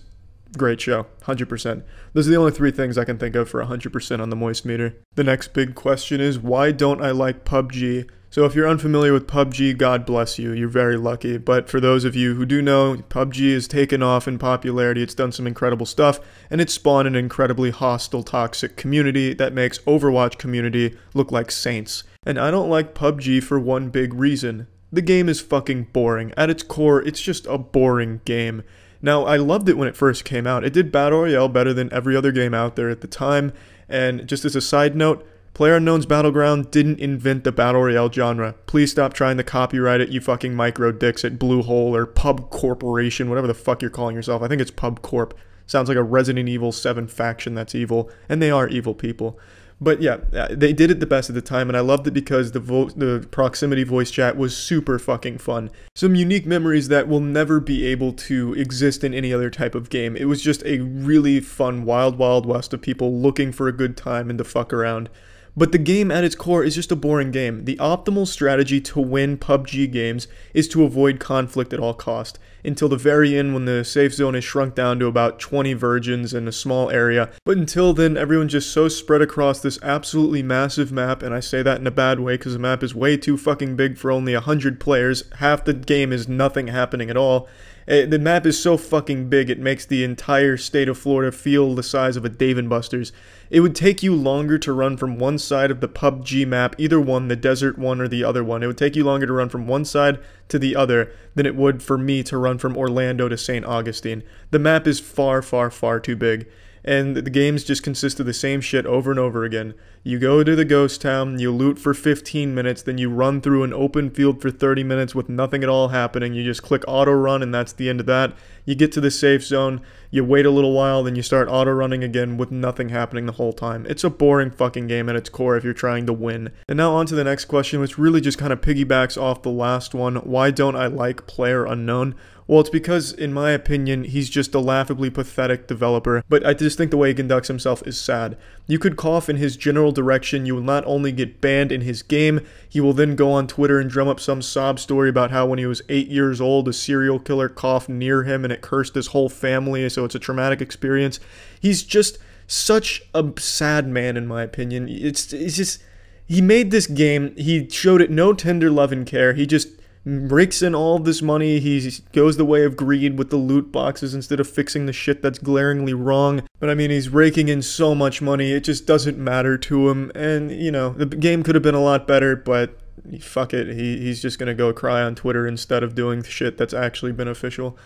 S1: Great show, 100%. Those are the only 3 things I can think of for 100% on the moist meter. The next big question is, why don't I like PUBG? So if you're unfamiliar with PUBG, God bless you, you're very lucky. But for those of you who do know, PUBG has taken off in popularity, it's done some incredible stuff, and it's spawned an incredibly hostile, toxic community that makes Overwatch community look like saints. And I don't like PUBG for one big reason. The game is fucking boring. At its core, it's just a boring game. Now, I loved it when it first came out. It did Battle Royale better than every other game out there at the time. And just as a side note, PlayerUnknown's Battleground didn't invent the Battle Royale genre. Please stop trying to copyright it, you fucking micro dicks at Bluehole or Pub Corporation, whatever the fuck you're calling yourself. I think it's Pub Corp. Sounds like a Resident Evil 7 faction that's evil. And they are evil people. But yeah, they did it the best at the time, and I loved it because the proximity voice chat was super fucking fun. Some unique memories that will never be able to exist in any other type of game. It was just a really fun wild, wild west of people looking for a good time and to fuck around. But the game at its core is just a boring game. The optimal strategy to win PUBG games is to avoid conflict at all cost, until the very end when the safe zone is shrunk down to about 20 virgins in a small area. But until then, everyone's just so spread across this absolutely massive map, and I say that in a bad way because the map is way too fucking big for only 100 players. Half the game is nothing happening at all. The map is so fucking big, it makes the entire state of Florida feel the size of a Dave & Buster's. It would take you longer to run from one side of the PUBG map, either one, the desert one or the other one. It would take you longer to run from one side to the other than it would for me to run from Orlando to St. Augustine. The map is far, far, far too big. And the games just consist of the same shit over and over again. You go to the ghost town, you loot for 15 minutes, then you run through an open field for 30 minutes with nothing at all happening. You just click auto run and that's the end of that. You get to the safe zone, you wait a little while, then you start auto running again with nothing happening the whole time. It's a boring fucking game at its core if you're trying to win. And now on to the next question, which really just kind of piggybacks off the last one. Why don't I like PlayerUnknown? Well, it's because, in my opinion, he's just a laughably pathetic developer, but I just think the way he conducts himself is sad. You could cough in his general direction, you will not only get banned in his game, he will then go on Twitter and drum up some sob story about how when he was 8 years old, a serial killer coughed near him and it cursed his whole family, so it's a traumatic experience. He's just such a sad man, in my opinion. It's just, he made this game, he showed it no tender love and care, he just rakes in all this money, he goes the way of greed with the loot boxes instead of fixing the shit that's glaringly wrong. But I mean, he's raking in so much money, it just doesn't matter to him, and you know, the game could have been a lot better, but fuck it, he's just gonna go cry on Twitter instead of doing shit that's actually beneficial.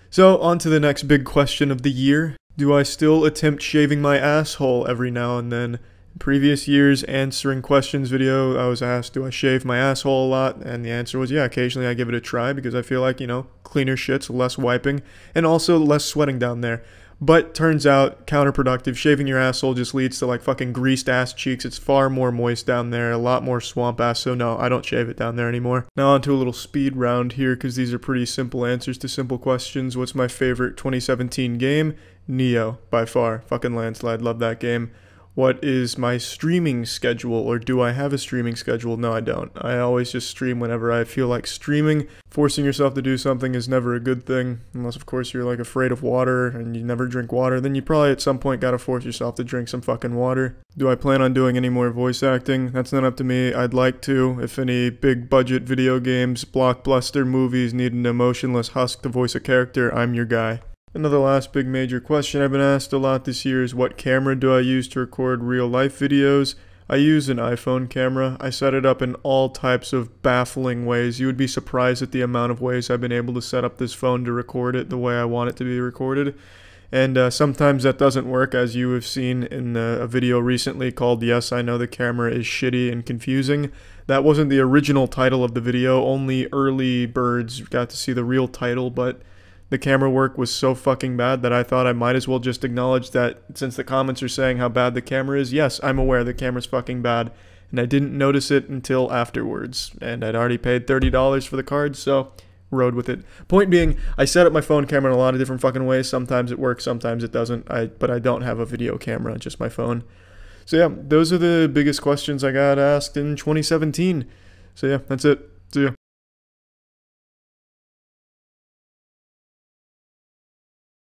S1: So, on to the next big question of the year. Do I still attempt shaving my asshole every now and then? Previous years answering questions video, I was asked, do I shave my asshole a lot? And the answer was, yeah, occasionally I give it a try because I feel like, you know, cleaner shits, less wiping, and also less sweating down there. But turns out, counterproductive. Shaving your asshole just leads to like fucking greased ass cheeks. It's far more moist down there, a lot more swamp ass, so no, I don't shave it down there anymore. Now on to a little speed round here because these are pretty simple answers to simple questions. What's my favorite 2017 game? Neo, by far. Fucking landslide, love that game. What is my streaming schedule, or do I have a streaming schedule? No, I don't. I always just stream whenever I feel like streaming. Forcing yourself to do something is never a good thing, unless of course you're like afraid of water and you never drink water, then you probably at some point gotta force yourself to drink some fucking water. Do I plan on doing any more voice acting? That's not up to me. I'd like to. If any big budget video games, blockbuster movies need an emotionless husk to voice a character, I'm your guy. Another last big major question I've been asked a lot this year is what camera do I use to record real life videos? I use an iPhone camera. I set it up in all types of baffling ways. You would be surprised at the amount of ways I've been able to set up this phone to record it the way I want it to be recorded. And sometimes that doesn't work, as you have seen in a video recently called Yes, I Know the Camera is Shitty and Confusing. That wasn't the original title of the video, only early birds got to see the real title, but the camera work was so fucking bad that I thought I might as well just acknowledge that since the comments are saying how bad the camera is, yes, I'm aware the camera's fucking bad, and I didn't notice it until afterwards, and I'd already paid $30 for the card, so rode with it. Point being, I set up my phone camera in a lot of different fucking ways. Sometimes it works, sometimes it doesn't. But I don't have a video camera, just my phone. So yeah, those are the biggest questions I got asked in 2017. So yeah, that's it. See ya.